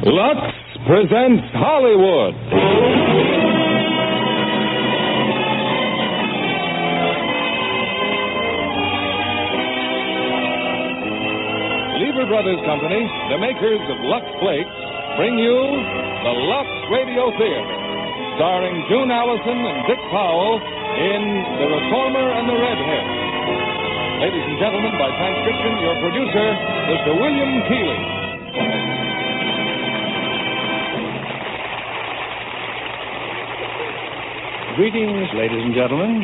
Lux presents Hollywood. Lever Brothers Company, the makers of Lux Flakes, bring you the Lux Radio Theater, starring June Allyson and Dick Powell in The Reformer and the Redhead. Ladies and gentlemen, by transcription, your producer, Mr. William Keeley. Greetings, ladies and gentlemen.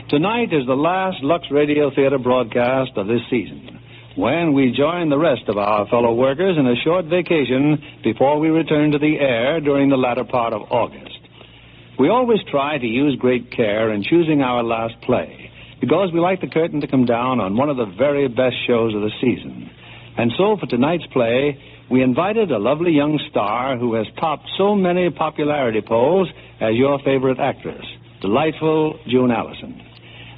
Tonight is the last Lux Radio Theater broadcast of this season, when we join the rest of our fellow workers in a short vacation before we return to the air during the latter part of August. We always try to use great care in choosing our last play, because we like the curtain to come down on one of the very best shows of the season. And so for tonight's play, we invited a lovely young star who has topped so many popularity polls as your favorite actress, delightful June Allyson.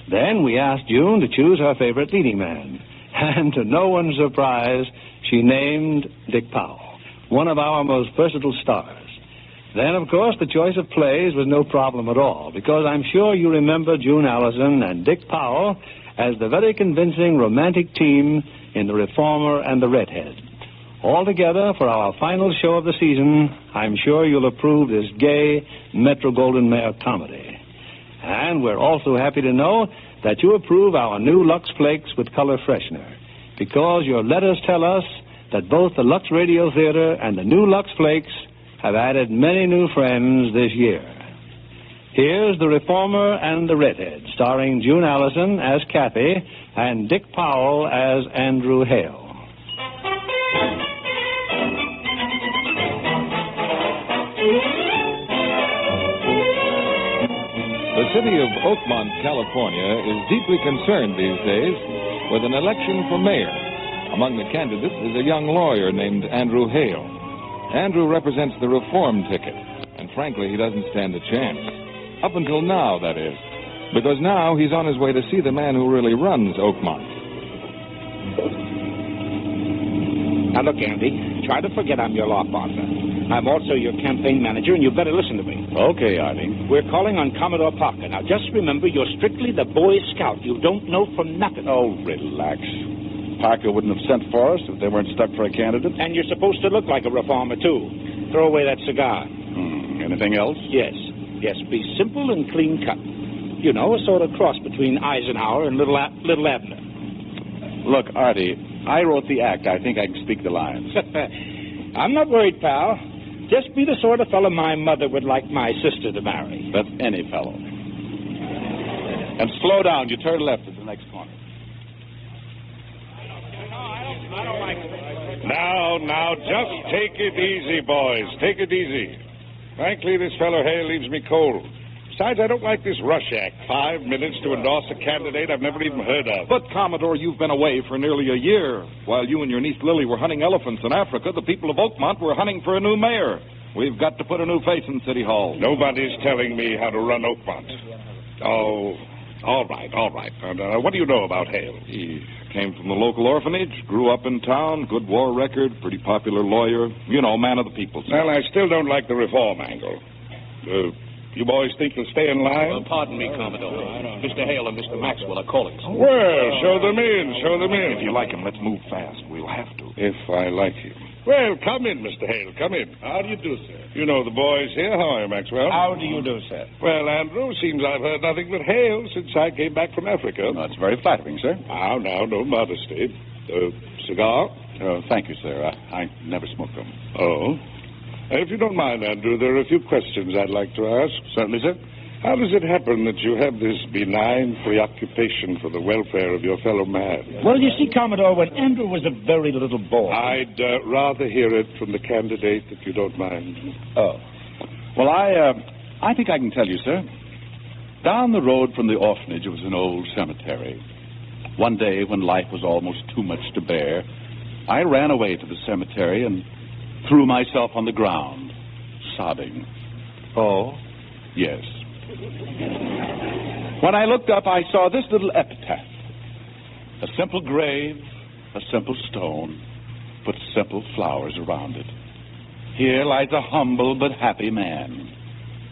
Then we asked June to choose her favorite leading man. And to no one's surprise, she named Dick Powell, one of our most versatile stars. Then, of course, the choice of plays was no problem at all, because I'm sure you remember June Allyson and Dick Powell as the very convincing romantic team in The Reformer and the Redhead. Altogether, for our final show of the season, I'm sure you'll approve this gay Metro-Goldwyn-Mayer comedy. And we're also happy to know that you approve our new Lux Flakes with color freshener, because your letters tell us that both the Lux Radio Theater and the new Lux Flakes have added many new friends this year. Here's The Reformer and the Redhead, starring June Allyson as Kathy and Dick Powell as Andrew Hale. The city of Oakmont, California, is deeply concerned these days with an election for mayor. Among the candidates is a young lawyer named Andrew Hale. Andrew represents the reform ticket, and frankly, he doesn't stand a chance. Up until now, that is. Because now he's on his way to see the man who really runs Oakmont. Now, look, Andy, try to forget I'm your law partner. I'm also your campaign manager, and you better listen to me. Okay, Artie. We're calling on Commodore Parker. Now, just remember, you're strictly the Boy Scout. You don't know from nothing. Oh, relax. Parker wouldn't have sent for us if they weren't stuck for a candidate. And you're supposed to look like a reformer, too. Throw away that cigar. Anything else? Yes. Yes, be simple and clean-cut. You know, a sort of cross between Eisenhower and Little Abner. Look, Artie, I wrote the act. I think I can speak the lines. I'm not worried, pal. Just be the sort of fellow my mother would like my sister to marry. That's any fellow. And slow down. You turn left at the next corner. I don't like it. Now, just take it easy, boys. Take it easy. Frankly, this fellow Hale leaves me cold. Besides, I don't like this rush act. 5 minutes to endorse a candidate I've never even heard of. But, Commodore, you've been away for nearly a year. While you and your niece Lily were hunting elephants in Africa, the people of Oakmont were hunting for a new mayor. We've got to put a new face in City Hall. Nobody's telling me how to run Oakmont. Oh, all right. What do you know about Hale? He came from the local orphanage, grew up in town, good war record, pretty popular lawyer. You know, man of the people. Well, I still don't like the reform angle. You boys think you'll stay in line? Pardon me, Commodore. Mr. Hale and Mr. Maxwell are calling. Well, show them in. If you like him, let's move fast. We'll have to. If I like him. Well, come in, Mr. Hale, come in. How do you do, sir? You know the boys here. How are you, Maxwell? How do you do, sir? Well, Andrew, seems I've heard nothing but Hale since I came back from Africa. That's very flattering, sir. Now, no modesty. Cigar? Oh, thank you, sir. I never smoke them. Oh? If you don't mind, Andrew, there are a few questions I'd like to ask. Certainly, sir. How does it happen that you have this benign preoccupation for the welfare of your fellow man? Well, you see, Commodore, when Andrew was a very little boy... I'd rather hear it from the candidate, if you don't mind. Oh. Well, I think I can tell you, sir. Down the road from the orphanage was an old cemetery. One day, when life was almost too much to bear, I ran away to the cemetery and threw myself on the ground, sobbing. Oh? Yes. When I looked up, I saw this little epitaph. A simple grave, a simple stone, put simple flowers around it. Here lies a humble but happy man.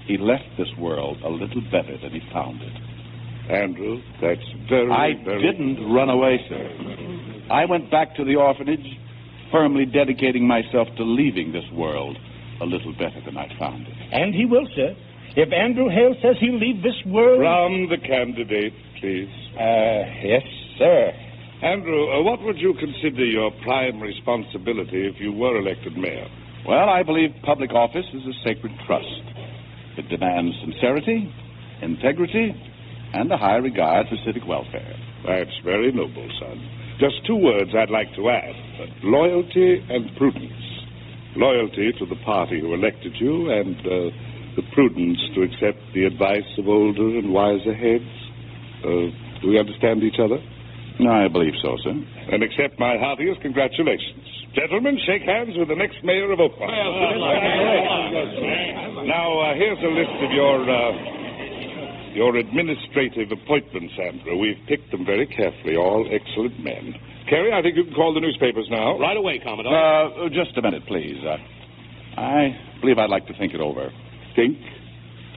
He left this world a little better than he found it. Andrew, that's very, I very... didn't run away, sir. I went back to the orphanage, firmly dedicating myself to leaving this world a little better than I found it. And he will, sir. If Andrew Hale says he'll leave this world... From the candidate, please. Yes, sir. Andrew, what would you consider your prime responsibility if you were elected mayor? Well, I believe public office is a sacred trust. It demands sincerity, integrity, and a high regard for civic welfare. That's very noble, son. Just two words I'd like to add. Loyalty and prudence. Loyalty to the party who elected you, and the prudence to accept the advice of older and wiser heads. Do we understand each other? I believe so, sir. And accept my heartiest congratulations. Gentlemen, shake hands with the next mayor of Oakmont. Now, here's a list of your administrative appointments, Andrew. We've picked them very carefully, all excellent men. Kerry, I think you can call the newspapers now. Right away, Commodore. Just a minute, please. I believe I'd like to think it over. Think?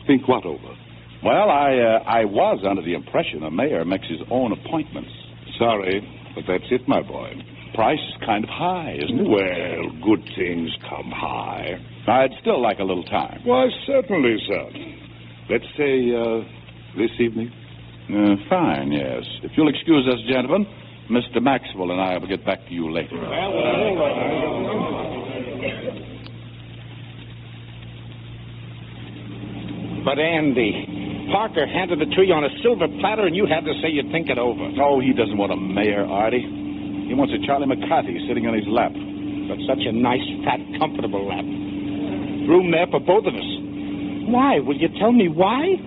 Think what over? Well, I was under the impression a mayor makes his own appointments. Sorry, but that's it, my boy. Price is kind of high, isn't it? Well, good things come high. I'd still like a little time. Why, certainly, son. Let's say, this evening? Fine, yes. If you'll excuse us, gentlemen, Mr. Maxwell and I will get back to you later. But, Andy, Parker handed it to you on a silver platter, and you had to say you'd think it over. Oh, he doesn't want a mayor, Artie. He wants a Charlie McCarthy sitting on his lap. But such a nice, fat, comfortable lap. Room there for both of us. Why? Will you tell me why?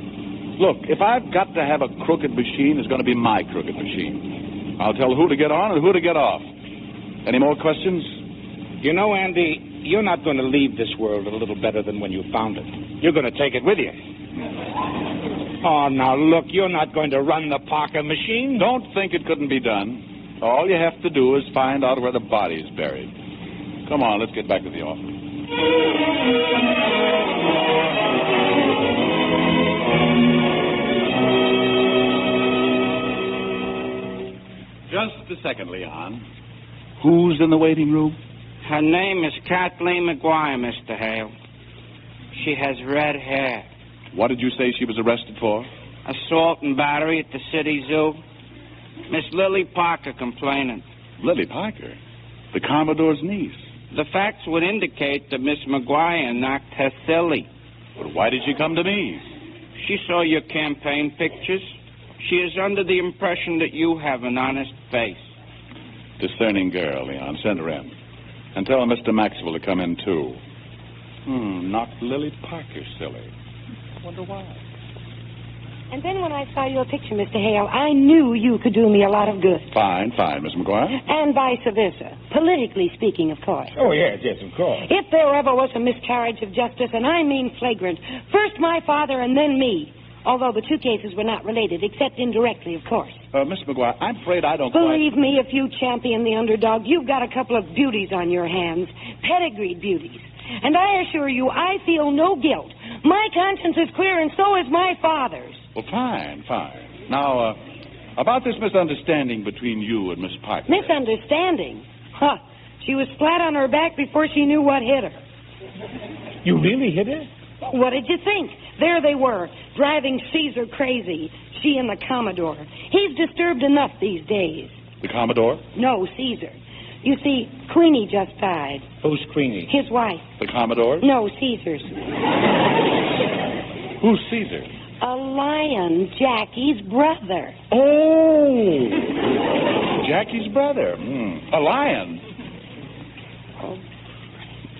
Look, if I've got to have a crooked machine, it's going to be my crooked machine. I'll tell who to get on and who to get off. Any more questions? You know, Andy, you're not going to leave this world a little better than when you found it. You're going to take it with you. Oh, now, look, you're not going to run the Parker machine. Don't think it couldn't be done. All you have to do is find out where the body's buried. Come on, let's get back to the office. Just a second, Leon. Who's in the waiting room? Her name is Kathleen Maguire, Mr. Hale. She has red hair. What did you say she was arrested for? Assault and battery at the city zoo. Miss Lily Parker complaining. Lily Parker? The Commodore's niece. The facts would indicate that Miss Maguire knocked her silly. But why did she come to me? She saw your campaign pictures. She is under the impression that you have an honest face. Discerning girl, Leon. Send her in. And tell Mr. Maxwell to come in, too. Knocked Lily Parker silly. Wonder why. And then when I saw your picture, Mr. Hale, I knew you could do me a lot of good. Fine, Miss Maguire. And vice versa. Politically speaking, of course. Oh, yes, of course. If there ever was a miscarriage of justice, and I mean flagrant, first my father and then me. Although the two cases were not related, except indirectly, of course. Miss Maguire, I'm afraid I don't Believe me, if you champion the underdog, you've got a couple of beauties on your hands. Pedigreed beauties. And I assure you, I feel no guilt. My conscience is clear, and so is my father's. Well, fine. Now, about this misunderstanding between you and Miss Parker. Misunderstanding? Huh. She was flat on her back before she knew what hit her. You really hit her? What did you think? There they were, driving Caesar crazy. She and the Commodore. He's disturbed enough these days. The Commodore? No, Caesar. You see, Queenie just died. Who's Queenie? His wife. The Commodore? No, Caesar's. Who's Caesar? A lion, Jackie's brother. Oh! Jackie's brother. A lion.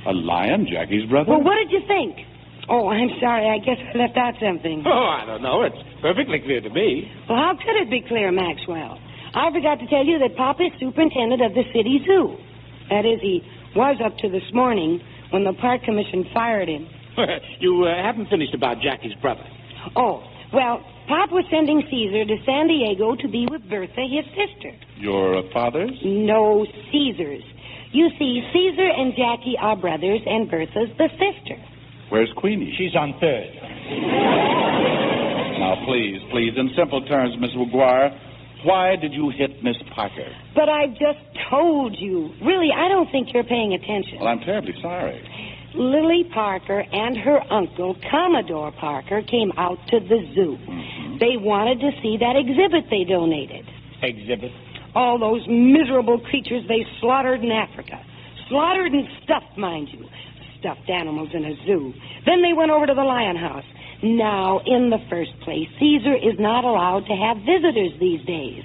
A lion, Jackie's brother? Well, what did you think? Oh, I'm sorry. I guess I left out something. Oh, I don't know. It's perfectly clear to me. Well, how could it be clear, Maxwell? I forgot to tell you that Pop is superintendent of the city zoo. That is, he was up to this morning when the park commission fired him. You haven't finished about Jackie's brother. Oh, well, Pop was sending Caesar to San Diego to be with Bertha, his sister. Your father's? No, Caesar's. You see, Caesar and Jackie are brothers, and Bertha's the sister. Where's Queenie? She's on third. Now, please, in simple terms, Miss Maguire, why did you hit Miss Parker? But I've just told you. Really, I don't think you're paying attention. Well, I'm terribly sorry. Lily Parker and her uncle, Commodore Parker, came out to the zoo. Mm-hmm. They wanted to see that exhibit they donated. Exhibit? All those miserable creatures they slaughtered in Africa. Slaughtered and stuffed, mind you. Stuffed animals in a zoo. Then they went over to the lion house. Now, in the first place, Caesar is not allowed to have visitors these days.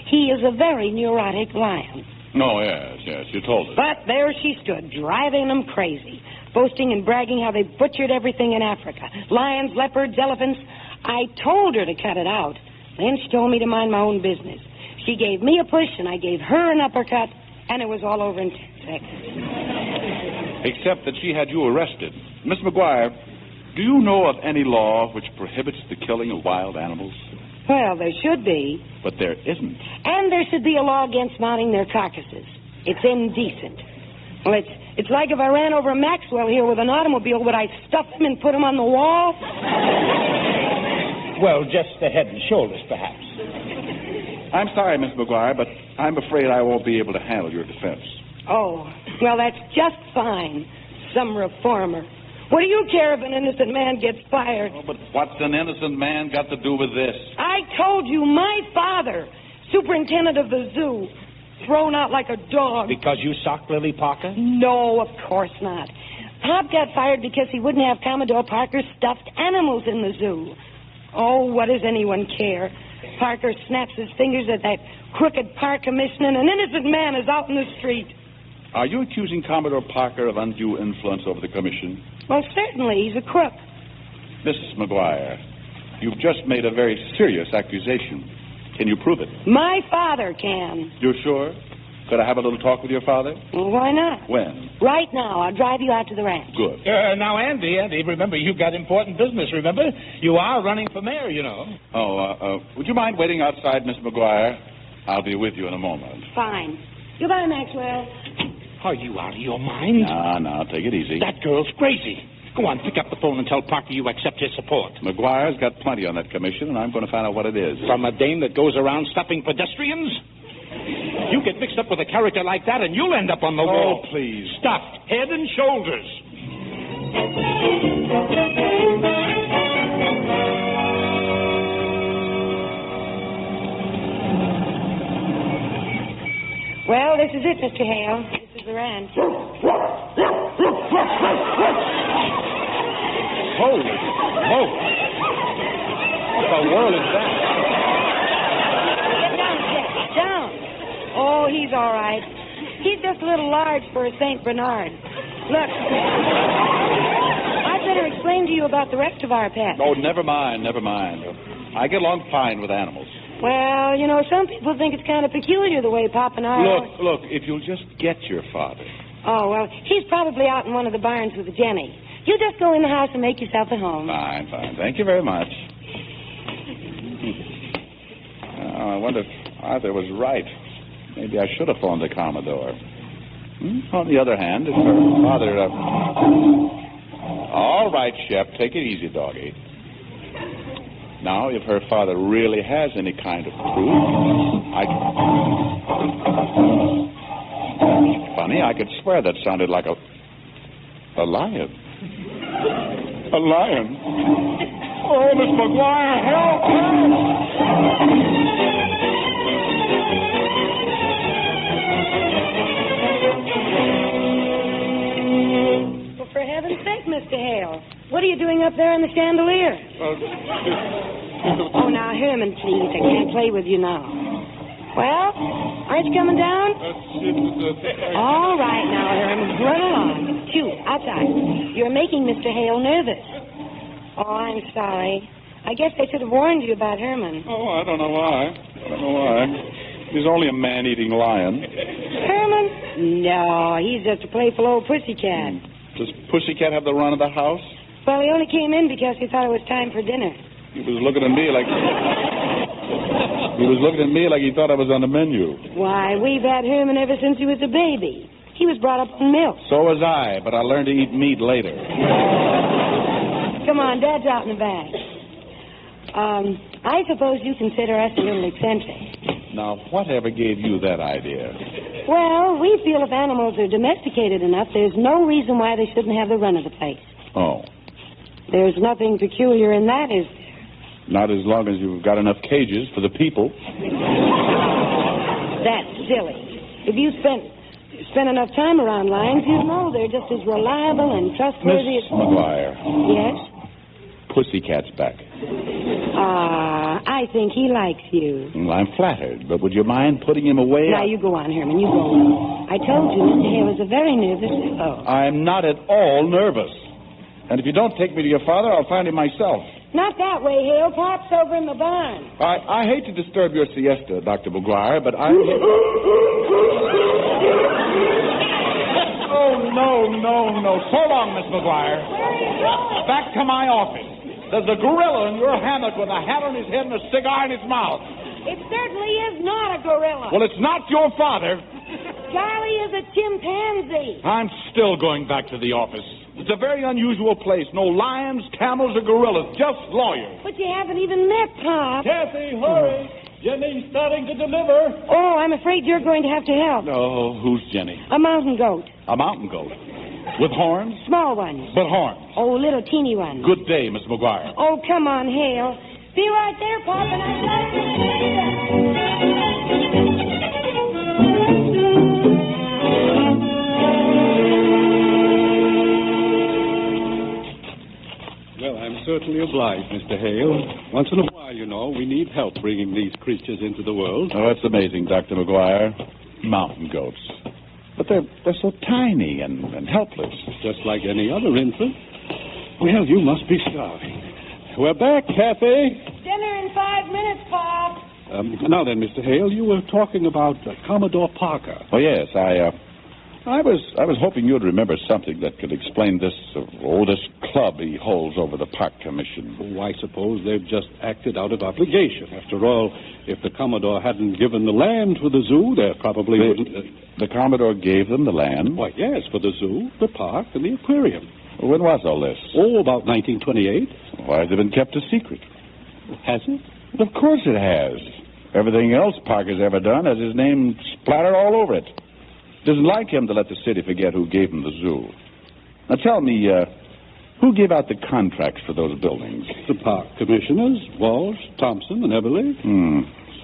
He is a very neurotic lion. Oh, yes, you told us. But there she stood, driving them crazy, boasting and bragging how they butchered everything in Africa. Lions, leopards, elephants. I told her to cut it out. Then she told me to mind my own business. She gave me a push, and I gave her an uppercut, and it was all over in 10 seconds. Except that she had you arrested. Miss Maguire, do you know of any law which prohibits the killing of wild animals? Well, there should be. But there isn't. And there should be a law against mounting their carcasses. It's indecent. Well, it's like if I ran over Maxwell here with an automobile, would I stuff him and put him on the wall? Well, just the head and shoulders, perhaps. I'm sorry, Miss Maguire, but I'm afraid I won't be able to handle your defense. Oh, well, that's just fine. Some reformer. What do you care if an innocent man gets fired? Oh, but what's an innocent man got to do with this? I told you, my father, superintendent of the zoo, thrown out like a dog. Because you socked Lily Parker? No, of course not. Pop got fired because he wouldn't have Commodore Parker's stuffed animals in the zoo. Oh, what does anyone care? Parker snaps his fingers at that crooked park commissioner, and an innocent man is out in the street. Are you accusing Commodore Parker of undue influence over the commission? Well, certainly. He's a crook. Mrs. Maguire, you've just made a very serious accusation. Can you prove it? My father can. You're sure? Could I have a little talk with your father? Well, why not? When? Right now. I'll drive you out to the ranch. Good. Now, Andy, remember, you've got important business, remember? You are running for mayor, you know. Would you mind waiting outside, Miss Maguire? I'll be with you in a moment. Fine. Goodbye, Maxwell. Are you out of your mind? No, take it easy. That girl's crazy. Go on, pick up the phone and tell Parker you accept his support. Maguire's got plenty on that commission, and I'm going to find out what it is. From a dame that goes around stopping pedestrians? You get mixed up with a character like that, and you'll end up on the wall. Oh, please. Stuffed, head and shoulders. Well, this is it, Mr. Hale. This is the ranch. Holy smoke. What the world is that? Get down, Jack. Down. Oh, he's all right. He's just a little large for a St. Bernard. Look, I'd better explain to you about the rest of our pets. Oh, never mind. I get along fine with animals. Well, you know, some people think it's kind of peculiar the way Pop and I... Look, if you'll just get your father. Oh, well, he's probably out in one of the barns with Jenny. You just go in the house and make yourself at home. Fine. Thank you very much. I wonder if Arthur was right. Maybe I should have phoned the Commodore. On the other hand, if her father... All right, Shep, take it easy, doggy. Now, if her father really has any kind of proof, Funny, I could swear that sounded like a lion. A lion? Oh, Miss Maguire, help! Well, for heaven's sake, Mr. Hale, what are you doing up there in the chandelier? Oh, now, Herman, please. I can't play with you now. Well, aren't you coming down? All right, now, Herman, run along. Shoot, outside. You're making Mr. Hale nervous. Oh, I'm sorry. I guess I should have warned you about Herman. Oh, I don't know why. He's only a man-eating lion. Herman? No, he's just a playful old pussycat. Does Pussycat have the run of the house? Well, he only came in because he thought it was time for dinner. He was looking at me like he thought I was on the menu. Why, we've had Herman ever since he was a baby. He was brought up on milk. So was I, but I learned to eat meat later. Come on, Dad's out in the back. I suppose you consider us a little eccentric. Now, whatever gave you that idea? Well, we feel if animals are domesticated enough, there's no reason why they shouldn't have the run of the place. Oh. There's nothing peculiar in that, is there? Not as long as you've got enough cages for the people. That's silly. If you spent enough time around lions, you'd know they're just as reliable and trustworthy Miss Maguire. Yes? Pussycat's back. I think he likes you. Well, I'm flattered, but would you mind putting him away? Now, you go on, Herman, you go on. I told you Mr. Hale is a very nervous fellow. I'm not at all nervous. And if you don't take me to your father, I'll find him myself. Not that way, Hale. Pop's over in the barn. I hate to disturb your siesta, Dr. Maguire, but I'm... Oh, no. So long, Miss Maguire. Back to my office. There's a gorilla in your hammock with a hat on his head and a cigar in his mouth. It certainly is not a gorilla. Well, it's not your father. Charlie is a chimpanzee. I'm still going back to the office. It's a very unusual place. No lions, camels, or gorillas, just lawyers. But you haven't even met Pop. Kathy, hurry. Jenny's starting to deliver. Oh, I'm afraid you're going to have to help. Oh, who's Jenny? A mountain goat. A mountain goat. With horns? Small ones. But horns. Oh, little teeny ones. Good day, Miss Maguire. Oh, come on, Hale. Be right there, Pop, and I'd like to see you. Well, I'm certainly obliged, Mr. Hale. Once in a while, you know, we need help bringing these creatures into the world. Oh, that's amazing, Dr. Maguire. Mountain goats. But they're so tiny and helpless. Just like any other infant. Well, you must be starving. We're back, Kathy. dinner in 5 minutes, Pop. Now then, Mr. Hale, you were talking about Commodore Parker. Oh, yes, I was hoping you'd remember something that could explain this oldest club he holds over the Park Commission. Oh, I suppose they've just acted out of obligation. After all, if the Commodore hadn't given the land for the zoo, there probably wouldn't... The Commodore gave them the land? Why, yes, for the zoo, the park, and the aquarium. When was all this? Oh, about 1928. Why has it been kept a secret? Has it? Of course it has. Everything else Parker's ever done has his name splattered all over it. Doesn't like him to let the city forget who gave him the zoo. Now tell me, who gave out the contracts for those buildings? The park commissioners, Walsh, Thompson, and Everly.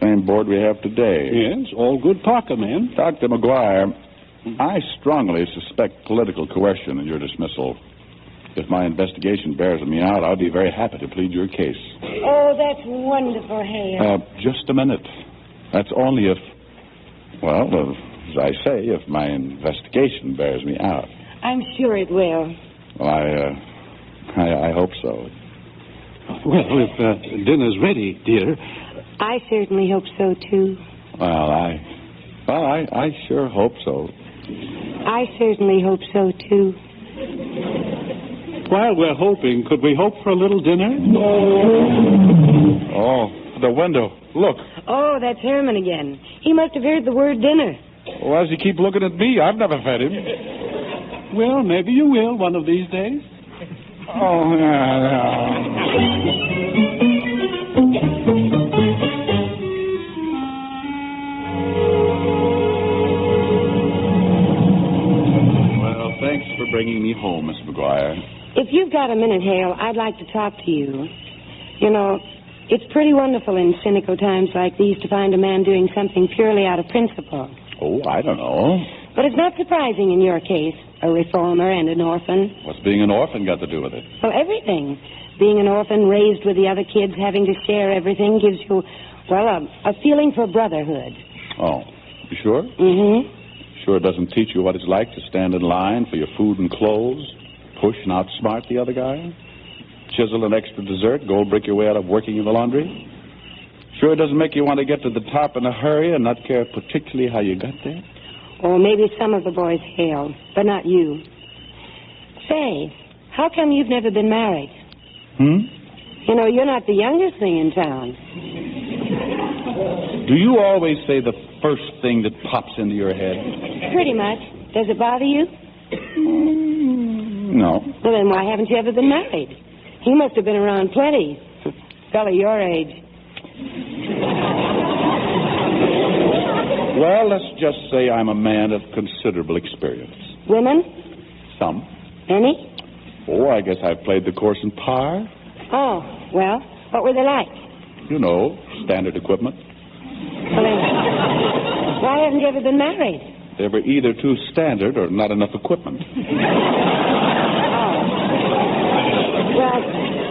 Same board we have today. Yes, all good Parker men. Dr. Maguire, I strongly suspect political coercion in your dismissal. If my investigation bears me out, I'll be very happy to plead your case. Oh, that's wonderful, Hale. Just a minute. That's only if, well, as I say, if my investigation bears me out. I'm sure it will. Well, I hope so. Well, if dinner's ready, dear. I certainly hope so, too. Well, I sure hope so. I certainly hope so, too. While we're hoping, could we hope for a little dinner? Oh, the window. Look. Oh, that's Herman again. He must have heard the word dinner. Why does he keep looking at me? I've never fed him. Well, maybe you will one of these days. Oh, yeah. Well, thanks for bringing me home, Miss Maguire. If you've got a minute, Hale, I'd like to talk to you. You know, it's pretty wonderful in cynical times like these to find a man doing something purely out of principle. Oh, I don't know. But it's not surprising in your case, a reformer and an orphan. What's being an orphan got to do with it? Well, everything. Being an orphan, raised with the other kids, having to share everything gives you, well, a feeling for brotherhood. Oh, you sure? Mm-hmm. Sure it doesn't teach you what it's like to stand in line for your food and clothes, push and outsmart the other guy, chisel an extra dessert, gold brick your way out of working in the laundry? Sure it doesn't make you want to get to the top in a hurry and not care particularly how you got there? Or maybe some of the boys Hale, but not you. Say, how come you've never been married? You know, you're not the youngest thing in town. Do you always say the first thing that pops into your head? Pretty much. Does it bother you? No. Well, then why haven't you ever been married? He must have been around plenty. Fella your age. Well, let's just say I'm a man of considerable experience. Women? Some. Any? Oh, I guess I've played the course in par. Oh, well, what were they like? You know, standard equipment. Well, then, why haven't you ever been married? They were either too standard or not enough equipment. Well,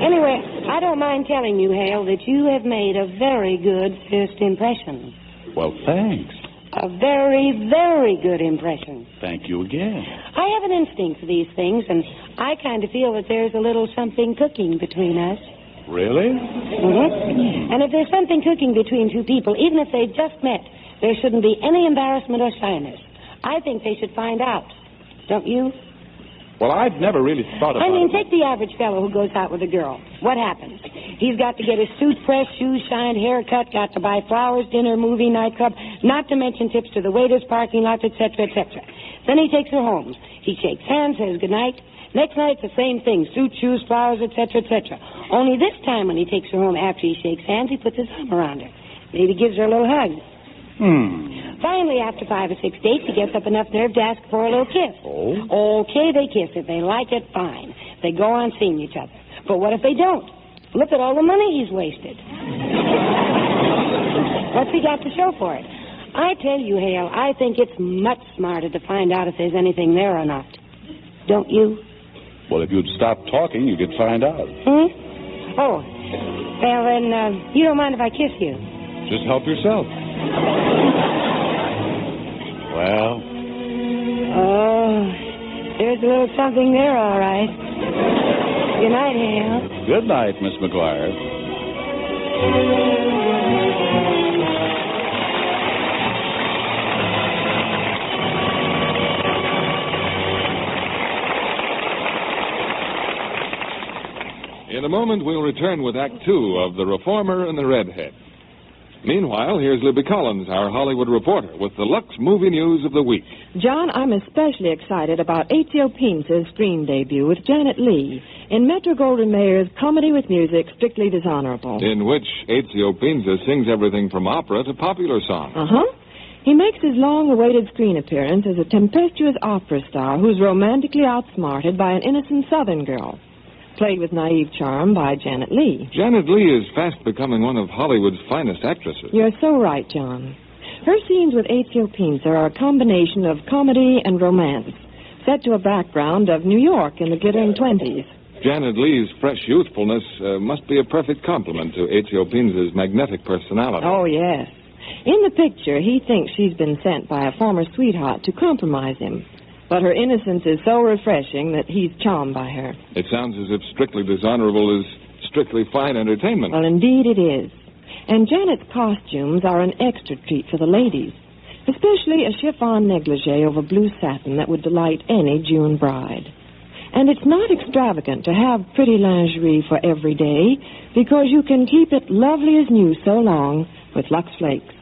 anyway, I don't mind telling you, Hale, that you have made a very good first impression. Well, thanks. A very, very good impression. Thank you again. I have an instinct for these things, and I kind of feel that there's a little something cooking between us. Really? Mm-hmm. And if there's something cooking between two people, even if they've just met, there shouldn't be any embarrassment or shyness. I think they should find out. Don't you? Well, I've never really thought about it. Take the average fellow who goes out with a girl. What happens? He's got to get his suit pressed, shoes shined, hair cut, got to buy flowers, dinner, movie, nightclub, not to mention tips to the waiters, parking lots, etc., etc. Then he takes her home. He shakes hands, says goodnight. Next night, the same thing. Suit, shoes, flowers, etc., etc. Only this time when he takes her home after he shakes hands, he puts his arm around her. Maybe gives her a little hug. Finally, after 5 or 6 dates, he gets up enough nerve to ask for a little kiss. Oh? Okay, they kiss. If they like it, fine. They go on seeing each other. But what if they don't? Look at all the money he's wasted. What's he got to show for it? I tell you, Hale, I think it's much smarter to find out if there's anything there or not. Don't you? Well, if you'd stop talking, you could find out. Oh. Well, then, you don't mind if I kiss you? Just help yourself. Well. Oh, there's a little something there, all right. Good night, Hale. Good night, Miss Maguire. In a moment, we'll return with Act Two of The Reformer and the Redhead. Meanwhile, here's Libby Collins, our Hollywood reporter, with the Lux movie news of the week. John, I'm especially excited about Ezio Pinza's screen debut with Janet Leigh in Metro-Goldwyn-Mayer's comedy with music, Strictly Dishonorable. In which Ezio Pinza sings everything from opera to popular songs. He makes his long-awaited screen appearance as a tempestuous opera star who's romantically outsmarted by an innocent Southern girl, played with naive charm by Janet Leigh. Janet Leigh is fast becoming one of Hollywood's finest actresses. You're so right, John. Her scenes with Ezio Pinza are a combination of comedy and romance, set to a background of New York in the glittering 20s. Janet Leigh's fresh youthfulness must be a perfect compliment to Ezio Pinza's magnetic personality. Oh, yes. In the picture, he thinks she's been sent by a former sweetheart to compromise him. But her innocence is so refreshing that he's charmed by her. It sounds as if Strictly Dishonorable is strictly fine entertainment. Well, indeed it is. And Janet's costumes are an extra treat for the ladies, especially a chiffon negligee over blue satin that would delight any June bride. And it's not extravagant to have pretty lingerie for every day, because you can keep it lovely as new so long with Lux Flakes.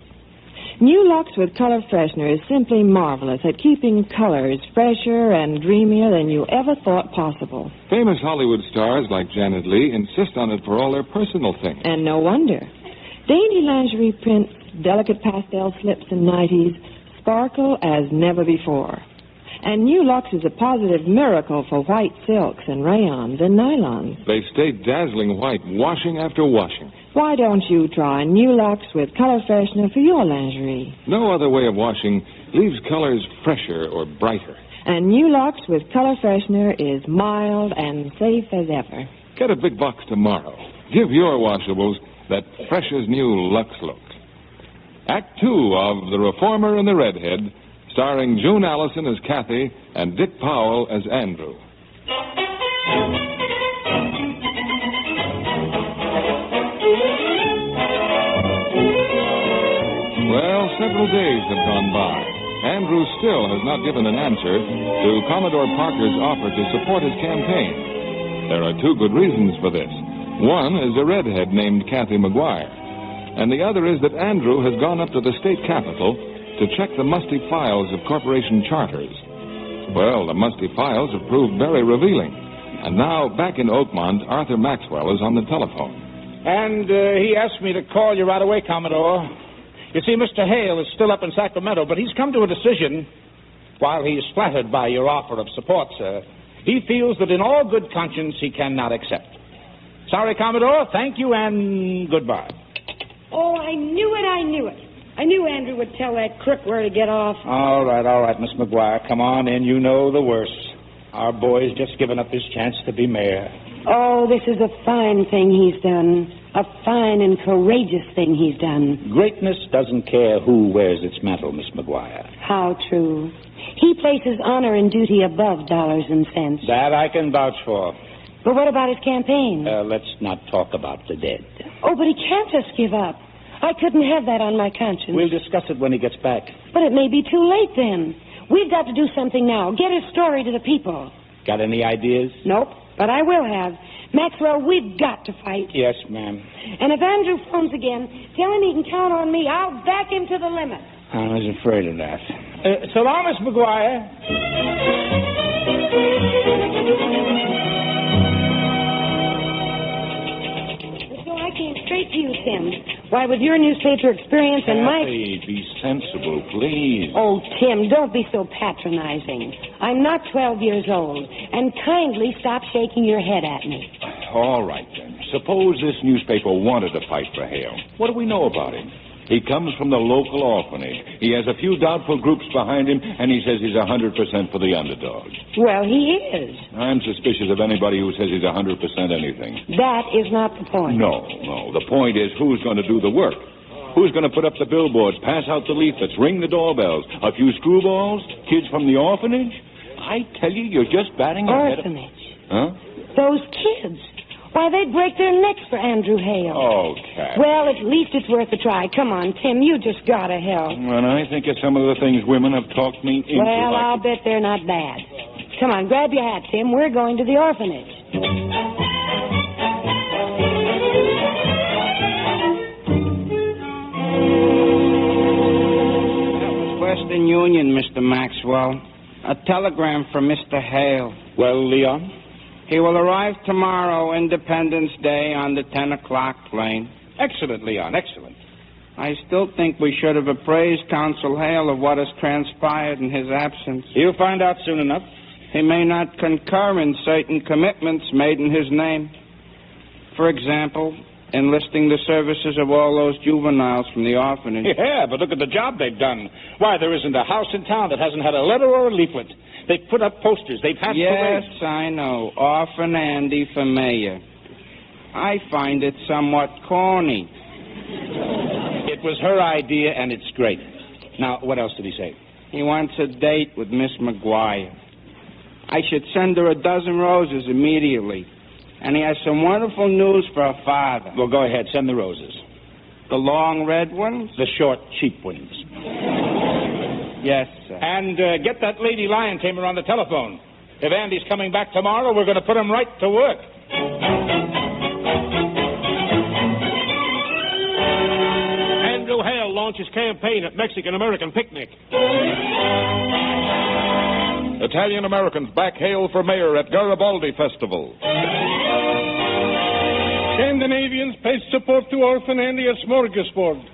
New Lux with color freshener is simply marvelous at keeping colors fresher and dreamier than you ever thought possible. Famous Hollywood stars like Janet Leigh insist on it for all their personal things. And no wonder. Dainty lingerie prints, delicate pastel slips and nighties sparkle as never before. And New Lux is a positive miracle for white silks and rayons and nylons. They stay dazzling white, washing after washing. Why don't you try New Lux with color freshener for your lingerie? No other way of washing leaves colors fresher or brighter. And New Lux with color freshener is mild and safe as ever. Get a big box tomorrow. Give your washables that fresh as new Lux look. Act Two of The Reformer and the Redhead, starring June Allyson as Kathy and Dick Powell as Andrew. Well, several days have gone by. Andrew still has not given an answer to Commodore Parker's offer to support his campaign. There are two good reasons for this. One is a redhead named Kathleen Maguire, and the other is that Andrew has gone up to the state capitol to check the musty files of corporation charters. Well, the musty files have proved very revealing. And now, back in Oakmont, Arthur Maxwell is on the telephone. And he asked me to call you right away, Commodore. You see, Mr. Hale is still up in Sacramento, but he's come to a decision. While he is flattered by your offer of support, sir, he feels that in all good conscience he cannot accept. Sorry, Commodore. Thank you, and goodbye. Oh, I knew it. I knew Andrew would tell that crook where to get off. All right, Miss Maguire. Come on in. You know the worst. Our boy's just given up his chance to be mayor. Oh, this is a fine thing he's done. A fine and courageous thing he's done. Greatness doesn't care who wears its mantle, Miss Maguire. How true. He places honor and duty above dollars and cents. That I can vouch for. But what about his campaign? Let's not talk about the dead. Oh, but he can't just give up. I couldn't have that on my conscience. We'll discuss it when he gets back. But it may be too late then. We've got to do something now. Get his story to the people. Got any ideas? Nope, but I will have. Maxwell, we've got to fight. Yes, ma'am. And if Andrew phones again, tell him he can count on me. I'll back him to the limit. I was afraid of that. So long, Miss Maguire. So I came straight to you, Tim. Why, with your newspaper experience and my... Kathy, be sensible, please. Oh, Tim, don't be so patronizing. I'm not 12 years old. And kindly stop shaking your head at me. All right, then. Suppose this newspaper wanted to fight for Hale. What do we know about him? He comes from the local orphanage. He has a few doubtful groups behind him, and he says he's 100% for the underdog. Well, he is. I'm suspicious of anybody who says he's 100% anything. That is not the point. No. The point is who's going to do the work. Who's going to put up the billboards, pass out the leaflets, ring the doorbells? A few screwballs? Kids from the orphanage? I tell you, you're just batting your head. Orphanage? Huh? Those kids. Why, they'd break their necks for Andrew Hale. Okay. Well, at least it's worth a try. Come on, Tim, you just gotta help. When I think of some of the things women have talked me into... Well, I'll bet they're not bad. Come on, grab your hat, Tim. We're going to the orphanage. That was Western Union, Mr. Maxwell. A telegram from Mr. Hale. Well, Leon? He will arrive tomorrow, Independence Day, on the 10 o'clock plane. Excellent, Leon, excellent. I still think we should have appraised Consul Hale of what has transpired in his absence. He'll find out soon enough. He may not concur in certain commitments made in his name. For example, enlisting the services of all those juveniles from the orphanage. Yeah, but look at the job they've done. Why, there isn't a house in town that hasn't had a letter or a leaflet. They've put up posters. They've had Yes, parades. I know. Orphan Andy for mayor. I find it somewhat corny. It was her idea, and it's great. Now, what else did he say? He wants a date with Miss Maguire. I should send her a dozen roses immediately. And he has some wonderful news for her father. Well, go ahead. Send the roses. The long red ones? The short, cheap ones. Yes, sir. And get that lady lion tamer on the telephone. If Andy's coming back tomorrow, we're going to put him right to work. Andrew Hale launches campaign at Mexican-American picnic. Italian-Americans back Hale for mayor at Garibaldi Festival. Scandinavians pledge support to Orphan Andy at Smorgasbord.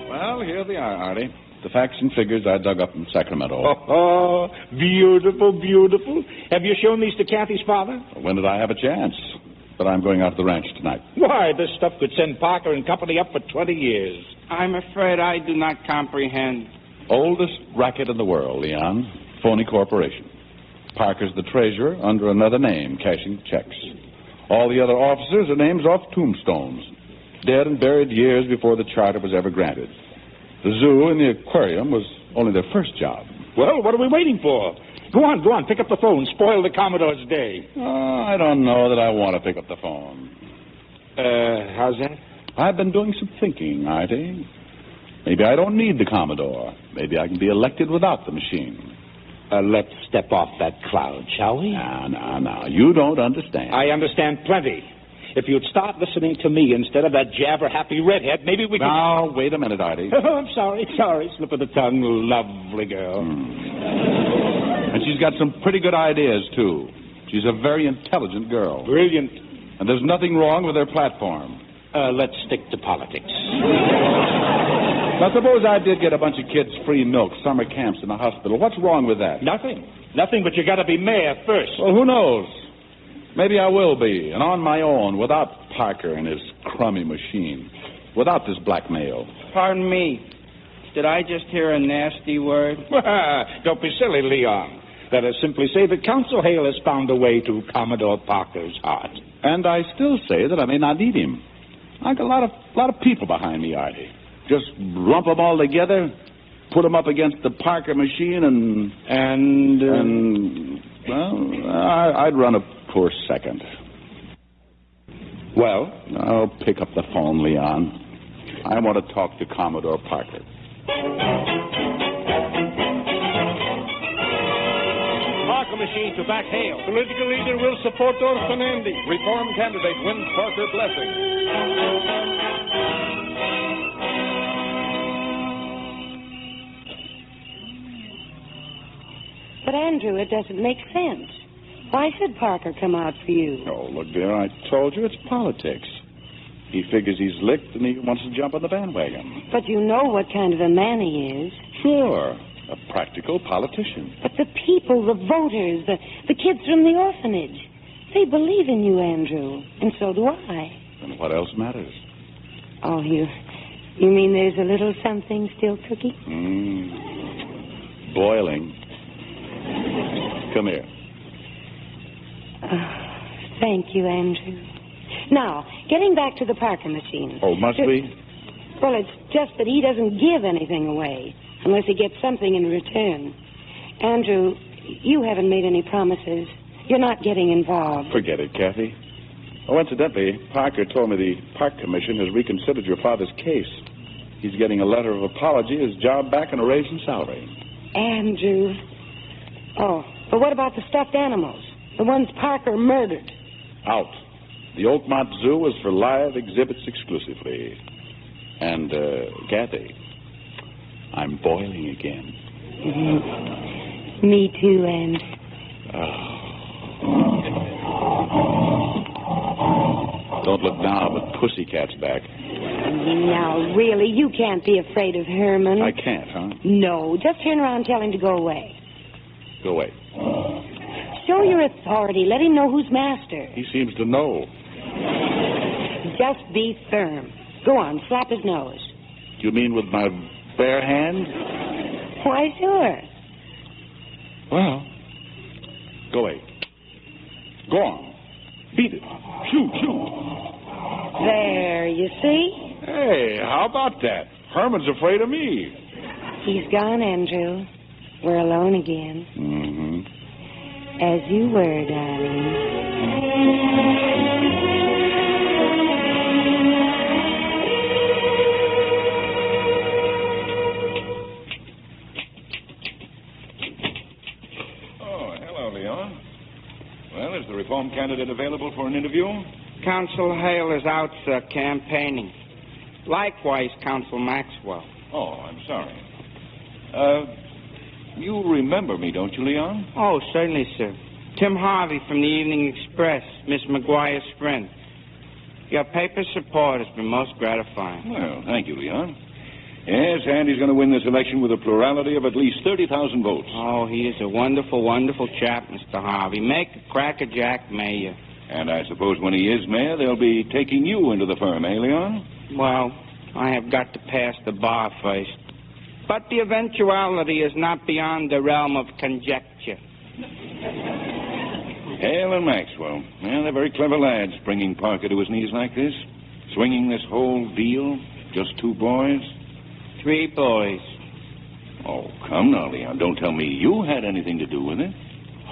Well, here they are, Artie. The facts and figures I dug up from Sacramento. Oh, beautiful, beautiful. Have you shown these to Kathy's father? When did I have a chance? But I'm going out to the ranch tonight. Why, this stuff could send Parker and company up for 20 years. I'm afraid I do not comprehend. Oldest racket in the world, Leon. Phony corporation. Parker's the treasurer under another name, cashing checks. All the other officers are names off tombstones. Dead and buried years before the charter was ever granted. The zoo and the aquarium was only their first job. Well, what are we waiting for? Go on, pick up the phone. Spoil the Commodore's day. I don't know that I want to pick up the phone. How's that? I've been doing some thinking, Artie. Maybe I don't need the Commodore. Maybe I can be elected without the machine. Let's step off that cloud, shall we? No. You don't understand. I understand plenty. If you'd start listening to me instead of that jabber-happy redhead, maybe we could... Now, wait a minute, Artie. Oh, I'm sorry. Slip of the tongue. Lovely girl. And she's got some pretty good ideas, too. She's a very intelligent girl. Brilliant. And there's nothing wrong with her platform. Let's stick to politics. Now, suppose I did get a bunch of kids free milk, summer camps in the hospital. What's wrong with that? Nothing, but you got to be mayor first. Well, who knows? Maybe I will be, and on my own, without Parker and his crummy machine, without this blackmail. Pardon me. Did I just hear a nasty word? Don't be silly, Leon. Let us simply say that Council Hale has found a way to Commodore Parker's heart. And I still say that I may not need him. I got a lot of people behind me, Artie. Just lump them all together, put them up against the Parker machine, and I'd run a poor second. Well? I'll pick up the phone, Leon. I want to talk to Commodore Parker. Parker machine to back Hale. Political leader will support Orfanandi. Reform candidate wins Parker blessing. But, Andrew, it doesn't make sense. Why should Parker come out for you? Oh, look, dear, I told you it's politics. He figures he's licked and he wants to jump on the bandwagon. But you know what kind of a man he is. Sure, a practical politician. But the people, the voters, the kids from the orphanage, they believe in you, Andrew, and so do I. And what else matters? Oh, you mean there's a little something still cooking? Boiling. Come here. Thank you, Andrew. Now, getting back to the Parker machine. Oh, must we? Well, it's just that he doesn't give anything away unless he gets something in return. Andrew, you haven't made any promises. You're not getting involved. Forget it, Kathy. Oh, incidentally, Parker told me the Park Commission has reconsidered your father's case. He's getting a letter of apology, his job back, and a raise in salary. Andrew. Oh, but what about the stuffed animals? The ones Parker murdered? Out. The Oakmont Zoo is for live exhibits exclusively. And, Kathy, I'm boiling again. Me too, Andrew. Don't look now, but Pussycat's back. Now, really, you can't be afraid of Herman. I can't, huh? No, just turn around and tell him to go away. Go away. Show your authority. Let him know who's master. He seems to know. Just be firm. Go on, slap his nose. You mean with my bare hand? Why, sure. Well, go away. Go on. Beat it. Shoot. There, you see? Hey, how about that? Herman's afraid of me. He's gone, Andrew. We're alone again. Mm-hmm. As you were, darling. Oh, hello, Leon. Well, is the reform candidate available for an interview? Council Hale is out, sir, campaigning. Likewise, Council Maxwell. Oh, I'm sorry. You remember me, don't you, Leon? Oh, certainly, sir. Tim Harvey from the Evening Express, Miss Maguire's friend. Your paper support has been most gratifying. Well, thank you, Leon. Yes, Andy's going to win this election with a plurality of at least 30,000 votes. Oh, he is a wonderful, wonderful chap, Mr. Harvey. Make a crackerjack mayor. And I suppose when he is mayor, they'll be taking you into the firm, eh, Leon? Well, I have got to pass the bar first. But the eventuality is not beyond the realm of conjecture. Hale and Maxwell. Well, they're very clever lads, bringing Parker to his knees like this. Swinging this whole deal. Just two boys. 3 boys. Oh, come now, Leon. Don't tell me you had anything to do with it.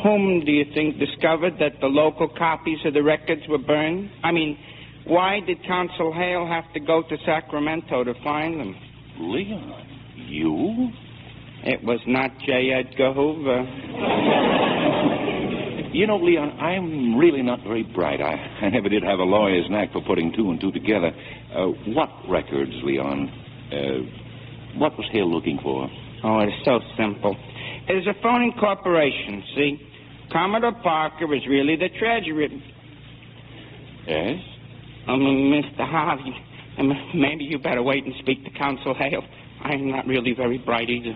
Whom do you think discovered that the local copies of the records were burned? I mean, why did Council Hale have to go to Sacramento to find them? Leon, you? It was not J. Edgar Hoover. You know, Leon, I'm really not very bright. I never did have a lawyer's knack for putting two and two together. What records, Leon? What was Hale looking for? Oh, it's so simple. It is a phony corporation, see? Commodore Parker is really the treasurer. Yes? I mean, Mr. Harvey, maybe you better wait and speak to Counsel Hale. I'm not really very bright either.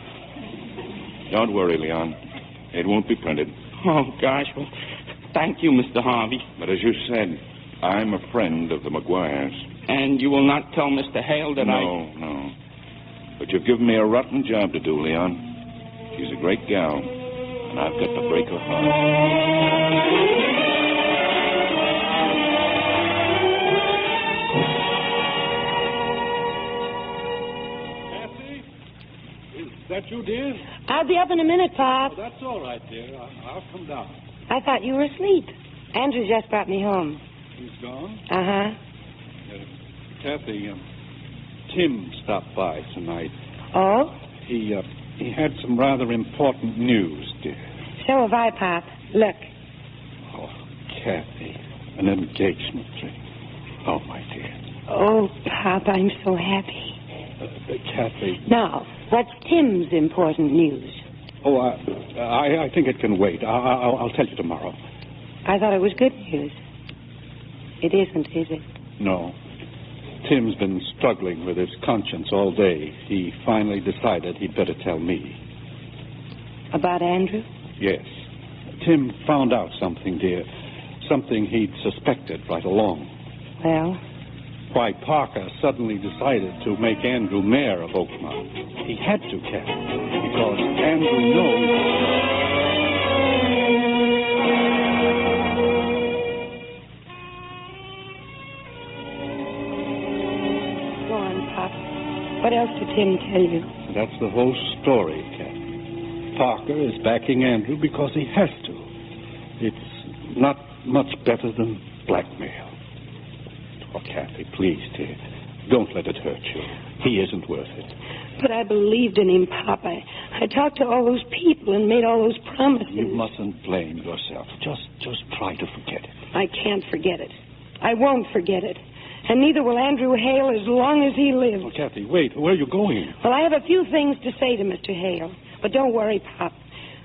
Don't worry, Leon. It won't be printed. Oh, gosh, well, thank you, Mr. Harvey. But as you said, I'm a friend of the Maguires. And you will not tell Mr. Hale that No. But you've given me a rotten job to do, Leon. She's a great gal, and I've got to break her heart. Is that you, dear? I'll be up in a minute, Pop. Oh, that's all right, dear. I'll come down. I thought you were asleep. Andrew just brought me home. He's gone? Uh-huh. Kathy, Tim stopped by tonight. Oh? He had some rather important news, dear. So have I, Pop. Look. Oh, Kathy, an engagement ring. Oh, my dear. Oh, Pop, I'm so happy. Kathy. Now, what's Tim's important news? Oh, I think it can wait. I'll tell you tomorrow. I thought it was good news. It isn't, is it? No. Tim's been struggling with his conscience all day. He finally decided he'd better tell me. About Andrew? Yes. Tim found out something, dear. Something he'd suspected right along. Well? Why Parker suddenly decided to make Andrew mayor of Oakmont. He had to, Kathy, because Andrew knows... What else did Tim tell you? That's the whole story, Kathy. Parker is backing Andrew because he has to. It's not much better than blackmail. Oh, Kathy, please, dear. Don't let it hurt you. He isn't worth it. But I believed in him, Pop. I talked to all those people and made all those promises. You mustn't blame yourself. Just try to forget it. I can't forget it. I won't forget it. And neither will Andrew Hale as long as he lives. Oh, Kathy, wait. Where are you going? Well, I have a few things to say to Mr. Hale. But don't worry, Pop.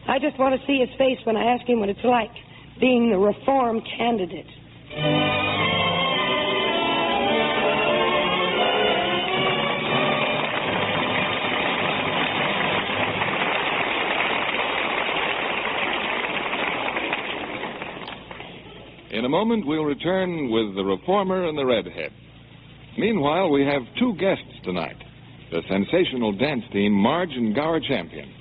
I just want to see his face when I ask him what it's like, being the reform candidate. In a moment, we'll return with the reformer and the redhead. Meanwhile, we have two guests tonight, the sensational dance team Marge and Gower Champion.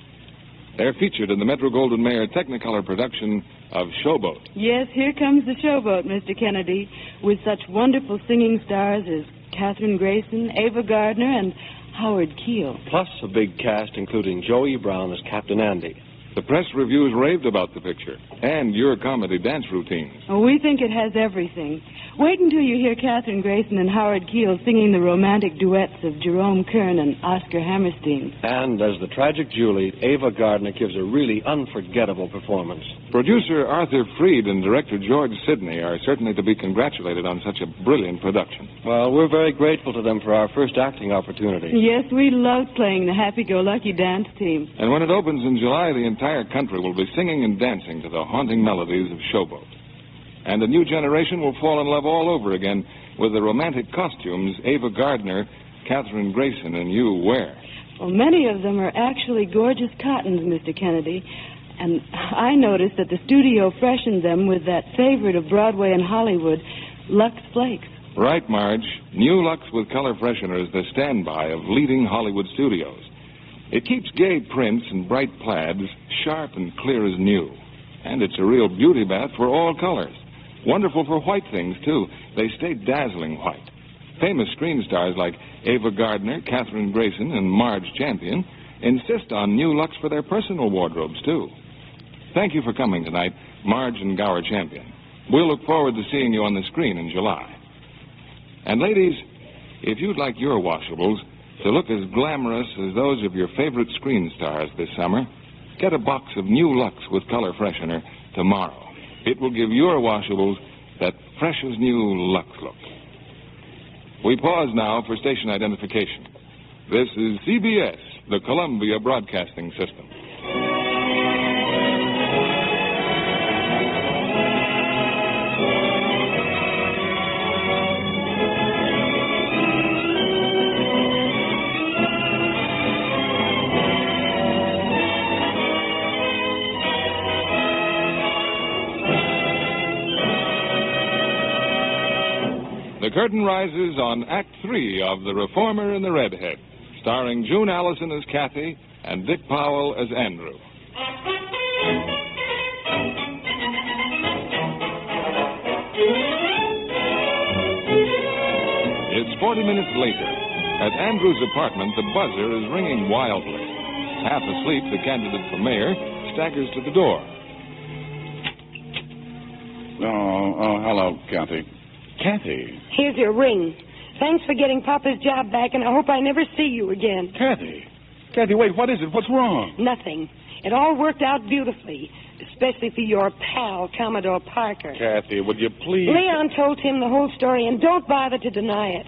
They're featured in the Metro-Goldwyn-Mayer Technicolor production of Showboat. Yes, here comes the Showboat, Mr. Kennedy, with such wonderful singing stars as Katherine Grayson, Ava Gardner, and Howard Keel. Plus a big cast including Joey Brown as Captain Andy. The press reviews raved about the picture and your comedy dance routines. Oh, we think it has everything. Wait until you hear Katherine Grayson and Howard Keel singing the romantic duets of Jerome Kern and Oscar Hammerstein. And as the tragic Julie, Ava Gardner gives a really unforgettable performance. Producer Arthur Freed and director George Sidney are certainly to be congratulated on such a brilliant production. Well, we're very grateful to them for our first acting opportunity. Yes, we loved playing the happy-go-lucky dance team. And when it opens in July, the entire country will be singing and dancing to the haunting melodies of Showboat. And a new generation will fall in love all over again with the romantic costumes Ava Gardner, Katherine Grayson, and you wear. Well, many of them are actually gorgeous cottons, Mr. Kennedy. And I noticed that the studio freshened them with that favorite of Broadway and Hollywood, Lux Flakes. Right, Marge. New Lux with color freshener is the standby of leading Hollywood studios. It keeps gay prints and bright plaids sharp and clear as new. And it's a real beauty bath for all colors. Wonderful for white things, too. They stay dazzling white. Famous screen stars like Ava Gardner, Katherine Grayson, and Marge Champion insist on new Lux for their personal wardrobes, too. Thank you for coming tonight, Marge and Gower Champion. We'll look forward to seeing you on the screen in July. And ladies, if you'd like your washables to look as glamorous as those of your favorite screen stars this summer, get a box of new Lux with color freshener tomorrow. It will give your washables that fresh as new Lux look. We pause now for station identification. This is CBS, the Columbia Broadcasting System. The curtain rises on Act 3 of The Reformer and the Redhead, starring June Allyson as Kathy and Dick Powell as Andrew. It's 40 minutes later. At Andrew's apartment, the buzzer is ringing wildly. Half asleep, the candidate for mayor staggers to the door. Oh, hello, Kathy. Kathy. Here's your ring. Thanks for getting Papa's job back, and I hope I never see you again. Kathy. Kathy, wait, what is it? What's wrong? Nothing. It all worked out beautifully, especially for your pal, Commodore Parker. Kathy, would you please... Leon told him the whole story, and don't bother to deny it.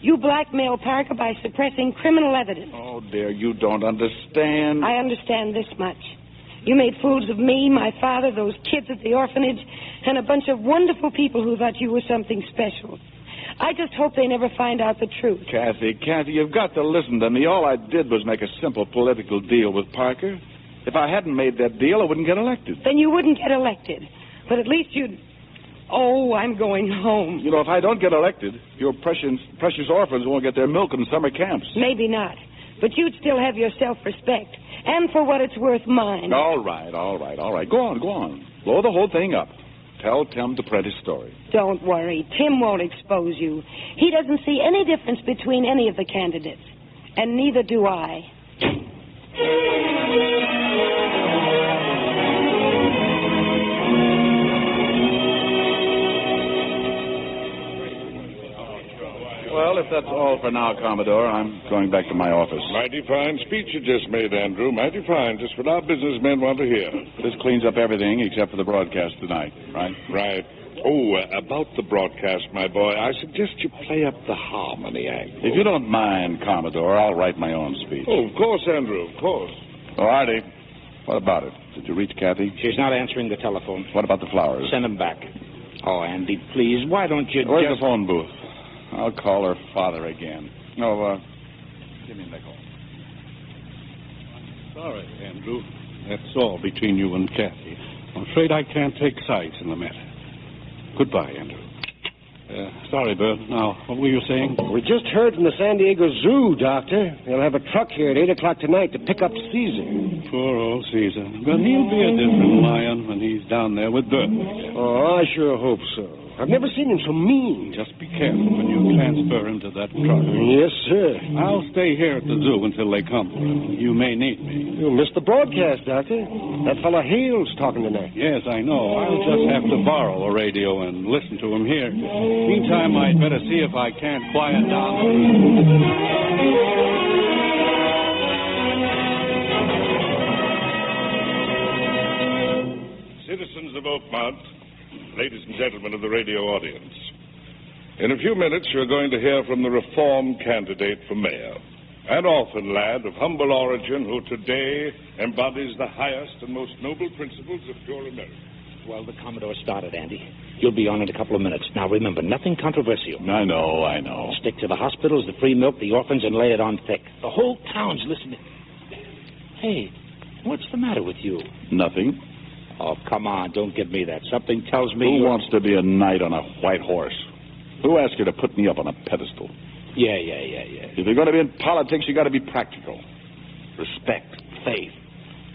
You blackmailed Parker by suppressing criminal evidence. Oh, dear, you don't understand. I understand this much. You made fools of me, my father, those kids at the orphanage, and a bunch of wonderful people who thought you were something special. I just hope they never find out the truth. Kathy, you've got to listen to me. All I did was make a simple political deal with Parker. If I hadn't made that deal, I wouldn't get elected. Then you wouldn't get elected. But at least you'd... Oh, I'm going home. You know, if I don't get elected, your precious orphans won't get their milk in summer camps. Maybe not. But you'd still have your self-respect. And for what it's worth, mine. All right. Go on. Blow the whole thing up. Tell Tim to print his story. Don't worry. Tim won't expose you. He doesn't see any difference between any of the candidates. And neither do I. Well, if that's all for now, Commodore, I'm going back to my office. Mighty fine speech you just made, Andrew. Mighty fine. Just what our businessmen want to hear. This cleans up everything except for the broadcast tonight, right? Right. Oh, about the broadcast, my boy, I suggest you play up the harmony angle. If you don't mind, Commodore, I'll write my own speech. Oh, of course, Andrew, of course. Oh, Artie, what about it? Did you reach Kathy? She's not answering the telephone. What about the flowers? Send them back. Oh, Andy, please, why don't you Where's the phone booth? I'll call her father again. No, give me a nickel. Sorry, Andrew. That's all between you and Kathy. I'm afraid I can't take sides in the matter. Goodbye, Andrew. Sorry, Bert. Now, what were you saying? We just heard from the San Diego Zoo, Doctor. They'll have a truck here at 8 o'clock tonight to pick up Caesar. Poor old Caesar. But he'll be a different lion when he's down there with Bert. Oh, I sure hope so. I've never seen him so mean. Just be careful when you transfer him to that truck. Yes, sir. I'll stay here at the zoo until they come for him. You may need me. You missed the broadcast, Doctor. That fellow Hale's talking tonight. Yes, I know. I'll just have to borrow a radio and listen to him here. Meantime, I'd better see if I can't quiet down. Citizens of Oakmont, ladies and gentlemen of the radio audience, in a few minutes you're going to hear from the reform candidate for mayor, an orphan lad of humble origin who today embodies the highest and most noble principles of pure America. Well, the Commodore started, Andy. You'll be on in a couple of minutes. Now, remember, nothing controversial. I know. Stick to the hospitals, the free milk, the orphans, and lay it on thick. The whole town's listening. Hey, what's the matter with you? Nothing. Oh, come on, don't give me that. Something tells me Who wants to be a knight on a white horse? Who asked you to put me up on a pedestal? Yeah. If you're going to be in politics, you got to be practical. Respect, faith.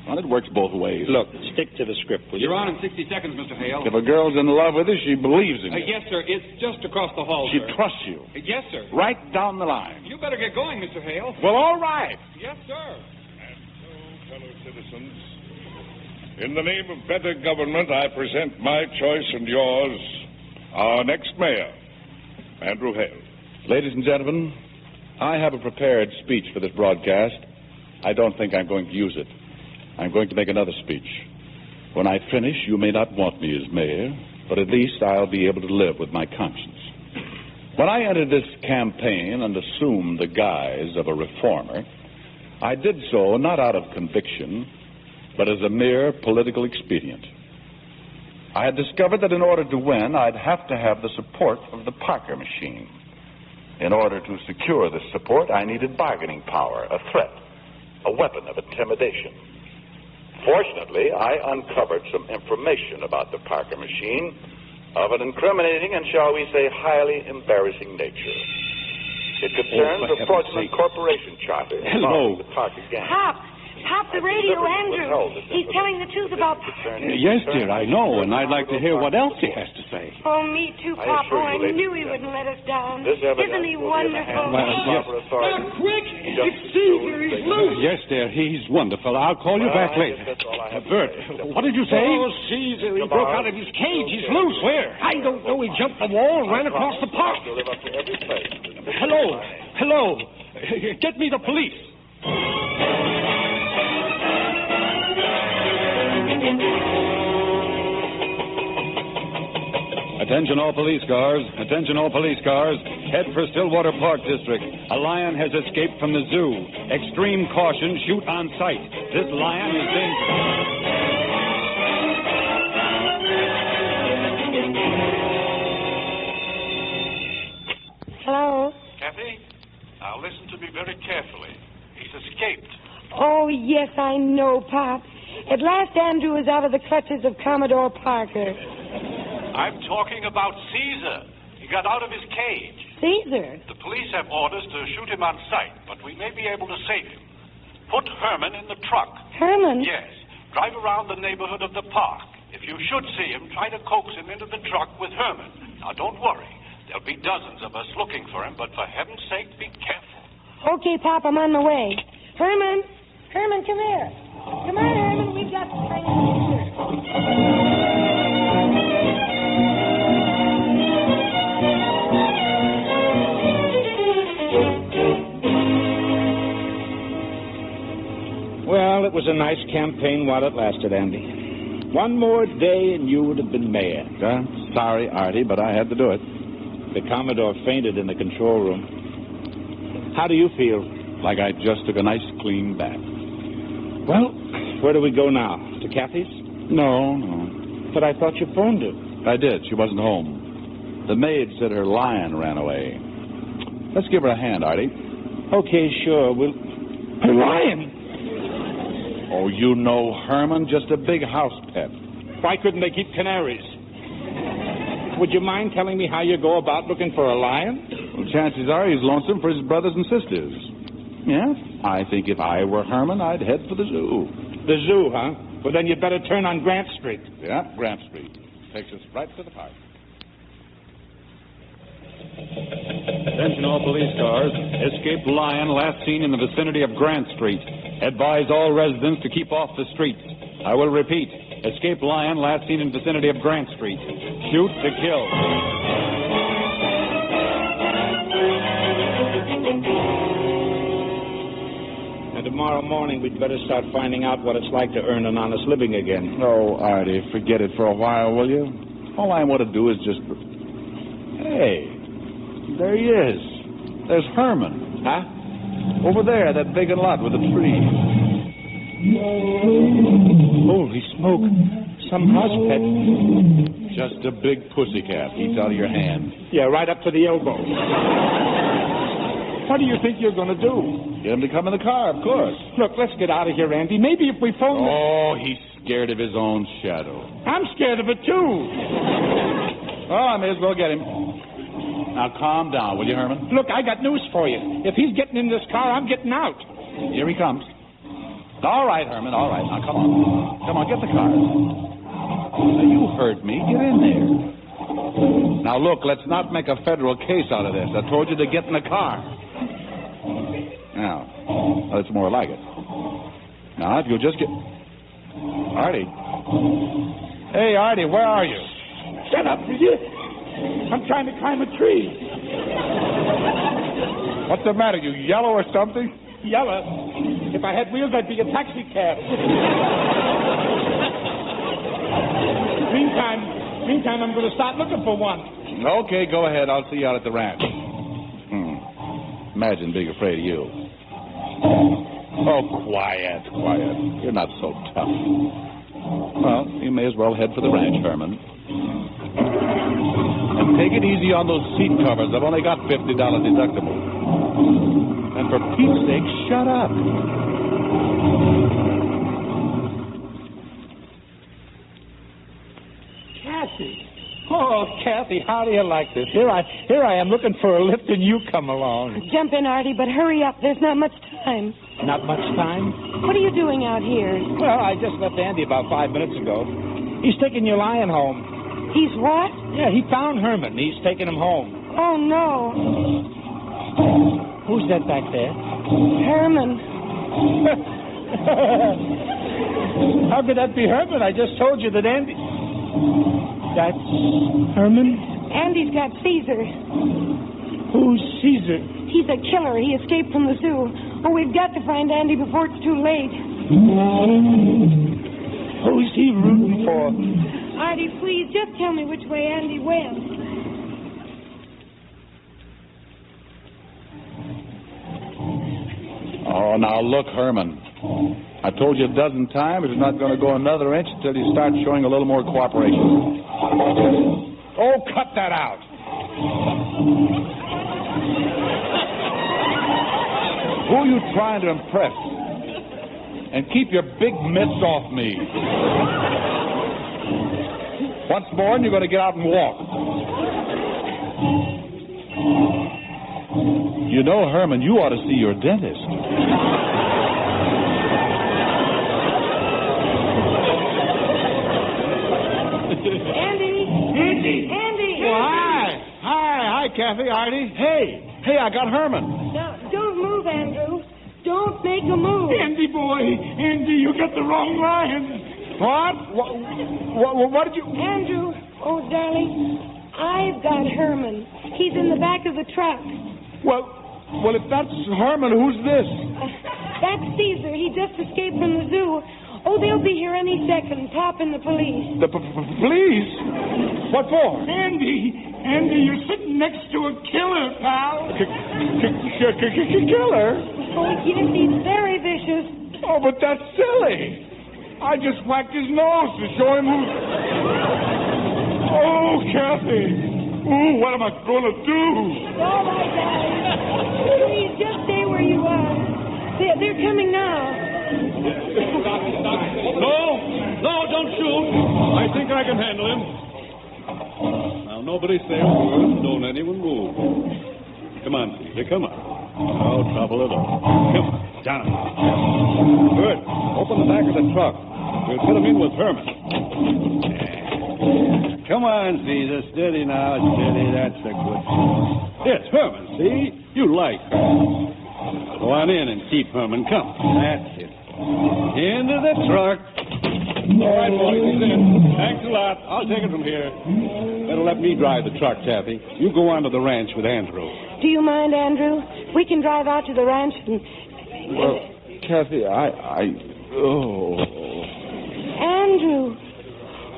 Well, it works both ways. Look, stick to the script, will you? You're on in 60 seconds, Mr. Hale. If a girl's in love with you, she believes in you. Yes, sir. It's just across the hall, She sir. trusts you. Yes, sir. Right down the line. You better get going, Mr. Hale. Well, all right. Yes, sir. And so, fellow citizens, in the name of better government, I present my choice and yours, our next mayor, Andrew Hale. Ladies and gentlemen, I have a prepared speech for this broadcast. I don't think I'm going to use it. I'm going to make another speech. When I finish, you may not want me as mayor, but at least I'll be able to live with my conscience. When I entered this campaign and assumed the guise of a reformer, I did so not out of conviction, but as a mere political expedient. I had discovered that in order to win, I'd have to have the support of the Parker machine. In order to secure this support, I needed bargaining power, a threat, a weapon of intimidation. Fortunately, I uncovered some information about the Parker machine of an incriminating and, shall we say, highly embarrassing nature. It concerns a fraudulent corporation charter involving the Parker gang. Pop, the radio, Andrew. He's telling the truth about... Yes, dear, I know, and I'd like to hear what else he has to say. Oh, me too, Pop. Oh, I knew he wouldn't let us down. Isn't he wonderful? Quick! It's Caesar. He's loose. Yes, dear, he's wonderful. I'll call you back later. Bert, what did you say? Oh, Caesar. He broke out of his cage. He's loose. Where? I don't know. He jumped the wall and ran across the park. Hello. Get me the police. Attention all police cars. Attention all police cars. Head for Stillwater Park District. A lion has escaped from the zoo. Extreme caution. Shoot on sight. This lion is dangerous. Hello? Kathy, now listen to me very carefully. He's escaped. Oh, yes, I know, Pop. At last, Andrew is out of the clutches of Commodore Parker. I'm talking about Caesar. He got out of his cage. Caesar? The police have orders to shoot him on sight, but we may be able to save him. Put Herman in the truck. Herman? Yes. Drive around the neighborhood of the park. If you should see him, try to coax him into the truck with Herman. Now, don't worry. There'll be dozens of us looking for him, but for heaven's sake, be careful. Okay, Pop, I'm on my way. Herman, come here. Come on, Herman, we've got to find Caesar. Well, it was a nice campaign while it lasted, Andy. One more day and you would have been mayor. Sorry, Artie, but I had to do it. The Commodore fainted in the control room. How do you feel? Like I just took a nice clean bath. Well, where do we go now? To Kathy's? No. But I thought you phoned her. I did. She wasn't home. The maid said her lion ran away. Let's give her a hand, Artie. Okay, sure. Her lion? Oh, you know Herman, just a big house pet. Why couldn't they keep canaries? Would you mind telling me how you go about looking for a lion? Well, chances are he's lonesome for his brothers and sisters. Yeah, I think if I were Herman, I'd head for the zoo. The zoo, huh? Well, then you'd better turn on Grant Street. Yeah, Grant Street. Takes us right to the park. Attention all police cars. Escaped lion last seen in the vicinity of Grant Street. Advise all residents to keep off the streets. I will repeat. Escaped lion last seen in vicinity of Grant Street. Shoot to kill. And tomorrow morning we'd better start finding out what it's like to earn an honest living again. Oh, Artie, forget it for a while, will you? All I want to do is just... Hey, there he is. There's Herman. Huh? Over there, that vacant lot with the trees. Holy smoke. Some house pet. Just a big pussycat. Eats out of your hand. Yeah, right up to the elbow. What do you think you're going to do? Get him to come in the car, of course. Look, let's get out of here, Andy. Maybe if we phone... Oh, he's scared of his own shadow. I'm scared of it, too. Oh, I may as well get him. Now, calm down, will you, Herman? Look, I got news for you. If he's getting in this car, I'm getting out. Here he comes. All right, Herman, all right. Now, come on. Come on, get the car. Now, you heard me. Get in there. Now, look, let's not make a federal case out of this. I told you to get in the car. Now, that's more like it. Now, if you'll just get... Artie. Hey, Artie, where are you? Shut up, will you? I'm trying to climb a tree. What's the matter? You yellow or something? Yellow? If I had wheels, I'd be a taxi cab. Meantime, I'm going to start looking for one. Okay, go ahead. I'll see you out at the ranch. Imagine being afraid of you. Oh, quiet. You're not so tough. Well, you may as well head for the ranch, Herman. And take it easy on those seat covers. I've only got $50 deductible. And for Pete's sake, shut up. Kathy. Oh, Kathy, how do you like this? Here I am looking for a lift, and you come along. Jump in, Artie, but hurry up. There's not much time. Not much time? What are you doing out here? Well, I just left Andy about 5 minutes ago. He's taking your lion home. He's what? Yeah, he found Herman. He's taking him home. Oh, no. Who's that back there? Herman. How could that be Herman? I just told you that Andy... That's Herman? Andy's got Caesar. Who's Caesar? He's a killer. He escaped from the zoo. Oh, we've got to find Andy before it's too late. Who's he rooting for? Artie, please, just tell me which way Andy went. Oh, now look, Herman. I told you a dozen times he's not going to go another inch until you start showing a little more cooperation. Oh, cut that out. Who are you trying to impress? And keep your big mitts off me. Once more, and you're going to get out and walk. You know, Herman, you ought to see your dentist. Andy! Well, hi, Kathy, Artie. Hey, I got Herman. Don't move, Andrew. Don't make a move. Andy, boy. Andy, you got the wrong lion. What did you... Andrew, oh, darling, I've got Herman. He's in the back of the truck. Well, if that's Herman, who's this? That's Caesar. He just escaped from the zoo. Oh, they'll be here any second. Pop in the police. The police? What for? Andy, you're sitting next to a killer, pal. Killer? Oh, yes, he's very vicious. Oh, but that's silly. I just whacked his nose to show him who... Oh, Kathy. Ooh, what am I going to do? All right, darling. Please, just stay where you are. They're coming now. No, don't shoot. I think I can handle him. Now, nobody say a word. Don't anyone move. Come on, Caesar, come on. No trouble at all. Come on, down. Good. Open the back of the truck. We'll put him in with Herman. Come on, Caesar. Steady now. Steady. That's a good boy. Yes, Herman, see? You like Herman. Go on in and keep Herman. Come. That's it. Into the truck. All right, boys, he's in. Thanks a lot. I'll take it from here. Better let me drive the truck, Taffy. You go on to the ranch with Andrew. Do you mind, Andrew? We can drive out to the ranch and... Well, Kathy, Oh. Andrew.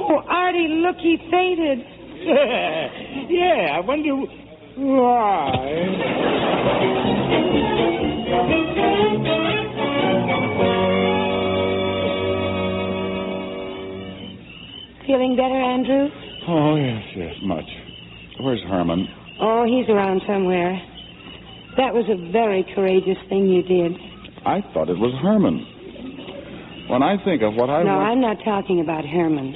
Oh, Artie, look, he fainted. Yeah, I wonder why. Feeling better, Andrew? Oh, yes, much. Where's Herman? Oh, he's around somewhere. That was a very courageous thing you did. I thought it was Herman. When I think of what No, I'm not talking about Herman.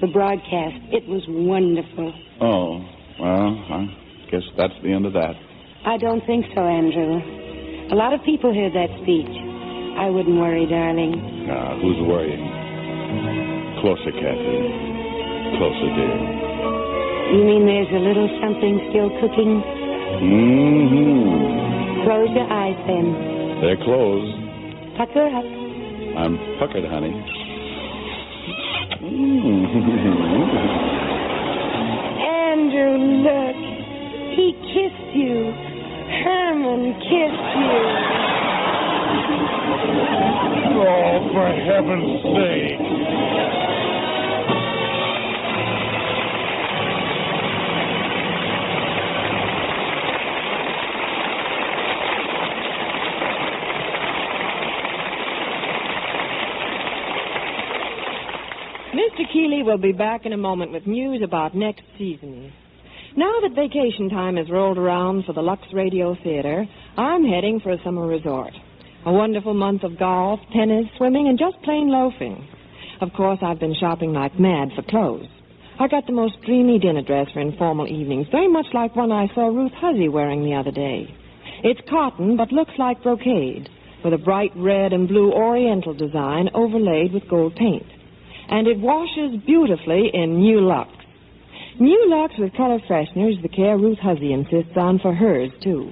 The broadcast, it was wonderful. Oh, well, I guess that's the end of that. I don't think so, Andrew. A lot of people heard that speech. I wouldn't worry, darling. Who's worrying? Closer, Kathy. Closer, dear. You mean there's a little something still cooking? Mm-hmm. Close your eyes, then. They're closed. Pucker up. I'm puckered, honey. Andrew, look. He kissed you. Herman kissed you. Oh, for heaven's sake. Mr. Keeley will be back in a moment with news about next season. Now that vacation time has rolled around for the Lux Radio Theater, I'm heading for a summer resort. A wonderful month of golf, tennis, swimming, and just plain loafing. Of course, I've been shopping like mad for clothes. I got the most dreamy dinner dress for informal evenings, very much like one I saw Ruth Huzzy wearing the other day. It's cotton, but looks like brocade, with a bright red and blue oriental design overlaid with gold paint. And it washes beautifully in New Lux. New Lux with color freshener is the care Ruth Huzzy insists on for hers, too.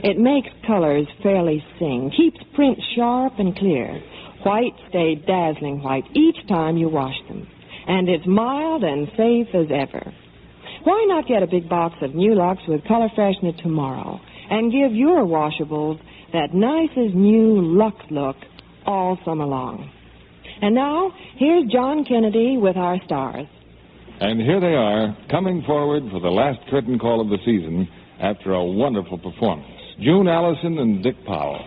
It makes colors fairly sing, keeps prints sharp and clear. White stay dazzling white each time you wash them. And it's mild and safe as ever. Why not get a big box of New Lux with color freshener tomorrow and give your washables that nice as new Lux look all summer long? And now, here's John Kennedy with our stars. And here they are, coming forward for the last curtain call of the season after a wonderful performance. June Allyson and Dick Powell.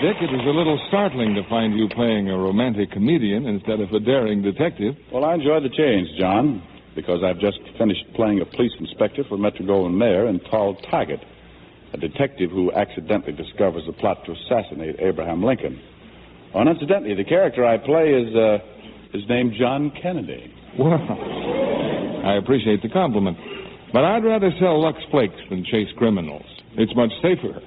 Dick, it was a little startling to find you playing a romantic comedian instead of a daring detective. Well, I enjoyed the change, John, because I've just finished playing a police inspector for Metro-Goldwyn-Mayer in Tall Target, a detective who accidentally discovers a plot to assassinate Abraham Lincoln. Oh, and incidentally, the character I play is named John Kennedy. Well, I appreciate the compliment, but I'd rather sell Lux Flakes than chase criminals. It's much safer.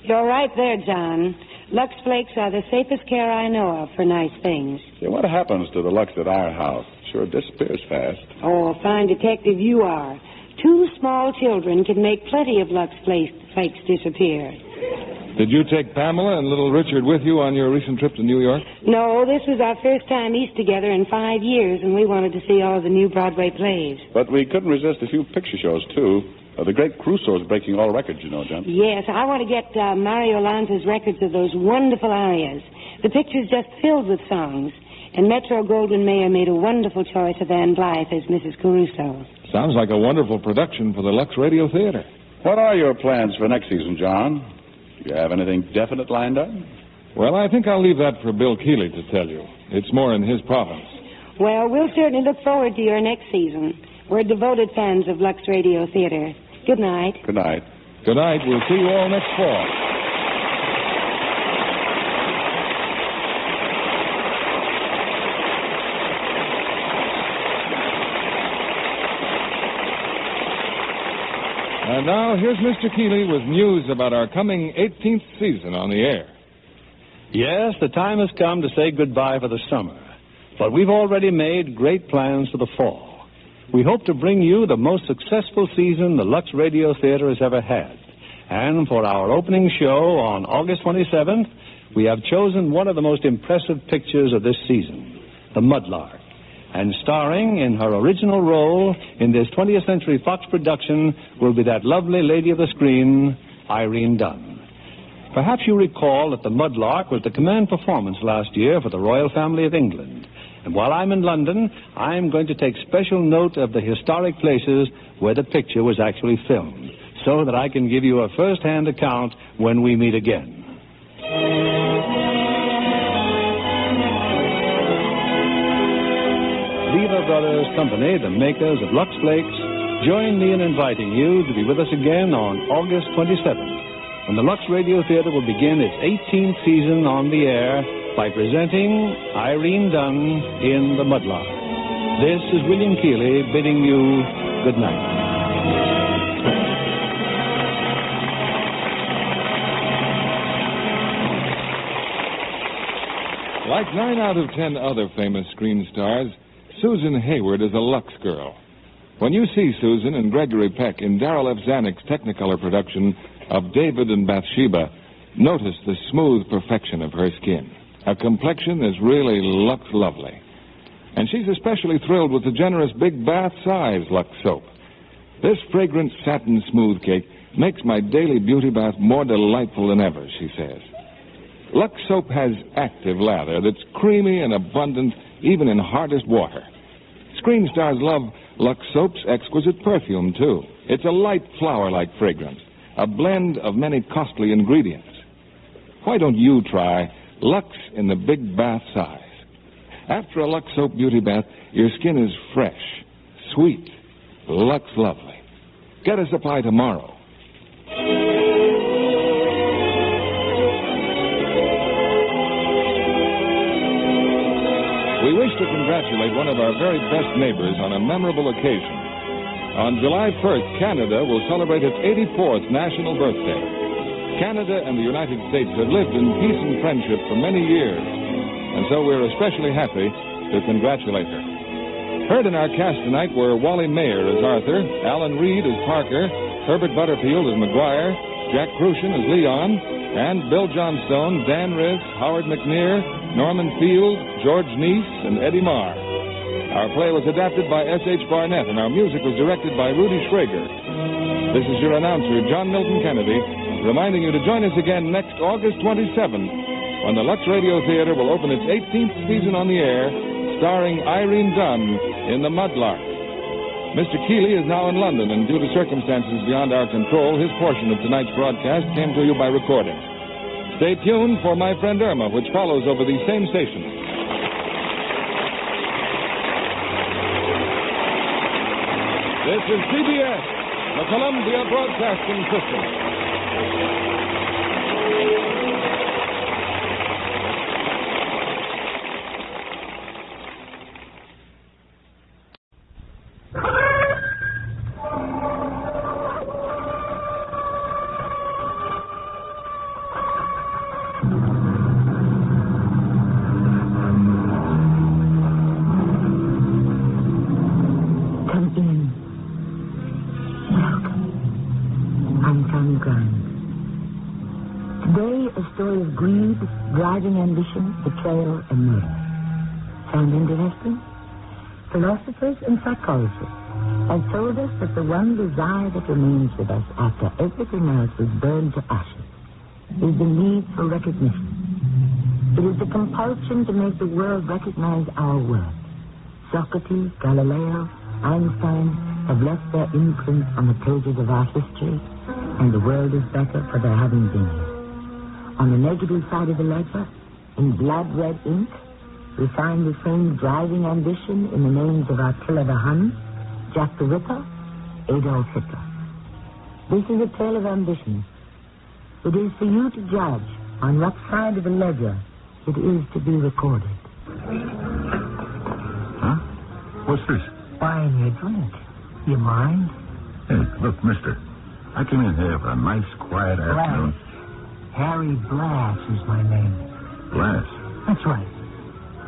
You're right there, John. Lux Flakes are the safest care I know of for nice things. Yeah, what happens to the Lux at our house? Sure disappears fast. Oh, a fine detective you are. 2 small children can make plenty of Lux Flakes disappear. Did you take Pamela and little Richard with you on your recent trip to New York? No, this was our first time east together in 5 years, and we wanted to see all the new Broadway plays. But we couldn't resist a few picture shows, too. The great Crusoe is breaking all records, you know, John. Yes, I want to get Mario Lanza's records of those wonderful arias. The picture's just filled with songs. And Metro-Goldwyn-Mayer made a wonderful choice of Anne Blythe as Mrs. Caruso. Sounds like a wonderful production for the Lux Radio Theater. What are your plans for next season, John? Do you have anything definite lined up? Well, I think I'll leave that for Bill Keeley to tell you. It's more in his province. Well, we'll certainly look forward to your next season. We're devoted fans of Lux Radio Theater. Good night. Good night. Good night. We'll see you all next fall. And now, here's Mr. Keeley with news about our coming 18th season on the air. Yes, the time has come to say goodbye for the summer. But we've already made great plans for the fall. We hope to bring you the most successful season the Lux Radio Theater has ever had. And for our opening show on August 27th, we have chosen one of the most impressive pictures of this season, The Mudlark. And starring in her original role in this 20th Century Fox production will be that lovely lady of the screen, Irene Dunne. Perhaps you recall that The Mudlark was the command performance last year for the Royal Family of England. And while I'm in London, I'm going to take special note of the historic places where the picture was actually filmed, so that I can give you a first-hand account when we meet again. Lever Brothers Company, the makers of Lux Flakes, join me in inviting you to be with us again on August 27th, when the Lux Radio Theater will begin its 18th season on the air by presenting Irene Dunne in The Mudlark. This is William Keeley bidding you good night. Like 9 out of 10 other famous screen stars, Susan Hayward is a Lux girl. When you see Susan and Gregory Peck in Darrell F. Zanuck's Technicolor production of David and Bathsheba, notice the smooth perfection of her skin. Her complexion is really Lux lovely. And she's especially thrilled with the generous big bath size Lux soap. This fragrant satin smooth cake makes my daily beauty bath more delightful than ever, she says. Lux soap has active lather that's creamy and abundant even in hardest water. Screen stars love Lux soap's exquisite perfume, too. It's a light flower-like fragrance, a blend of many costly ingredients. Why don't you try Lux in the big bath size? After a Lux Soap Beauty Bath, your skin is fresh, sweet, Lux Lovely. Get a supply tomorrow. We wish to congratulate one of our very best neighbors on a memorable occasion. On July 1st, Canada will celebrate its 84th national birthday. Canada and the United States have lived in peace and friendship for many years, and so we're especially happy to congratulate her. Heard in our cast tonight were Wally Mayer as Arthur, Alan Reed as Parker, Herbert Butterfield as Maguire, Jack Crucian as Leon, and Bill Johnstone, Dan Riss, Howard McNear, Norman Field, George Neese, and Eddie Marr. Our play was adapted by S.H. Barnett, and our music was directed by Rudy Schrager. This is your announcer, John Milton Kennedy, reminding you to join us again next August 27th, when the Lux Radio Theater will open its 18th season on the air, starring Irene Dunn in The Mudlark. Mr. Keeley is now in London, and due to circumstances beyond our control, his portion of tonight's broadcast came to you by recording. Stay tuned for My Friend Irma, which follows over these same stations. This is CBS, the Columbia Broadcasting System. Driving ambition, betrayal, and murder. Sound interesting? Philosophers and psychologists have told us that the one desire that remains with us after everything else is burned to ashes is the need for recognition. It is the compulsion to make the world recognize our work. Socrates, Galileo, Einstein have left their imprint on the pages of our history, and the world is better for their having been here. On the negative side of the ledger, in blood-red ink, we find the same driving ambition in the names of Attila the Hun, Jack the Ripper, Adolf Hitler. This is a tale of ambition. It is for you to judge on what side of the ledger it is to be recorded. Huh? What's this? Buying your drink. You mind? Hey, look, mister. I came in here for a nice, quiet afternoon. Harry Blass is my name. Blass? That's right.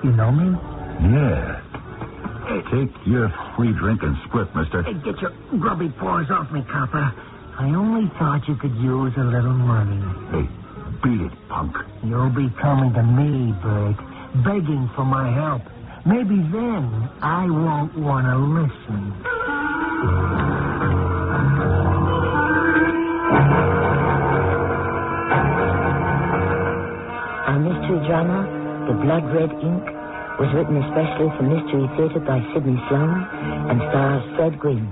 You know me? Yeah. Hey, take your free drink and split, mister. Hey, get your grubby paws off me, copper. I only thought you could use a little money. Hey, beat it, punk. You'll be coming to me, Bert, begging for my help. Maybe then I won't want to listen. Our mystery drama, The Blood Red Ink, was written especially for Mystery Theater by Sidney Sloan and stars Fred Gwynne.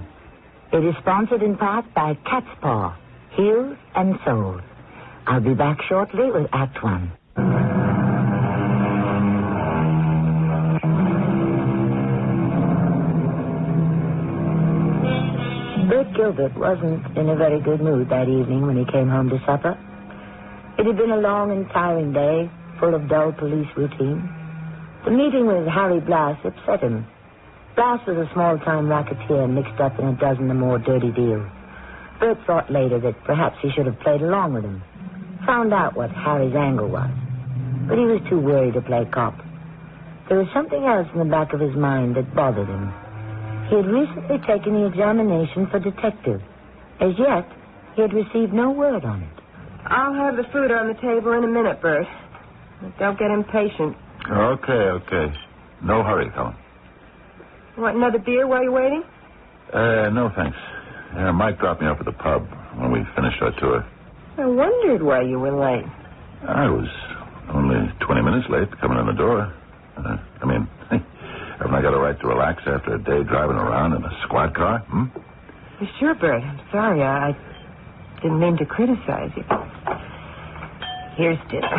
It is sponsored in part by Cat's Paw, Heels and Soles. I'll be back shortly with Act One. Bert Gilbert wasn't in a very good mood that evening when he came home to supper. It had been a long and tiring day, full of dull police routine. The meeting with Harry Blass upset him. Blass was a small-time racketeer mixed up in a dozen or more dirty deals. Bert thought later that perhaps he should have played along with him, found out what Harry's angle was. But he was too worried to play cop. There was something else in the back of his mind that bothered him. He had recently taken the examination for detective. As yet, he had received no word on it. I'll have the food on the table in a minute, Bert. Don't get impatient. Okay. No hurry, Helen. Want another beer while you're waiting? No, thanks. Mike dropped me off at the pub when we finished our tour. I wondered why you were late. I was only 20 minutes late coming in the door. Haven't I got a right to relax after a day driving around in a squad car? Sure, Bert. I'm sorry. I didn't mean to criticize you. Here's dinner.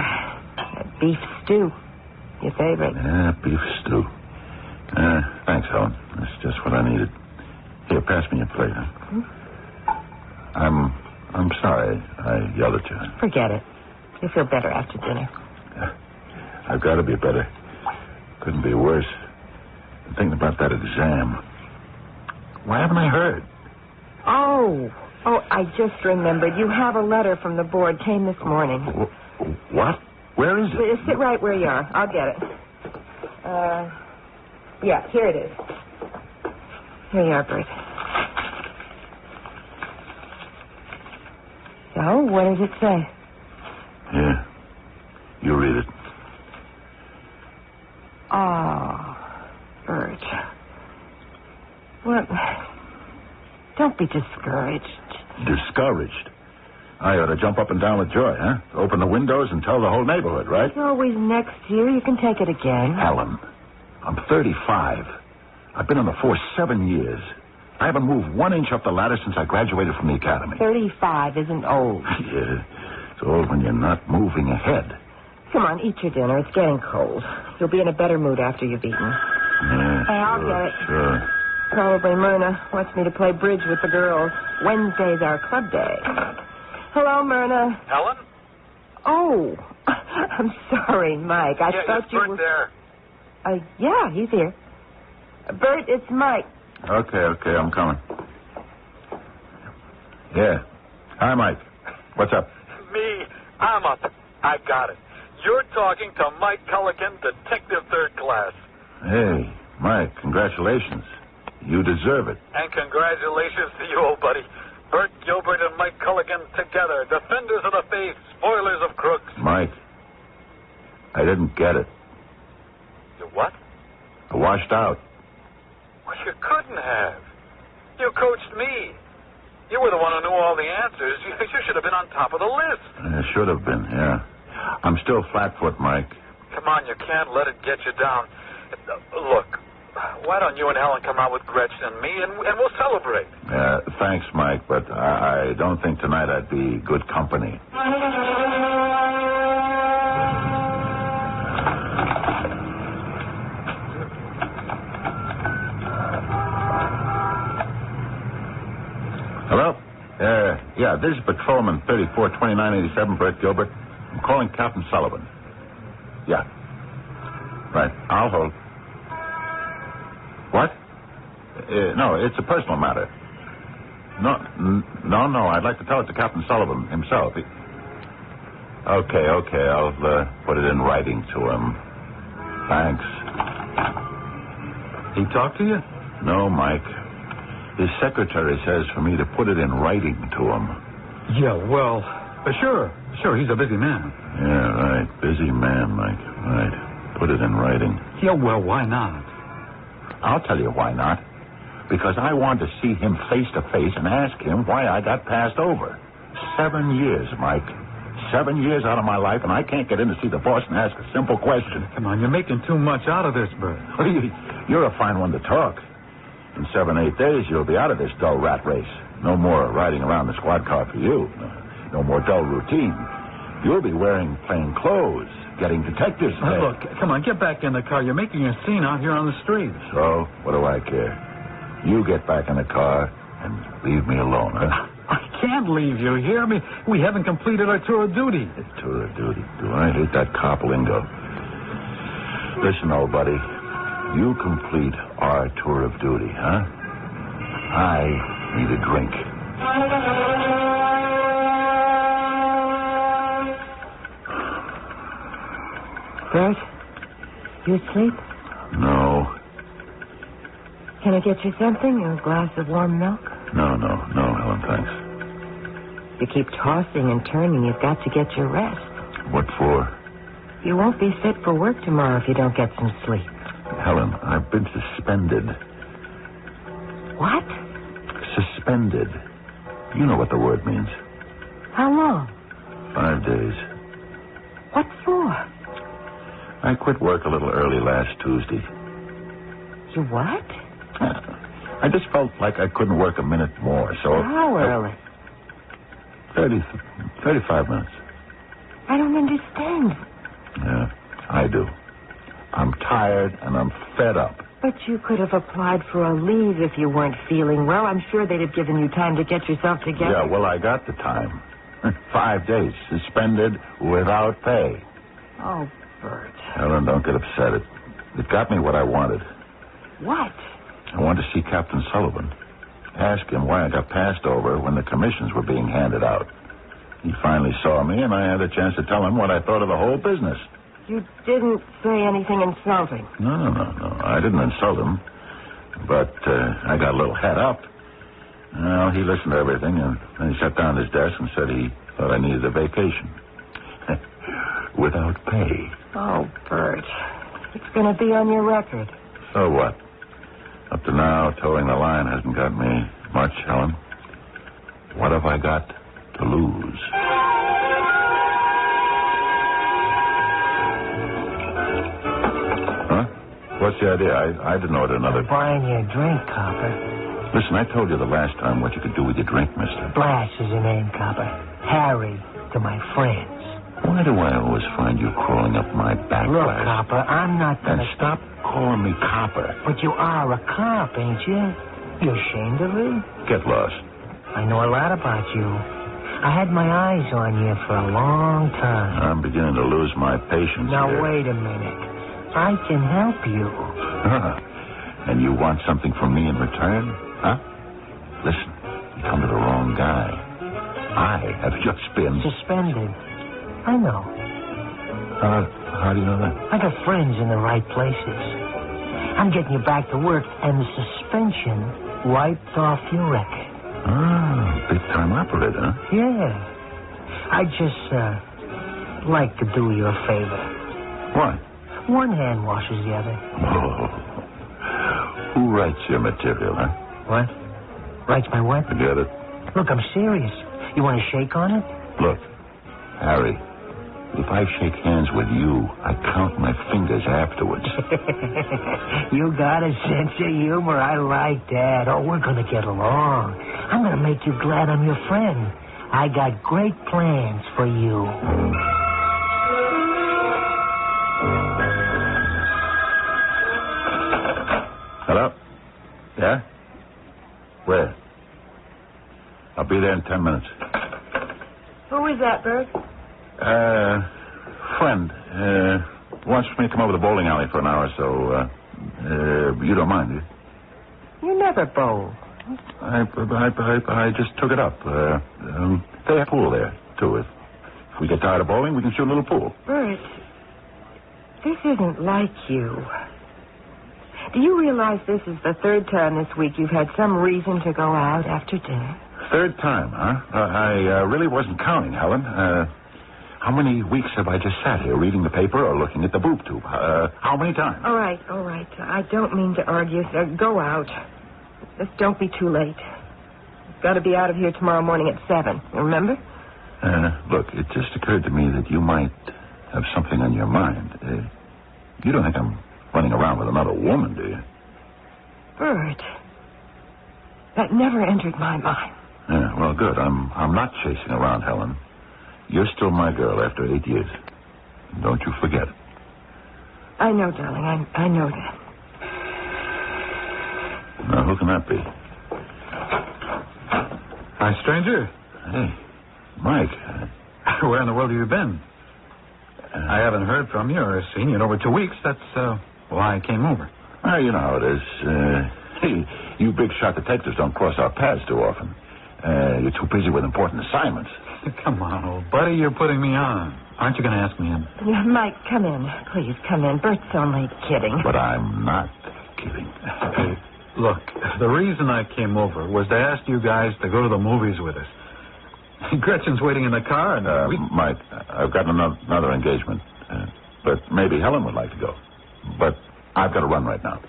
Beef stew. Your favorite. Yeah, beef stew. Thanks, Helen. That's just what I needed. Here, pass me a plate. Hmm? I'm sorry I yelled at you. Forget it. You'll feel better after dinner. I've got to be better. Couldn't be worse. I'm thinking about that exam. Why haven't I heard? Oh, I just remembered. You have a letter from the board. Came this morning. What? Where is it? Sit right where you are. I'll get it. Yeah, here it is. Here you are, Bert. So, what does it say? Yeah. You read it. Oh, Bert. Well, don't be discouraged. Discouraged? I ought to jump up and down with joy, huh? Open the windows and tell the whole neighborhood, right? It's always next year. You can take it again. Helen, I'm 35. I've been on the force 7 years. I haven't moved 1 inch up the ladder since I graduated from the academy. 35 isn't old. Yeah, it's old when you're not moving ahead. Come on, eat your dinner. It's getting cold. You'll be in a better mood after you've eaten. Yeah, Hey, I'll get it. Sure. Probably Myrna wants me to play bridge with the girls. Wednesday's our club day. Hello, Myrna. Helen? Oh, I'm sorry, Mike. I thought you Bert were... there. Yeah, he's here. Bert, it's Mike. Okay, I'm coming. Yeah. Hi, Mike. What's up? Me, I'm up. I got it. You're talking to Mike Culligan, Detective Third Class. Hey, Mike, congratulations. You deserve it. And congratulations to you, old buddy. Bert Gilbert and Mike Culligan together. Defenders of the faith, spoilers of crooks. Mike, I didn't get it. You what? I washed out. Well, you couldn't have. You coached me. You were the one who knew all the answers. You should have been on top of the list. I should have been, yeah. I'm still flat-foot, Mike. Come on, you can't let it get you down. Look, why don't you and Helen come out with Gretchen and me, and we'll celebrate. Thanks, Mike, but I don't think tonight I'd be good company. Hello? Yeah, this is Patrolman 342987, Bert Gilbert. I'm calling Captain Sullivan. Yeah. Right, I'll hold. What? No, it's a personal matter. No, I'd like to tell it to Captain Sullivan himself. Okay, I'll put it in writing to him. Thanks. He talked to you? No, Mike. His secretary says for me to put it in writing to him. Yeah, well, sure, he's a busy man. Yeah, right, busy man, Mike, right. Put it in writing. Yeah, well, why not? I'll tell you why not. Because I want to see him face to face and ask him why I got passed over. 7 years, Mike. 7 years out of my life, and I can't get in to see the boss and ask a simple question. Come on, you're making too much out of this, Bert. You're a fine one to talk. In 7-8 days, you'll be out of this dull rat race. No more riding around the squad car for you. No more dull routine. You'll be wearing plain clothes, getting detectives. Look, come on, get back in the car. You're making a scene out here on the street. So, what do I care? You get back in the car and leave me alone, huh? I can't leave you here. I mean, we haven't completed our tour of duty. Tour of duty? Do I hate that cop lingo? Listen, old buddy. You complete our tour of duty, huh? I need a drink. Bert, you asleep? No. Can I get you something? A glass of warm milk? No, Helen, thanks. You keep tossing and turning. You've got to get your rest. What for? You won't be fit for work tomorrow if you don't get some sleep. Helen, I've been suspended. What? Suspended. You know what the word means. How long? 5 days. What for? I quit work a little early last Tuesday. You what? I just felt like I couldn't work a minute more, so... How early? 35 minutes. I don't understand. Yeah, I do. I'm tired and I'm fed up. But you could have applied for a leave if you weren't feeling well. I'm sure they'd have given you time to get yourself together. Yeah, well, I got the time. 5 days, suspended without pay. Oh, Bert. Helen, don't get upset. It got me what I wanted. What? I wanted to see Captain Sullivan. Ask him why I got passed over when the commissions were being handed out. He finally saw me, and I had a chance to tell him what I thought of the whole business. You didn't say anything insulting. No. I didn't insult him. But I got a little head up. Well, he listened to everything, and then he sat down at his desk and said he thought I needed a vacation. Without pay. Oh, Bert. It's going to be on your record. So what? Up to now, towing the line hasn't got me much, Helen. What have I got to lose? Huh? What's the idea? I didn't order another... Buying you a drink, Copper. Listen, I told you the last time what you could do with your drink, mister. Blash is your name, Copper. Harry to my friends. Why do I always find you crawling up my back? Look, Blash? Copper, I'm not gonna... And stop calling me Copper. But you are a cop, ain't you? You ashamed of it? Get lost. I know a lot about you. I had my eyes on you for a long time. I'm beginning to lose my patience Now, here. wait a minute. I can help you. And you want something from me in return? Huh? Listen, you come to the wrong guy. I have just been... Suspended. I know. How do you know that? I got friends in the right places. I'm getting you back to work, and the suspension wiped off your record. Ah, big-time operator, huh? Yeah. I just, like to do you a favor. What? One hand washes the other. Oh. Who writes your material, huh? What? Writes my what? Forget it. Look, I'm serious. You want to shake on it? Look, Harry, if I shake hands with you, I count my fingers afterwards. You got a sense of humor. I like that. Oh, we're going to get along. I'm going to make you glad I'm your friend. I got great plans for you. Hello? Yeah? Where? I'll be there in 10 minutes. Who is that, Bert? Friend. Wants me to come over to the bowling alley for an hour, so, you don't mind, do you? You never bowl. I just took it up. They have a pool there, too. If we get tired of bowling, we can shoot a little pool. Bert, this isn't like you. Do you realize this is the third time this week you've had some reason to go out after dinner? Third time, huh? I really wasn't counting, Helen. How many weeks have I just sat here reading the paper or looking at the boob tube? How many times? All right. I don't mean to argue. So go out. Just don't be too late. You've got to be out of here tomorrow morning at 7. Remember? Look, it just occurred to me that you might have something on your mind. You don't think I'm running around with another woman, do you? Bert, that never entered my mind. Yeah, well, good. I'm not chasing around, Helen. You're still my girl after 8 years. Don't you forget it. I know, darling. I know that. Now, who can that be? Hi, stranger. Hey, Mike. Where in the world have you been? I haven't heard from you or seen you in over 2 weeks. That's why I came over. Well, you know how it is. Hey, you big shot detectives don't cross our paths too often. You're too busy with important assignments. Come on, old buddy, you're putting me on. Aren't you going to ask me in? Yeah, Mike, come in. Please, come in. Bert's only kidding. But I'm not kidding. Look, the reason I came over was to ask you guys to go to the movies with us. Gretchen's waiting in the car, and Mike, I've got another engagement. But maybe Helen would like to go. But I've got to run right now.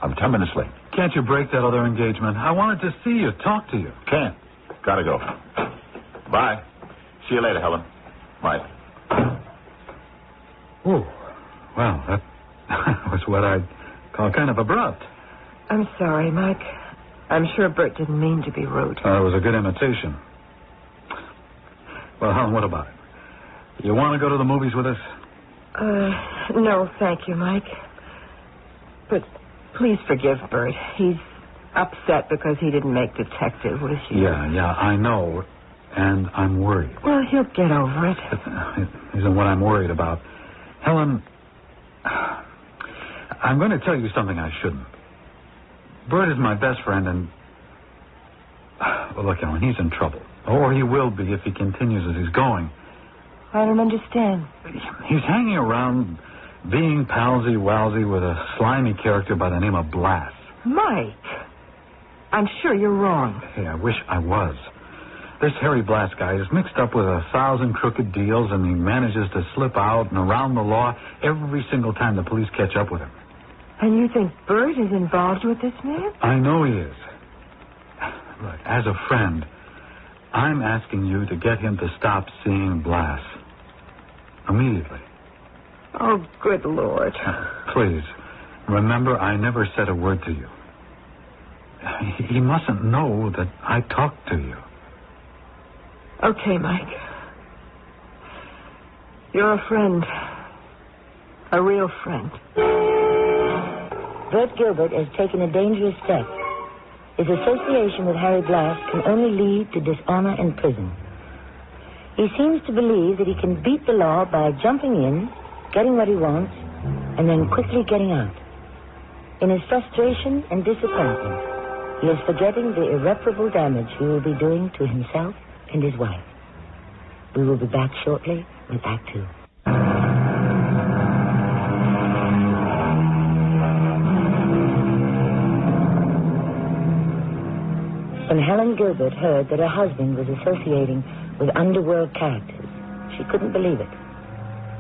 I'm 10 minutes late. Can't you break that other engagement? I wanted to see you, talk to you. Can't. Gotta go. Bye. See you later, Helen. Bye. Oh, well, that was what I'd call kind of abrupt. I'm sorry, Mike. I'm sure Bert didn't mean to be rude. It was a good imitation. Well, Helen, what about it? You want to go to the movies with us? No, thank you, Mike. But please forgive Bert. He's upset because he didn't make detective this year. Yeah, I know. And I'm worried. Well, he'll get over it. It isn't what I'm worried about. Helen, I'm going to tell you something I shouldn't. Bert is my best friend, and... Well, look, Helen, he's in trouble. Or he will be if he continues as he's going. I don't understand. He's hanging around being palsy-walsy with a slimy character by the name of Blass. Mike, I'm sure you're wrong. Hey, I wish I was. This Harry Blass guy is mixed up with 1,000 crooked deals, and he manages to slip out and around the law every single time the police catch up with him. And you think Bert is involved with this man? I know he is. Look, as a friend, I'm asking you to get him to stop seeing Blass. Immediately. Oh, good Lord. Please, remember, I never said a word to you. He mustn't know that I talked to you. Okay, Mike. You're a friend. A real friend. Bert Gilbert has taken a dangerous step. His association with Harry Blass can only lead to dishonor and prison. He seems to believe that he can beat the law by jumping in, getting what he wants, and then quickly getting out. In his frustration and disappointment, he is forgetting the irreparable damage he will be doing to himself and his wife. We will be back shortly with Act Two. When Helen Gilbert heard that her husband was associating with underworld characters, she couldn't believe it.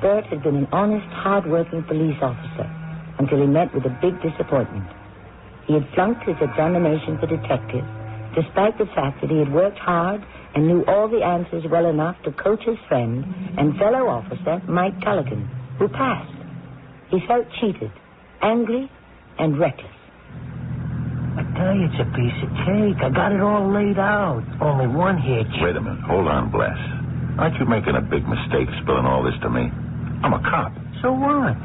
Bert had been an honest, hard-working police officer until he met with a big disappointment. He had flunked his examination for detective, despite the fact that he had worked hard and knew all the answers well enough to coach his friend and fellow officer, Mike Culligan, who passed. He felt cheated, angry, and reckless. I tell you, it's a piece of cake. I got it all laid out. Only one hitch. Wait a minute. Hold on, Blass. Aren't you making a big mistake spilling all this to me? I'm a cop. So what?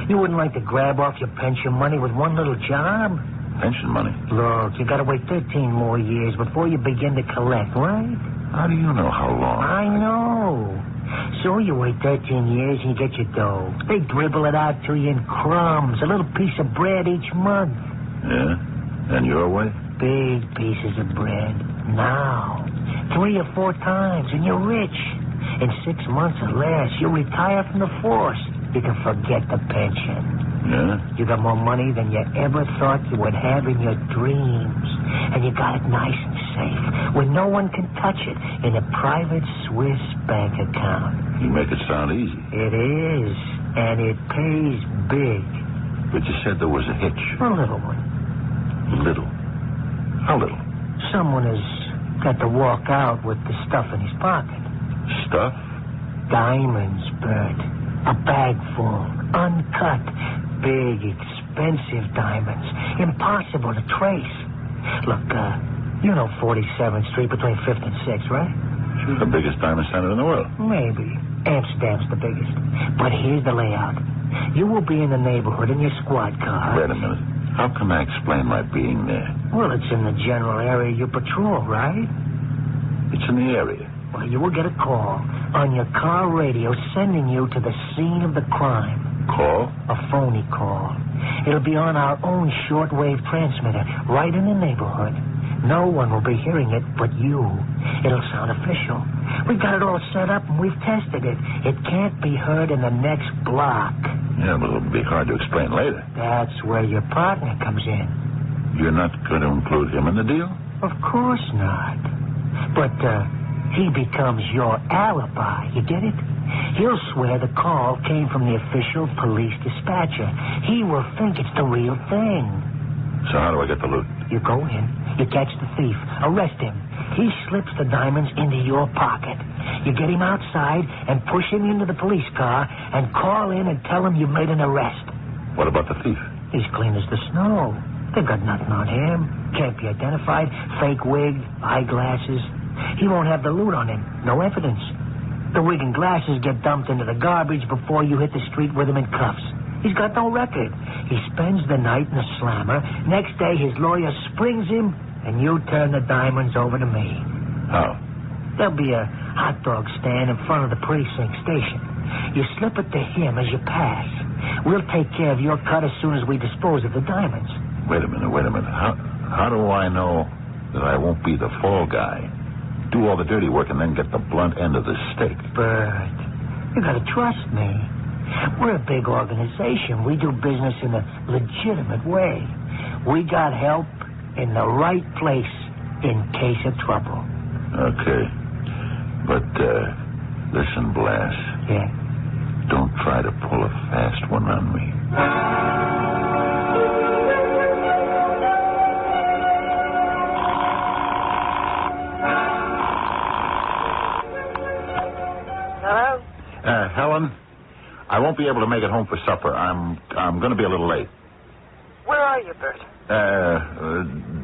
You wouldn't like to grab off your pension money with one little job? Pension money? Look, you got to wait 13 more years before you begin to collect, right? How do you know how long? I know. So you wait 13 years and you get your dough. They dribble it out to you in crumbs, a little piece of bread each month. Yeah? And your way? Big pieces of bread. Now. 3 or 4 times, and you're rich. In 6 months or less, you'll retire from the force. You can forget the pension. Yeah? You got more money than you ever thought you would have in your dreams. And you got it nice and safe, where no one can touch it, in a private Swiss bank account. You make it sound easy. It is, and it pays big. But you said there was a hitch. A little one. Little? How little? Someone has got to walk out with the stuff in his pocket. Stuff? Diamonds, Bert. A bag full. Uncut. Big, expensive diamonds. Impossible to trace. Look, you know 47th Street between 5th and 6th, right? Sure. The biggest diamond center in the world. Maybe. Amsterdam's the biggest. But here's the layout. You will be in the neighborhood in your squad car. Wait a minute. How can I explain my being there? Well, it's in the general area you patrol, right? It's in the area. Well, you will get a call on your car radio sending you to the scene of the crime. Call? A phony call. It'll be on our own shortwave transmitter right in the neighborhood. No one will be hearing it but you. It'll sound official. We've got it all set up and we've tested it. It can't be heard in the next block. Yeah, but it'll be hard to explain later. That's where your partner comes in. You're not going to include him in the deal? Of course not. But, he becomes your alibi. You get it? He'll swear the call came from the official police dispatcher. He will think it's the real thing. So how do I get the loot? You go in, you catch the thief, arrest him. He slips the diamonds into your pocket. You get him outside and push him into the police car and call in and tell him you made an arrest. What about the thief? He's clean as the snow. They got nothing on him. Can't be identified. Fake wig, eyeglasses. He won't have the loot on him. No evidence. The wig and glasses get dumped into the garbage before you hit the street with him in cuffs. He's got no record. He spends the night in a slammer. Next day, his lawyer springs him, and you turn the diamonds over to me. How? There'll be a hot dog stand in front of the precinct station. You slip it to him as you pass. We'll take care of your cut as soon as we dispose of the diamonds. Wait a minute. How do I know that I won't be the fall guy? Do all the dirty work and then get the blunt end of the stick. Bert, you gotta trust me. We're a big organization. We do business in a legitimate way. We got help in the right place in case of trouble. Okay. But, listen, Blas. Yeah? Don't try to pull a fast one on me. Hello? Helen, I won't be able to make it home for supper. I'm going to be a little late. Where are you, Bert?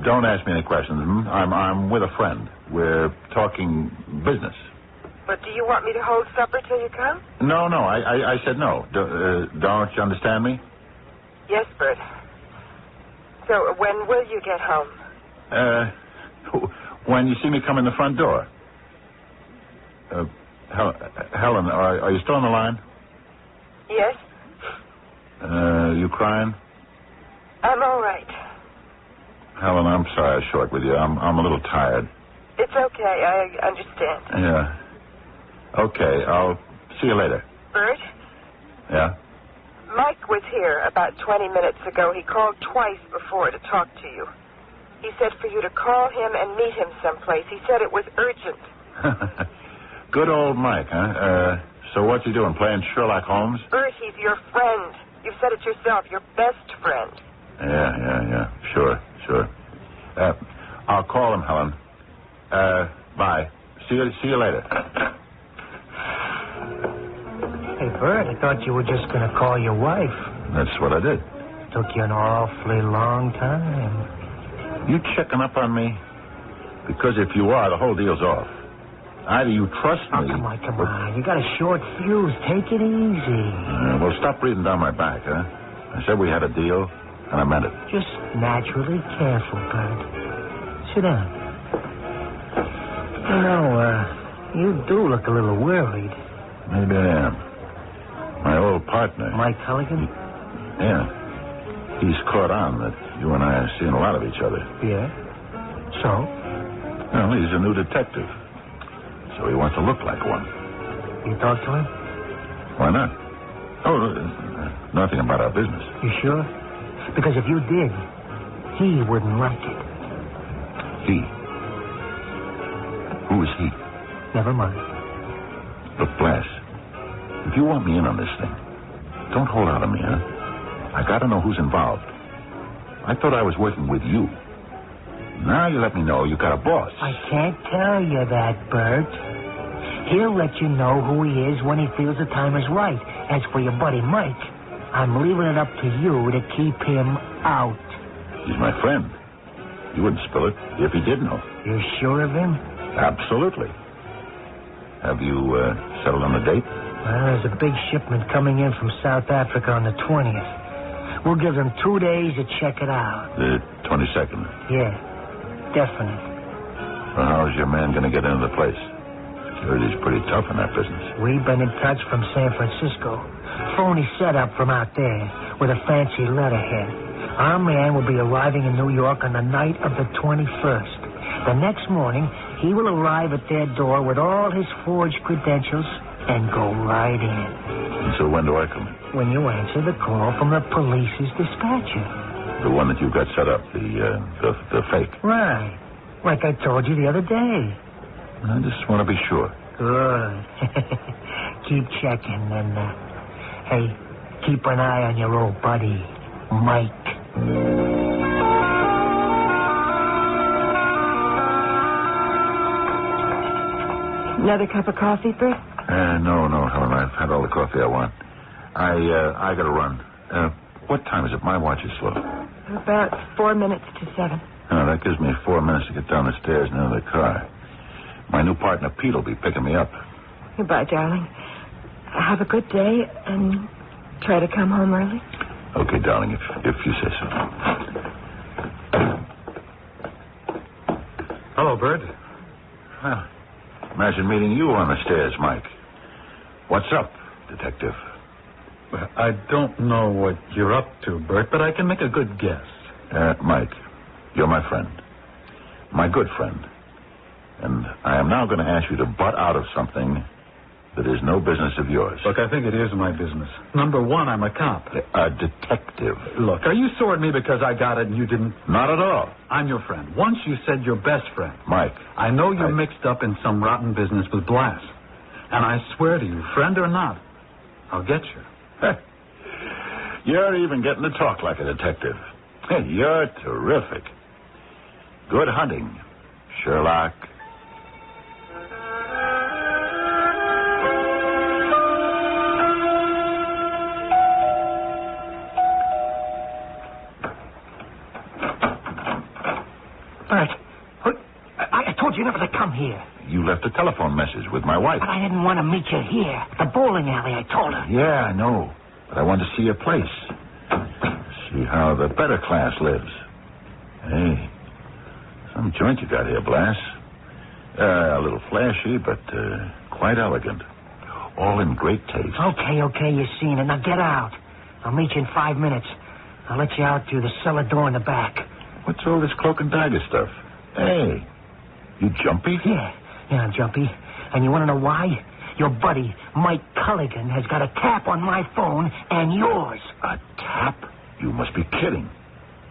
Don't ask me any questions. I'm with a friend. We're talking business. But do you want me to hold supper till you come? No, I said no. Don't you understand me? Yes, Bert. So when will you get home? When you see me come in the front door. Helen, are you still on the line? Yes? You crying? I'm all right. Helen, I'm sorry I was short with you. I'm a little tired. It's okay. I understand. Yeah. Okay, I'll see you later. Bert? Yeah? Mike was here about 20 minutes ago. He called twice before to talk to you. He said for you to call him and meet him someplace. He said it was urgent. Good old Mike, huh? So what's he doing, playing Sherlock Holmes? Bert, he's your friend. You've said it yourself, your best friend. Yeah. Sure. I'll call him, Helen. Bye. See you later. Hey, Bert, I thought you were just going to call your wife. That's what I did. Took you an awfully long time. You checking up on me? Because if you are, the whole deal's off. Either you trust me... Come on. You got a short fuse. Take it easy. Well, stop breathing down my back, huh? I said we had a deal, and I meant it. Just naturally careful, Bert. Sit down. You do look a little worried. Maybe I am. My old partner... Mike Culligan? Yeah. He's caught on that you and I are seeing a lot of each other. Yeah? So? Well, he's a new detective. So he wants to look like one. You talk to him? Why not? Oh, nothing about our business. You sure? Because if you did, he wouldn't like it. He? Who is he? Never mind. Look, Blas, if you want me in on this thing, don't hold out on me, huh? I got to know who's involved. I thought I was working with you. Now you let me know you got a boss. I can't tell you that, Bert. He'll let you know who he is when he feels the time is right. As for your buddy Mike, I'm leaving it up to you to keep him out. He's my friend. You wouldn't spill it if he did know. You sure of him? Absolutely. Have you settled on a date? Well, there's a big shipment coming in from South Africa on the 20th. We'll give them 2 days to check it out. The 22nd? Yeah, definite. Well, how's your man going to get into the place? Security's pretty tough in that business. We've been in touch from San Francisco. Phony setup from out there with a fancy letterhead. Our man will be arriving in New York on the night of the 21st. The next morning, he will arrive at their door with all his forged credentials and go right in. And so when do I come in? When you answer the call from the police's dispatcher. The one that you got set up, the fake. Right. Like I told you the other day. I just want to be sure. Good. Keep checking and, hey, keep an eye on your old buddy, Mike. Another cup of coffee, Bert? No, Helen. I've had all the coffee I want. I got to run. What time is it? My watch is slow. About 4 minutes to 7. Oh, that gives me 4 minutes to get down the stairs and into the car. My new partner, Pete, will be picking me up. Goodbye, darling. Have a good day and try to come home early. Okay, darling, if you say so. Hello, Bert. Well, imagine meeting you on the stairs, Mike. What's up, Detective? Well, I don't know what you're up to, Bert, but I can make a good guess. Mike, you're my friend. My good friend. And I am now going to ask you to butt out of something that is no business of yours. Look, I think it is my business. Number one, I'm a cop. A detective. Look, are you sore at me because I got it and you didn't? Not at all. I'm your friend. Once you said your best friend. Mike. I know you're mixed up in some rotten business with Blass. And I swear to you, friend or not, I'll get you. You're even getting to talk like a detective. You're terrific. Good hunting, Sherlock. Bert, I told you never to come here. You left a telephone message with my wife. But I didn't want to meet you here. At the bowling alley, I told her. Yeah, I know. But I wanted to see your place. See how the better class lives. Hey, some joint you got here, Blass. A little flashy, but quite elegant. All in great taste. Okay, you've seen it. Now get out. I'll meet you in 5 minutes. I'll let you out through the cellar door in the back. What's all this cloak and dagger stuff? Hey, you jumpy? Yeah, I'm jumpy. And you want to know why? Your buddy, Mike Culligan, has got a tap on my phone and yours. A tap? You must be kidding.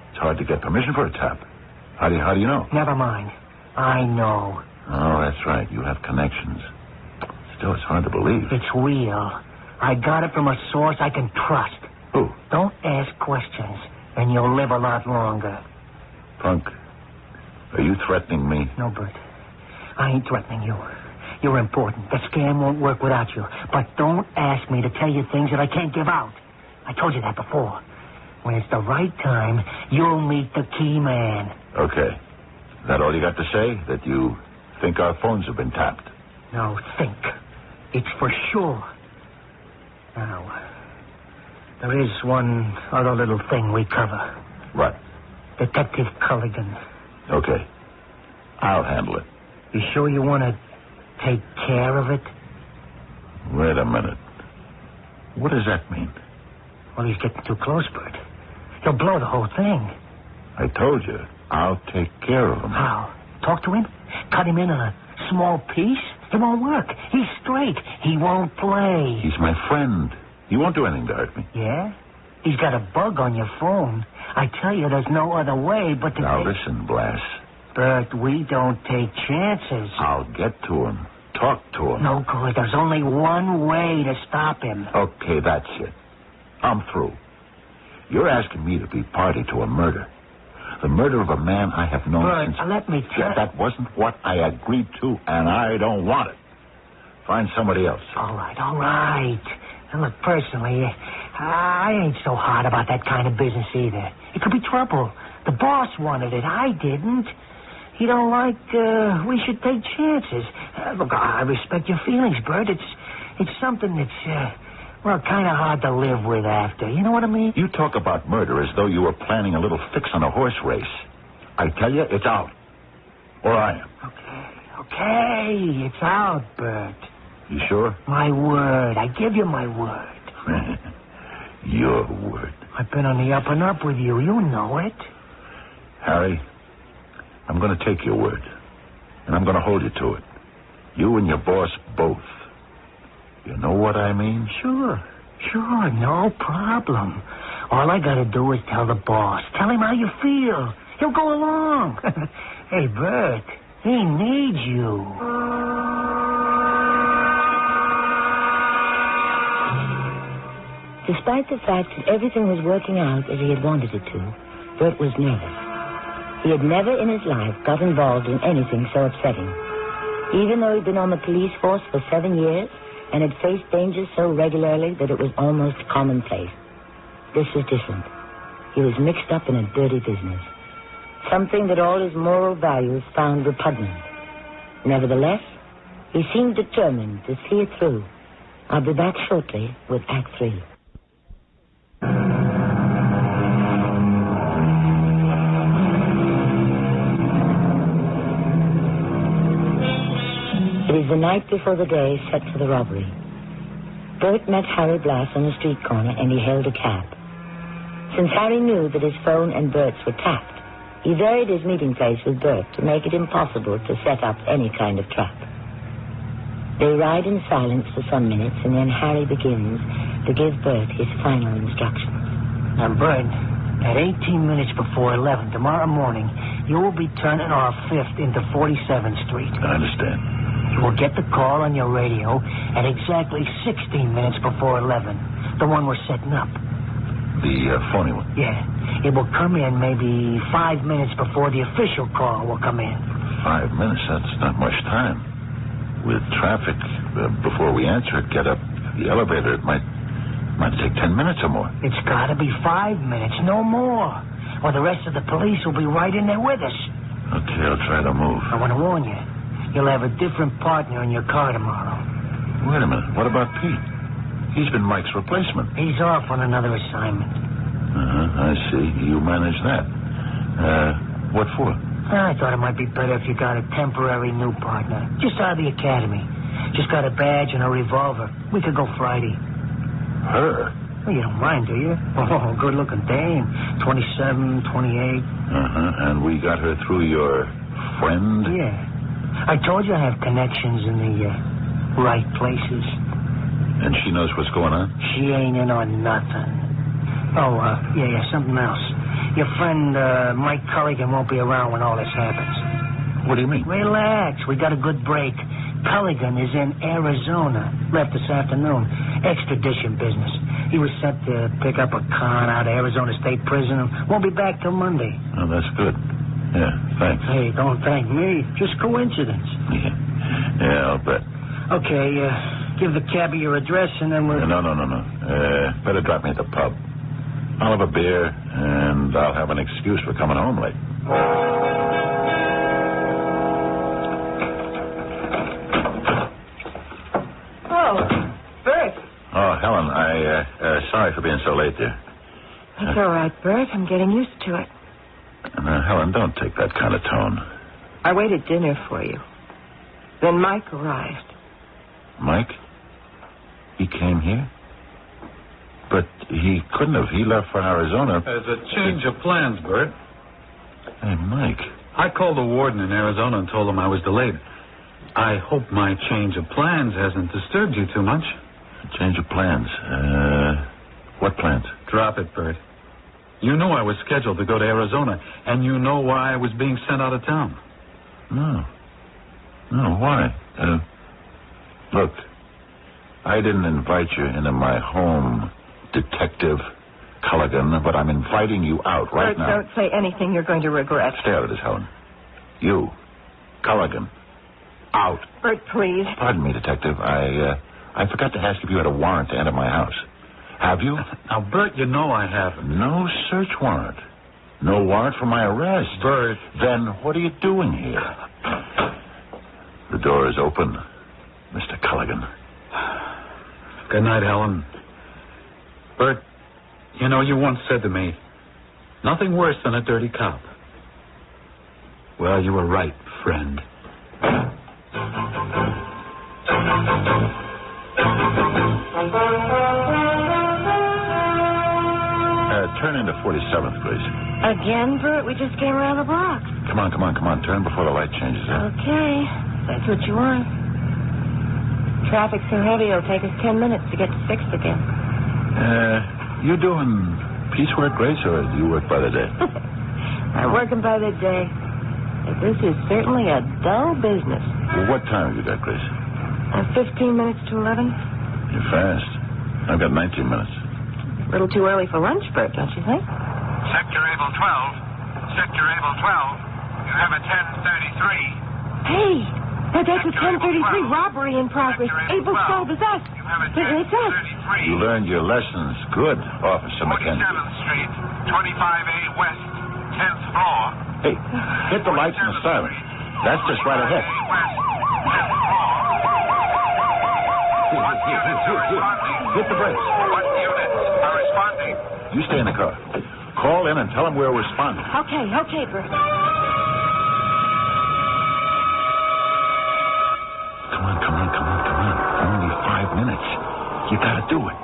It's hard to get permission for a tap. How do you know? Never mind. I know. Oh, that's right. You have connections. Still, it's hard to believe. It's real. I got it from a source I can trust. Who? Don't ask questions, and you'll live a lot longer. Punk, are you threatening me? No, Bert. I ain't threatening you. You're important. The scam won't work without you. But don't ask me to tell you things that I can't give out. I told you that before. When it's the right time, you'll meet the key man. Okay. Is that all you got to say? That you think our phones have been tapped? No, think. It's for sure. Now, there is one other little thing we cover. What? Detective Culligan. Okay. I'll handle it. You sure you want to take care of it? Wait a minute. What does that mean? Well, he's getting too close, Bert. He'll blow the whole thing. I told you, I'll take care of him. How? Talk to him? Cut him in a small piece? It won't work. He's straight. He won't play. He's my friend. He won't do anything to hurt me. Yeah? He's got a bug on your phone. I tell you, there's no other way but to... Now listen, Blass. Bert, we don't take chances. I'll get to him. Talk to him. No good. There's only one way to stop him. Okay, that's it. I'm through. You're asking me to be party to a murder. The murder of a man I have known Bert, since... let me tell... That wasn't what I agreed to, and I don't want it. Find somebody else. All right. Now, look, personally, I ain't so hard about that kind of business either. It could be trouble. The boss wanted it. I didn't. He don't like we should take chances. Look, I respect your feelings, Bert. It's something that's, kind of hard to live with after. You know what I mean? You talk about murder as though you were planning a little fix on a horse race. I tell you, it's out. Or I am. Okay. It's out, Bert. You sure? My word. I give you my word. Your word. I've been on the up and up with you. You know it. Harry, I'm going to take your word. And I'm going to hold you to it. You and your boss both. You know what I mean? Sure. No problem. All I got to do is tell the boss. Tell him how you feel. He'll go along. Hey, Bert, he needs you. Despite the fact that everything was working out as he had wanted it to, Bert was nervous. He had never in his life got involved in anything so upsetting. Even though he'd been on the police force for 7 years and had faced dangers so regularly that it was almost commonplace. This is different. He was mixed up in a dirty business. Something that all his moral values found repugnant. Nevertheless, he seemed determined to see it through. I'll be back shortly with Act 3. It is the night before the day set for the robbery. Bert met Harry Blass on the street corner, and he hailed a cab. Since Harry knew that his phone and Bert's were tapped, he varied his meeting place with Bert to make it impossible to set up any kind of trap. They ride in silence for some minutes, and then Harry begins to give Bert his final instructions. Now, Bert, at 18 minutes before 11 tomorrow morning, you will be turning off 5th into 47th Street. I understand. You will get the call on your radio at exactly 16 minutes before 11, the one we're setting up. The phony one? Yeah. It will come in maybe 5 minutes before the official call will come in. 5 minutes? That's not much time. With traffic, before we answer it, get up the elevator, it might take 10 minutes or more. It's got to be 5 minutes, no more. Or the rest of the police will be right in there with us. Okay, I'll try to move. I want to warn you. You'll have a different partner in your car tomorrow. Wait a minute. What about Pete? He's been Mike's replacement. He's off on another assignment. I see. You manage that. What for? I thought it might be better if you got a temporary new partner. Just out of the academy. Just got a badge and a revolver. We could go Friday. Her? Well, you don't mind, do you? Oh, good-looking dame. 27, 28. And we got her through your friend? Yeah. I told you I have connections in the right places. And she knows what's going on? She ain't in on nothing. Oh, yeah, something else. Your friend, Mike Culligan, won't be around when all this happens. What do you mean? Relax. We got a good break. Culligan is in Arizona. Left this afternoon. Extradition business. He was sent to pick up a con out of Arizona State Prison. Won't be back till Monday. Oh, that's good. Yeah, thanks. Hey, don't thank me. Just coincidence. Yeah, I'll bet. Okay, give the cabbie your address, and then we'll... No. Better drop me at the pub. I'll have a beer, and I'll have an excuse for coming home late. Oh, Bert. Oh, Helen, sorry for being so late, dear. That's all right, Bert. I'm getting used to it. Helen, don't take that kind of tone. I waited dinner for you. Then Mike arrived. Mike? He came here? But he couldn't have. He left for Arizona. There's a change of plans, Bert. Hey, Mike. I called the warden in Arizona and told him I was delayed. I hope my change of plans hasn't disturbed you too much. Change of plans? What plans? Drop it, Bert. You knew I was scheduled to go to Arizona, and you know why I was being sent out of town. No, why? Look, I didn't invite you into my home, Detective Culligan, but I'm inviting you out right now. Don't say anything you're going to regret. Stay out of this, Helen. You, Culligan, out. Bert, please. Pardon me, Detective. I forgot to ask if you had a warrant to enter my house. Have you? Now, Bert, you know I haven't. No search warrant. No warrant for my arrest. Bert. Then what are you doing here? The door is open, Mr. Culligan. Good night, Helen. Bert, you know, you once said to me, nothing worse than a dirty cop. Well, you were right, friend. Turn into 47th, please. Again, Bert? We just came around the block. Come on. Turn before the light changes. Okay, that's what you want. Traffic's so heavy, it'll take us 10 minutes to get to 6th again. You doing piecework, Grace, or do you work by the day? I'm working by the day. But this is certainly a dull business. Well, what time have you got, Grace? 15 minutes to 11. You're fast. I've got 19 minutes. A little too early for lunch, Bert, don't you think? Sector Able 12. You have a 10:33. Hey, That's a 1033 robbery in progress. Abel's stove is us. It's us. You learned your lessons good, Officer McKenzie. 47th Street, 25A West, 10th floor. Hey, hit the lights and the siren. That's just right ahead. Here. Hit the brakes. What units are responding? You stay in the car. Call in and tell them we're responding. Okay, Bert. Come on. Only 5 minutes. You gotta do it.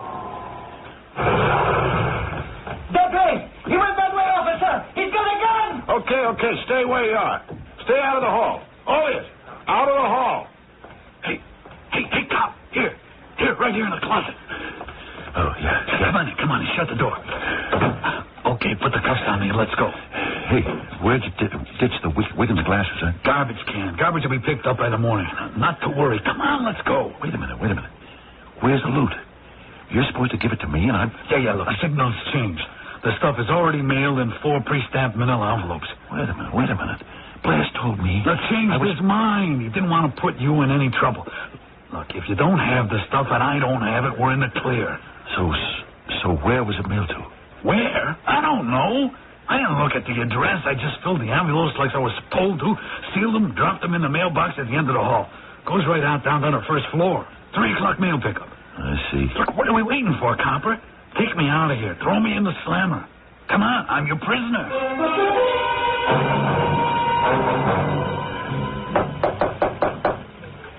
That way! He went that way, officer! He's got a gun! Okay. Stay where you are. Stay out of the hall. All this. Out of the hall. Hey, cop. Here, right here in the closet. Oh, yeah. Come on, shut the door. Okay, put the cuffs on me and let's go. Hey, where'd you ditch the wig and the glasses, huh? Garbage can. Garbage will be picked up by the morning. Not to worry. Come on, let's go. Wait a minute. Where's the loot? You're supposed to give it to me, and I'm... Yeah, look, the signal's changed. The stuff is already mailed in 4 pre-stamped manila envelopes. Wait a minute. Blast told me... That changed his mind. He didn't want to put you in any trouble. Look, if you don't have the stuff and I don't have it, we're in the clear. So where was it mailed to? Where? I don't know. I didn't look at the address. I just filled the envelopes like I was supposed to, sealed them, dropped them in the mailbox at the end of the hall. Goes right out down to the first floor. 3 o'clock mail pickup. I see. Look, what are we waiting for, copper? Take me out of here. Throw me in the slammer. Come on, I'm your prisoner.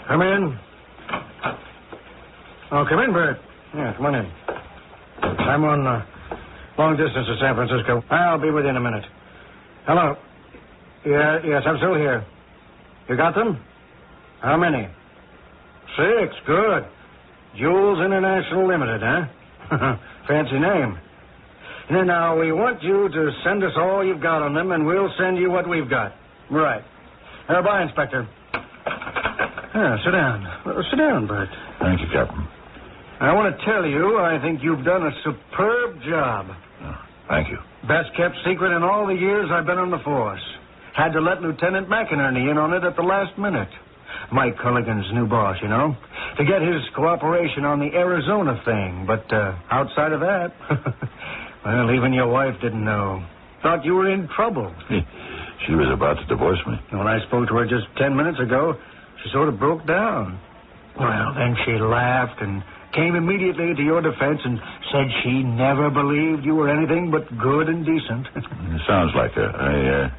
Come in. Oh, come in, Bert. Yeah, come on in. I'm on long distance to San Francisco. I'll be with you in a minute. Hello. Yes, I'm still here. You got them? How many? 6. Good. Jules International Limited, huh? Fancy name. Now, we want you to send us all you've got on them, and we'll send you what we've got. Right. Bye, Inspector. Sit down. Sit down, Bert. Thank you, Captain. I want to tell you, I think you've done a superb job. Thank you. Best kept secret in all the years I've been on the force. Had to let Lieutenant McInerney in on it at the last minute. Mike Culligan's new boss, you know, to get his cooperation on the Arizona thing. But outside of that, well, even your wife didn't know. Thought you were in trouble. She was about to divorce me. When I spoke to her just 10 minutes ago, she sort of broke down. Well, then she laughed and came immediately to your defense and said she never believed you were anything but good and decent. It sounds like her.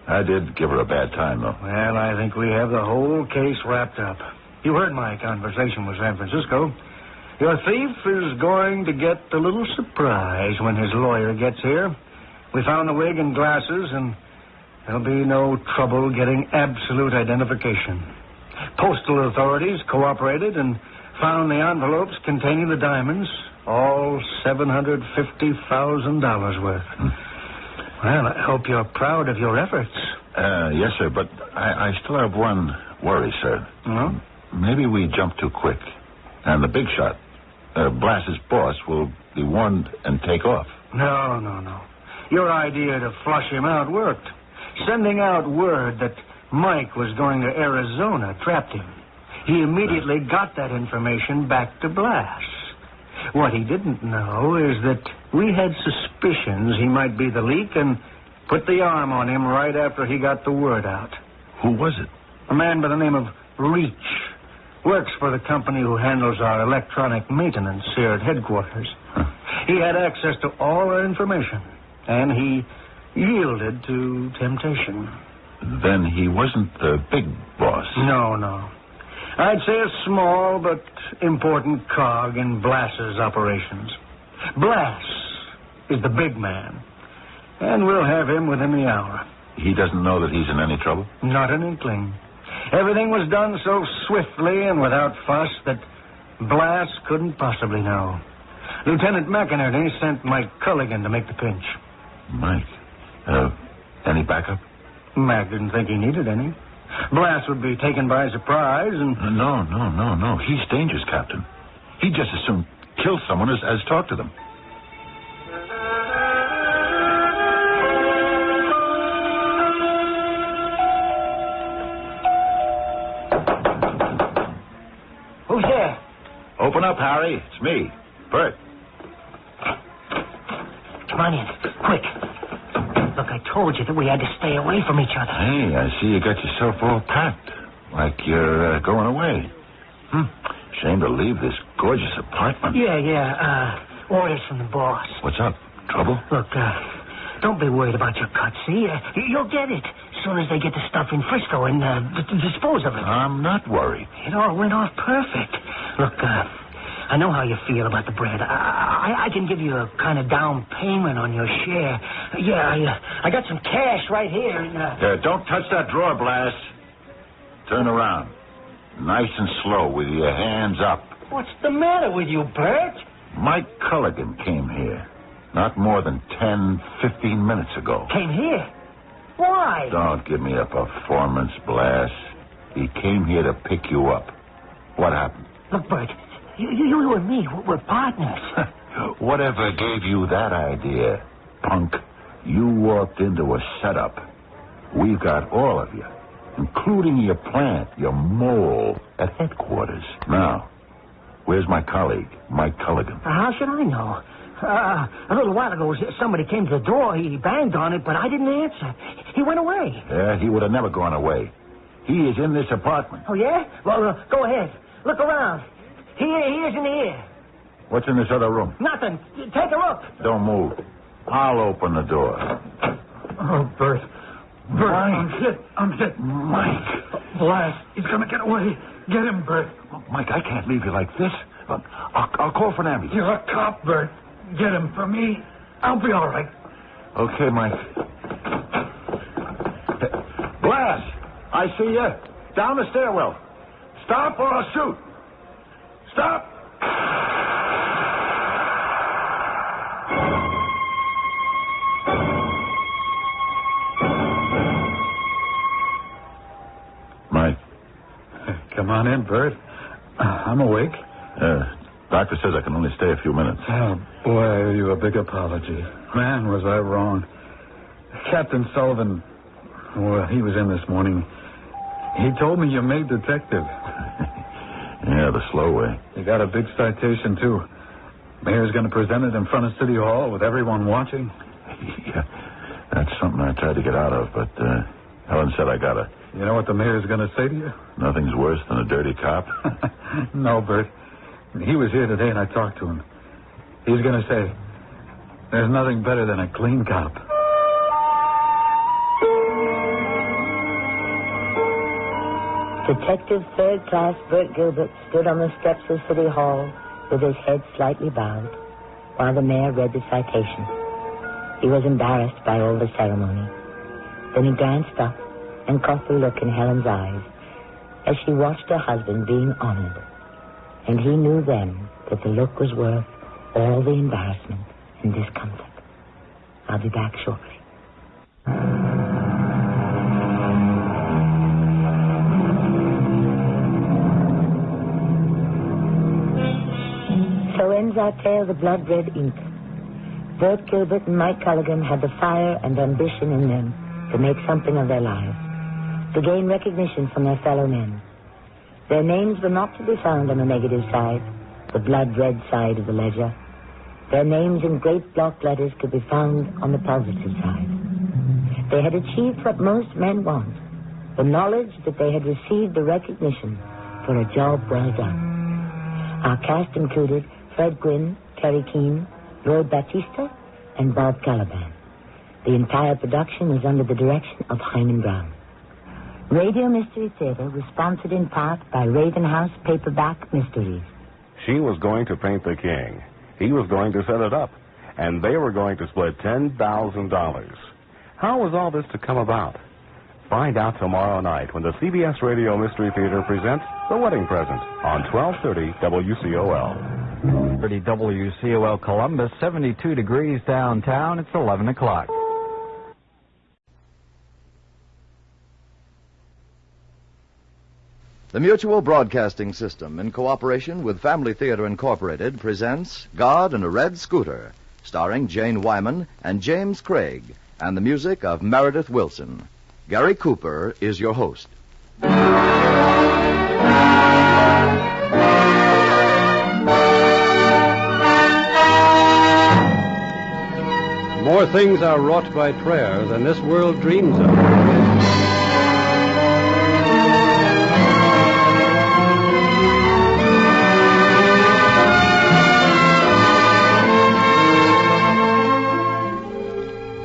I did give her a bad time, though. Well, I think we have the whole case wrapped up. You heard my conversation with San Francisco. Your thief is going to get a little surprise when his lawyer gets here. We found the wig and glasses, and there'll be no trouble getting absolute identification. Postal authorities cooperated and found the envelopes containing the diamonds, all $750,000 worth. Well, I hope you're proud of your efforts. Yes, sir, but I still have one worry, sir. No? Maybe we jumped too quick, and the big shot, Blass's boss, will be warned and take off. No. Your idea to flush him out worked. Sending out word that Mike was going to Arizona trapped him. He immediately got that information back to Blass. What he didn't know is that we had suspicions he might be the leak and put the arm on him right after he got the word out. Who was it? A man by the name of Reach. Works for the company who handles our electronic maintenance here at headquarters. He had access to all our information, and he yielded to temptation. Then he wasn't the big boss. No. I'd say a small but important cog in Blass's operations. Blass is the big man, and we'll have him within the hour. He doesn't know that he's in any trouble? Not an inkling. Everything was done so swiftly and without fuss that Blass couldn't possibly know. Lieutenant McInerney sent Mike Culligan to make the pinch. Mike? Any backup? Mac didn't think he needed any. Blass would be taken by surprise and... No. He's dangerous, Captain. He'd just as soon kill someone as talk to them. Open up, Harry. It's me, Bert. Come on in, quick. Look, I told you that we had to stay away from each other. Hey, I see you got yourself all packed. Like you're going away. Shame to leave this gorgeous apartment. Yeah. Orders from the boss. What's up? Trouble? Look, don't be worried about your cut, see? You'll get it as soon as they get the stuff in Frisco and dispose of it. I'm not worried. It all went off perfect. Look, I know how you feel about the bread. I can give you a kind of down payment on your share. Yeah, I got some cash right here. Don't touch that drawer, Blas. Turn around. Nice and slow with your hands up. What's the matter with you, Bert? Mike Culligan came here. Not more than 10, 15 minutes ago. Came here? Why? Don't give me a performance, Blas. He came here to pick you up. What happened? Look, Bert, you and me, we're partners. Whatever gave you that idea, punk? You walked into a setup. We've got all of you, including your plant, your mole, at headquarters. Now, where's my colleague, Mike Culligan? How should I know? A little while ago, somebody came to the door. He banged on it, but I didn't answer. He went away. Yeah, he would have never gone away. He is in this apartment. Oh, yeah? Well, go ahead. Look around. He isn't here. What's in this other room? Nothing. Take a look. Don't move. I'll open the door. Oh, Bert. Mike. I'm hit. Mike. Blas, he's going to get away. Get him, Bert. Mike, I can't leave you like this. I'll call for an ambulance. You're a cop, Bert. Get him for me. I'll be all right. Okay, Mike. Blas, I see you. Down the stairwell. Stop or I'll shoot. Stop. Mike. Come on in, Bert. I'm awake. Doctor says I can only stay a few minutes. Oh, boy, I owe you a big apology. Man, was I wrong. Captain Sullivan, well, he was in this morning. He told me you made detective. Yeah, the slow way. You got a big citation, too. Mayor's going to present it in front of City Hall with everyone watching. Yeah, that's something I tried to get out of, but Helen said I got to. You know what the mayor's going to say to you? Nothing's worse than a dirty cop. No, Bert. He was here today and I talked to him. He's going to say, there's nothing better than a clean cop. Detective Third Class Bert Gilbert stood on the steps of City Hall with his head slightly bowed while the mayor read the citation. He was embarrassed by all the ceremony. Then he glanced up and caught the look in Helen's eyes as she watched her husband being honored. And he knew then that the look was worth all the embarrassment and discomfort. I'll be back shortly. So ends our tale, The Blood Red Ink. Bert Gilbert and Mike Culligan had the fire and ambition in them to make something of their lives, to gain recognition from their fellow men. Their names were not to be found on the negative side, the blood-red side of the ledger. Their names in great block letters could be found on the positive side. They had achieved what most men want, the knowledge that they had received the recognition for a job well done. Our cast included Fred Gwynne, Terry Keane, Lloyd Batista, and Bob Caliban. The entire production was under the direction of Hyman Brown. Radio Mystery Theater was sponsored in part by Raven House Paperback Mysteries. She was going to paint the king. He was going to set it up. And they were going to split $10,000. How was all this to come about? Find out tomorrow night when the CBS Radio Mystery Theater presents The Wedding Present on 1230 WCOL. 30 WCOL Columbus, 72 degrees downtown. It's 11 o'clock. The Mutual Broadcasting System, in cooperation with Family Theater Incorporated, presents God and a Red Scooter, starring Jane Wyman and James Craig, and the music of Meredith Wilson. Gary Cooper is your host. more things are wrought by prayer than this world dreams of.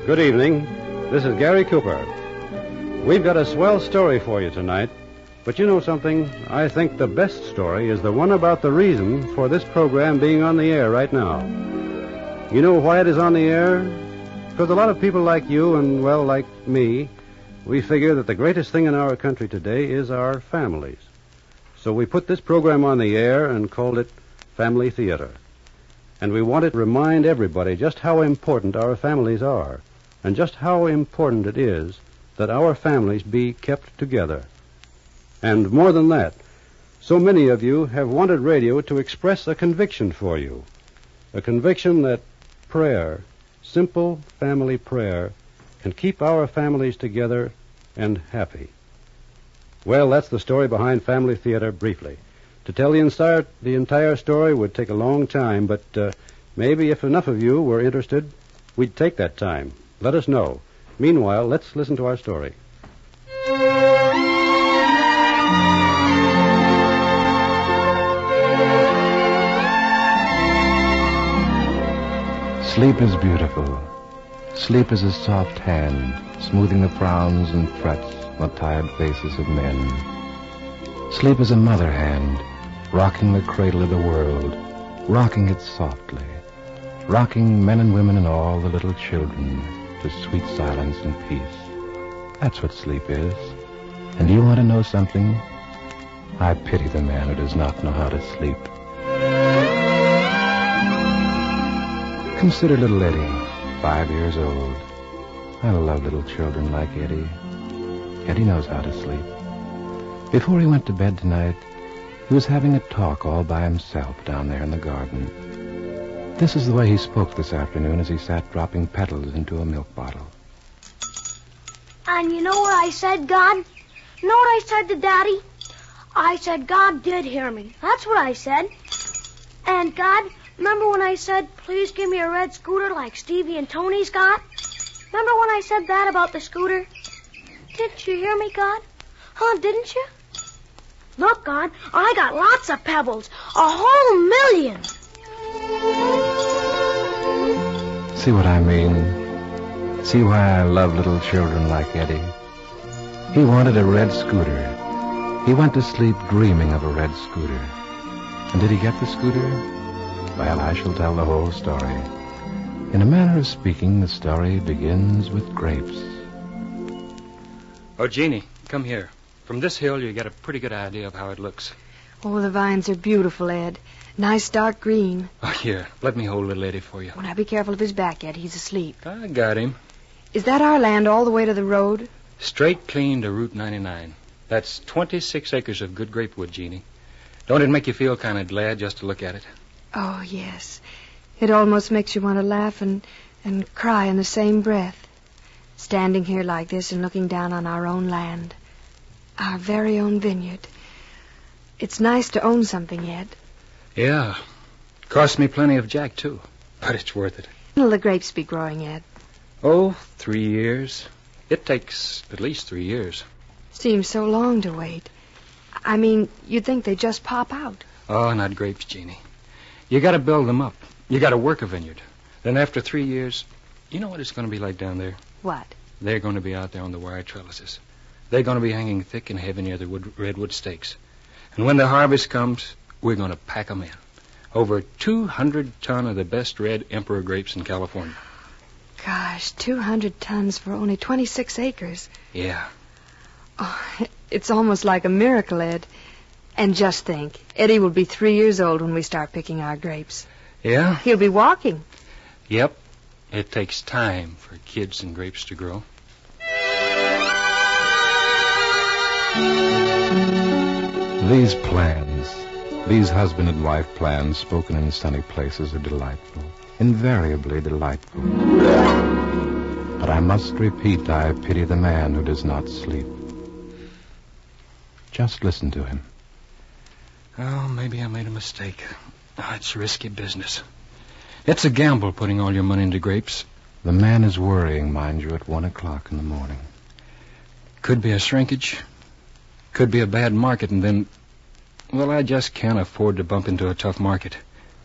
Good evening. This is Gary Cooper. We've got a swell story for you tonight. But you know something? I think the best story is the one about the reason for this program being on the air right now. You know why it is on the air? Because a lot of people like you and, well, like me, we figure that the greatest thing in our country today is our families. So we put this program on the air and called it Family Theater. And we wanted to remind everybody just how important our families are and just how important it is that our families be kept together. And more than that, so many of you have wanted radio to express a conviction for you. A conviction that prayer, simple family prayer, can keep our families together and happy. Well, that's the story behind Family Theater briefly. To tell the entire story would take a long time, but maybe if enough of you were interested, we'd take that time. Let us know. Meanwhile, let's listen to our story. Sleep is beautiful. Sleep is a soft hand, smoothing the frowns and frets on the tired faces of men. Sleep is a mother hand, rocking the cradle of the world, rocking it softly, rocking men and women and all the little children to sweet silence and peace. That's what sleep is. And do you want to know something? I pity the man who does not know how to sleep. Consider little Eddie, 5 years old. I love little children like Eddie. Eddie knows how to sleep. Before he went to bed tonight, he was having a talk all by himself down there in the garden. This is the way he spoke this afternoon as he sat dropping petals into a milk bottle. And you know what I said, God? You know what I said to Daddy? I said God did hear me. That's what I said. And God, remember when I said, please give me a red scooter like Stevie and Tony's got? Remember when I said that about the scooter? Didn't you hear me, God? Huh, didn't you? Look, God, I got lots of pebbles. A whole million. See what I mean? See why I love little children like Eddie? He wanted a red scooter. He went to sleep dreaming of a red scooter. And did he get the scooter? Well, I shall tell the whole story. In a manner of speaking, the story begins with grapes. Oh, Jeannie, come here. From this hill, you get a pretty good idea of how it looks. Oh, the vines are beautiful, Ed. Nice dark green. Oh, here, let me hold little Eddie for you. Oh, now be careful of his back, Ed. He's asleep. I got him. Is that our land all the way to the road? Straight clean to Route 99. That's 26 acres of good grapewood, Jeannie. Don't it make you feel kind of glad just to look at it? Oh, yes. It almost makes you want to laugh and cry in the same breath. Standing here like this and looking down on our own land. Our very own vineyard. It's nice to own something, Ed. Yeah. Cost me plenty of jack, too. But it's worth it. When will the grapes be growing, Ed? Oh, 3 years. It takes at least 3 years. Seems so long to wait. I mean, you'd think they'd just pop out. Oh, not grapes, Jeannie. You got to build them up. You got to work a vineyard. Then after 3 years, you know what it's going to be like down there? What? They're going to be out there on the wire trellises. They're going to be hanging thick and heavy near the redwood stakes. And when the harvest comes, we're going to pack them in. Over 200 ton of the best red emperor grapes in California. Gosh, 200 tons for only 26 acres. Yeah. Oh, it's almost like a miracle, Ed. And just think, Eddie will be 3 years old when we start picking our grapes. Yeah? He'll be walking. Yep. It takes time for kids and grapes to grow. These plans, these husband and wife plans spoken in sunny places are delightful, invariably delightful. But I must repeat, I pity the man who does not sleep. Just listen to him. Oh, maybe I made a mistake. Oh, it's risky business. It's a gamble putting all your money into grapes. The man is worrying, mind you, at 1 o'clock in the morning. Could be a shrinkage. Could be a bad market, and then... Well, I just can't afford to bump into a tough market.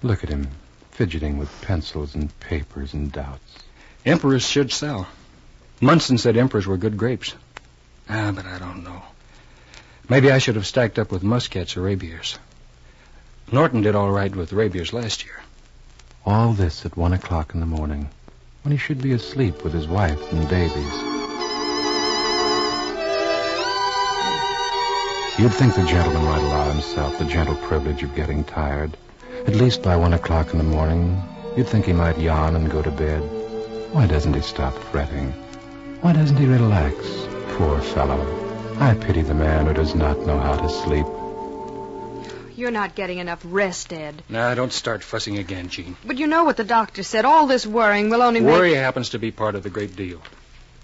Look at him, fidgeting with pencils and papers and doubts. Emperors should sell. Munson said emperors were good grapes. But I don't know. Maybe I should have stacked up with muscats or rabiers. Norton did all right with rabiers last year. All this at 1 o'clock in the morning, when he should be asleep with his wife and babies. You'd think the gentleman might allow himself the gentle privilege of getting tired. At least by 1 o'clock in the morning, you'd think he might yawn and go to bed. Why doesn't he stop fretting? Why doesn't he relax? Poor fellow. I pity the man who does not know how to sleep. You're not getting enough rest, Ed. Now, don't start fussing again, Jean. But you know what the doctor said. All this worrying will only make... Worry happens to be part of the great deal.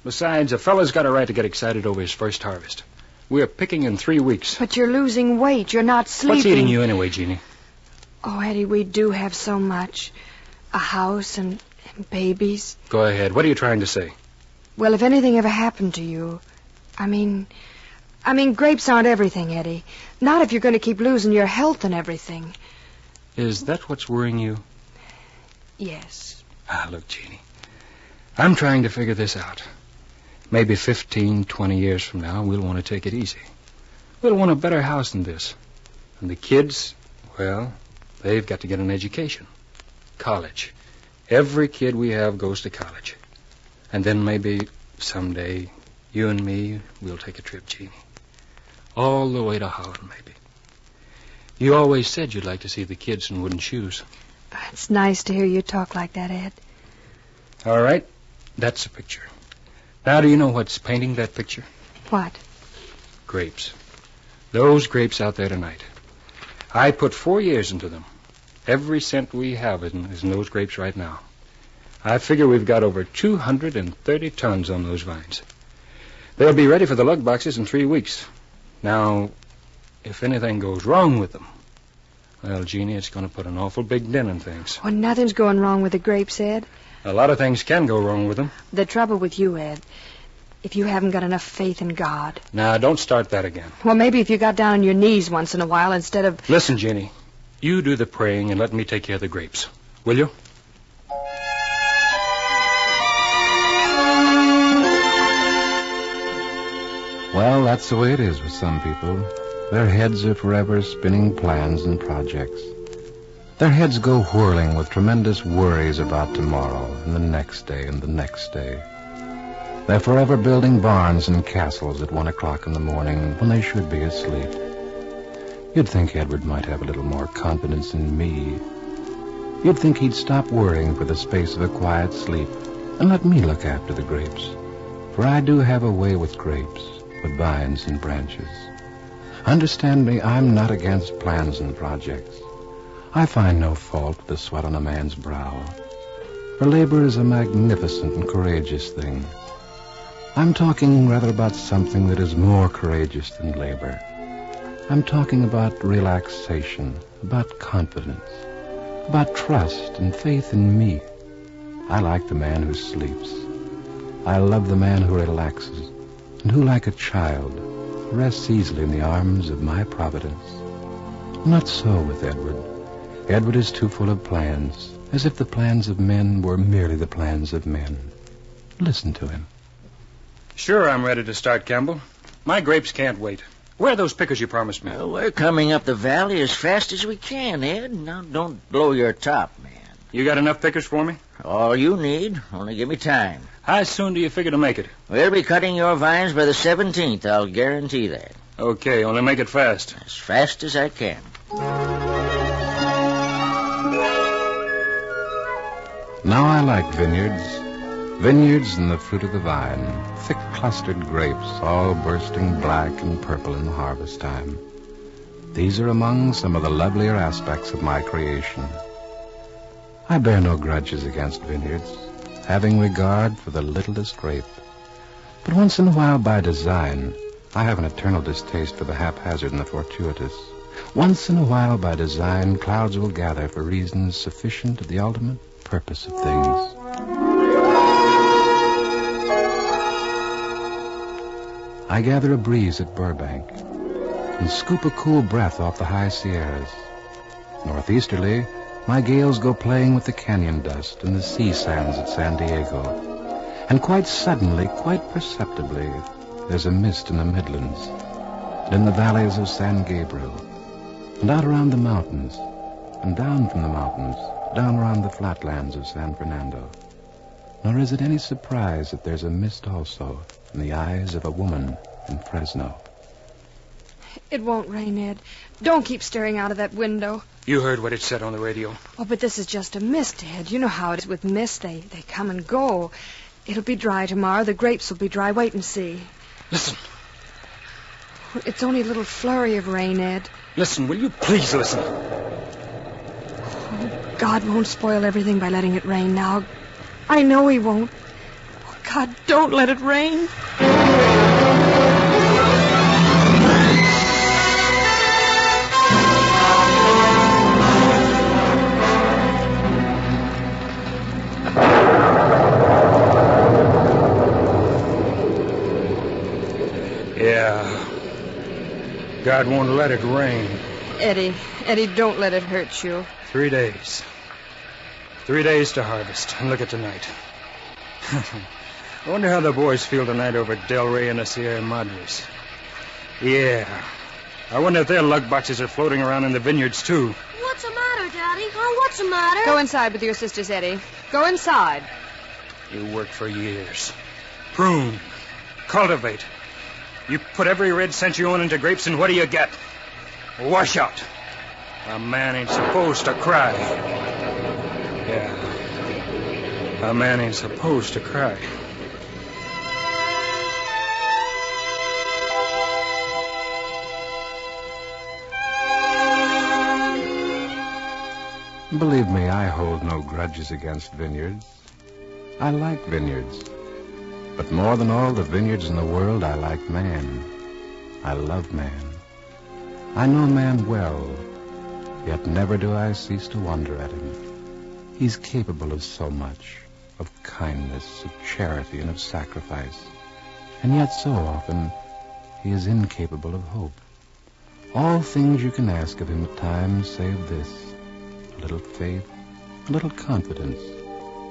Besides, a fellow's got a right to get excited over his first harvest. We're picking in 3 weeks. But you're losing weight. You're not sleeping. What's eating you anyway, Jeannie? Oh, Eddie, we do have so much. A house and babies. Go ahead. What are you trying to say? Well, if anything ever happened to you... I mean, grapes aren't everything, Eddie. Not if you're going to keep losing your health and everything. Is that what's worrying you? Yes. Look, Jeannie. I'm trying to figure this out. Maybe 15, 20 years from now, we'll want to take it easy. We'll want a better house than this. And the kids, well, they've got to get an education. College. Every kid we have goes to college. And then maybe someday, you and me, we'll take a trip, Jeannie. All the way to Holland, maybe. You always said you'd like to see the kids in wooden shoes. It's nice to hear you talk like that, Ed. All right. That's a picture. Now, do you know what's painting that picture? What? Grapes. Those grapes out there tonight. I put 4 years into them. Every cent we have is in those grapes right now. I figure we've got over 230 tons on those vines. They'll be ready for the lug boxes in 3 weeks. Now, if anything goes wrong with them, well, Jeannie, it's going to put an awful big dent in things. Well, nothing's going wrong with the grapes, Ed. A lot of things can go wrong with them. The trouble with you, Ed, if you haven't got enough faith in God. Now, don't start that again. Well, maybe if you got down on your knees once in a while instead of... Listen, Jeannie, you do the praying and let me take care of the grapes. Will you? Well, that's the way it is with some people. Their heads are forever spinning plans and projects. Their heads go whirling with tremendous worries about tomorrow and the next day and the next day. They're forever building barns and castles at 1 o'clock in the morning when they should be asleep. You'd think Edward might have a little more confidence in me. You'd think he'd stop worrying for the space of a quiet sleep and let me look after the grapes. For I do have a way with grapes, with vines and branches. Understand me, I'm not against plans and projects. I find no fault with the sweat on a man's brow. For labor is a magnificent and courageous thing. I'm talking rather about something that is more courageous than labor. I'm talking about relaxation, about confidence, about trust and faith in me. I like the man who sleeps. I love the man who relaxes and who, like a child, rests easily in the arms of my providence. Not so with Edward. Edward is too full of plans, as if the plans of men were merely the plans of men. Listen to him. Sure, I'm ready to start, Campbell. My grapes can't wait. Where are those pickers you promised me? Well, we're coming up the valley as fast as we can, Ed. Now, don't blow your top, man. You got enough pickers for me? All you need. Only give me time. How soon do you figure to make it? We'll be cutting your vines by the 17th. I'll guarantee that. Okay, only make it fast. As fast as I can. Now I like vineyards. Vineyards and the fruit of the vine. Thick clustered grapes, all bursting black and purple in the harvest time. These are among some of the lovelier aspects of my creation. I bear no grudges against vineyards, having regard for the littlest grape. But once in a while, by design, I have an eternal distaste for the haphazard and the fortuitous. Once in a while, by design, clouds will gather for reasons sufficient to the ultimate purpose of things. I gather a breeze at Burbank and scoop a cool breath off the high Sierras. Northeasterly, my gales go playing with the canyon dust and the sea sands at San Diego. And quite suddenly, quite perceptibly, there's a mist in the Midlands, and in the valleys of San Gabriel, and out around the mountains, and down from the mountains, down around the flatlands of San Fernando. Nor is it any surprise that there's a mist also in the eyes of a woman in Fresno. It won't rain, Ed. Don't keep staring out of that window. You heard what it said on the radio. Oh, but this is just a mist, Ed. You know how it is with mist. They come and go. It'll be dry tomorrow. The grapes will be dry. Wait and see. Listen. It's only a little flurry of rain, Ed. Listen, will you please listen? Oh, God won't spoil everything by letting it rain now. I know he won't. Oh, God, don't let it rain. Yeah. God won't let it rain. Eddie, don't let it hurt you. 3 days. 3 days to harvest. And look at tonight. I wonder how the boys feel tonight over Del Rey and the Sierra Madres. Yeah. I wonder if their lug boxes are floating around in the vineyards, too. What's the matter, Daddy? Huh? What's the matter? Go inside with your sisters, Eddie. Go inside. You worked for years. Prune. Cultivate. You put every red cent you own into grapes, and what do you get? A washout. A man ain't supposed to cry. Yeah. A man ain't supposed to cry. Believe me, I hold no grudges against vineyards. I like vineyards. But more than all the vineyards in the world, I like man. I love man. I know man well, yet never do I cease to wonder at him. He's capable of so much, of kindness, of charity, and of sacrifice. And yet so often, he is incapable of hope. All things you can ask of him at times save this. A little faith, a little confidence.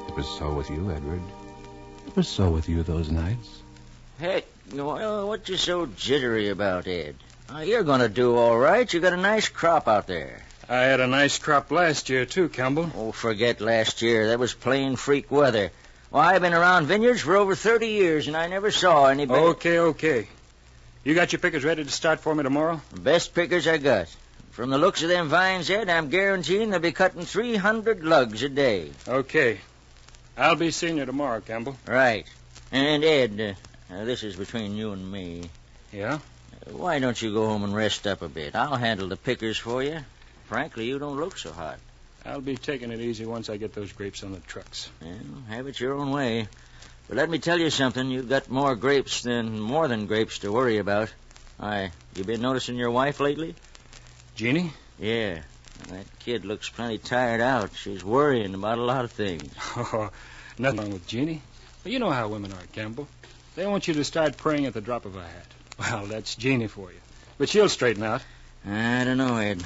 It was so with you, Edward. It was so with you those nights. Heck, what you so jittery about, Ed? You're going to do all right. You got a nice crop out there. I had a nice crop last year, too, Campbell. Oh, forget last year. That was plain freak weather. Well, I've been around vineyards for over 30 years, and I never saw any better. Okay. You got your pickers ready to start for me tomorrow? Best pickers I got. From the looks of them vines, Ed, I'm guaranteeing they'll be cutting 300 lugs a day. Okay. I'll be seeing you tomorrow, Campbell. Right. And, Ed, this is between you and me. Yeah? Why don't you go home and rest up a bit? I'll handle the pickers for you. Frankly, you don't look so hot. I'll be taking it easy once I get those grapes on the trucks. Well, have it your own way. But let me tell you something. You've got more than grapes to worry about. You been noticing your wife lately? Jeannie? Yeah. That kid looks plenty tired out. She's worrying about a lot of things. Oh, nothing wrong with Jeannie. Well, you know how women are, Campbell. They want you to start praying at the drop of a hat. Well, that's Jeannie for you. But she'll straighten out. I don't know, Ed.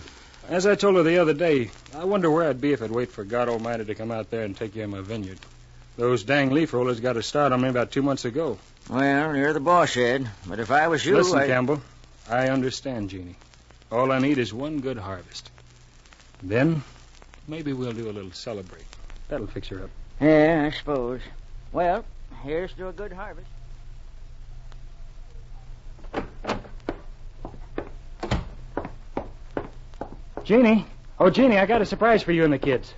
As I told her the other day, I wonder where I'd be if I'd wait for God Almighty to come out there and take you in my vineyard. Those dang leaf rollers got a start on me about 2 months ago. Well, you're the boss, Ed. But if I was you, Listen, Campbell, I understand, Jeannie. All I need is one good harvest. Then, maybe we'll do a little celebrate. That'll fix her up. Yeah, I suppose. Well, here's to a good harvest. Jeannie? Oh, Jeannie, I got a surprise for you and the kids.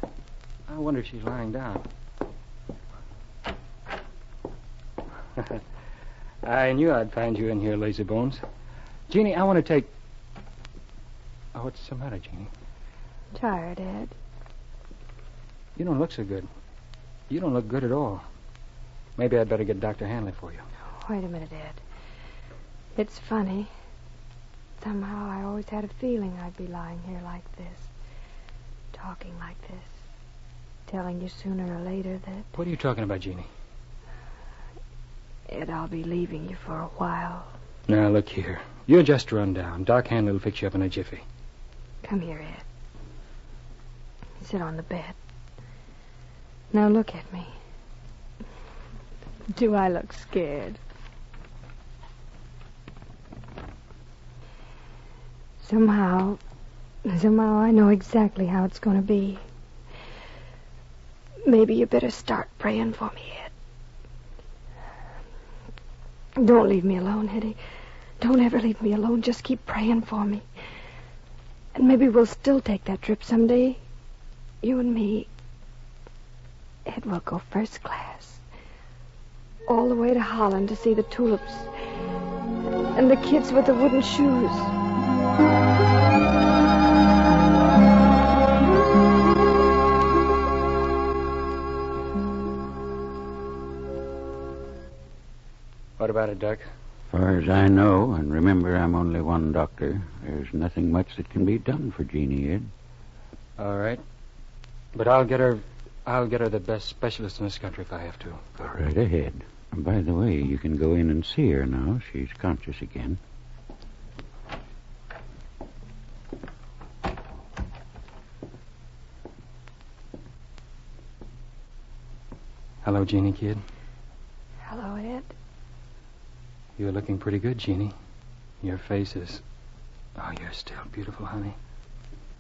I wonder if she's lying down. I knew I'd find you in here, lazy bones. Jeannie, I want to take... Oh, what's the matter, Jeannie? Tired, Ed. You don't look so good. You don't look good at all. Maybe I'd better get Dr. Hanley for you. Wait a minute, Ed. It's funny. Somehow I always had a feeling I'd be lying here like this. Talking like this. Telling you sooner or later that... What are you talking about, Jeannie? Ed, I'll be leaving you for a while. Now, look here. You just run down. Doc Hanley will fix you up in a jiffy. Come here, Ed. Sit on the bed. Now look at me. Do I look scared? Somehow I know exactly how it's going to be. Maybe you better start praying for me, Ed. Don't leave me alone, Eddie. Don't ever leave me alone. Just keep praying for me. And maybe we'll still take that trip someday. You and me. Ed, we'll go first class. All the way to Holland to see the tulips. And the kids with the wooden shoes. What about it, Doc? As far as I know, and remember I'm only one doctor, there's nothing much that can be done for Jeannie, Ed. All right. But I'll get her the best specialist in this country if I have to. Go right ahead. And by the way, you can go in and see her now. She's conscious again. Hello, Jeannie, kid. Hello, Ed. You're looking pretty good, Jeannie. Your face is... Oh, you're still beautiful, honey.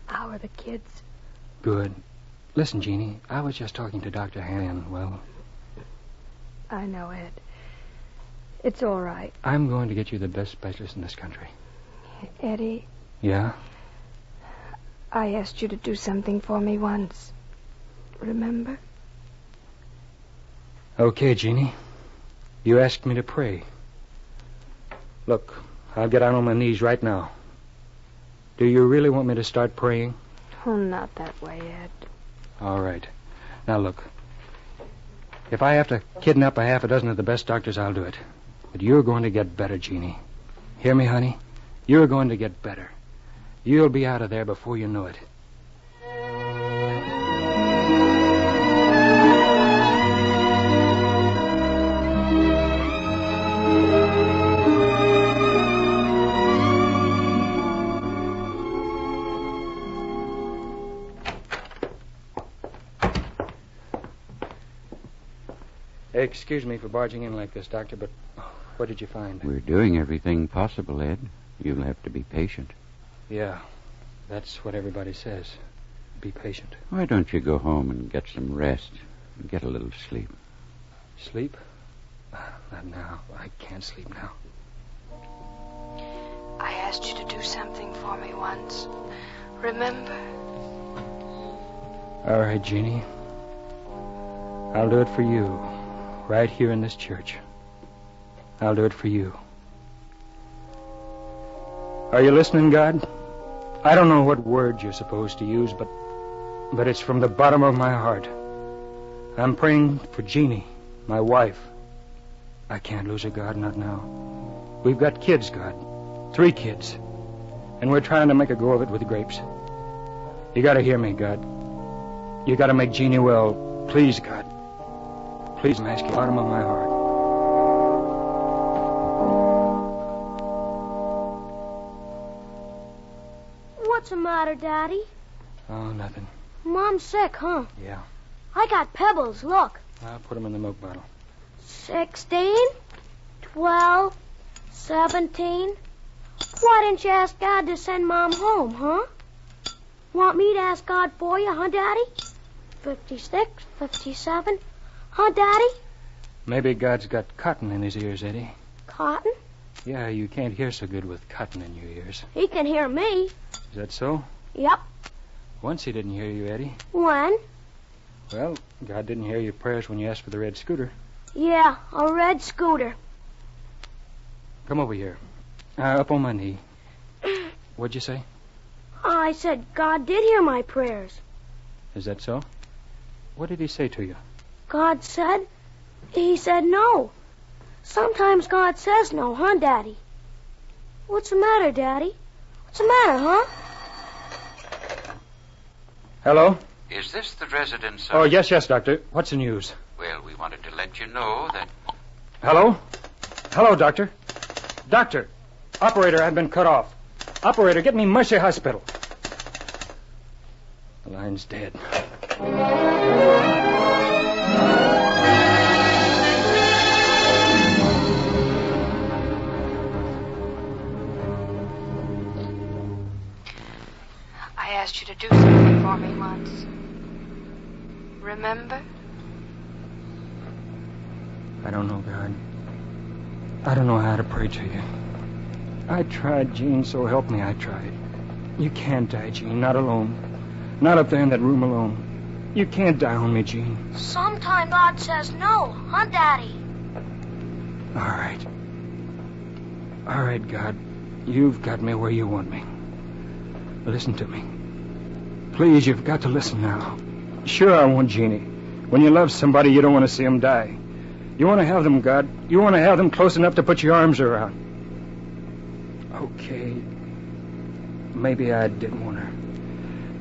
How are the kids? Good. Listen, Jeannie, I was just talking to Dr. Han. Well... I know, Ed. It's all right. I'm going to get you the best specialist in this country. Eddie? Yeah? I asked you to do something for me once. Remember? Okay, Jeannie. You asked me to pray. Look, I'll get out on my knees right now. Do you really want me to start praying? Oh, not that way, Ed. All right. Now, look. If I have to kidnap a half a dozen of the best doctors, I'll do it. But you're going to get better, Jeannie. Hear me, honey? You're going to get better. You'll be out of there before you know it. Excuse me for barging in like this, Doctor, but what did you find? We're doing everything possible, Ed. You'll have to be patient. Yeah, that's what everybody says. Be patient. Why don't you go home and get some rest and get a little sleep? Sleep? Not now. I can't sleep now. I asked you to do something for me once. Remember? All right, Jeannie. I'll do it for you. Right here in this church. I'll do it for you. Are you listening, God? I don't know what words you're supposed to use, but it's from the bottom of my heart. I'm praying for Jeannie, my wife. I can't lose her, God, not now. We've got kids, God. 3 kids. And we're trying to make a go of it with grapes. You gotta hear me, God. You gotta make Jeannie well. Please, God. Please, I'm asking you, bottom of my heart. What's the matter, Daddy? Oh, nothing. Mom's sick, huh? Yeah. I got pebbles, look. I'll put them in the milk bottle. 16, 12, 17. Why didn't you ask God to send Mom home, huh? Want me to ask God for you, huh, Daddy? 56, 57. Huh, Daddy? Maybe God's got cotton in his ears, Eddie. Cotton? Yeah, you can't hear so good with cotton in your ears. He can hear me. Is that so? Yep. Once he didn't hear you, Eddie. When? Well, God didn't hear your prayers when you asked for the red scooter. Yeah, a red scooter. Come over here. Up on my knee. What'd you say? I said God did hear my prayers. Is that so? What did he say to you? God said? He said no. Sometimes God says no, huh, Daddy? What's the matter, Daddy? What's the matter, huh? Hello? Is this the residence of... Oh, yes, Doctor. What's the news? Well, we wanted to let you know that... Hello? Hello, Doctor. Doctor. Operator, I've been cut off. Operator, get me Mercy Hospital. The line's dead. I asked you to do something for me once. Remember? I don't know, God. I don't know how to pray to you. I tried, Jean, so help me, I tried. You can't die, Jean, not alone. Not up there in that room alone. You can't die on me, Jean. Sometimes God says no, huh, Daddy? All right. All right, God. You've got me where you want me. Listen to me. Please, you've got to listen now. Sure, I want Jeannie. When you love somebody, you don't want to see them die. You want to have them, God. You want to have them close enough to put your arms around. Okay. Maybe I did want her.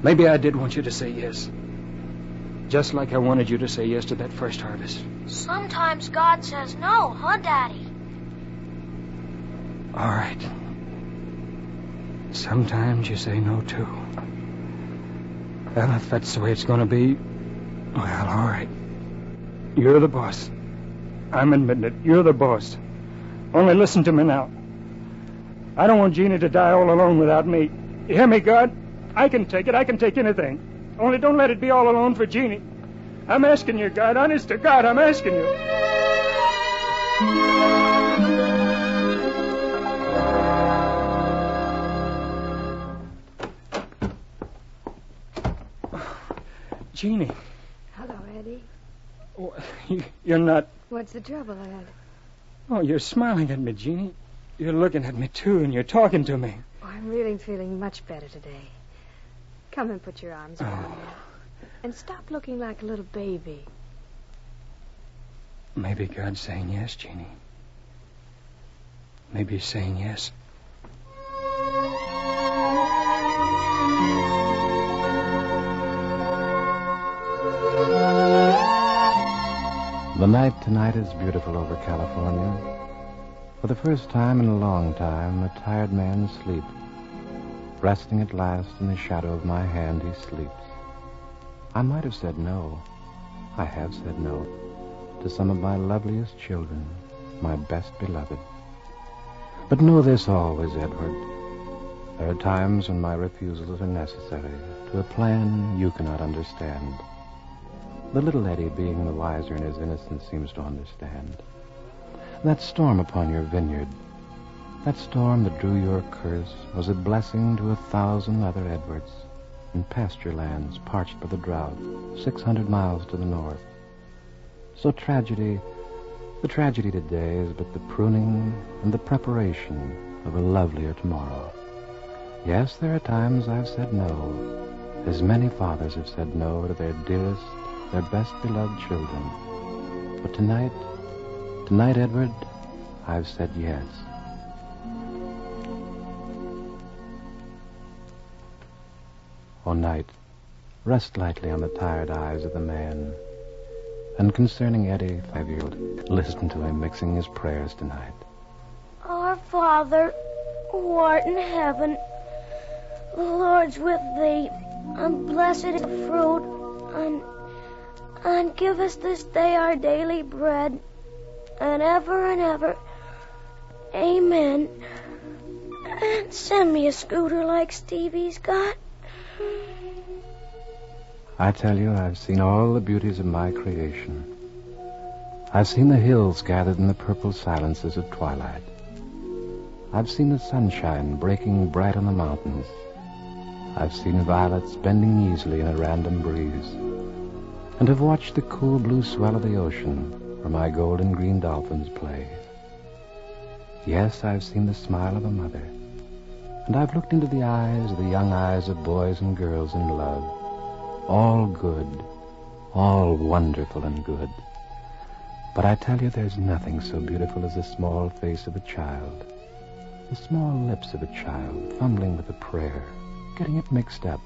Maybe I did want you to say yes. Just like I wanted you to say yes to that first harvest. Sometimes God says no, huh, Daddy? All right. Sometimes you say no, too. Well, if that's the way it's going to be, well, all right. You're the boss. I'm admitting it. You're the boss. Only listen to me now. I don't want Jeannie to die all alone without me. You hear me, God? I can take it. I can take anything. Only don't let it be all alone for Jeannie. I'm asking you, God. Honest to God, I'm asking you. Jeannie. Hello, Eddie. Oh, you're not... What's the trouble, Ed? Oh, you're smiling at me, Jeannie. You're looking at me, too, and you're talking to me. Oh, I'm really feeling much better today. Come and put your arms around me. And stop looking like a little baby. Maybe God's saying yes, Jeannie. Maybe he's saying yes. The night tonight is beautiful over California. For the first time in a long time, a tired man sleeps. Resting at last in the shadow of my hand, he sleeps. I might have said no. I have said no to some of my loveliest children, my best beloved. But know this always, Edward. There are times when my refusals are necessary to a plan you cannot understand. The little Eddie, being the wiser in his innocence, seems to understand. That storm upon your vineyard, that storm that drew your curse, was a blessing to 1,000 other Edwards in pasture lands parched by the drought, 600 miles to the north. So the tragedy today is but the pruning and the preparation of a lovelier tomorrow. Yes, there are times I've said no, as many fathers have said no to their dearest, their best beloved children. But tonight, Edward, I've said yes. O night, rest lightly on the tired eyes of the man. And concerning Eddie, 5-year-old, listen to him mixing his prayers tonight. Our Father, who art in heaven, the Lord's with thee, and blessed is the fruit, and give us this day our daily bread, and ever, amen. And send me a scooter like Stevie's got. I tell you, I've seen all the beauties of my creation. I've seen the hills gathered in the purple silences of twilight. I've seen the sunshine breaking bright on the mountains. I've seen violets bending easily in a random breeze, and have watched the cool blue swell of the ocean where my golden green dolphins play. Yes, I've seen the smile of a mother, and I've looked into the young eyes of boys and girls in love. All good, all wonderful and good. But I tell you, there's nothing so beautiful as the small face of a child, the small lips of a child fumbling with a prayer, getting it mixed up,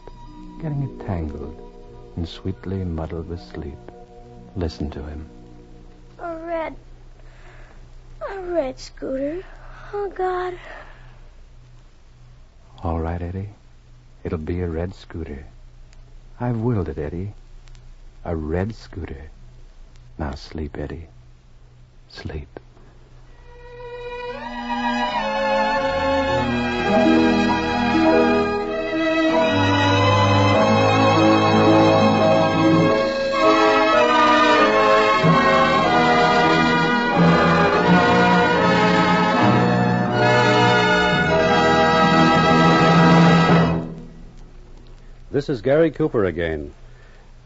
getting it tangled, and sweetly muddled with sleep. Listen to him. A red scooter. Oh, God. All right, Eddie. It'll be a red scooter. I've willed it, Eddie. A red scooter. Now sleep, Eddie. Sleep. This is Gary Cooper again.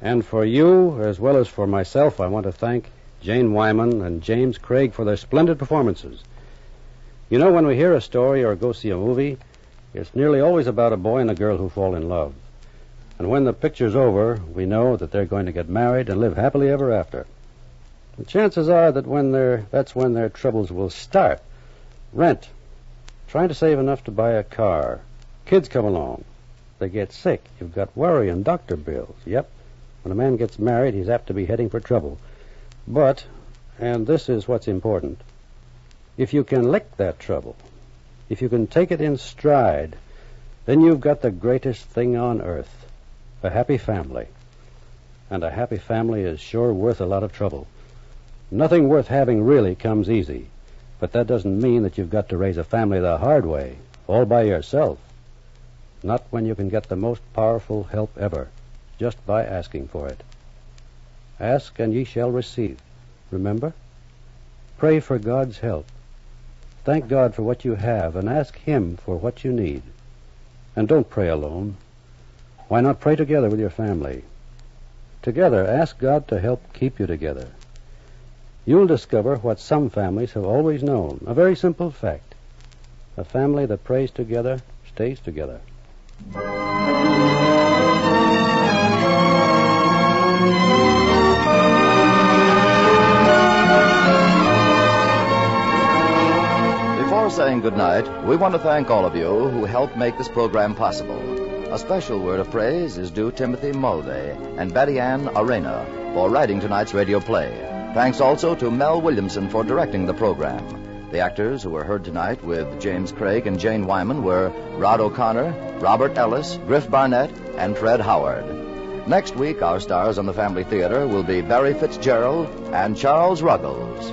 And for you, as well as for myself, I want to thank Jane Wyman and James Craig for their splendid performances. You know, when we hear a story or go see a movie, it's nearly always about a boy and a girl who fall in love. And when the picture's over, we know that they're going to get married and live happily ever after. The chances are that that's when their troubles will start. Rent, trying to save enough to buy a car, kids come along. They get sick. You've got worry and doctor bills. Yep. When a man gets married, he's apt to be heading for trouble. But, and this is what's important, if you can lick that trouble, if you can take it in stride, then you've got the greatest thing on earth, a happy family. And a happy family is sure worth a lot of trouble. Nothing worth having really comes easy. But that doesn't mean that you've got to raise a family the hard way, all by yourself. Not when you can get the most powerful help ever, just by asking for it. Ask and ye shall receive. Remember? Pray for God's help. Thank God for what you have and ask Him for what you need. And don't pray alone. Why not pray together with your family? Together, ask God to help keep you together. You'll discover what some families have always known, a very simple fact. A family that prays together stays together. Before saying goodnight, we want to thank all of you who helped make this program possible. A special word of praise is due Timothy Mulvey and Betty Ann Arena for writing tonight's radio play. Thanks also to Mel Williamson for directing the program. The actors who were heard tonight with James Craig and Jane Wyman were Rod O'Connor, Robert Ellis, Griff Barnett, and Fred Howard. Next week, our stars on the Family Theater will be Barry Fitzgerald and Charles Ruggles.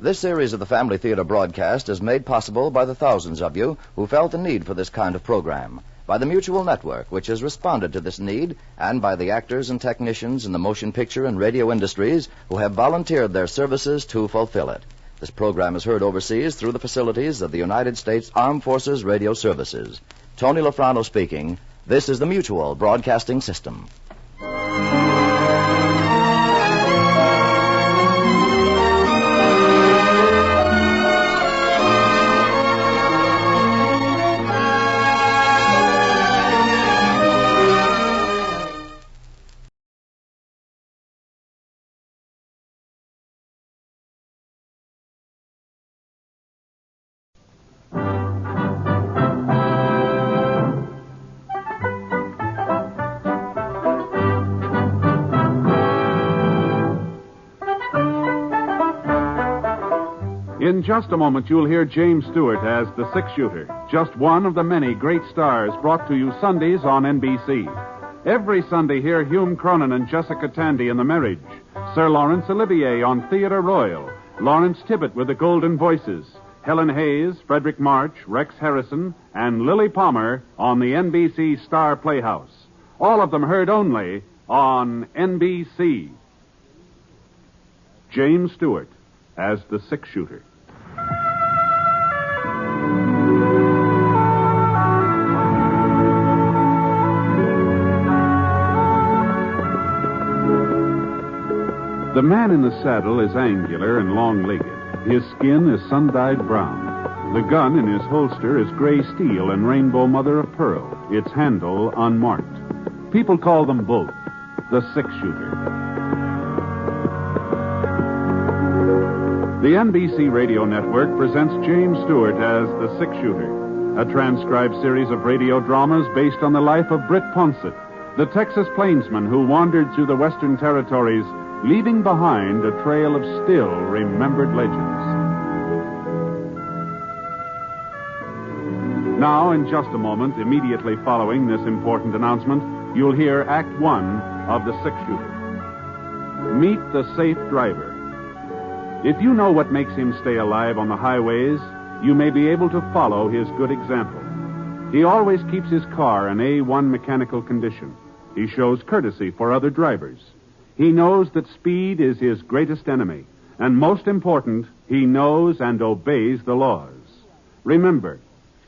This series of the Family Theater broadcast is made possible by the thousands of you who felt the need for this kind of program, by the Mutual Network, which has responded to this need, and by the actors and technicians in the motion picture and radio industries who have volunteered their services to fulfill it. This program is heard overseas through the facilities of the United States Armed Forces Radio Services. Tony Lafrano speaking. This is the Mutual Broadcasting System. In just a moment, you'll hear James Stewart as the six-shooter, just one of the many great stars brought to you Sundays on NBC. Every Sunday, hear Hume Cronin and Jessica Tandy in The Marriage, Sir Laurence Olivier on Theatre Royal, Lawrence Tibbett with the Golden Voices, Helen Hayes, Frederick March, Rex Harrison, and Lily Palmer on the NBC Star Playhouse. All of them heard only on NBC. James Stewart as the six-shooter. The man in the saddle is angular and long-legged. His skin is sun-dyed brown. The gun in his holster is gray steel and rainbow mother-of-pearl, its handle unmarked. People call them both the six-shooter. The NBC Radio Network presents James Stewart as the six-shooter. a transcribed series of radio dramas based on the life of Britt Ponsett, the Texas plainsman who wandered through the Western Territories, leaving behind a trail of still remembered legends. Now, in just a moment, immediately following this important announcement, you'll hear Act One of The Six Shooter. Meet the safe driver. If you know what makes him stay alive on the highways, you may be able to follow his good example. He always keeps his car in A1 mechanical condition. He shows courtesy for other drivers. He knows that speed is his greatest enemy. And most important, he knows and obeys the laws. Remember,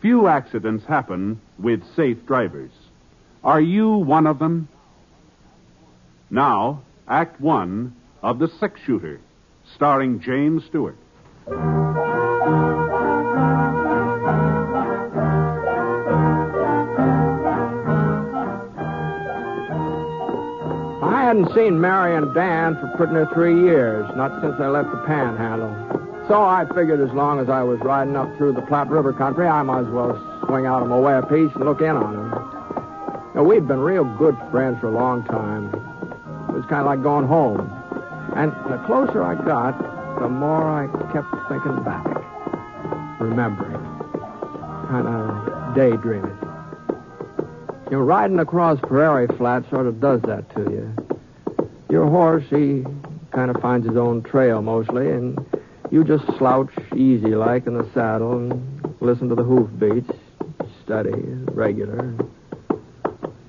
few accidents happen with safe drivers. Are you one of them? Now, Act One of The Six Shooter, starring James Stewart. I hadn't seen Mary and Dan for pretty near 3 years, not since I left the Panhandle. So I figured as long as I was riding up through the Platte River country, I might as well swing out on my way a piece and look in on them. You know, we'd been real good friends for a long time. It was kind of like going home. And the closer I got, the more I kept thinking back, remembering, kind of daydreaming. You know, riding across prairie flat sort of does that to you. Your horse, he kind of finds his own trail mostly, and you just slouch easy-like in the saddle and listen to the hoofbeats, steady, regular.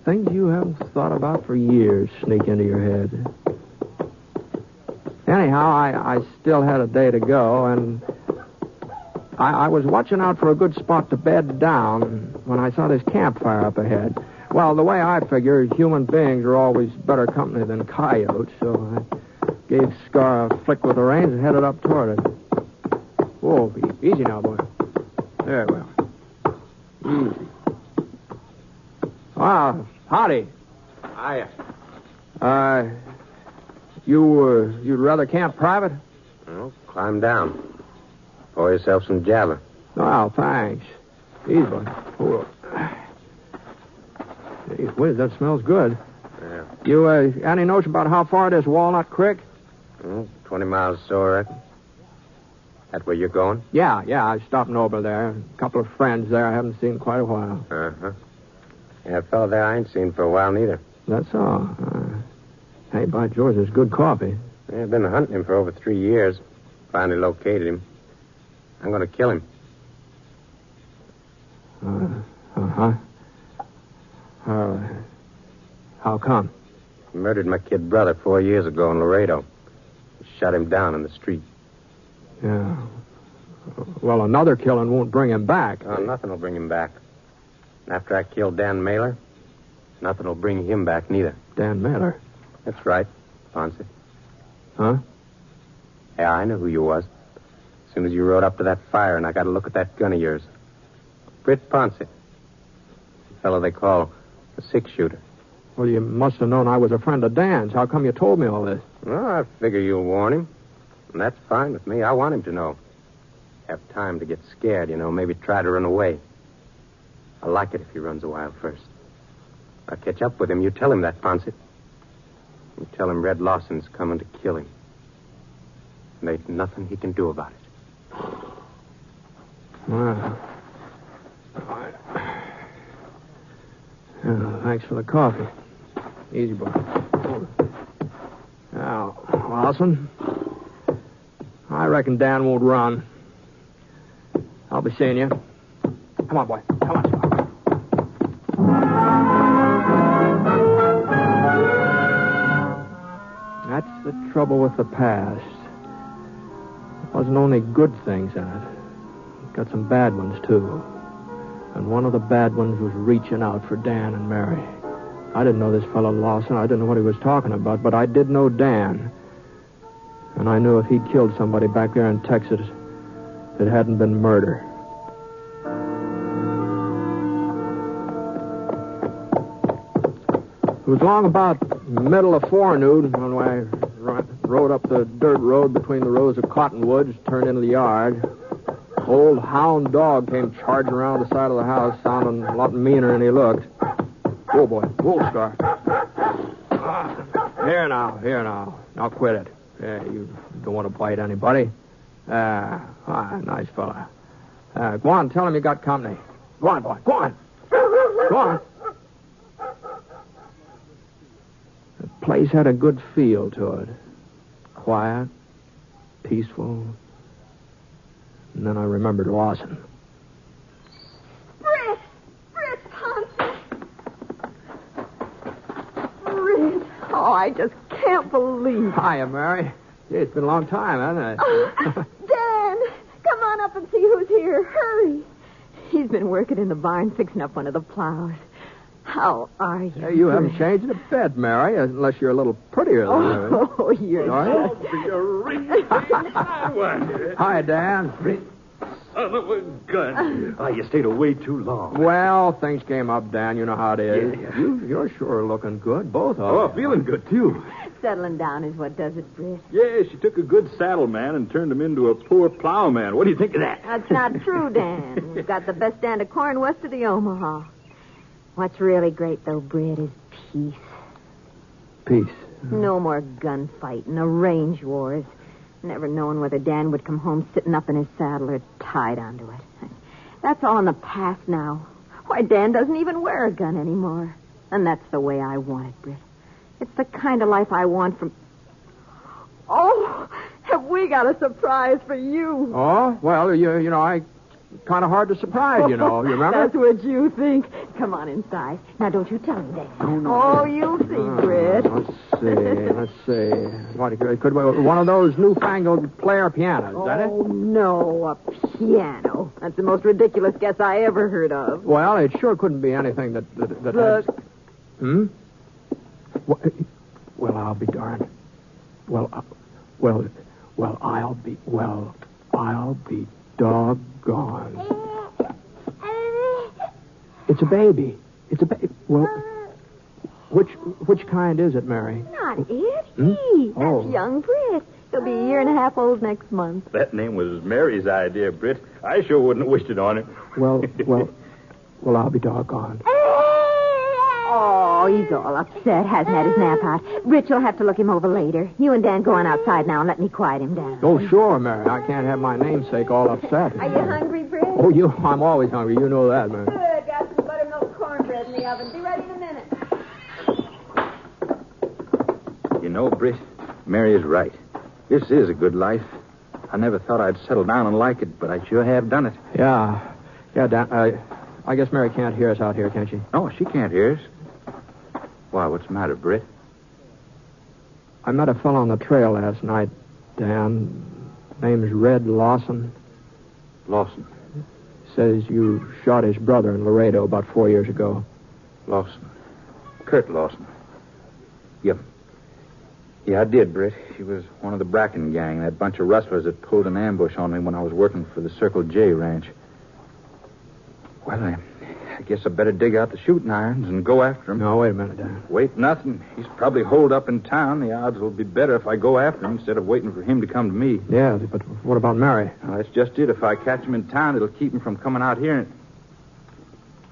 Things you haven't thought about for years sneak into your head. Anyhow, I still had a day to go, and I was watching out for a good spot to bed down when I saw this campfire up ahead. Well, the way I figure, human beings are always better company than coyotes, so I gave Scar a flick with the reins and headed up toward it. Whoa, easy now, boy. There we are. Easy. Ah, howdy. Hiya. You'd rather camp private? Well, climb down. Pour yourself some java. Oh, thanks. Easy, boy. Hold up. Gee whiz, that smells good. Yeah. You, any notion about how far it is Walnut Creek? 20 miles or so, I reckon. That where you're going? Yeah, I was stopping over there. A couple of friends there I haven't seen in quite a while. Uh-huh. Yeah, a fellow there I ain't seen for a while, neither. That's all. Hey, by George, there's good coffee. Yeah, I've been hunting him for over 3 years. Finally located him. I'm going to kill him. Uh-huh. How come? He murdered my kid brother 4 years ago in Laredo. Shot him down in the street. Yeah. Well, another killing won't bring him back. Oh, nothing will bring him back. After I killed Dan Mailer, nothing will bring him back neither. Dan Mailer? That's right, Ponsett. Huh? Yeah, I knew who you was. As soon as you rode up to that fire and I got a look at that gun of yours. Britt Ponsett. The fellow they call the Six Shooter. Well, you must have known I was a friend of Dan's. How come you told me all this? Well, I figure you'll warn him. And that's fine with me. I want him to know. Have time to get scared, maybe try to run away. I like it if he runs a while first. I'll catch up with him. You tell him that, Ponsett. You tell him Red Lawson's coming to kill him. And there's nothing he can do about it. Well, thanks for the coffee. Easy, boy. Now, Allyson, I reckon Dan won't run. I'll be seeing you. Come on, boy. Come on. That's the trouble with the past. It wasn't only good things in it. It got some bad ones, too. And one of the bad ones was reaching out for Dan and Mary. I didn't know this fellow Lawson. I didn't know what he was talking about, but I did know Dan. And I knew if he'd killed somebody back there in Texas, it hadn't been murder. It was long about middle of forenoon when I rode up the dirt road between the rows of cottonwoods, turned into the yard. Old hound dog came charging around the side of the house, sounding a lot meaner than he looked. Whoa, boy. Whoa, Scar. Here now. Now quit it. Yeah, you don't want to bite anybody. Nice fella. Go on, tell him you got company. Go on, boy. Go on. Go on. The place had a good feel to it. Quiet, peaceful. And then I remembered Lawson. Britt Thompson. Britt. Oh, I just can't believe it. Hiya, Mary. Gee, it's been a long time, hasn't it? Dan, come on up and see who's here. Hurry. He's been working in the barn fixing up one of the plows. How are you? Hey, you haven't changed a bit, Mary, unless you're a little prettier than her. Oh, you're Hi, Dan. Son of a gun. Oh, you stayed away too long. Well, things came up, Dan. You know how it is. Yeah. You're sure looking good, both of you. Oh, feeling good, too. Settling down is what does it, Britt. Yeah, she took a good saddle man and turned him into a poor plowman. What do you think of that? That's not true, Dan. We've got the best stand of corn west of the Omaha. What's really great, though, Britt, is peace. Peace. No more gunfighting or range wars. Never knowing whether Dan would come home sitting up in his saddle or tied onto it. That's all in the past now. Why, Dan doesn't even wear a gun anymore. And that's the way I want it, Britt. It's the kind of life I want from... Oh, have we got a surprise for you? Oh, well, you know, I... Kind of hard to surprise, you know. You remember? That's what you think. Come on inside. Now, don't you tell him, Dan. Oh, no. Oh, you'll see, Britt. Let's see. What, could be one of those newfangled player pianos, is that it? Oh, no, a piano. That's the most ridiculous guess I ever heard of. Well, it sure couldn't be anything that Look. Hmm? Well, I'll be darned. I'll be doggone. It's a baby. Well, which kind is it, Mary? Not it. He. That's young Britt. He'll be a year and a half old next month. That name was Mary's idea, Britt. I sure wouldn't have wished it on him. Well, I'll be doggone. Oh, he's all upset. Hasn't had his nap out. Rich will have to look him over later. You and Dan go on outside now and let me quiet him down. Oh, sure, Mary. I can't have my namesake all upset. Are you hungry, Britt? Oh, I'm always hungry. You know that, Mary. Good. Got some buttermilk cornbread in the oven. Be ready in a minute. You know, Britt, Mary is right. This is a good life. I never thought I'd settle down and like it, but I sure have done it. Yeah, Dan. I guess Mary can't hear us out here, can she? No, she can't hear us. Why, what's the matter, Britt? I met a fellow on the trail last night, Dan. Name's Red Lawson. Lawson? Says you shot his brother in Laredo about 4 years ago. Lawson. Kurt Lawson. Yep. Yeah, I did, Britt. He was one of the Bracken gang, that bunch of rustlers that pulled an ambush on me when I was working for the Circle J ranch. Well, I guess I better dig out the shooting irons and go after him. No, wait a minute, Dan. Wait, nothing. He's probably holed up in town. The odds will be better if I go after him instead of waiting for him to come to me. Yeah, but what about Mary? Well, that's just it. If I catch him in town, it'll keep him from coming out here.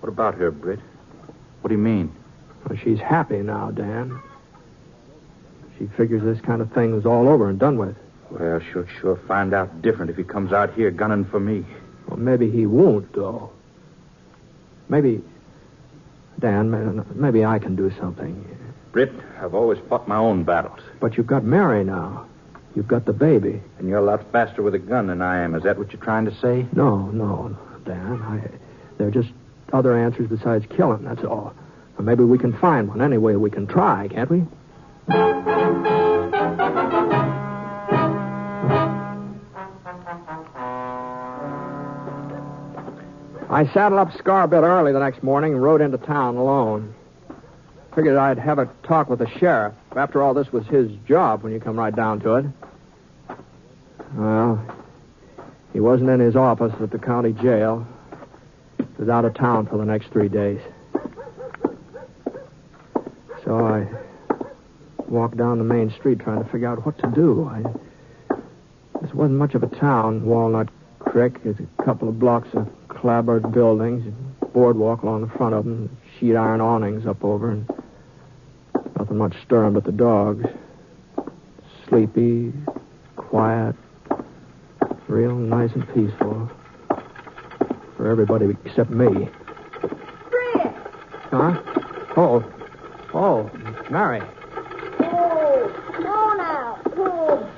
What about her, Britt? What do you mean? Well, she's happy now, Dan. She figures this kind of thing is all over and done with. Well, she'll sure find out different if he comes out here gunning for me. Well, maybe he won't, though. Maybe, Dan, maybe I can do something. Britt, I've always fought my own battles. But you've got Mary now. You've got the baby. And you're a lot faster with a gun than I am. Is that what you're trying to say? No, Dan. There are just other answers besides killing, that's all. Or maybe we can find one. Anyway, we can try, can't we? I saddled up Scar a bit early the next morning and rode into town alone. Figured I'd have a talk with the sheriff. After all, this was his job when you come right down to it. Well, he wasn't in his office at the county jail. He was out of town for the next 3 days. So I walked down the main street trying to figure out what to do. This wasn't much of a town, Walnut creek. There's a couple of blocks of clapboard buildings, a boardwalk along the front of them, sheet iron awnings up over, and nothing much stirring but the dogs. Sleepy, quiet, real nice and peaceful. For everybody except me. Fred! Huh? Oh, Mary. Oh, now. Oh.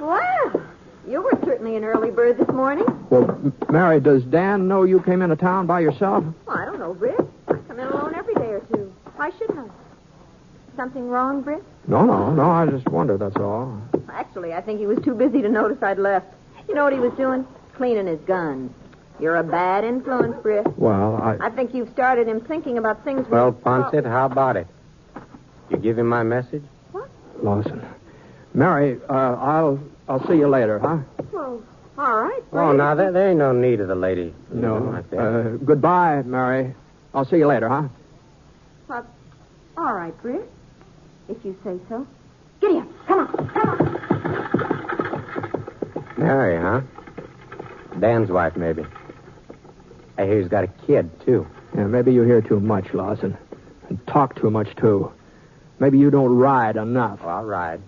Well, you were certainly an early bird this morning. Well, Mary, does Dan know you came into town by yourself? Well, I don't know, Britt. I come in alone every day or two. Why shouldn't I? Something wrong, Britt? No, I just wondered, that's all. Actually, I think he was too busy to notice I'd left. You know what he was doing? Cleaning his guns. You're a bad influence, Britt. Well, I think you've started him thinking about things... Well, Ponset, how about it? You give him my message? What? Lawson. Mary, I'll see you later, huh? Well, all right, Britt. Oh, now, there ain't no need of the lady. No. Like that. Goodbye, Mary. I'll see you later, huh? Well, all right, Britt. If you say so. Giddy up. Come on. Mary, huh? Dan's wife, maybe. I hear he's got a kid, too. Yeah, maybe you hear too much, Lawson. And talk too much, too. Maybe you don't ride enough. Oh, I'll ride.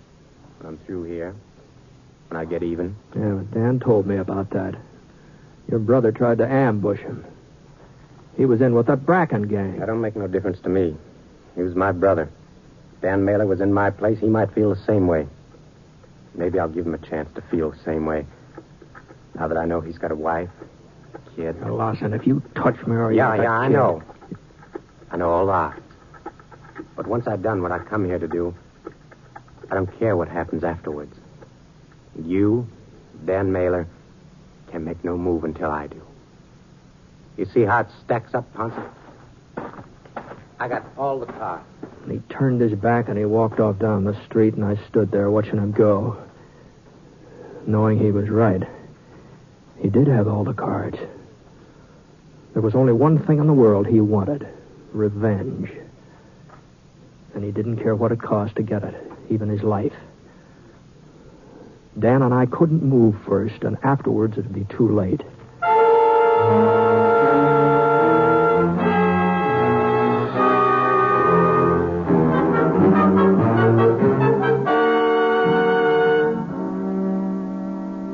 When I'm through here. When I get even. Yeah, but Dan told me about that. Your brother tried to ambush him. He was in with that Bracken gang. That don't make no difference to me. He was my brother. Dan Mailer was in my place. He might feel the same way. Maybe I'll give him a chance to feel the same way. Now that I know he's got a wife, a kid. Now, Lawson, if you touch Mary... Yeah, I know. I know a lot. But once I've done what I come here to do, I don't care what happens afterwards. You, Dan Mailer, can make no move until I do. You see how it stacks up, Ponce? I got all the cars. He turned his back and he walked off down the street, and I stood there watching him go, knowing he was right. He did have all the cards. There was only one thing in the world he wanted: revenge. And he didn't care what it cost to get it, even his life. Dan and I couldn't move first, and afterwards it'd be too late.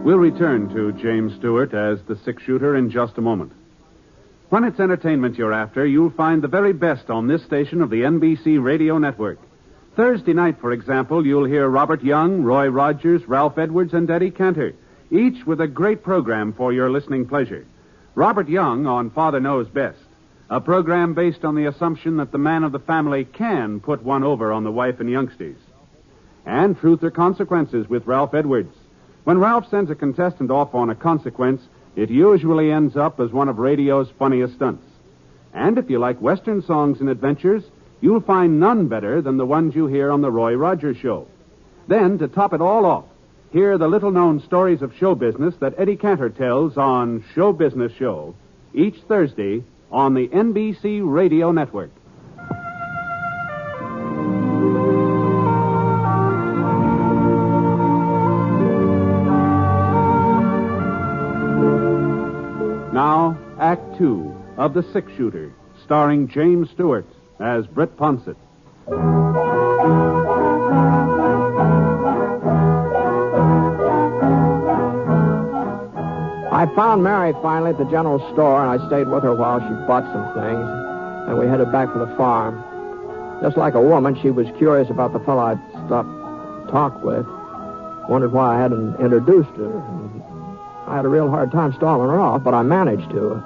We'll return to James Stewart as the six-shooter in just a moment. When it's entertainment you're after, you'll find the very best on this station of the NBC radio network. Thursday night, for example, you'll hear Robert Young, Roy Rogers, Ralph Edwards, and Eddie Cantor, each with a great program for your listening pleasure. Robert Young on Father Knows Best, a program based on the assumption that the man of the family can put one over on the wife and youngsters. And Truth or Consequences with Ralph Edwards. When Ralph sends a contestant off on a consequence, it usually ends up as one of radio's funniest stunts. And if you like Western songs and adventures, you'll find none better than the ones you hear on the Roy Rogers Show. Then, to top it all off, hear the little-known stories of show business that Eddie Cantor tells on Show Business Show each Thursday on the NBC Radio Network. Now, Act Two of The Six-Shooter, starring James Stewart as Britt Ponset. I found Mary finally at the general store, and I stayed with her while she bought some things, and we headed back for the farm. Just like a woman, she was curious about the fellow I'd stopped to talk with, wondered why I hadn't introduced her. I had a real hard time stalling her off, but I managed to.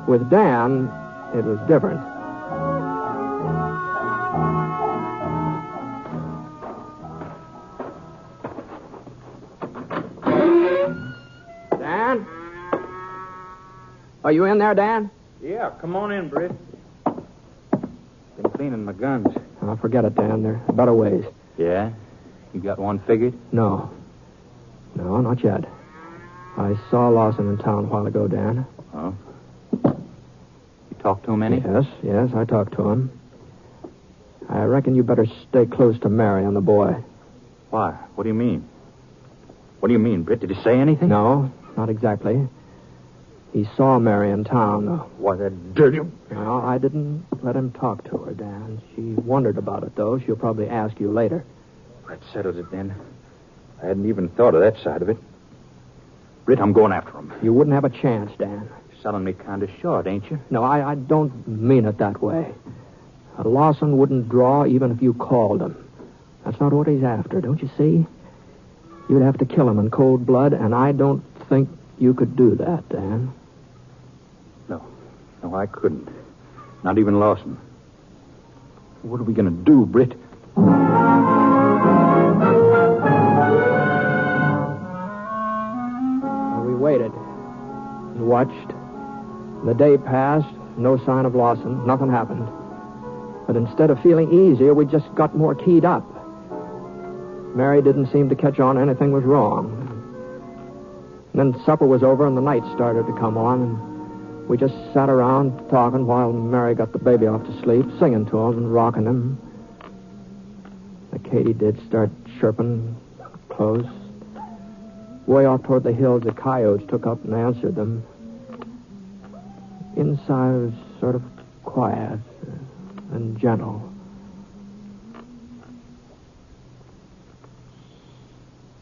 With Dan, it was different. Dan? Are you in there, Dan? Yeah, come on in, Britt. Been cleaning my guns. Oh, forget it, Dan. There are better ways. Yeah? You got one figured? No, not yet. I saw Lawson in town a while ago, Dan. Oh? You talked to him any? Yes, I talked to him. I reckon you better stay close to Mary and the boy. Why? What do you mean? What do you mean, Britt? Did he say anything? No. not exactly. He saw Mary in town. Was it dirty? No, I didn't let him talk to her, Dan. She wondered about it, though. She'll probably ask you later. That settles it, then. I hadn't even thought of that side of it. Britt, I'm going after him. You wouldn't have a chance, Dan. Selling me kind of short, ain't you? No, I don't mean it that way. Lawson wouldn't draw even if you called him. That's not what he's after, don't you see? You'd have to kill him in cold blood, and I don't think you could do that, Dan. No, I couldn't. Not even Lawson. What are we going to do, Britt? We waited and watched. The day passed, no sign of Lawson. Nothing happened. But instead of feeling easier, we just got more keyed up. Mary didn't seem to catch on anything was wrong. And then supper was over and the night started to come on, and we just sat around talking while Mary got the baby off to sleep, singing to him and rocking him. The katydid start chirping close. Way off toward the hills, the coyotes took up and answered them. Inside was sort of quiet and gentle.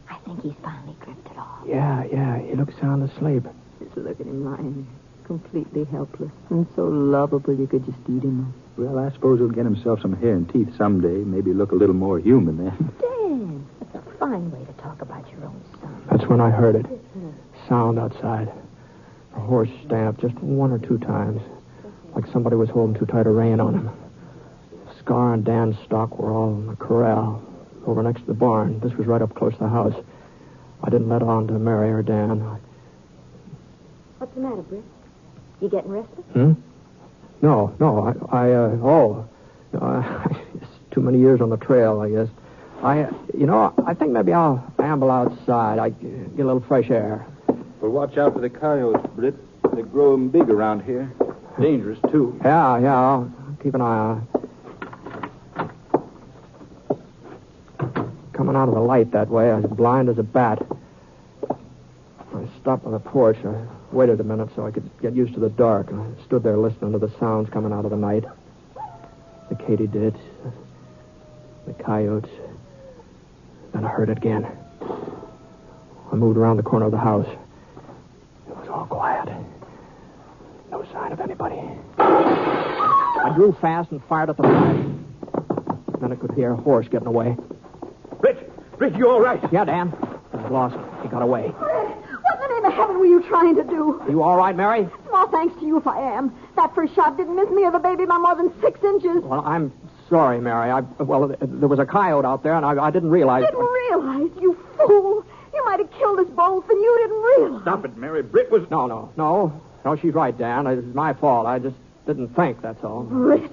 I think he's finally drifted off. Yeah, he looks sound asleep. Just look at him lying completely helpless and so lovable you could just eat him. Well, I suppose he'll get himself some hair and teeth someday. Maybe look a little more human then. Dan, that's a fine way to talk about your own son. That's when I heard it. Sound outside. A horse stamped just one or two times, like somebody was holding too tight a rein on him. Scar and Dan's stock were all in the corral over next to the barn. This was right up close to the house. I didn't let on to Mary or Dan. What's the matter, Britt? You getting restless? No, it's too many years on the trail, I guess. I think maybe I'll amble outside. I get a little fresh air. Well, watch out for the coyotes, Britt. They're growing big around here. Dangerous, too. Yeah, I'll keep an eye on it. Coming out of the light that way, I was blind as a bat. I stopped on the porch. I waited a minute so I could get used to the dark. And I stood there listening to the sounds coming out of the night. The katydid, the coyotes. Then I heard it again. I moved around the corner of the house. It was all quiet. No sign of anybody. I drew fast and fired at the flash. Then I could hear a horse getting away. Britt, you all right? Yeah, Dan. I lost him. He got away. What in the name of heaven were you trying to do? You all right, Mary? Small thanks to you if I am. That first shot didn't miss me or the baby by more than 6 inches. Well, I'm sorry, Mary. There was a coyote out there, and I didn't realize... Didn't realize, you fool. You might have killed us both, and you didn't realize. Stop it, Mary. Britt was... No, she's right, Dan. It was my fault. I just didn't think, that's all. Britt,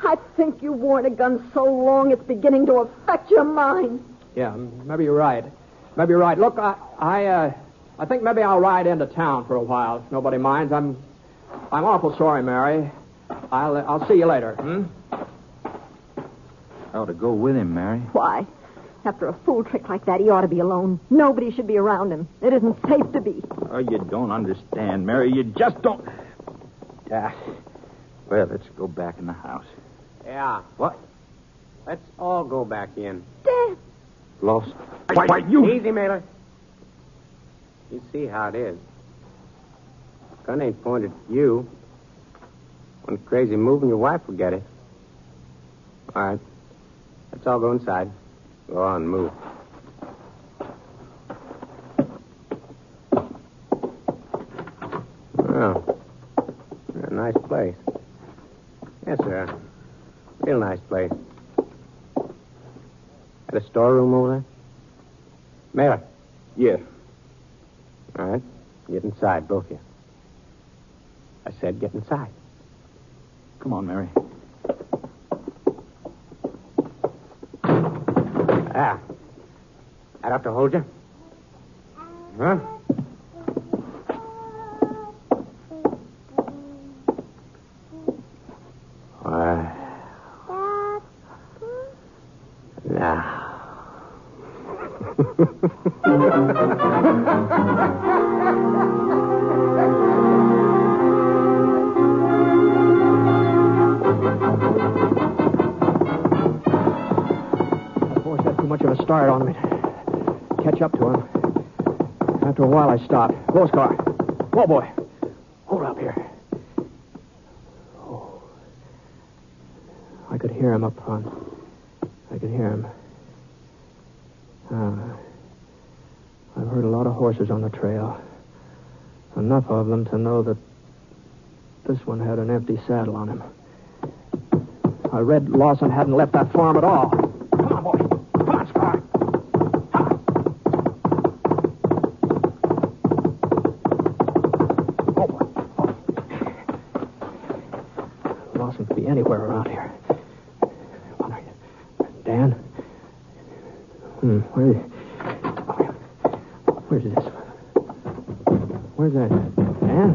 I think you've worn a gun so long it's beginning to affect your mind. Yeah, maybe you're right. Look, I think maybe I'll ride into town for a while, if nobody minds. I'm awful sorry, Mary. I'll see you later. I ought to go with him, Mary. Why? After a fool trick like that, he ought to be alone. Nobody should be around him. It isn't safe to be. Oh, you don't understand, Mary. You just don't... Well, let's go back in the house. Yeah. What? Let's all go back in. Dad. Lost? Why, you... Easy, Mailer. You see how it is. Gun ain't pointed at you. One crazy move and your wife will get it. All right. Let's all go inside. Go on, move. Well, a nice place. Yes, sir. Real nice place. Got a storeroom over there? Mailer. Yeah. All right. Get inside, both of you. I said get inside. Come on, Mary. I'd have to hold you. Huh? Now. much of a start on me to catch up to him. After a while, I stopped. Horse car. Whoa, boy. Hold up here. Oh. I could hear him up front. I could hear him. I've heard a lot of horses on the trail. Enough of them to know that this one had an empty saddle on him. I read Lawson hadn't left that farm at all. Come on, boy. Come on, Scar. Oh, boy. Oh. Lawson could be anywhere around here. Dan? Where's this? Where's that? Dan?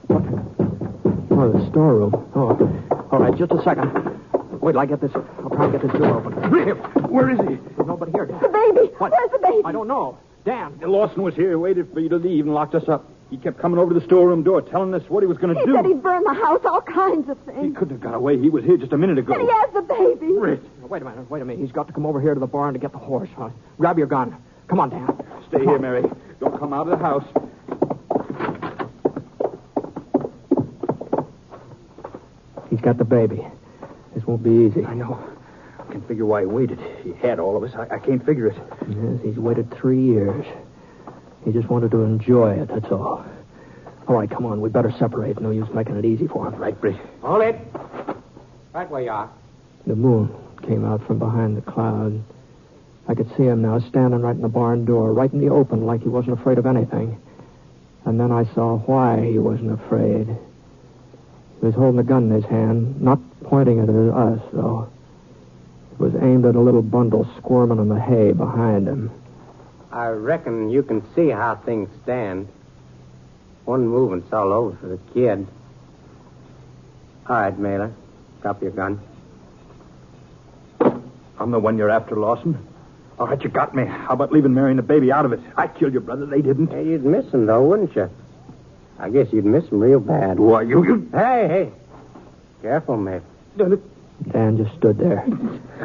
What? Oh, the storeroom. Oh, all right, just a second. Wait till I get this. I'll try and get this door open. Where is he? There's nobody here, Dan. The baby. What? Where's the baby? I don't know. Dan. Lawson was here, waited for you to leave, and locked us up. He kept coming over to the storeroom door, telling us what he was going to do. He said he'd burn the house, all kinds of things. He couldn't have got away. He was here just a minute ago. And he has the baby. Britt. Wait a minute. He's got to come over here to the barn to get the horse. Grab your gun. Come on, Dan. Stay here, Mary. Don't come out of the house. He's got the baby. This won't be easy. I know. I can figure why he waited. He had all of us. I can't figure it. Yes, he's waited 3 years. He just wanted to enjoy it, that's all. All right, come on. We better separate. No use making it easy for him. Right, Britt. Hold it. Right where you are. The moon came out from behind the cloud. I could see him now standing right in the barn door, right in the open, like he wasn't afraid of anything. And then I saw why he wasn't afraid. He was holding a gun in his hand, not pointing it at us, though. It was aimed at a little bundle squirming in the hay behind him. I reckon you can see how things stand. One movement's all over for the kid. All right, Mailer. Drop your gun. I'm the one you're after, Lawson. All right, you got me. How about leaving Mary and the baby out of it? I killed your brother. They didn't. Hey, you'd miss him, though, wouldn't you? I guess you'd miss him real bad. Why, you... Hey. Careful, mate. Dan just stood there,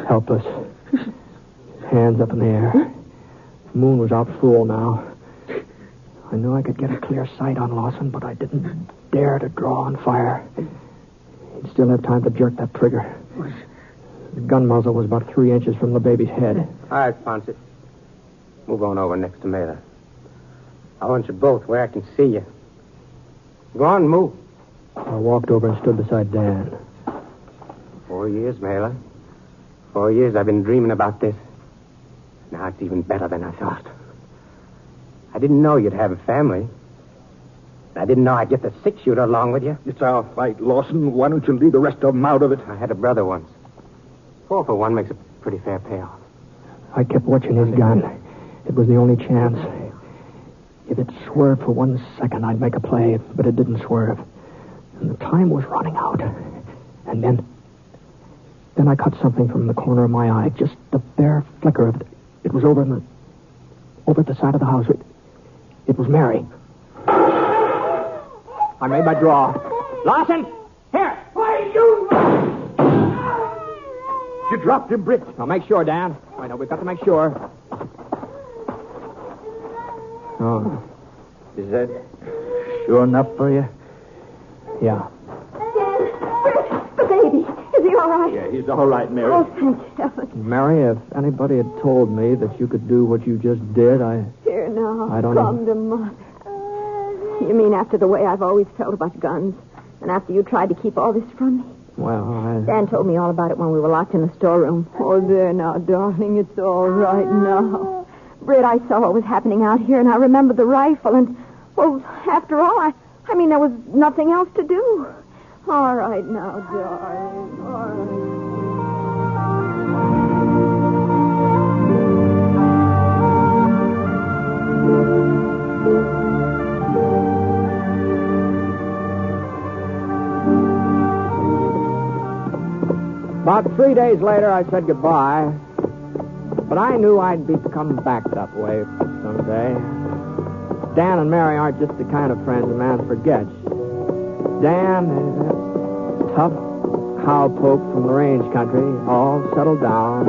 helpless. His hands up in the air. The moon was out full now. I knew I could get a clear sight on Lawson, but I didn't dare to draw and fire. He'd still have time to jerk that trigger. The gun muzzle was about 3 inches from the baby's head. All right, Ponce. Move on over next to Mailer. I want you both where I can see you. Go on, move. I walked over and stood beside Dan. 4 years, Mailer. 4 years I've been dreaming about this. Now it's even better than I thought. I didn't know you'd have a family. I didn't know I'd get the 6-shooter along with you. It's our fight, Lawson. Why don't you leave the rest of them out of it? I had a brother once. 4 for 1 makes a pretty fair payoff. I kept watching his gun. It was the only chance. If it swerved for 1 second, I'd make a play, but it didn't swerve. And the time was running out. And then I caught something from the corner of my eye, just the bare flicker of it. It was over at the side of the house. It was Mary. I made my draw. Lawson! Here! Why, you... You dropped him, Britt. Now, make sure, Dan. I know, we've got to make sure. Oh. Is that sure enough for you? Yeah. The baby. Is he all right? Yeah, he's all right, Mary. Oh, thank heaven. Mary, if anybody had told me that you could do what you just did, Here now. I don't Come to Mother. You mean after the way I've always felt about guns? And after you tried to keep all this from me? Well, Dan told me all about it when we were locked in the storeroom. Oh, there now, darling. It's all right now. Britt, I saw what was happening out here, and I remembered the rifle, and, well, after all, I mean, there was nothing else to do. All right now, darling. All right. About 3 days later, I said goodbye. But I knew I'd be coming back that way someday. Dan and Mary aren't just the kind of friends a man forgets. Dan is a tough cowpoke from the range country, all settled down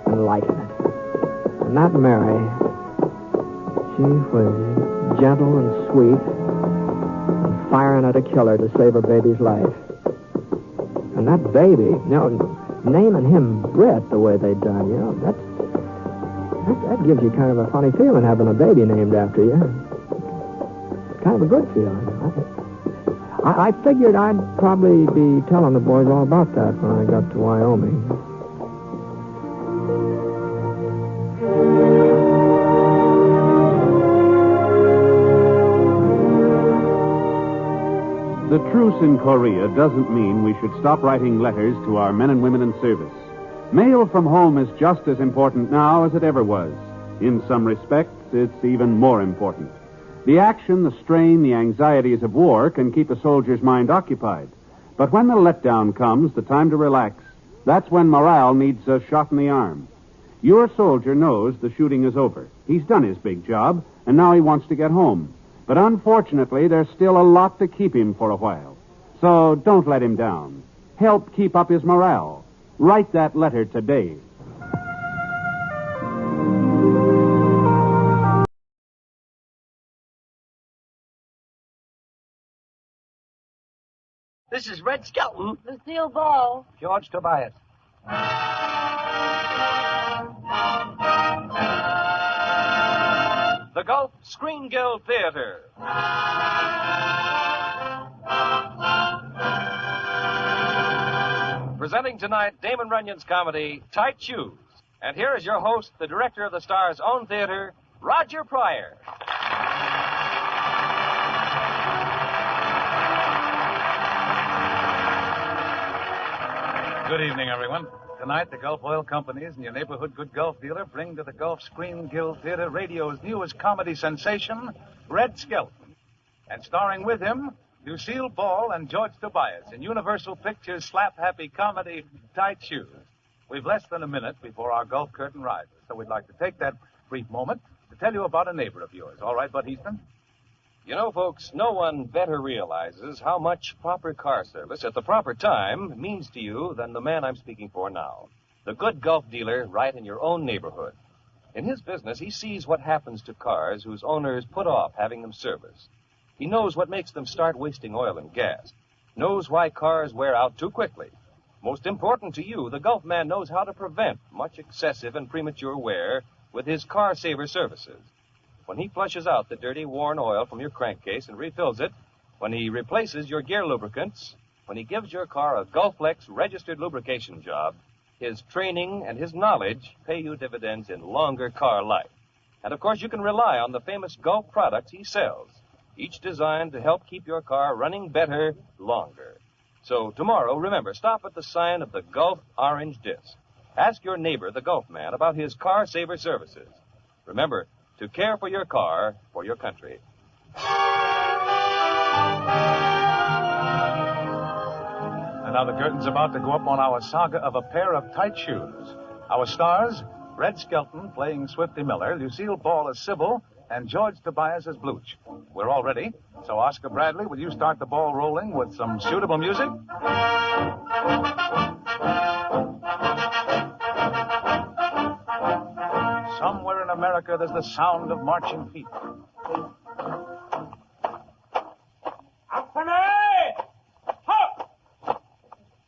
and liking it. And that Mary, she was gentle and sweet and firing at a killer to save her baby's life. And that baby, naming him Brett the way they done, that gives you kind of a funny feeling having a baby named after you. Kind of a good feeling. I figured I'd probably be telling the boys all about that when I got to Wyoming. The truce in Korea doesn't mean we should stop writing letters to our men and women in service. Mail from home is just as important now as it ever was. In some respects, it's even more important. The action, the strain, the anxieties of war can keep a soldier's mind occupied. But when the letdown comes, the time to relax, that's when morale needs a shot in the arm. Your soldier knows the shooting is over. He's done his big job, and now he wants to get home. But unfortunately, there's still a lot to keep him for a while. So don't let him down. Help keep up his morale. Write that letter today. This is Red Skelton. Lucille Ball. George Tobias. The Gulf Screen Guild Theater. Presenting tonight Damon Runyon's comedy, Tight Shoes. And here is your host, the director of the Star's own theater, Roger Pryor. Good evening, everyone. Tonight, the Gulf Oil Companies and your neighborhood good Gulf dealer bring to the Gulf Screen Guild Theater radio's newest comedy sensation, Red Skelton. And starring with him, Lucille Ball and George Tobias in Universal Pictures' slap-happy comedy, Tight Shoes. We've less than a minute before our Gulf curtain rises, so we'd like to take that brief moment to tell you about a neighbor of yours. All right, Bud Easton? You know, folks, no one better realizes how much proper car service at the proper time means to you than the man I'm speaking for now. The good Gulf dealer right in your own neighborhood. In his business, he sees what happens to cars whose owners put off having them serviced. He knows what makes them start wasting oil and gas. Knows why cars wear out too quickly. Most important to you, the Gulf man knows how to prevent much excessive and premature wear with his car saver services. When he flushes out the dirty, worn oil from your crankcase and refills it, when he replaces your gear lubricants, when he gives your car a Gulflex registered lubrication job, his training and his knowledge pay you dividends in longer car life. And, of course, you can rely on the famous Gulf products he sells, each designed to help keep your car running better longer. So tomorrow, remember, stop at the sign of the Gulf Orange Disc. Ask your neighbor, the Gulf man, about his car saver services. Remember, to care for your car, for your country. And now the curtain's about to go up on our saga of a pair of tight shoes. Our stars, Red Skelton playing Swifty Miller, Lucille Ball as Sybil, and George Tobias as Blooch. We're all ready, so Oscar Bradley, will you start the ball rolling with some suitable music? Somewhere in America, there's the sound of marching feet.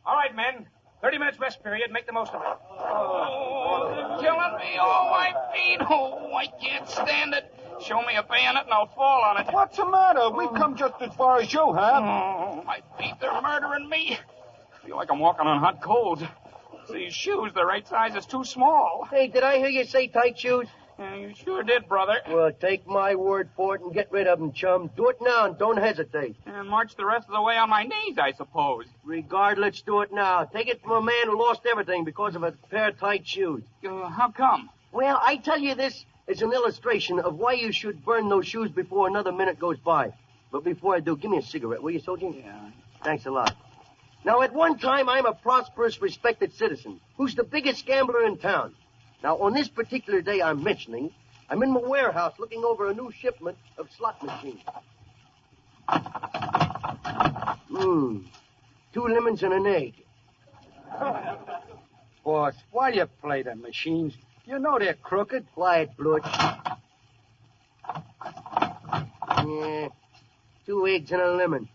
All right, men. 30 minutes rest period. Make the most of it. Oh, they're killing me. Oh, my feet. Oh, I can't stand it. Show me a bayonet and I'll fall on it. What's the matter? We've come just as far as you have. Oh, my feet, they're murdering me. I feel like I'm walking on hot coals. These shoes, the right size is too small. Hey, did I hear you say tight shoes? Yeah, you sure did, brother. Well, take my word for it and get rid of them, chum. Do it now and don't hesitate. And march the rest of the way on my knees, I suppose. Regardless, do it now. Take it from a man who lost everything because of a pair of tight shoes. How come? Well, I tell you this is an illustration of why you should burn those shoes before another minute goes by. But before I do, give me a cigarette, will you, soldier? Yeah. Thanks a lot. Now, at one time, I'm a prosperous, respected citizen who's the biggest gambler in town. Now, on this particular day I'm mentioning, I'm in my warehouse looking over a new shipment of slot machines. 2 lemons and an egg. Boss, why you play the machines? You know they're crooked. Quiet, Blutch. Yeah, 2 eggs and a lemon.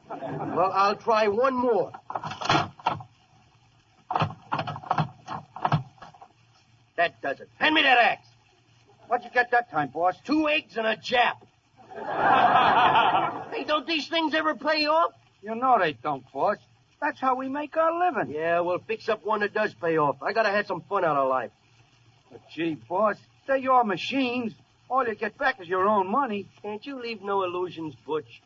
Well, I'll try one more. That does it. Hand me that axe. What'd you get that time, boss? 2 eggs and a jap. Hey, don't these things ever pay off? You know they don't, boss. That's how we make our living. Yeah, we'll fix up one that does pay off. I gotta have some fun out of life. But gee, boss, they're your machines. All you get back is your own money. Can't you leave no illusions, Butch?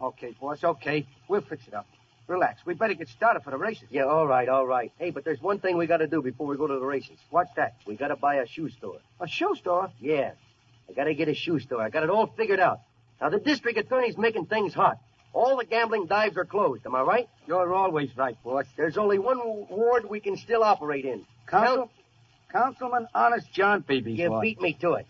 Okay, boss, okay. We'll fix it up. Relax. We better get started for the races. Yeah, all right, all right. Hey, but there's one thing we gotta do before we go to the races. What's that? We gotta buy a shoe store. A shoe store? Yeah. I gotta get a shoe store. I got it all figured out. Now, the district attorney's making things hot. All the gambling dives are closed. Am I right? You're always right, boss. There's only one ward we can still operate in. Councilman Honest John Beebe's You ward. beat me to it.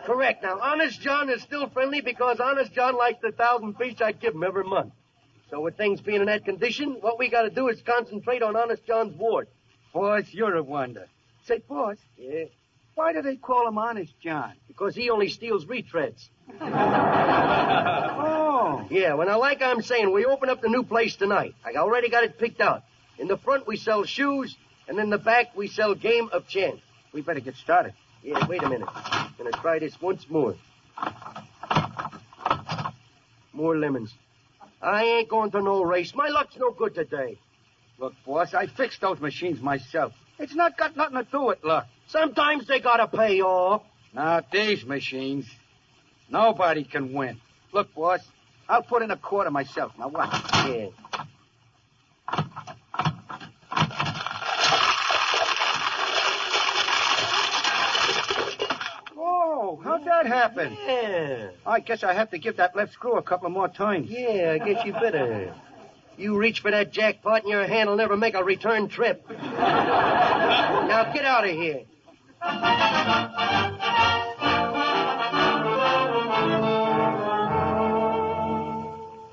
Correct. Now, Honest John is still friendly because Honest John likes the 1,000 fish I give him every month. So with things being in that condition, what we got to do is concentrate on Honest John's ward. Boss, you're a wonder. Say, boss. Yeah? Why do they call him Honest John? Because he only steals retreads. Oh. Yeah, well, now, like I'm saying, we open up the new place tonight. I already got it picked out. In the front, we sell shoes, and in the back, we sell game of chance. We better get started. Yeah, wait a minute. I'm gonna try this once more. More lemons. I ain't going to no race. My luck's no good today. Look, boss, I fixed those machines myself. It's not got nothing to do with luck. Sometimes they gotta pay off. Not these machines. Nobody can win. Look, boss, I'll put in a quarter myself. Now watch. Yeah. Oh, how'd that happen? Yeah. I guess I have to give that left screw a couple of more times. Yeah, I guess you better. You reach for that jackpot and your hand will never make a return trip. Now get out of here.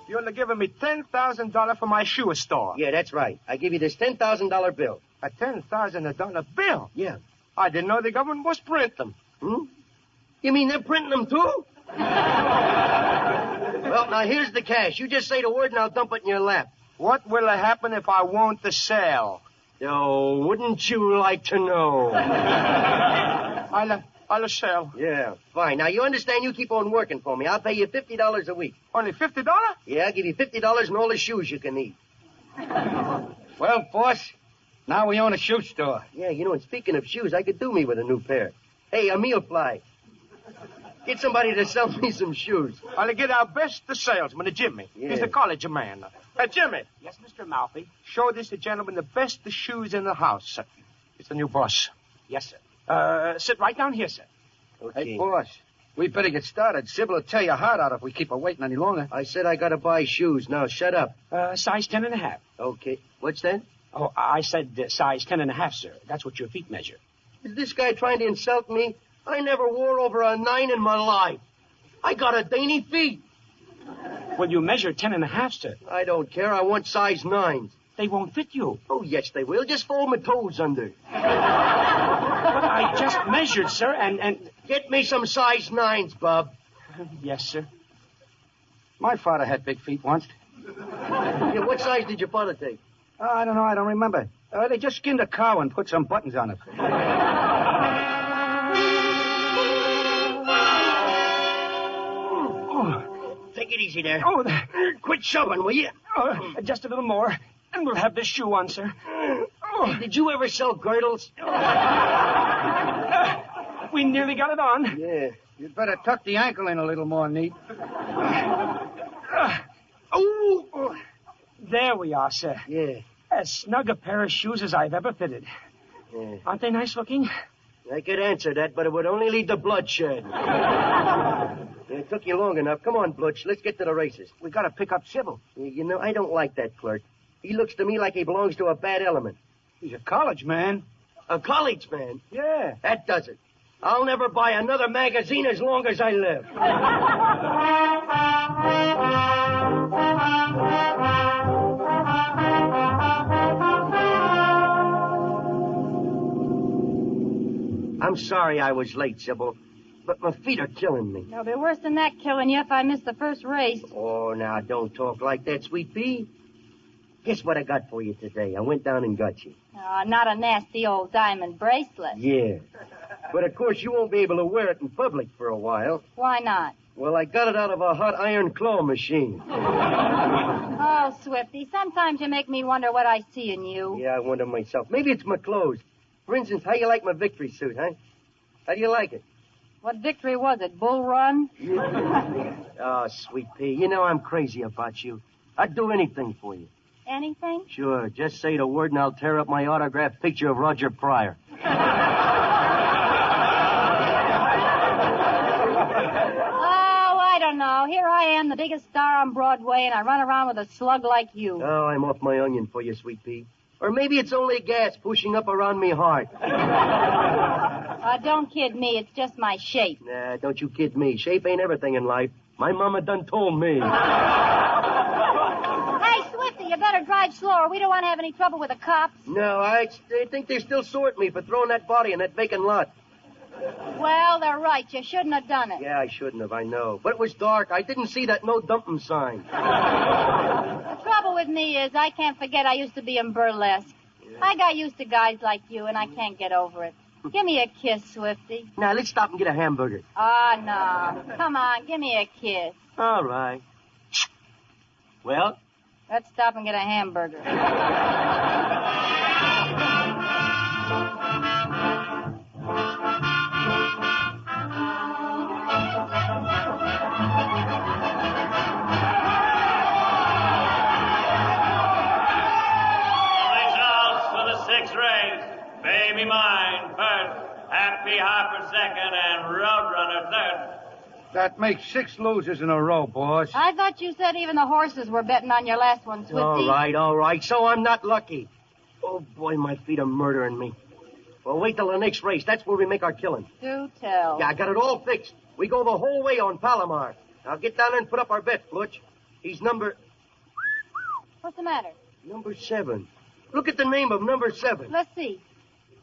You're giving me $10,000 for my shoe store. Yeah, that's right. I give you this $10,000 bill. A $10,000 bill? Yeah. I didn't know the government was printing them. You mean they're printing them too? Well, now here's the cash. You just say the word and I'll dump it in your lap. What will happen if I want to sell? Oh, wouldn't you like to know? I'll sell. Yeah, fine. Now, you understand you keep on working for me. I'll pay you $50 a week. Only $50? Yeah, I'll give you $50 and all the shoes you can need. Well, boss, now we own a shoe store. Yeah, you know, and speaking of shoes, I could do me with a new pair. Hey, a meal fly. Get somebody to sell me some shoes. I'll get our best salesman, Jimmy. Yeah. He's a college man. Jimmy. Yes, Mr. Malfi. Show this gentleman the best shoes in the house, sir. It's the new boss. Yes, sir. Sit right down here, sir. Okay. Hey, boss, we better get started. Sybil will tear your heart out if we keep her waiting any longer. I said I gotta buy shoes. Now, shut up. Size 10.5. Okay. What's that? Oh, I said size 10.5, sir. That's what your feet measure. Is this guy trying to insult me? I never wore over a 9 in my life. I got a dainty feet. Well, you measure 10.5, sir. I don't care. I want size 9s. They won't fit you. Oh, yes, they will. Just fold my toes under. But I just measured, sir, and... Get me some size 9s, Bob. Yes, sir. My father had big feet once. Yeah, what size did your father take? I don't know. I don't remember. They just skinned a cow and put some buttons on it. Take it easy there. Oh, quit shoving, will you? Just a little more, and we'll have this shoe on, sir. Hey, did you ever sell girdles? We nearly got it on. Yeah. You'd better tuck the ankle in a little more neat. There we are, sir. Yeah. As snug a pair of shoes as I've ever fitted. Yeah. Aren't they nice looking? I could answer that, but it would only lead to bloodshed. It took you long enough. Come on, Butch. Let's get to the races. We gotta pick up Sybil. You know, I don't like that clerk. He looks to me like he belongs to a bad element. He's a college man. A college man? Yeah. That does it. I'll never buy another magazine as long as I live. I'm sorry I was late, Sybil, but my feet are killing me. It'll be worse than that killing you if I miss the first race. Oh, now, don't talk like that, Sweet Pea. Guess what I got for you today? I went down and got you. Oh, not a nasty old diamond bracelet. Yeah. But, of course, you won't be able to wear it in public for a while. Why not? Well, I got it out of a hot iron claw machine. Oh, Swifty, sometimes you make me wonder what I see in you. Yeah, I wonder myself. Maybe it's my clothes. For instance, how you like my victory suit, huh? How do you like it? What victory was it, Bull Run? Oh, Sweet Pea, you know I'm crazy about you. I'd do anything for you. Anything? Sure, just say the word and I'll tear up my autographed picture of Roger Pryor. I don't know. Here I am, the biggest star on Broadway, and I run around with a slug like you. Oh, I'm off my onion for you, Sweet Pea. Or maybe it's only gas pushing up around me heart. Don't kid me. It's just my shape. Nah, don't you kid me. Shape ain't everything in life. My mama done told me. Hey, Swifty, you better drive slower. We don't want to have any trouble with the cops. No, I think they're still sore at me for throwing that body in that vacant lot. Well, they're right. You shouldn't have done it. Yeah, I shouldn't have, I know. But it was dark. I didn't see that no dumping sign. The trouble with me is I can't forget I used to be in burlesque. Yeah. I got used to guys like you, and I can't get over it. Give me a kiss, Swifty. Now, let's stop and get a hamburger. No. Come on, give me a kiss. All right. Well? Let's stop and get a hamburger. Baby Mine first, Happy Harper second, and Roadrunner third. That makes 6 losers in a row, boss. I thought you said even the horses were betting on your last one, Swifty. All right. So I'm not lucky. Oh, boy, my feet are murdering me. Well, wait till the next race. That's where we make our killing. Do tell. Yeah, I got it all fixed. We go the whole way on Palomar. Now get down there and put up our bet, Butch. He's number... What's the matter? Number 7. Look at the name of number 7. Let's see.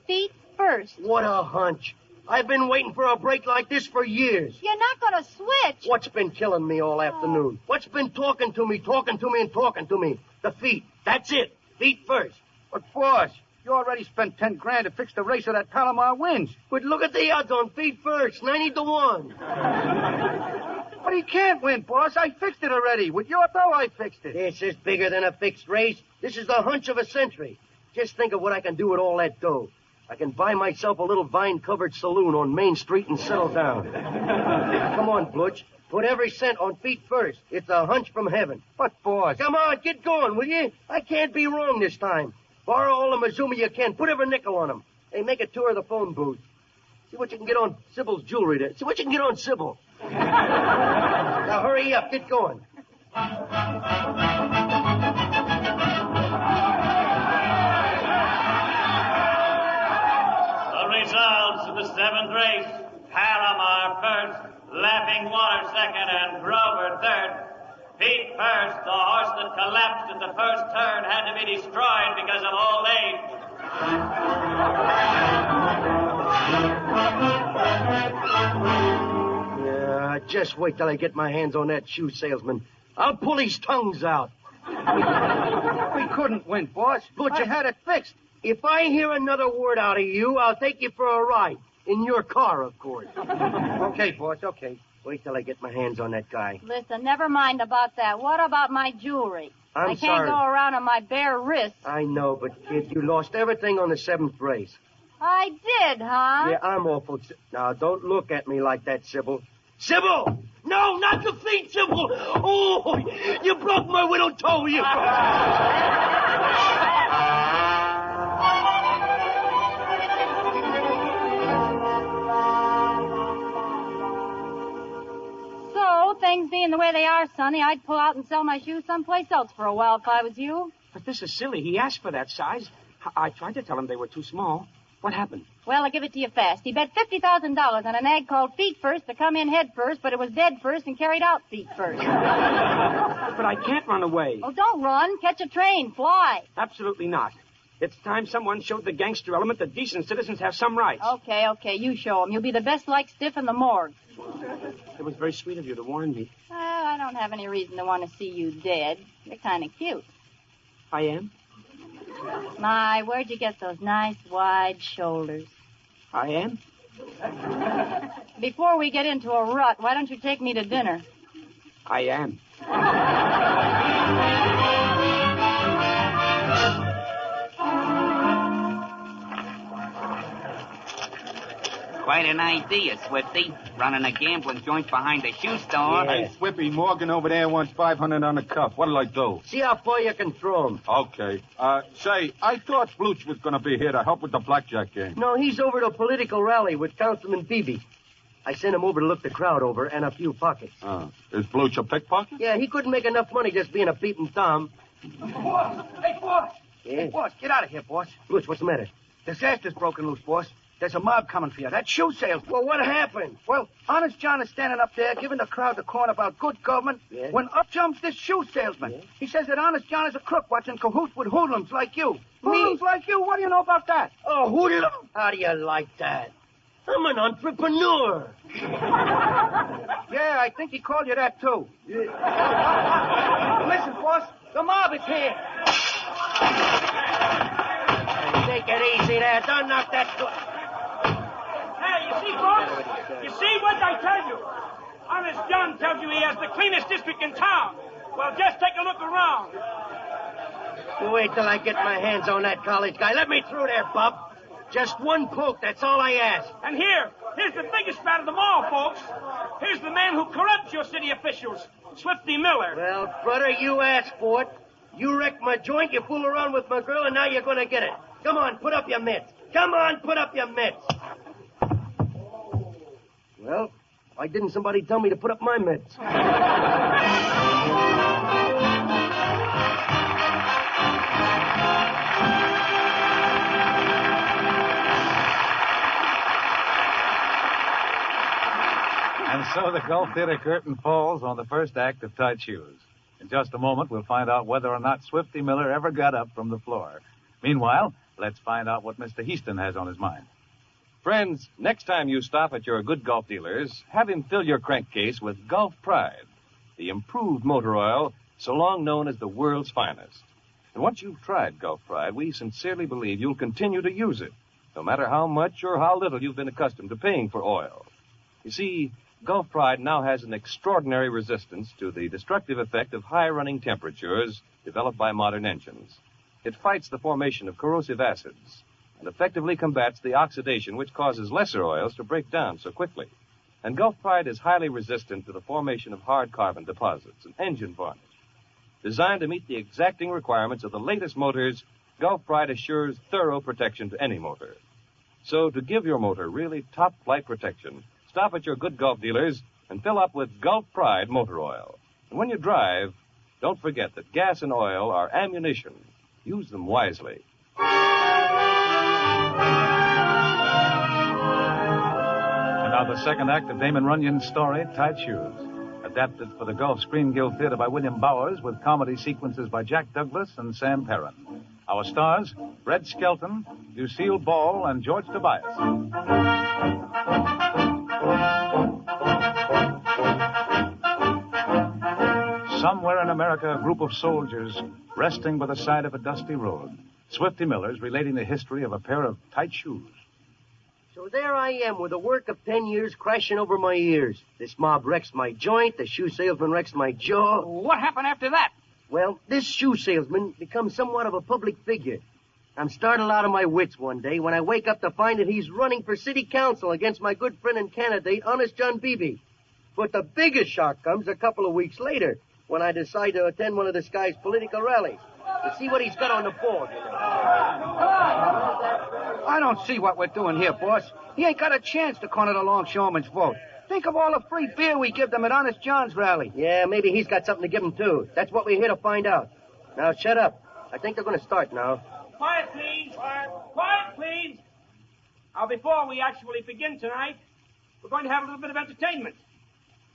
Feet first. What a hunch. I've been waiting for a break like this for years. You're not going to switch. What's been killing me all afternoon? What's been talking to me? The feet. That's it. Feet first. But, boss, you already spent $10,000 to fix the race so that Palomar wins. But look at the odds on feet first. 90-1. But he can't win, boss. I fixed it already. With your throw, I fixed it. This is bigger than a fixed race. This is the hunch of a century. Just think of what I can do with all that dough. I can buy myself a little vine-covered saloon on Main Street and settle down. Come on, Butch. Put every cent on feet first. It's a hunch from heaven. But, boss... Come on, get going, will you? I can't be wrong this time. Borrow all the Mazuma you can. Put every nickel on them. Hey, make a tour of the phone booth. See what you can get on Sybil's jewelry there. See what you can get on Sybil. Now, hurry up. Get going. Results of the 7th race, Palomar first, Laughing Water second, and Grover third. Feet first, the horse that collapsed at the first turn had to be destroyed because of old age. Yeah, just wait till I get my hands on that shoe salesman. I'll pull his tongues out. We couldn't win, boss. But you had it fixed. If I hear another word out of you, I'll take you for a ride. In your car, of course. Okay, boss, okay. Wait till I get my hands on that guy. Listen, never mind about that. What about my jewelry? I can't go around on my bare wrists. I know, but, kid, you lost everything on the 7th race. I did, huh? Yeah, I'm awful. Now, don't look at me like that, Sybil. Sybil! No, not the feet, Sybil! Oh, you broke my little toe, you... Things being the way they are, Sonny, I'd pull out and sell my shoes someplace else for a while if I was you. But this is silly. He asked for that size. I tried to tell him they were too small. What happened? Well, I'll give it to you fast. He bet $50,000 on a nag called Feet First to come in head first, but it was dead first and carried out feet first. But I can't run away. Oh, don't run. Catch a train. Fly. Absolutely not. It's time someone showed the gangster element that decent citizens have some rights. Okay, you show him. You'll be the best like stiff in the morgue. It was very sweet of you to warn me. Well, I don't have any reason to want to see you dead. You're kind of cute. I am? My, where'd you get those nice wide shoulders? I am? Before we get into a rut, why don't you take me to dinner? I am. Quite an idea, Swifty. Running a gambling joint behind a shoe store. Hey, Swippy, Morgan over there wants 500 on the cuff. What'll I do? See how far you can throw him. Okay. Say, I thought Blooch was going to be here to help with the blackjack game. No, he's over to a political rally with Councilman Beebe. I sent him over to look the crowd over and a few pockets. Is Blooch a pickpocket? Yeah, he couldn't make enough money just being a peeping Tom. Boss! Hey, boss! Yeah? Hey, boss, get out of here, boss. Blooch, what's the matter? Disaster's broken loose, boss. There's a mob coming for you. That shoe salesman. Well, what happened? Well, Honest John is standing up there giving the crowd the corn about good government when up jumps this shoe salesman. He says that Honest John is a crook watching cahoots with hoodlums like you. Hoodlums like you? What do you know about that? Oh, hoodlum? How do you like that? I'm an entrepreneur. Yeah, I think he called you that, too. Listen, boss, the mob is here. Take it easy there. Don't knock that door. Hey, you see, boss? You see what I tell you? Honest John tells you he has the cleanest district in town. Well, just take a look around. You wait till I get my hands on that college guy. Let me through there, bub. Just one poke, that's all I ask. And here's the biggest bat of them all, folks. Here's the man who corrupts your city officials, Swifty Miller. Well, brother, you asked for it. You wrecked my joint, you fool around with my girl, and now you're going to get it. Come on, put up your mitts. Come on, put up your mitts. Well, why didn't somebody tell me to put up my mitts? And so the Gulf Theater curtain falls on the first act of Tight Shoes. In just a moment, we'll find out whether or not Swifty Miller ever got up from the floor. Meanwhile, let's find out what Mr. Heaston has on his mind. Friends, next time you stop at your good golf dealer's, have him fill your crankcase with Gulf Pride, the improved motor oil so long known as the world's finest. And once you've tried Gulf Pride, we sincerely believe you'll continue to use it, no matter how much or how little you've been accustomed to paying for oil. You see, Gulf Pride now has an extraordinary resistance to the destructive effect of high-running temperatures developed by modern engines. It fights the formation of corrosive acids and effectively combats the oxidation which causes lesser oils to break down so quickly. And Gulf Pride is highly resistant to the formation of hard carbon deposits and engine varnish. Designed to meet the exacting requirements of the latest motors, Gulf Pride assures thorough protection to any motor. So to give your motor really top-flight protection, stop at your good Gulf dealers and fill up with Gulf Pride motor oil. And when you drive, don't forget that gas and oil are ammunition. Use them wisely. And now the second act of Damon Runyon's story, Tight Shoes. Adapted for the Gulf Screen Guild Theater by William Bowers with comedy sequences by Jack Douglas and Sam Perrin. Our stars, Red Skelton, Lucille Ball, and George Tobias. Somewhere in America, a group of soldiers resting by the side of a dusty road. Swifty Miller's relating the history of a pair of tight shoes. So there I am with the work of 10 years crashing over my ears. This mob wrecks my joint, the shoe salesman wrecks my jaw. What happened after that? Well, this shoe salesman becomes somewhat of a public figure. I'm startled out of my wits one day when I wake up to find that he's running for city council against my good friend and candidate, Honest John Beebe. But the biggest shock comes a couple of weeks later when I decide to attend one of this guy's political rallies to see what he's got on the board. I don't see what we're doing here, boss. He ain't got a chance to corner the longshoreman's vote. Think of all the free beer we give them at Honest John's rally. Yeah, maybe he's got something to give him, too. That's what we're here to find out. Now, shut up. I think they're going to start now. Quiet, please. Quiet, please. Now, before we actually begin tonight, we're going to have a little bit of entertainment.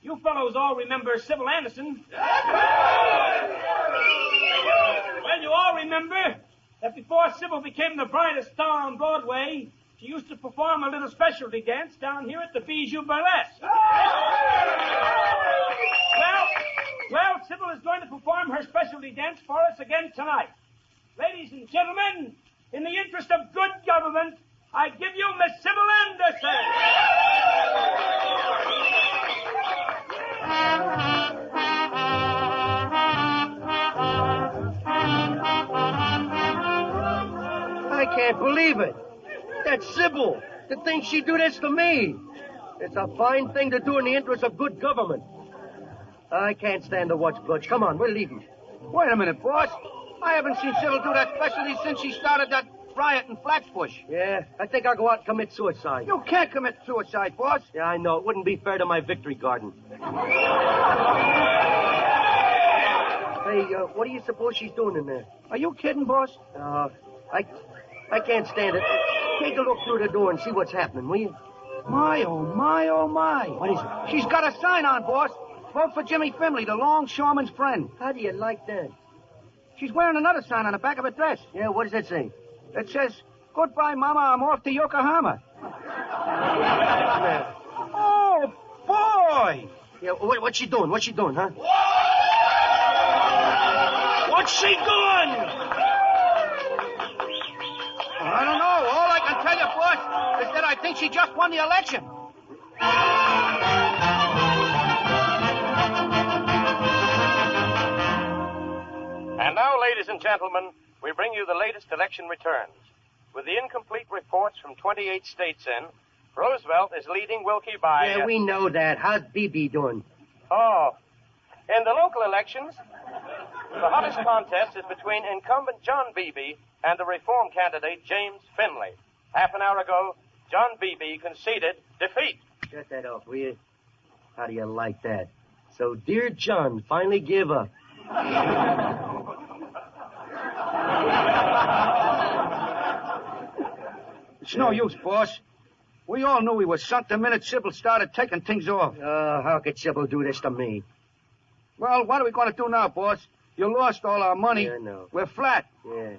You fellows all remember Sybil Anderson. Well, you all remember that before Sybil became the brightest star on Broadway, she used to perform a little specialty dance down here at the Bijou Burlesque. Well, Sybil is going to perform her specialty dance for us again tonight. Ladies and gentlemen, in the interest of good government, I give you Miss Sybil Anderson. I can't believe it. That's Sybil. To think she'd do this to me. It's a fine thing to do in the interest of good government. I can't stand to watch Butch. Come on, we're leaving. Wait a minute, boss. I haven't seen Sybil do that specialty since she started that riot in Flaxbush. Yeah, I think I'll go out and commit suicide. You can't commit suicide, boss. Yeah, I know. It wouldn't be fair to my victory garden. Hey, what do you suppose she's doing in there? Are you kidding, boss? I can't stand it. Take a look through the door and see what's happening, will you? My, oh, my, oh, my. What is it? She's got a sign on, boss. Vote for Jimmy Finley, the longshoreman's friend. How do you like that? She's wearing another sign on the back of her dress. Yeah, what does that say? It says, "Goodbye, Mama, I'm off to Yokohama." Oh, boy! Yeah, what's she doing? What's she doing, huh? What's she doing? I don't know. All I can tell you, boss, is that I think she just won the election. And now, ladies and gentlemen, we bring you the latest election returns. With the incomplete reports from 28 states in, Roosevelt is leading Wilkie by... Yeah, we know that. How's BB doing? Oh. In the local elections, the hottest contest is between incumbent John Beebe and the reform candidate James Finley. Half an hour ago, John Beebe conceded defeat. Shut that off, will you? How do you like that? So dear John finally gave up. It's no use, boss. We all knew he was sunk the minute Sybil started taking things off. How could Sybil do this to me? Well, what are we going to do now, boss? You lost all our money. Yeah, I know. We're flat. Yeah.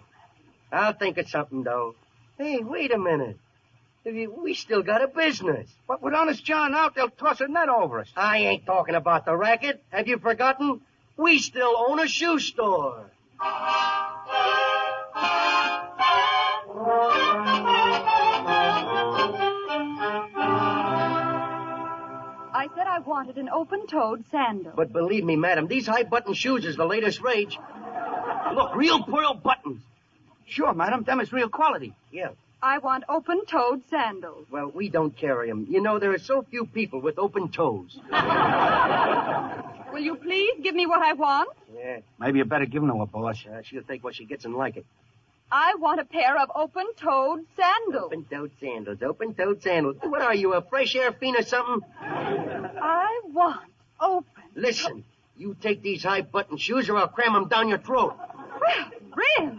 I'll think of something, though. Hey, wait a minute. We still got a business. But with Honest John out, they'll toss a net over us. I ain't talking about the racket. Have you forgotten? We still own a shoe store. I said I wanted an open-toed sandal. But believe me, madam, these high-button shoes is the latest rage. Look, real pearl buttons. Sure, madam, them is real quality. Yeah. I want open-toed sandals. Well, we don't carry them. You know, there are so few people with open toes. Will you please give me what I want? Yeah. Maybe you better give them to her, boss. She'll take what she gets and like it. I want a pair of open-toed sandals. Open-toed sandals, open-toed sandals. What are you, a fresh air fiend or something? I want open. Listen, you take these high-button shoes or I'll cram them down your throat. Well, really?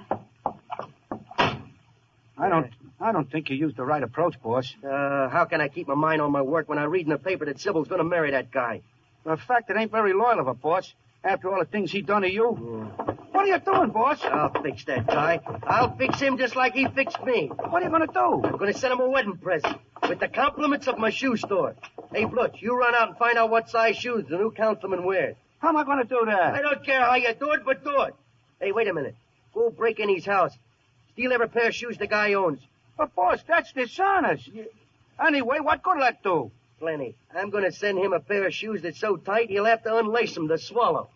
I don't think you used the right approach, boss. How can I keep my mind on my work when I read in the paper that Sybil's going to marry that guy? The fact, it ain't very loyal of her, boss. After all the things he done to you. Yeah. What are you doing, boss? I'll fix that guy. I'll fix him just like he fixed me. What are you going to do? I'm going to send him a wedding present with the compliments of my shoe store. Hey, Butch, you run out and find out what size shoes the new councilman wears. How am I going to do that? I don't care how you do it, but do it. Hey, wait a minute. Go break in his house. Steal every pair of shoes the guy owns. But, boss, that's dishonest. Anyway, what good will that do? Plenty. I'm going to send him a pair of shoes that's so tight he'll have to unlace them to swallow.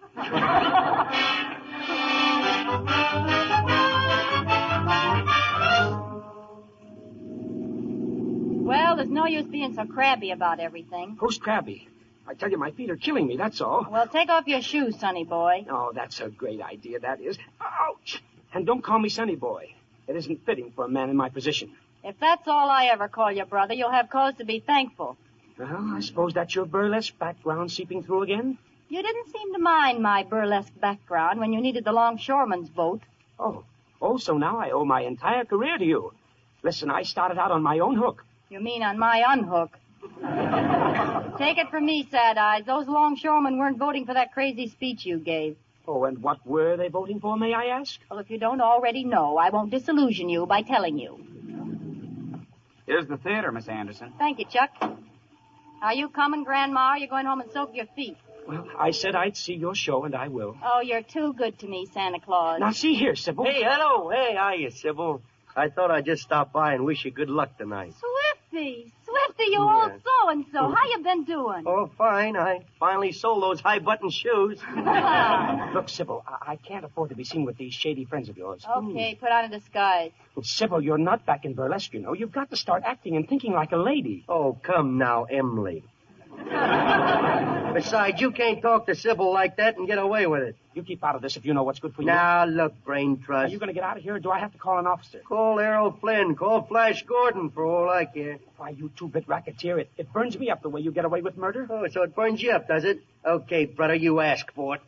Well, there's no use being so crabby about everything. Who's crabby? I tell you, my feet are killing me, that's all. Well, take off your shoes, sonny boy. Oh, that's a great idea, that is. Ouch! And don't call me sonny boy. It isn't fitting for a man in my position. If that's all I ever call you, brother, you'll have cause to be thankful. Well, I suppose that's your burlesque background seeping through again? You didn't seem to mind my burlesque background when you needed the longshoreman's vote. Oh, so now I owe my entire career to you. Listen, I started out on my own hook. You mean on my unhook. Take it from me, Sad Eyes. Those longshoremen weren't voting for that crazy speech you gave. Oh, and what were they voting for, may I ask? Well, if you don't already know, I won't disillusion you by telling you. Here's the theater, Miss Anderson. Thank you, Chuck. Are you coming, Grandma? Or are you going home and soak your feet? Well, I said I'd see your show, and I will. Oh, you're too good to me, Santa Claus. Now, see here, Sybil. Hey, hello. Hey, how you, Sybil? I thought I'd just stop by and wish you good luck tonight. Swifty, you old so-and-so. How you been doing? Oh, fine. I finally sold those high-button shoes. Look, Sybil, I can't afford to be seen with these shady friends of yours. Okay, put on a disguise. Well, Sybil, you're not back in burlesque, you know. You've got to start acting and thinking like a lady. Oh, come now, Emily. Besides, you can't talk to Sybil like that and get away with it. You keep out of this if you know what's good for you. Now, look, Brain Trust. Are you going to get out of here, or do I have to call an officer? Call Errol Flynn. Call Flash Gordon, for all I care. Why, you two-bit racketeer, it burns me up the way you get away with murder. Oh, so it burns you up, does it? Okay, brother, you ask for it.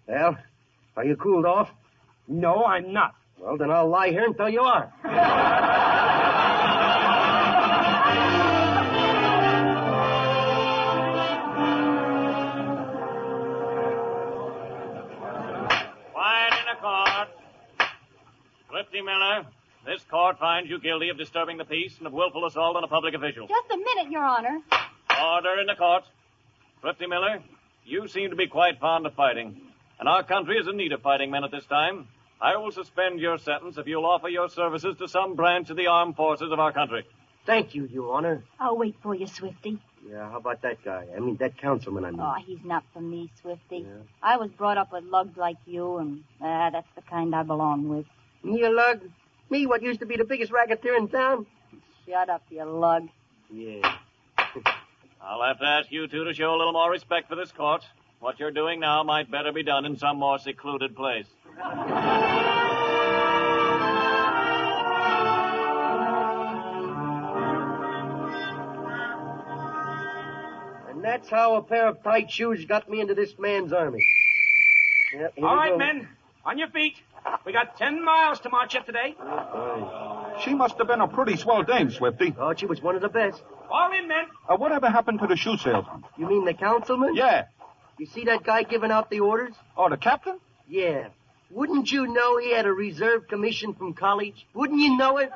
Well, are you cooled off? No, I'm not. Well, then I'll lie here until you are. Swifty Miller, this court finds you guilty of disturbing the peace and of willful assault on a public official. Just a minute, Your Honor. Order in the court. Swifty Miller, you seem to be quite fond of fighting, and our country is in need of fighting men at this time. I will suspend your sentence if you'll offer your services to some branch of the armed forces of our country. Thank you, Your Honor. I'll wait for you, Swifty. Yeah, how about that guy? I mean, that councilman, Oh, he's not for me, Swifty. Yeah. I was brought up with lugs like you, and that's the kind I belong with. Me a lug? Me, what used to be the biggest racketeer in town? Shut up, you lug. Yeah. I'll have to ask you two to show a little more respect for this court. What you're doing now might better be done in some more secluded place. And that's how a pair of tight shoes got me into this man's army. Yep, all right, men, on your feet. We got 10 miles to march yet today. She must have been a pretty swell dame, Swifty. Oh, she was one of the best. All in, men. Whatever happened to the shoe salesman? You mean the councilman? Yeah. You see that guy giving out the orders? Oh, the captain? Yeah. Wouldn't you know he had a reserve commission from college? Wouldn't you know it?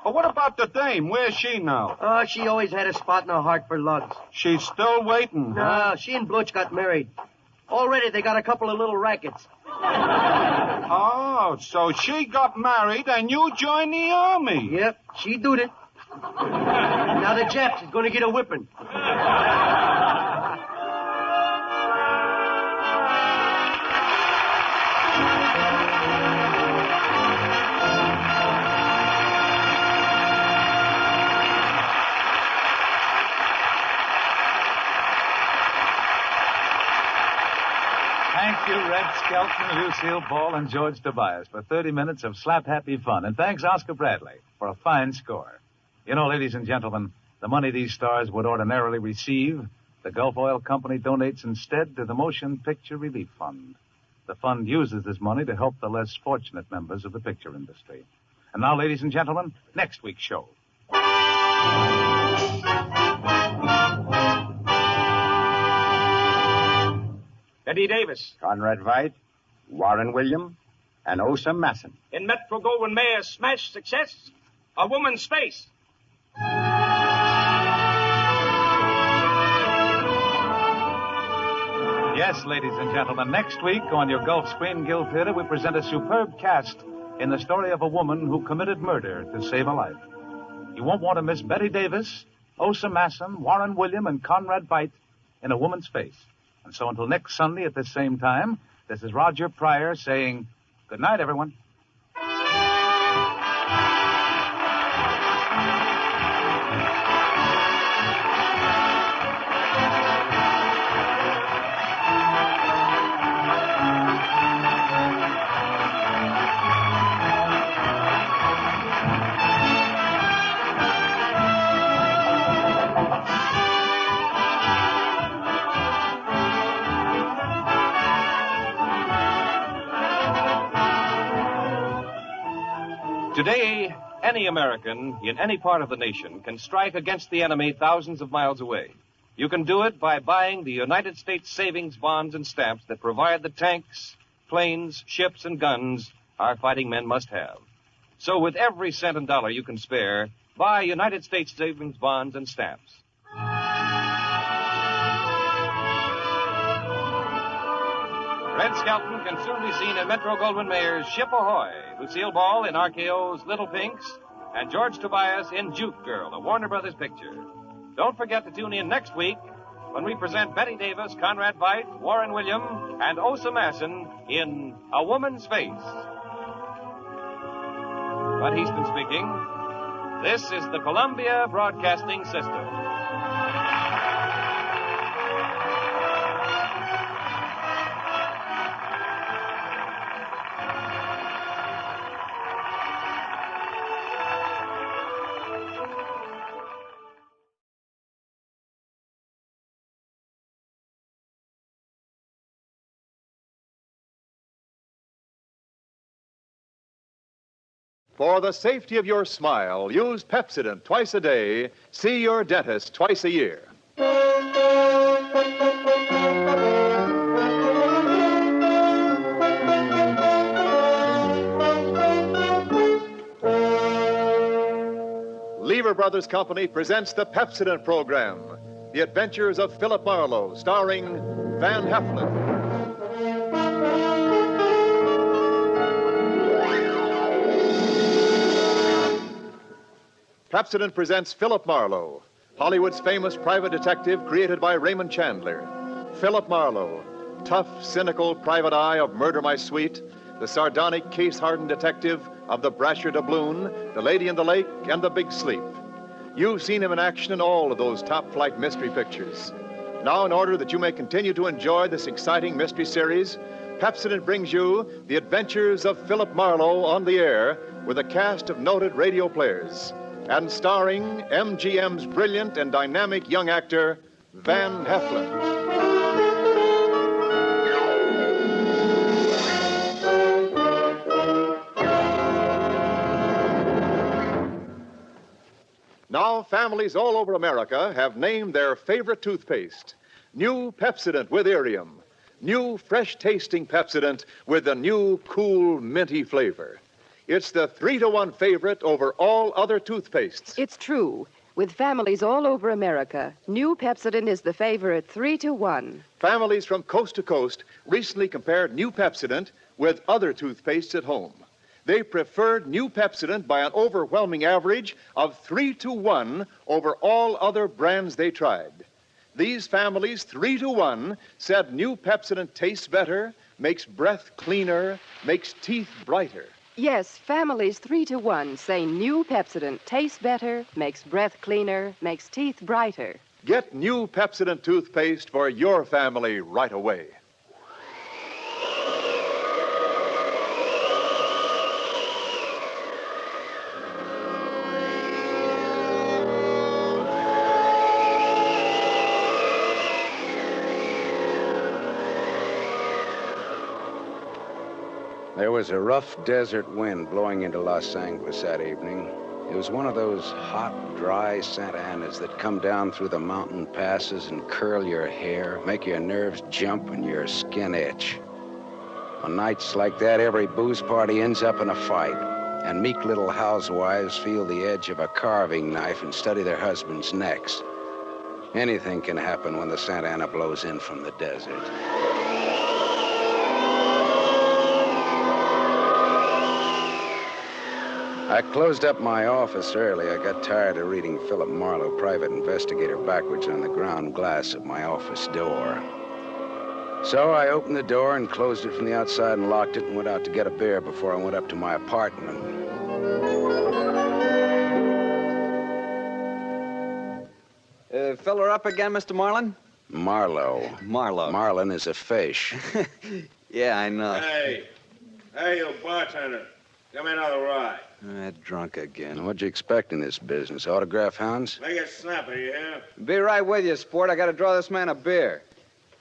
Oh, what about the dame? Where's she now? Oh, she always had a spot in her heart for lugs. She's still waiting. No, she and Blutch got married. Already they got a couple of little rackets. Oh, so she got married and you joined the army. Yep, she did it. Now the Japs is going to get a whipping. Thank you, Red Skelton, Lucille Ball, and George Tobias for 30 minutes of slap-happy fun. And thanks, Oscar Bradley, for a fine score. You know, ladies and gentlemen, the money these stars would ordinarily receive, the Gulf Oil Company donates instead to the Motion Picture Relief Fund. The fund uses this money to help the less fortunate members of the picture industry. And now, ladies and gentlemen, next week's show. Eddie Davis. Conrad White, Warren William, and Osa Masson. In Metro Goldwyn Mayer's smash success, A Woman's Face. Yes, ladies and gentlemen, next week on your Gulf Screen Guild Theater, we present a superb cast in the story of a woman who committed murder to save a life. You won't want to miss Betty Davis, Osa Masson, Warren William, and Conrad White in A Woman's Face. And so until next Sunday at this same time, this is Roger Pryor saying good night, everyone. Today, any American in any part of the nation can strike against the enemy thousands of miles away. You can do it by buying the United States savings bonds and stamps that provide the tanks, planes, ships, and guns our fighting men must have. So with every cent and dollar you can spare, buy United States savings bonds and stamps. Red Skelton can soon be seen in Metro-Goldwyn-Mayer's Ship Ahoy, Lucille Ball in RKO's Little Pinks, and George Tobias in Juke Girl, a Warner Brothers picture. Don't forget to tune in next week when we present Betty Davis, Conrad Veidt, Warren William, and Osa Masson in A Woman's Face. Bud Easton speaking. This is the Columbia Broadcasting System. For the safety of your smile, use Pepsodent twice a day. See your dentist twice a year. Lever Brothers Company presents the Pepsodent program, The Adventures of Philip Marlowe, starring Van Heflin. Pepsodent presents Philip Marlowe, Hollywood's famous private detective created by Raymond Chandler. Philip Marlowe, tough, cynical private eye of Murder My Sweet, the sardonic, case-hardened detective of The Brasher Doubloon, The Lady in the Lake, and The Big Sleep. You've seen him in action in all of those top-flight mystery pictures. Now, in order that you may continue to enjoy this exciting mystery series, Pepsodent brings you The Adventures of Philip Marlowe on the air with a cast of noted radio players, and starring MGM's brilliant and dynamic young actor, Van Heflin. Now, families all over America have named their favorite toothpaste. New Pepsodent with Irium. New fresh-tasting Pepsodent with the new cool, minty flavor. It's the 3-to-1 favorite over all other toothpastes. It's true. With families all over America, new Pepsodent is the favorite 3-to-1. Families from coast to coast recently compared new Pepsodent with other toothpastes at home. They preferred new Pepsodent by an overwhelming average of 3-to-1 over all other brands they tried. These families, 3-to-1, said new Pepsodent tastes better, makes breath cleaner, makes teeth brighter. Yes, families 3-to-1 say new Pepsodent tastes better, makes breath cleaner, makes teeth brighter. Get new Pepsodent toothpaste for your family right away. There was a rough desert wind blowing into Los Angeles that evening. It was one of those hot, dry Santa Anas that come down through the mountain passes and curl your hair, make your nerves jump and your skin itch. On nights like that, every booze party ends up in a fight, and meek little housewives feel the edge of a carving knife and study their husbands' necks. Anything can happen when the Santa Ana blows in from the desert. I closed up my office early. I got tired of reading Philip Marlowe, private investigator, backwards on the ground glass of my office door. So I opened the door and closed it from the outside and locked it and went out to get a beer before I went up to my apartment. Fill her up again, Mr. Marlin? Marlowe. Marlin is a fish. Yeah, I know. Hey, you bartender. Give me another ride. Drunk again. What'd you expect in this business? Autograph hounds? Make it snappy, you hear? Be right with you, sport. I gotta draw this man a beer.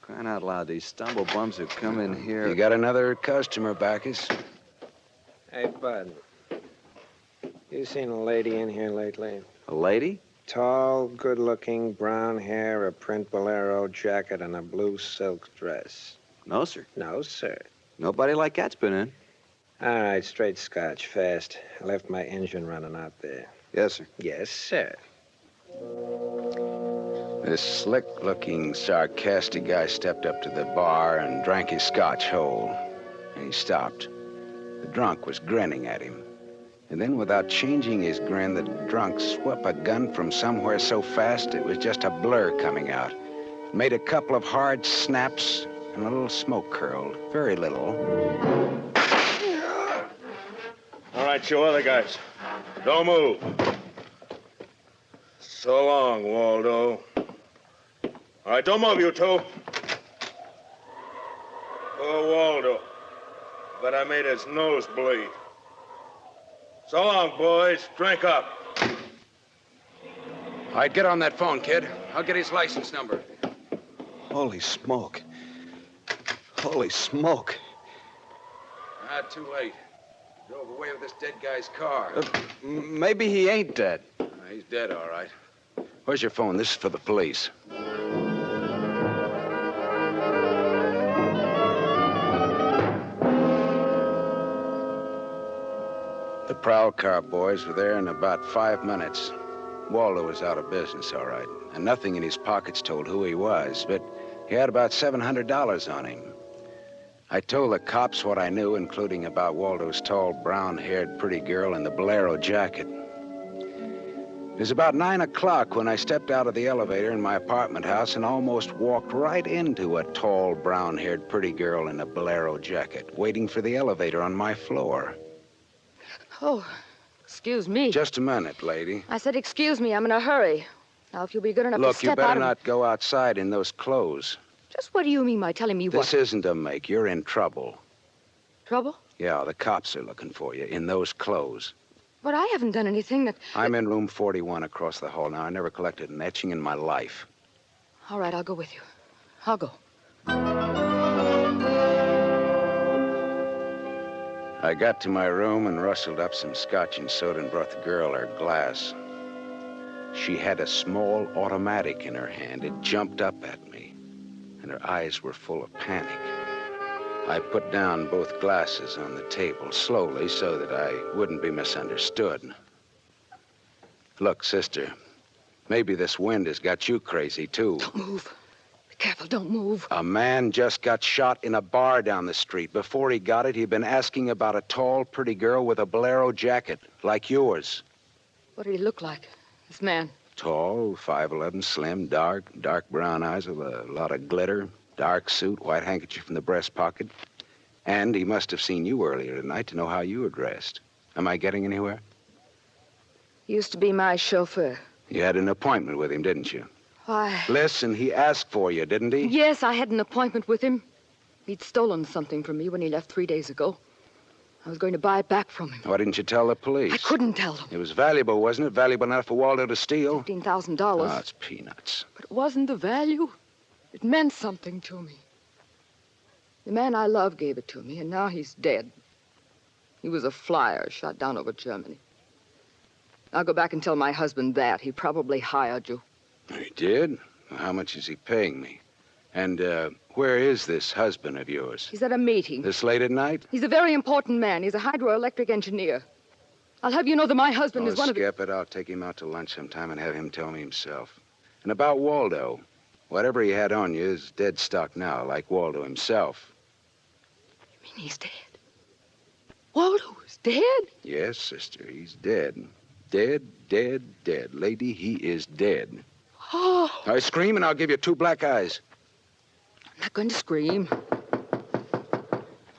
Crying out loud, these stumble bums who come in here. You got another customer, Bacchus? Hey, Bud. You seen a lady in here lately? A lady? Tall, good-looking, brown hair, a print bolero jacket, and a blue silk dress. No, sir. No, sir. Nobody like that's been in. All right, straight scotch, fast. I left my engine running out there. Yes, sir. Yes, sir. This slick-looking, sarcastic guy stepped up to the bar and drank his scotch whole. And he stopped. The drunk was grinning at him. And then, without changing his grin, the drunk swept a gun from somewhere so fast it was just a blur coming out. Made a couple of hard snaps, and a little smoke curled. Very little. All right, you other guys. Don't move. So long, Waldo. All right, don't move, you two. Poor Waldo. But I made his nose bleed. So long, boys. Drink up. All right, get on that phone, kid. I'll get his license number. Holy smoke. Holy smoke. Not too late. Drove away with this dead guy's car. Maybe he ain't dead. He's dead, all right. Where's your phone? This is for the police. The prowl car boys were there in about 5 minutes. Waldo was out of business, all right. And nothing in his pockets told who he was, but he had about $700 on him. I told the cops what I knew, including about Waldo's tall, brown-haired, pretty girl in the bolero jacket. It was about 9 o'clock when I stepped out of the elevator in my apartment house and almost walked right into a tall, brown-haired, pretty girl in a bolero jacket, waiting for the elevator on my floor. Oh, excuse me. Just a minute, lady. I said excuse me. I'm in a hurry. Now, if you'll be good enough to Look, step you better out of... not go outside in those clothes. Just what do you mean by telling me what? This isn't a make. You're in trouble. Trouble? Yeah, the cops are looking for you in those clothes. But I haven't done anything that... I'm in room 41 across the hall now. I never collected an etching in my life. All right, I'll go with you. I'll go. I got to my room and rustled up some scotch and soda and brought the girl her glass. She had a small automatic in her hand. It jumped up at me, and her eyes were full of panic. I put down both glasses on the table slowly so that I wouldn't be misunderstood. Look, sister, maybe this wind has got you crazy, too. Don't move. Be careful, don't move. A man just got shot in a bar down the street. Before he got it, he'd been asking about a tall, pretty girl with a bolero jacket, like yours. What did he look like, this man? Tall, 5'11", slim, dark brown eyes with a lot of glitter, dark suit, white handkerchief in the breast pocket. And he must have seen you earlier tonight to know how you were dressed. Am I getting anywhere? He used to be my chauffeur. You had an appointment with him, didn't you? Why? Listen, he asked for you, didn't he? Yes, I had an appointment with him. He'd stolen something from me when he left 3 days ago. I was going to buy it back from him. Why didn't you tell the police? I couldn't tell them. It was valuable, wasn't it? Valuable enough for Waldo to steal? $15,000. Oh, it's peanuts. But it wasn't the value. It meant something to me. The man I love gave it to me, and now he's dead. He was a flyer shot down over Germany. I'll go back and tell my husband that. He probably hired you. He did? Well, how much is he paying me? And, where is this husband of yours? He's at a meeting. This late at night? He's a very important man. He's a hydroelectric engineer. I'll have you know that my husband is one of the... Skip it. I'll take him out to lunch sometime and have him tell me himself. And about Waldo, whatever he had on you is dead stock now, like Waldo himself. You mean he's dead? Waldo is dead? Yes, sister, he's dead. Dead. Lady, he is dead. Oh. I scream and I'll give you 2 black eyes. I'm not going to scream.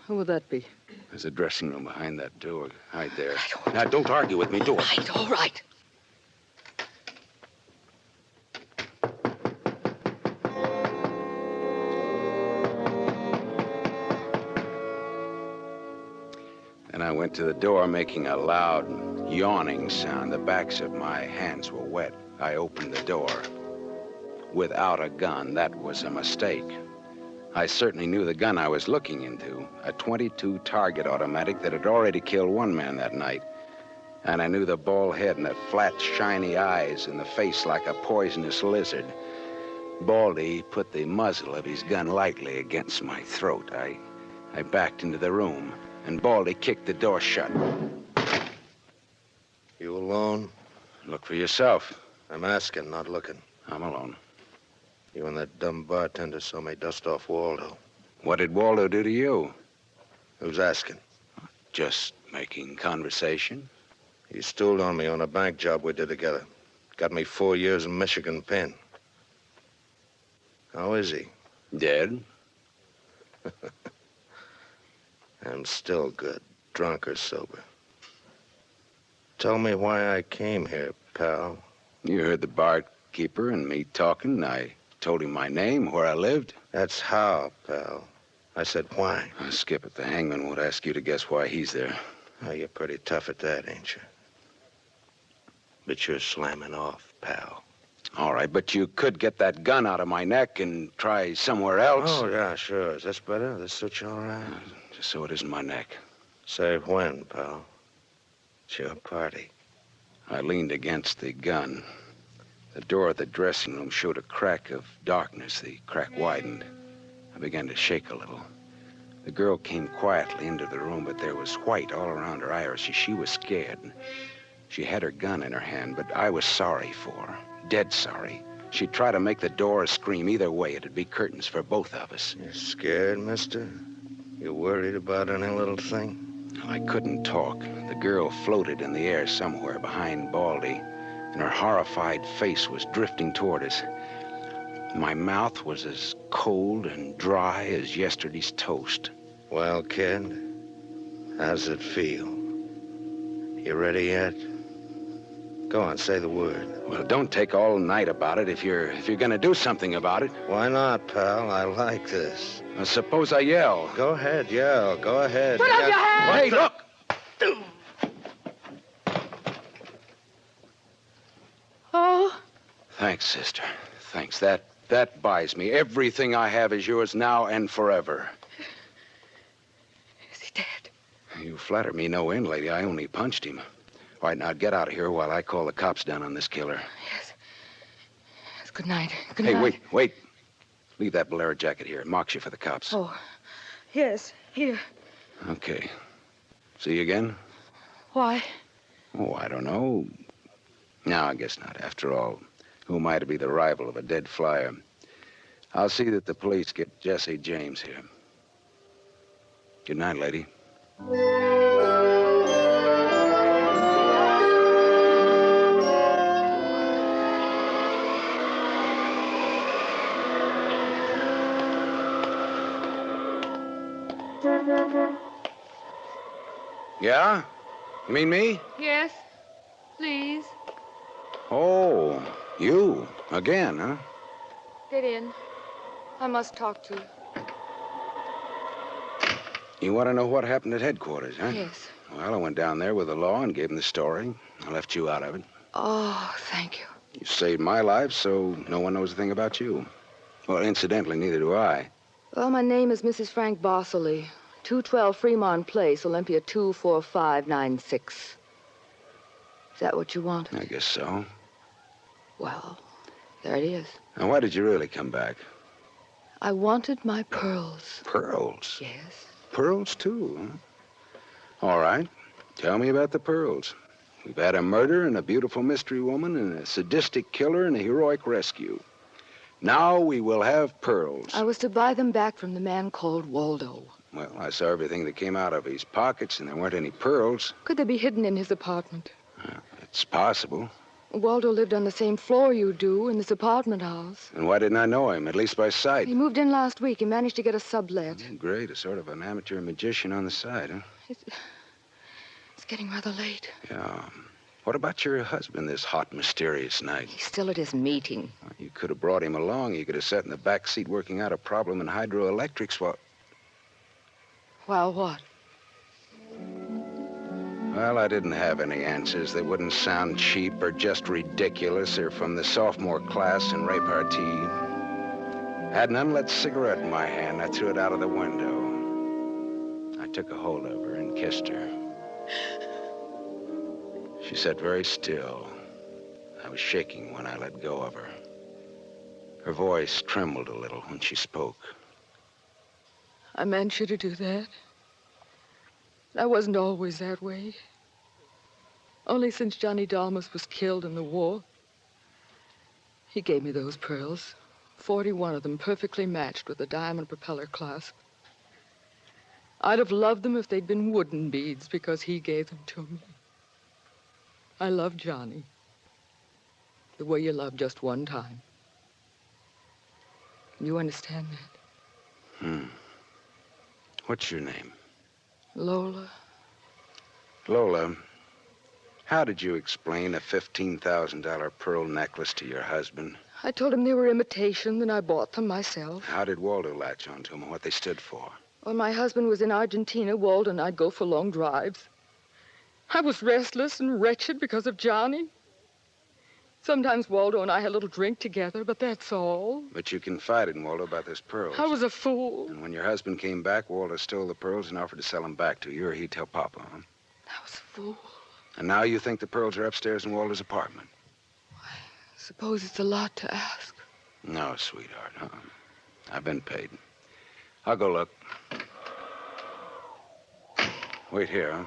Who would that be? There's a dressing room behind that door. Hide there. Now, don't argue with me. Do it. All right. Then I went to the door, making a loud, yawning sound. The backs of my hands were wet. I opened the door. Without a gun, that was a mistake. I certainly knew the gun I was looking into, a .22 target automatic that had already killed 1 man that night. And I knew the bald head and the flat, shiny eyes and the face like a poisonous lizard. Baldy put the muzzle of his gun lightly against my throat. I backed into the room, and Baldy kicked the door shut. You alone? Look for yourself. I'm asking, not looking. I'm alone. You and that dumb bartender saw me dust off Waldo. What did Waldo do to you? Who's asking? Just making conversation. He stooled on me on a bank job we did together. Got me 4 years in Michigan pen. How is he? Dead. I'm still good, drunk or sober. Tell me why I came here, pal. You heard the barkeeper and me talking. I told him my name, where I lived. That's how, pal. I said why. Skip it. The hangman won't ask you to guess why he's there. Oh, you're pretty tough at that, ain't you? But you're slamming off, pal. All right, but you could get that gun out of my neck and try somewhere else. Oh, yeah, sure. Is this better? This suit you all right? Just so it isn't my neck. Say when, pal? It's your party. I leaned against the gun. The door of the dressing room showed a crack of darkness. The crack widened. I began to shake a little. The girl came quietly into the room, but there was white all around her iris. She was scared. She had her gun in her hand, but I was sorry for her. Dead sorry. She'd try to make the door scream. Either way, it'd be curtains for both of us. You're scared, mister? You worried about any little thing? I couldn't talk. The girl floated in the air somewhere behind Baldy, and her horrified face was drifting toward us. My mouth was as cold and dry as yesterday's toast. Well, kid, how's it feel? You ready yet? Go on, say the word. Well, don't take all night about it if you're gonna do something about it. Why not, pal? I like this. Suppose I yell. Go ahead, yell. Go ahead. Put up your hands! Hey, look! Oh. Thanks, sister. Thanks. That buys me. Everything I have is yours now and forever. Is he dead? You flatter me no end, lady. I only punched him. All right, now get out of here while I call the cops down on this killer. Yes. Yes, good night. Good night. Hey, wait. Leave that bolero jacket here. It marks you for the cops. Oh, yes, here. Okay. See you again? Why? Oh, I don't know. No, I guess not. After all, who am I to be the rival of a dead flyer? I'll see that the police get Jesse James here. Good night, lady. Yeah? You mean me? Yes, please. Oh, you. Again, huh? Get in. I must talk to you. You want to know what happened at headquarters, huh? Yes. Well, I went down there with the law and gave them the story. I left you out of it. Oh, thank you. You saved my life, so no one knows a thing about you. Well, incidentally, neither do I. Well, my name is Mrs. Frank Bosserly. 212 Fremont Place, Olympia 24596. Is that what you want? I guess so. Well, there it is. Now, why did you really come back? I wanted my pearls. Pearls? Yes. Pearls, too, huh? All right. Tell me about the pearls. We've had a murder and a beautiful mystery woman and a sadistic killer and a heroic rescue. Now we will have pearls. I was to buy them back from the man called Waldo. Well, I saw everything that came out of his pockets, and there weren't any pearls. Could they be hidden in his apartment? It's possible. Waldo lived on the same floor you do in this apartment house. And why didn't I know him, at least by sight? He moved in last week. He managed to get a sublet. Great, a sort of an amateur magician on the side, huh? It's getting rather late. Yeah. What about your husband this hot, mysterious night? He's still at his meeting. You could have brought him along. You could have sat in the back seat working out a problem in hydroelectrics while... While what? Well, I didn't have any answers. They wouldn't sound cheap or just ridiculous or from the sophomore class in repartee. Had an unlit cigarette in my hand. I threw it out of the window. I took a hold of her and kissed her. She sat very still. I was shaking when I let go of her. Her voice trembled a little when she spoke. I meant you to do that. I wasn't always that way. Only since Johnny Dalmas was killed in the war. He gave me those pearls. 41 of them perfectly matched with a diamond propeller clasp. I'd have loved them if they'd been wooden beads because he gave them to me. I love Johnny. The way you love just one time. You understand that? What's your name? Lola. Lola, how did you explain a $15,000 pearl necklace to your husband? I told him they were imitation, and I bought them myself. How did Waldo latch onto them and what they stood for? When my husband was in Argentina, Waldo and I'd go for long drives. I was restless and wretched because of Johnny. Sometimes Waldo and I had a little drink together, but that's all. But you confided in Waldo about those pearls. I was a fool. And when your husband came back, Waldo stole the pearls and offered to sell them back to you, or he'd tell Papa, huh? I was a fool. And now you think the pearls are upstairs in Waldo's apartment? Suppose it's a lot to ask. No, sweetheart, I've been paid. I'll go look. Wait here, huh?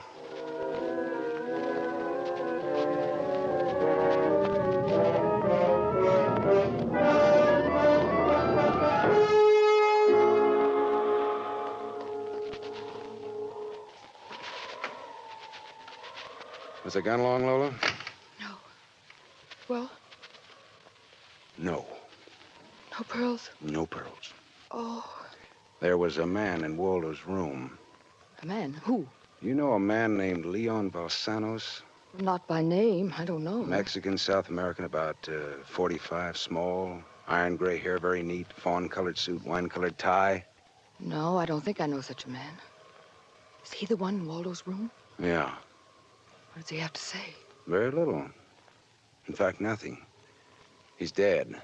Was the gun long, Lola? Well, No. no pearls? No pearls. Oh, There was a man in Waldo's room. a man. Who? You know a man named Leon Balsanos? Not by name. I don't know. Mexican, South American, about 45, small, iron gray hair, very neat, fawn-colored suit, wine-colored tie. No, I don't think I know such a man. Is he the one in Waldo's room? Yeah, What does he have to say? very little. In fact, nothing. He's dead.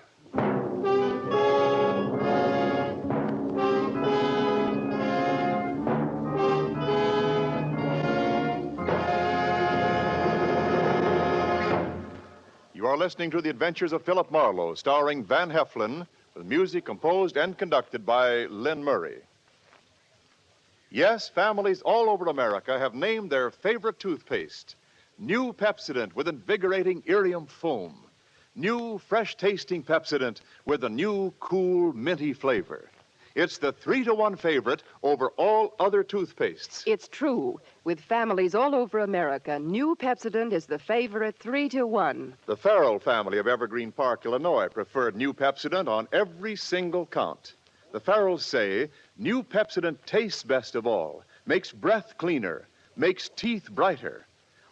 You are listening to The Adventures of Philip Marlowe, starring Van Heflin, with music composed and conducted by Lynn Murray. Yes, families all over America have named their favorite toothpaste. New Pepsodent with invigorating Irium foam. New, fresh-tasting Pepsodent with a new, cool, minty flavor. It's the 3-to-1 favorite over all other toothpastes. It's true. With families all over America, new Pepsodent is the favorite 3-to-1. The Farrell family of Evergreen Park, Illinois, preferred New Pepsodent on every single count. The Farrells say New Pepsodent tastes best of all, makes breath cleaner, makes teeth brighter.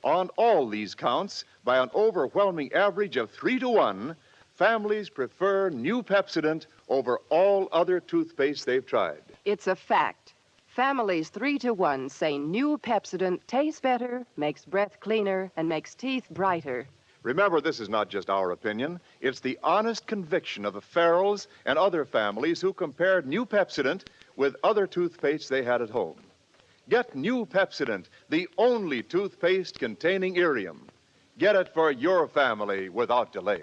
On all these counts, by an overwhelming average of 3-to-1, families prefer New Pepsodent over all other toothpaste they've tried. It's a fact. Families 3-to-1 say new Pepsodent tastes better, makes breath cleaner, and makes teeth brighter. Remember, this is not just our opinion. It's the honest conviction of the Farrells and other families who compared New Pepsodent with other toothpastes they had at home. Get New Pepsodent, the only toothpaste containing Irium. Get it for your family without delay.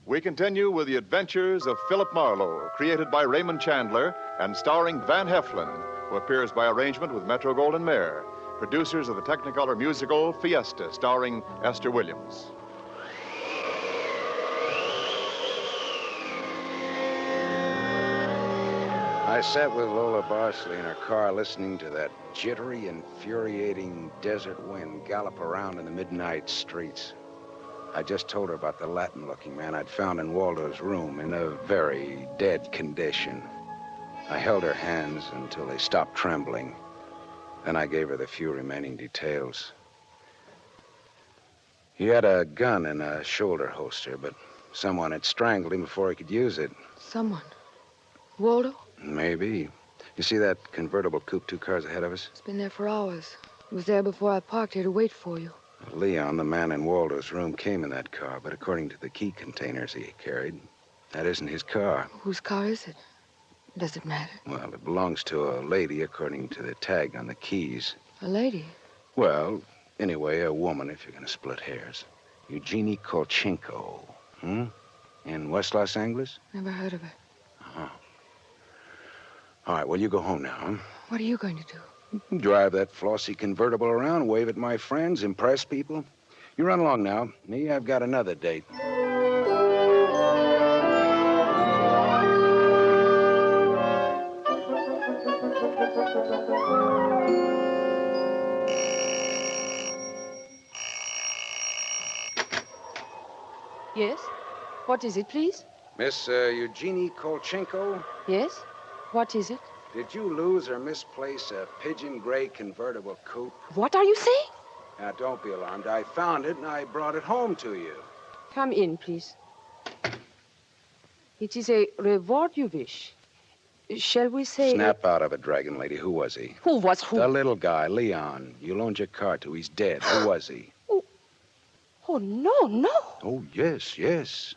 We continue with The Adventures of Philip Marlowe, created by Raymond Chandler and starring Van Heflin, who appears by arrangement with Metro-Goldwyn-Mayer, producers of the Technicolor musical Fiesta, starring Esther Williams. I sat with Lola Barsley in her car listening to that jittery, infuriating desert wind gallop around in the midnight streets. I just told her about the Latin-looking man I'd found in Waldo's room in a very dead condition. I held her hands until they stopped trembling. Then I gave her the few remaining details. He had a gun in a shoulder holster, but someone had strangled him before he could use it. Someone. Waldo? Maybe. You see that convertible coupe 2 cars ahead of us? It's been there for hours. It was there before I parked here to wait for you. Leon, the man in Waldo's room, came in that car, but according to the key containers he carried, That isn't his car. Whose car is it? Does it matter? Well, it belongs to a lady, according to the tag on the keys. A lady? Well, anyway, a woman, if you're going to split hairs. Eugenie Kolchenko. In West Los Angeles? Never heard of her. Uh-huh. All right, well, you go home now, huh? What are you going to do? Drive that flossy convertible around, wave at my friends, impress people. You run along now. Me, I've got another date. Yes? What is it, please? Miss Eugenie Kolchenko? Yes? What is it? Did you lose or misplace a pigeon gray convertible coupe? What are you saying? Now, don't be alarmed. I found it and I brought it home to you. Come in, please. It is a reward you wish. Shall we say... Snap out of it, Dragon Lady. Who was he? Who was who? The little guy, Leon. You loaned your car to. He's dead. Who was he? Oh, no, no. Oh, yes, yes.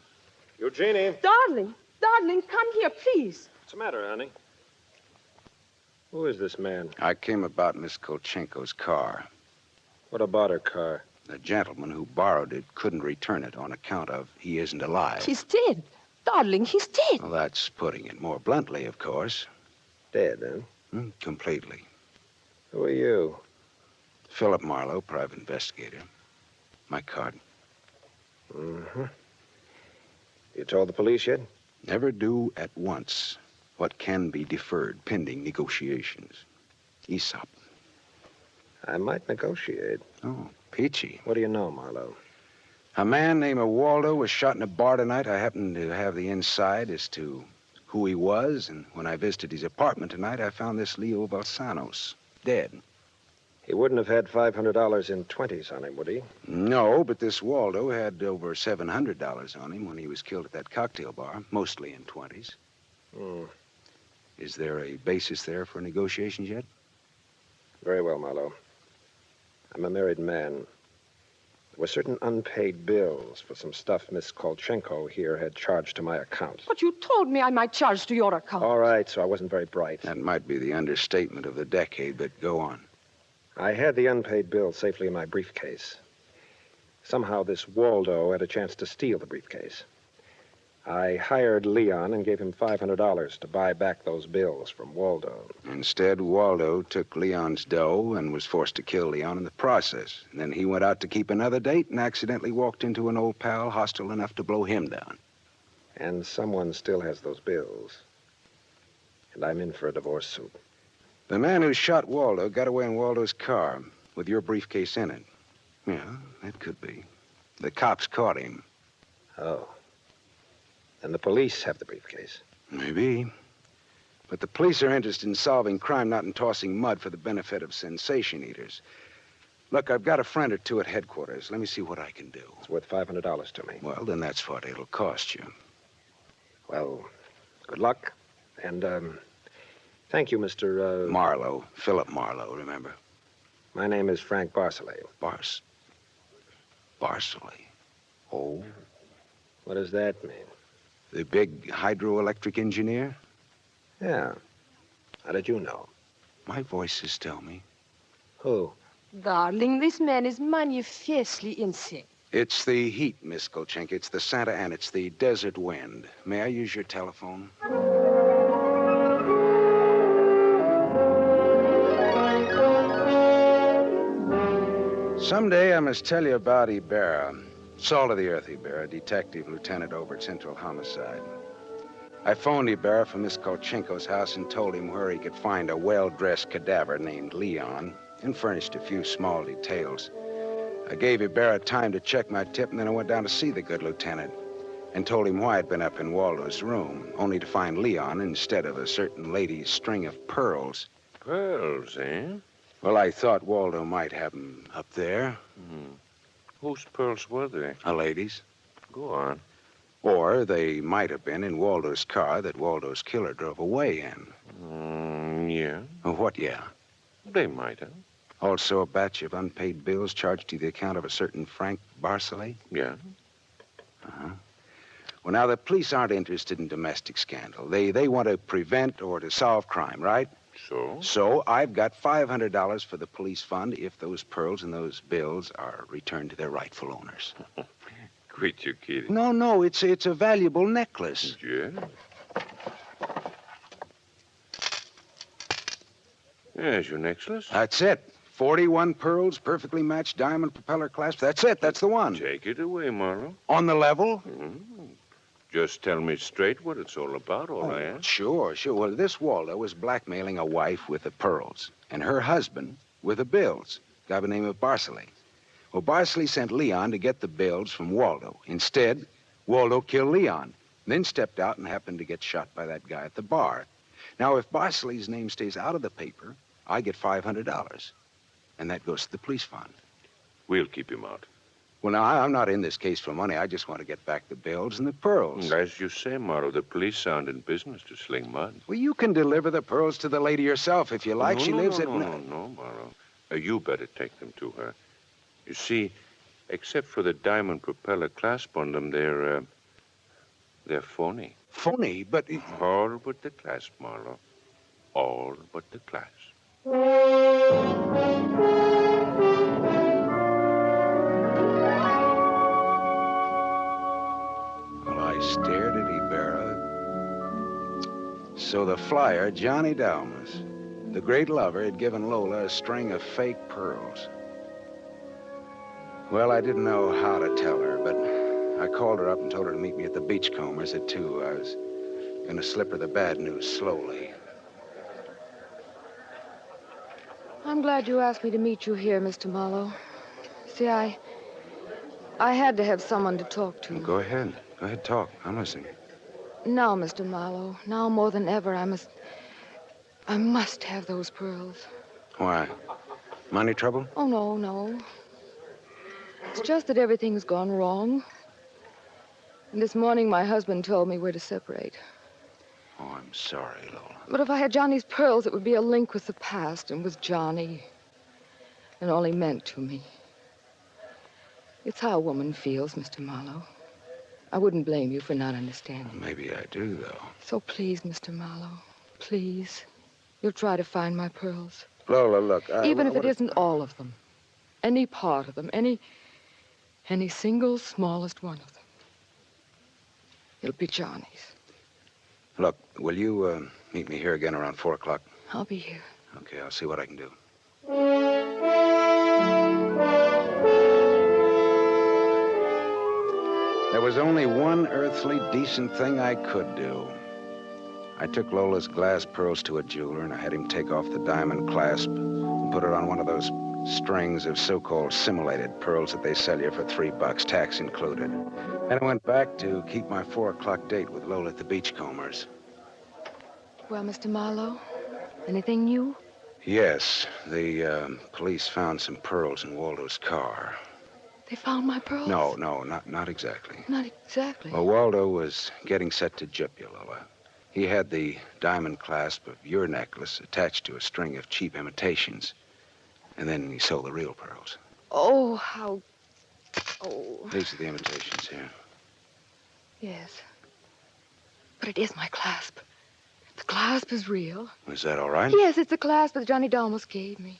Eugenie. Darling, come here, please. What's the matter, honey? Who is this man? I came about Miss Kolchenko's car. What about her car? The gentleman who borrowed it couldn't return it on account of he isn't alive. He's dead. Darling, he's dead. Well, that's putting it more bluntly, of course. Dead, huh? Completely. Who are you? Philip Marlowe, private investigator. My card. Mm-hmm. You told the police yet? Never do at once what can be deferred pending negotiations. Aesop. I might negotiate. Oh, peachy. What do you know, Marlowe? A man named Waldo was shot in a bar tonight. I happened to have the inside as to who he was, and when I visited his apartment tonight, I found this Leo Balsanos dead. He wouldn't have had $500 in 20s on him, would he? No, but this Waldo had over $700 on him when he was killed at that cocktail bar, mostly in 20s. Is there a basis there for negotiations yet? Very well, Marlowe. I'm a married man. There were certain unpaid bills for some stuff Miss Kolchenko here had charged to my account. But you told me I might charge to your account. All right, so I wasn't very bright. That might be the understatement of the decade, but go on. I had the unpaid bill safely in my briefcase. Somehow this Waldo had a chance to steal the briefcase. I hired Leon and gave him $500 to buy back those bills from Waldo. Instead, Waldo took Leon's dough and was forced to kill Leon in the process. And then he went out to keep another date and accidentally walked into an old pal hostile enough to blow him down. And someone still has those bills. And I'm in for a divorce suit. The man who shot Waldo got away in Waldo's car with your briefcase in it. Yeah, that could be. The cops caught him. Oh. And the police have the briefcase. Maybe. But the police are interested in solving crime, not in tossing mud for the benefit of sensation eaters. Look, I've got a friend or two at headquarters. Let me see what I can do. It's worth $500 to me. Well, then that's what it'll cost you. Well, good luck. And, thank you, Mr. Marlowe. Philip Marlowe, remember? My name is Frank Barcelay. Barcelay? Oh. What does that mean? The big hydroelectric engineer? Yeah. How did you know? My voices tell me. Who? Darling, this man is manifestly insane. It's the heat, Miss Kolchenko. It's the Santa Ana. It's the desert wind. May I use your telephone? Someday I must tell you about Ibarra. Salt of the earth, Ibarra, detective lieutenant over at Central Homicide. I phoned Ibarra from Miss Kolchenko's house and told him where he could find a well-dressed cadaver named Leon and furnished a few small details. I gave Ibarra time to check my tip, and then I went down to see the good lieutenant and told him why I'd been up in Waldo's room, only to find Leon instead of a certain lady's string of pearls. Pearls, eh? Well, I thought Waldo might have them up there. Whose pearls were they? A lady's. Go on. Or they might have been in Waldo's car that Waldo's killer drove away in. Yeah. Oh, what, yeah? They might have. Also a batch of unpaid bills charged to the account of a certain Frank Barcelay? Yeah. Uh-huh. Well, now, the police aren't interested in domestic scandal. They want to prevent or to solve crime, right? So? So I've got $500 for the police fund if those pearls and those bills are returned to their rightful owners. Quit your kidding. No, it's a valuable necklace. Yeah? There's your necklace. That's it. 41 pearls, perfectly matched diamond propeller clasp. That's it. That's the one. Take it away, Marlowe. On the level? Just tell me straight what it's all about, all I ask. Sure. Well, this Waldo was blackmailing a wife with the pearls and her husband with the bills, a guy by the name of Barsley. Well, Barsley sent Leon to get the bills from Waldo. Instead, Waldo killed Leon, then stepped out and happened to get shot by that guy at the bar. Now, if Barsley's name stays out of the paper, I get $500, and that goes to the police fund. We'll keep him out. Well, now, I'm not in this case for money. I just want to get back the bills and the pearls. As you say, Marlowe, the police aren't in business to sling mud. Well, you can deliver the pearls to the lady yourself if you like. She lives at... No, Marlowe. You better take them to her. You see, except for the diamond propeller clasp on them, they're phony. Phony? But... All but the clasp, Marlowe. All but the clasp. Stared at Ibarra. So the flyer, Johnny Dalmas, the great lover, had given Lola a string of fake pearls. Well, I didn't know how to tell her, but I called her up and told her to meet me at the Beachcombers at 2. I was going to slip her the bad news slowly. I'm glad you asked me to meet you here, Mr. Marlowe. See, I had to have someone to talk to. Go ahead. Go ahead, talk. I'm listening. Now, Mr. Marlowe, now more than ever, I must have those pearls. Why? Money trouble? Oh, no. It's just that everything's gone wrong. And this morning, my husband told me we're to separate. Oh, I'm sorry, Lola. But if I had Johnny's pearls, it would be a link with the past and with Johnny. And all he meant to me. It's how a woman feels, Mr. Marlowe. I wouldn't blame you for not understanding. Maybe I do, though. So please, Mr. Marlowe, please, you'll try to find my pearls. Lola, look, even if it isn't all of them, any part of them, any single smallest one of them. It'll be Johnny's. Look, will you meet me here again around 4 o'clock? I'll be here. Okay, I'll see what I can do. There was only one earthly decent thing I could do. I took Lola's glass pearls to a jeweler, and I had him take off the diamond clasp and put it on one of those strings of so-called simulated pearls that they sell you for $3, tax included. Then I went back to keep my 4 o'clock date with Lola at the Beachcombers. Well, Mr. Marlowe, anything new? Yes, the police found some pearls in Waldo's car. They found my pearls? No, not exactly. Not exactly? Well, Waldo was getting set to gyp you, Lola. He had the diamond clasp of your necklace attached to a string of cheap imitations. And then he sold the real pearls. Oh, how... Oh. These are the imitations here. Yes. But it is my clasp. The clasp is real. Is that all right? Yes, it's the clasp that Johnny Dalmas gave me.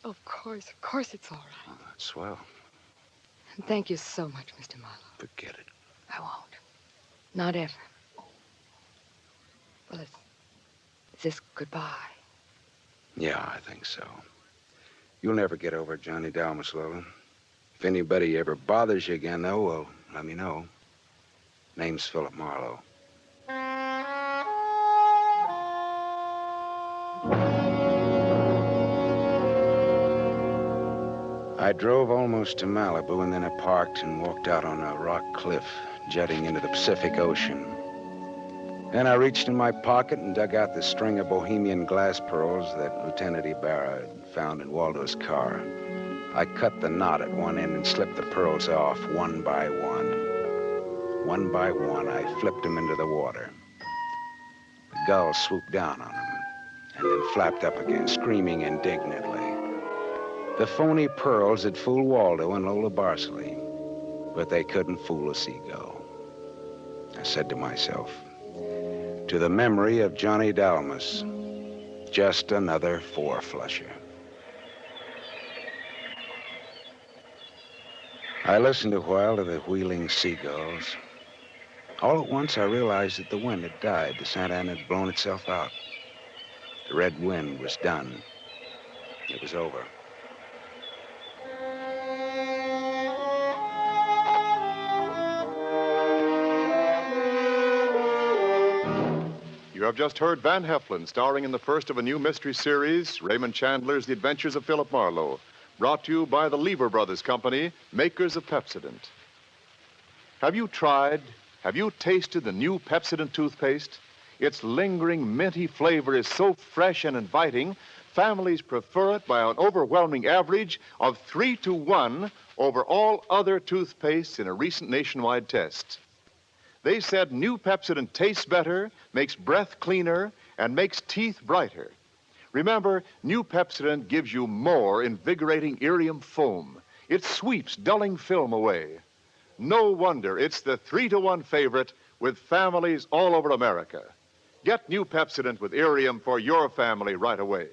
Of course it's all right. Oh, that's swell. And thank you so much, Mr. Marlowe. Forget it. I won't. Not ever. Well, is this goodbye? Yeah, I think so. You'll never get over Johnny Dalmas, Lola. If anybody ever bothers you again, though, well, let me know. Name's Philip Marlowe. I drove almost to Malibu, and then I parked and walked out on a rock cliff jutting into the Pacific Ocean. Then I reached in my pocket and dug out the string of Bohemian glass pearls that Lieutenant Ibarra had found in Waldo's car. I cut the knot at one end and slipped the pearls off one by one. One by one, I flipped them into the water. The gull swooped down on them and then flapped up again, screaming indignantly. The phony pearls had fooled Waldo and Lola Barsley, but they couldn't fool a seagull. I said to myself. To the memory of Johnny Dalmas, just another four-flusher. I listened a while to the wheeling seagulls. All at once, I realized that the wind had died. The Santa Ana had blown itself out. The red wind was done. It was over. You have just heard Van Heflin, starring in the first of a new mystery series, Raymond Chandler's The Adventures of Philip Marlowe, brought to you by the Lever Brothers Company, makers of Pepsodent. Have you tasted the new Pepsodent toothpaste? Its lingering, minty flavor is so fresh and inviting, families prefer it by an overwhelming average of 3-to-1 over all other toothpastes in a recent nationwide test. They said new Pepsodent tastes better, makes breath cleaner, and makes teeth brighter. Remember, new Pepsodent gives you more invigorating irium foam. It sweeps dulling film away. No wonder it's the 3-to-1 favorite with families all over America. Get new Pepsodent with irium for your family right away.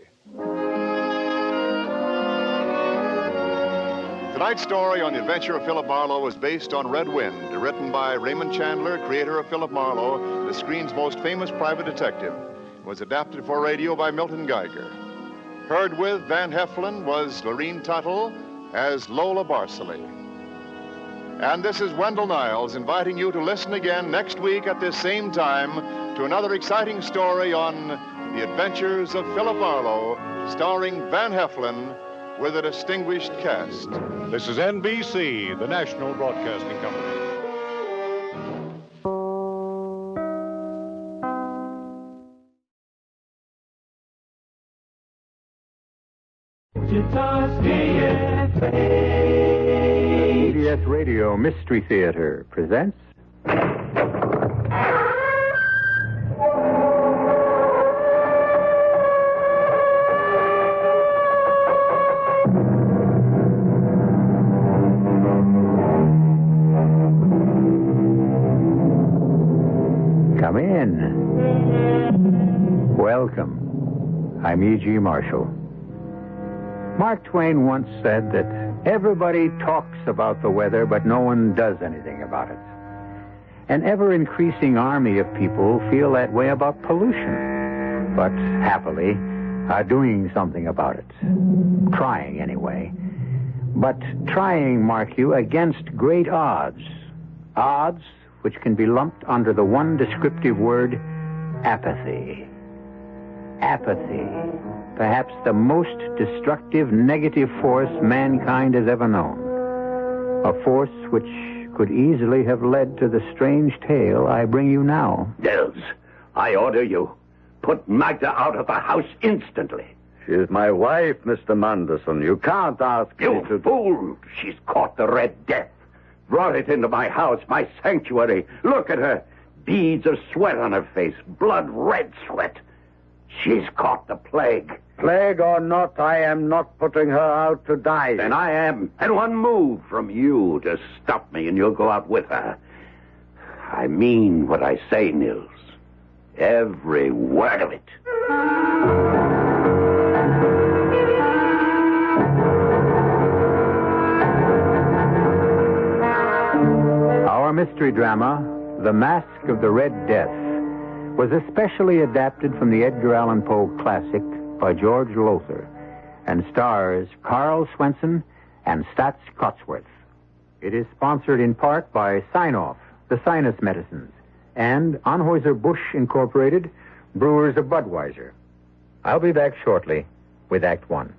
Tonight's story on the adventure of Philip Marlowe was based on Red Wind, written by Raymond Chandler, creator of Philip Marlowe, the screen's most famous private detective. It was adapted for radio by Milton Geiger. Heard with Van Heflin was Lorene Tuttle as Lola Barceley. And this is Wendell Niles inviting you to listen again next week at this same time to another exciting story on the adventures of Philip Marlowe, starring Van Heflin, with a distinguished cast. This is NBC, the National Broadcasting Company. CBS Radio Mystery Theater presents Come in. Welcome. I'm E.G. Marshall. Mark Twain once said that everybody talks about the weather, but no one does anything about it. An ever-increasing army of people feel that way about pollution, but happily are doing something about it. Trying, anyway. But trying, mark you, against great odds. Odds which can be lumped under the one descriptive word, apathy. Apathy. Perhaps the most destructive negative force mankind has ever known. A force which could easily have led to the strange tale I bring you now. Nils, I order you. Put Magda out of the house instantly. She's my wife, Mr. Manderson. You can't ask me to... You fool! She's caught the Red Death. Brought it into my house, my sanctuary. Look at her. Beads of sweat on her face. Blood red sweat. She's caught the plague. Plague or not, I am not putting her out to die. Then I am. And one move from you to stop me and you'll go out with her. I mean what I say, Nils. Every word of it. Our mystery drama, The Mask of the Red Death, was especially adapted from the Edgar Allan Poe classic by George Lothar and stars Carl Swenson and Stats Cotsworth. It is sponsored in part by Sign-Off, the sinus medicines, and Anheuser-Busch Incorporated, brewers of Budweiser. I'll be back shortly with Act One.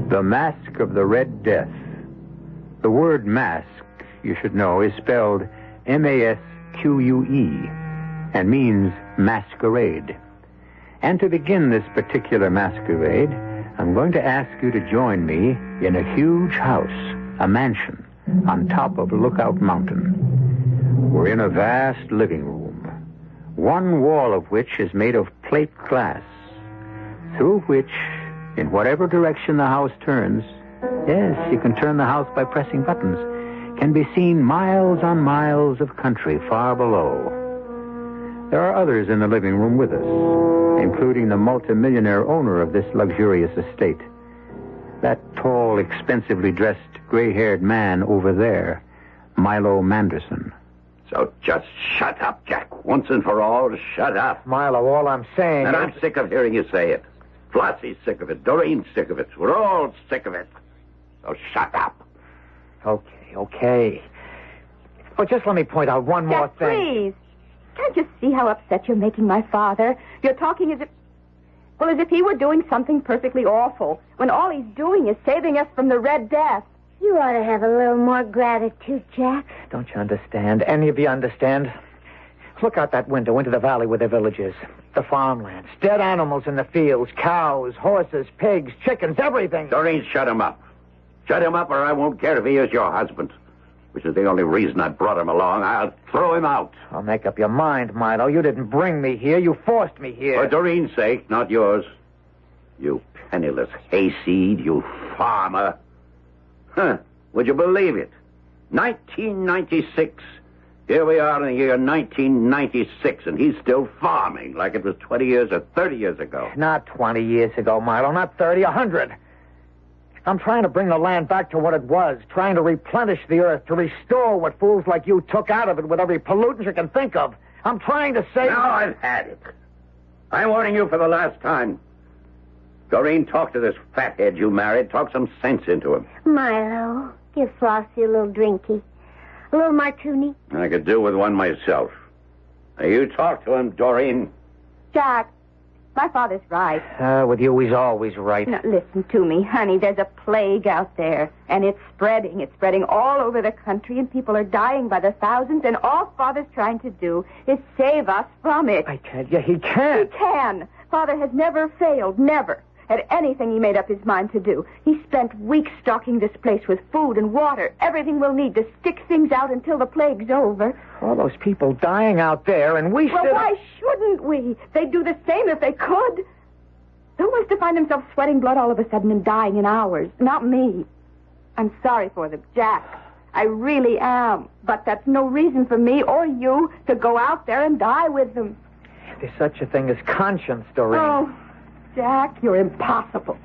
The Mask of the Red Death. The word mask, you should know, is spelled M-A-S-Q-U-E and means masquerade. And to begin this particular masquerade, I'm going to ask you to join me in a huge house, a mansion, on top of Lookout Mountain. We're in a vast living room. one wall of which is made of plate glass, through which, in whatever direction the house turns, yes, you can turn the house by pressing buttons, can be seen miles on miles of country far below. There are others in the living room with us, including the multimillionaire owner of this luxurious estate. That tall, expensively dressed, gray-haired man over there, Milo Manderson. So just shut up, Jack. Once and for all, shut up. Milo, all I'm saying And is... I'm sick of hearing you say it. Flossie's sick of it. Doreen's sick of it. We're all sick of it. So shut up. Okay. But just let me point out one more Jack, thing. Please. Can't you see how upset you're making my father? You're talking as if he were doing something perfectly awful, when all he's doing is saving us from the Red Death. You ought to have a little more gratitude, Jack. Don't you understand? Any of you understand? Look out that window into the valley where the village is. The farmlands, dead animals in the fields, cows, horses, pigs, chickens, everything. Doreen, shut him up. Shut him up or I won't care if he is your husband, which is the only reason I brought him along. I'll throw him out. I'll make up your mind, Milo. You didn't bring me here. You forced me here. For Doreen's sake, not yours. You penniless hayseed, you farmer. Huh. Would you believe it? 1996. Here we are in the year 1996, and he's still farming like it was 20 years or 30 years ago. Not 20 years ago, Milo. Not 30, 100. I'm trying to bring the land back to what it was, trying to replenish the earth, to restore what fools like you took out of it with every pollutant you can think of. I'm trying to say... Now I've had it. I'm warning you for the last time. Doreen, talk to this fathead you married. Talk some sense into him. Milo, give Flossie a little drinky. A little martini. I could do with one myself. Now, you talk to him, Doreen. Jack, my father's right. With you, he's always right. Now, listen to me, honey. There's a plague out there, and it's spreading. It's spreading all over the country, and people are dying by the thousands, and all Father's trying to do is save us from it. I tell you, he can. He can. Father has never failed, never, at anything he made up his mind to do. He spent weeks stocking this place with food and water, everything we'll need to stick things out until the plague's over. All those people dying out there, and we Well, why shouldn't we? They'd do the same if they could. Who wants to find himself sweating blood all of a sudden and dying in hours? Not me. I'm sorry for them, Jack. I really am. But that's no reason for me or you to go out there and die with them. There's such a thing as conscience, Doreen. Oh, Jack, you're impossible.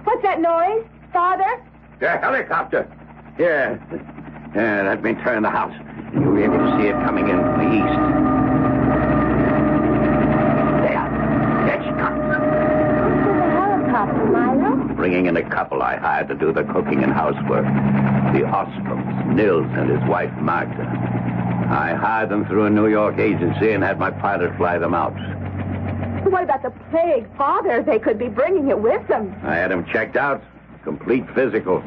What's that noise? Father? The helicopter. Yeah, let me turn the house. You'll be able to see it coming in from the east. There she comes. The helicopter, Milo. Bringing in a couple I hired to do the cooking and housework. The Ostroms, Nils and his wife, Magda. I hired them through a New York agency and had my pilot fly them out. What about the plague? Father, they could be bringing it with them. I had them checked out, complete physical,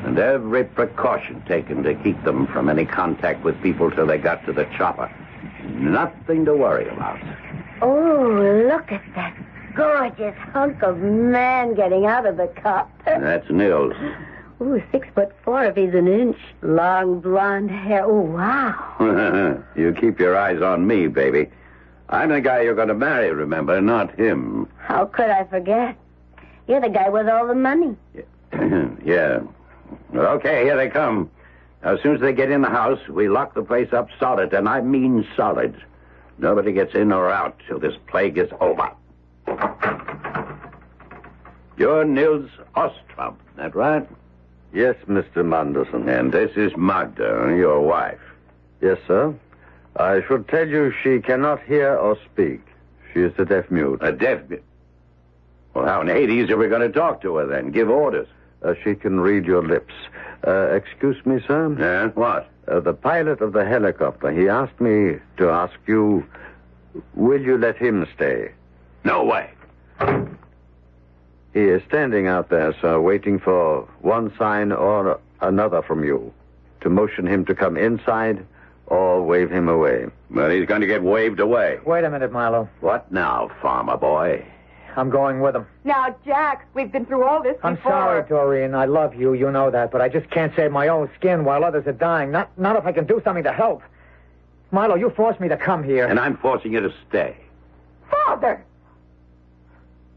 and every precaution taken to keep them from any contact with people till they got to the chopper. Nothing to worry about. Oh, look at that gorgeous hunk of man getting out of the cup. That's Nils. Ooh, 6'4" if he's an inch. Long blonde hair. Oh, wow. You keep your eyes on me, baby. I'm the guy you're going to marry, remember, not him. How could I forget? You're the guy with all the money. Yeah. Okay, here they come. As soon as they get in the house, we lock the place up solid, and I mean solid. Nobody gets in or out till this plague is over. You're Nils Ostrom, that right? Yes, Mr. Manderson. And this is Magda, your wife. Yes, sir. I should tell you she cannot hear or speak. She is a deaf mute. A deaf mute? Well, how in Hades are we going to talk to her then? Give orders? She can read your lips. Excuse me, sir? Yeah, what? The pilot of the helicopter, he asked me to ask you, will you let him stay? No way. He is standing out there, sir, waiting for one sign or another from you. To motion him to come inside or wave him away. Well, he's going to get waved away. Wait a minute, Milo. What now, farmer boy? I'm going with him. Now, Jack, we've been through all this before. I'm sorry, Doreen. I love you. You know that. But I just can't save my own skin while others are dying. Not if I can do something to help. Milo, you forced me to come here. And I'm forcing you to stay. Father!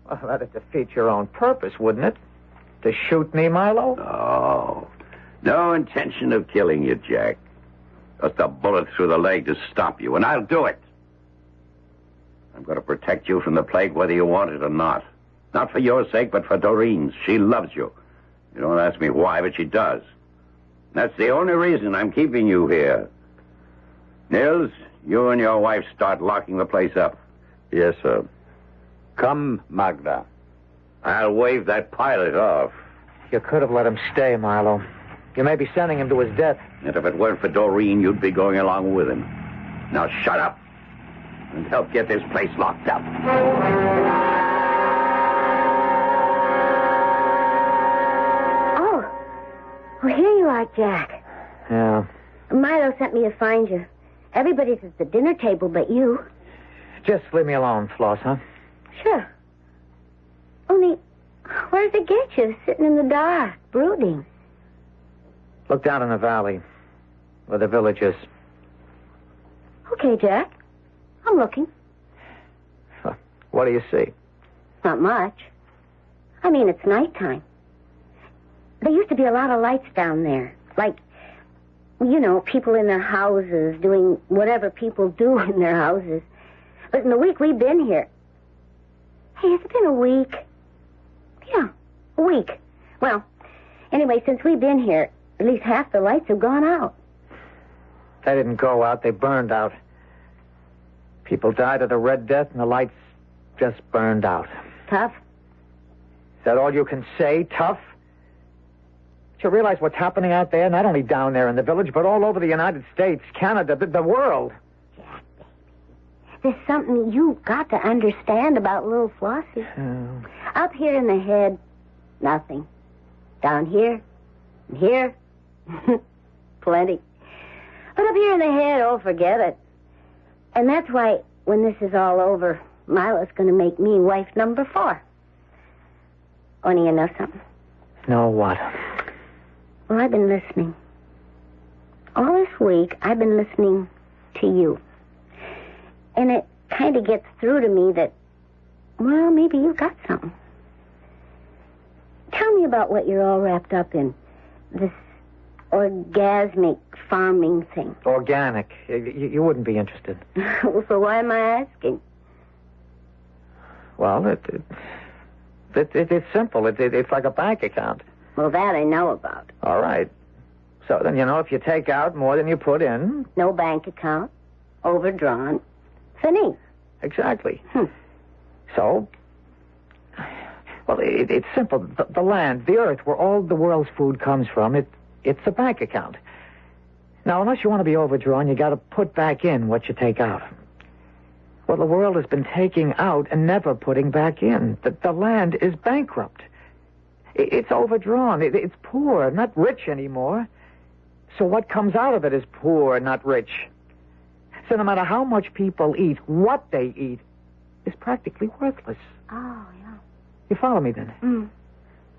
Well, that'd defeat your own purpose, wouldn't it? To shoot me, Milo? No. No intention of killing you, Jack. Just a bullet through the leg to stop you, and I'll do it. I'm going to protect you from the plague whether you want it or not. Not for your sake, but for Doreen's. She loves you. You don't ask me why, but she does. That's the only reason I'm keeping you here. Nils, you and your wife start locking the place up. Yes, sir. Come, Magda. I'll wave that pilot off. You could have let him stay, Milo. You may be sending him to his death. And if it weren't for Doreen, you'd be going along with him. Now shut up and help get this place locked up. Well, here you are, Jack. Yeah. Milo sent me to find you. Everybody's at the dinner table but you. Just leave me alone, Floss, huh? Sure. Only, where does it get you? Sitting in the dark, brooding. Look down in the valley, where the village is. Okay, Jack. I'm looking. What do you see? Not much. I mean, it's nighttime. There used to be a lot of lights down there. Like, you know, people in their houses doing whatever people do in their houses. But in the week we've been here... Hey, has it been a week? Yeah, a week. Well, anyway, since we've been here, at least half the lights have gone out. They didn't go out. They burned out. People died of the Red Death, and the lights just burned out. Tough? Is that all you can say? Tough? Do you realize what's happening out there? Not only down there in the village, but all over the United States, Canada, the world. Jack, baby. There's something you've got to understand about little Flossie. Oh. Up here in the head, nothing. Down here, and here, plenty. But up here in the head, oh, forget it. And that's why, when this is all over, Milo's going to make me wife number 4. Only you know something? Know what? Well, I've been listening. All this week, I've been listening to you. And it kind of gets through to me that, well, maybe you've got something. Tell me about what you're all wrapped up in. This orgasmic farming thing. Organic. You wouldn't be interested. So why am I asking? Well, it's simple. It's like a bank account. Well, that I know about. All right. So then, if you take out more than you put in... No bank account. Overdrawn. Fini. Exactly. So... Well, it's simple. The land, the earth, where all the world's food comes from, it's a bank account. Now, unless you want to be overdrawn, you got to put back in what you take out. Well, the world has been taking out and never putting back in. The land is bankrupt. It's overdrawn. It's poor, not rich anymore. So what comes out of it is poor, not rich. So no matter how much people eat, what they eat is practically worthless. Oh, yeah. You follow me then?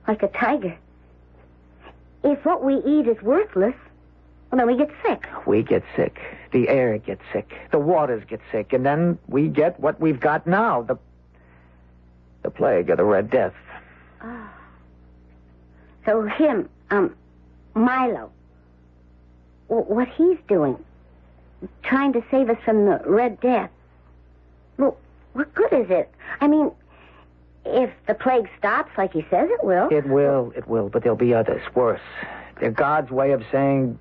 Like a tiger. If what we eat is worthless, well, then we get sick. We get sick. The air gets sick. The waters get sick. And then we get what we've got now, the plague of the Red Death. Oh. So him, Milo, what he's doing, trying to save us from the Red Death, well, what good is it? I mean, if the plague stops like he says it will. It will, but there'll be others, worse. They're God's way of saying,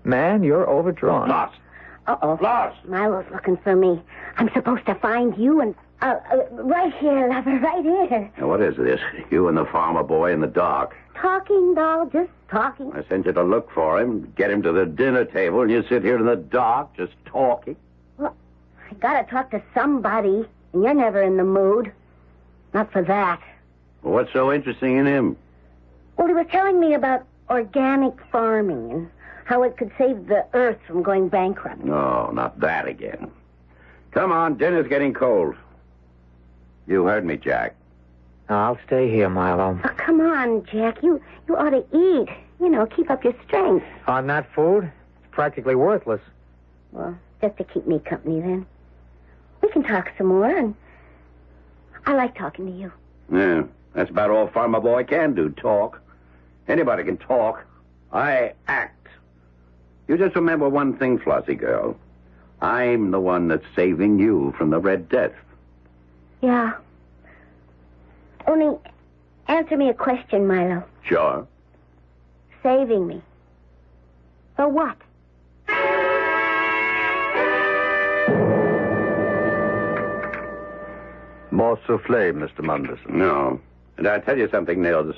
man, you're overdrawn. Lost. Uh-oh. Lost. Milo's looking for me. I'm supposed to find you and... right here, lover, right here. Now, what is this? You and the farmer boy in the dark. Talking, doll, just talking. I sent you to look for him, get him to the dinner table, and you sit here in the dark just talking. Well, I gotta talk to somebody, and you're never in the mood. Not for that. Well, what's so interesting in him? Well, he was telling me about organic farming and how it could save the earth from going bankrupt. No, not that again. Come on, dinner's getting cold. You heard me, Jack. I'll stay here, Milo. Oh, come on, Jack. You ought to eat. Keep up your strength. On that food? It's practically worthless. Well, just to keep me company, then. We can talk some more, and I like talking to you. Yeah, that's about all farmer boy can do, talk. Anybody can talk. I act. You just remember one thing, Flossie girl. I'm the one that's saving you from the Red Death. Yeah. Only answer me a question, Milo. Sure. Saving me. For what? More souffle, Mr. Munderson. No. And I'll tell you something, Nils.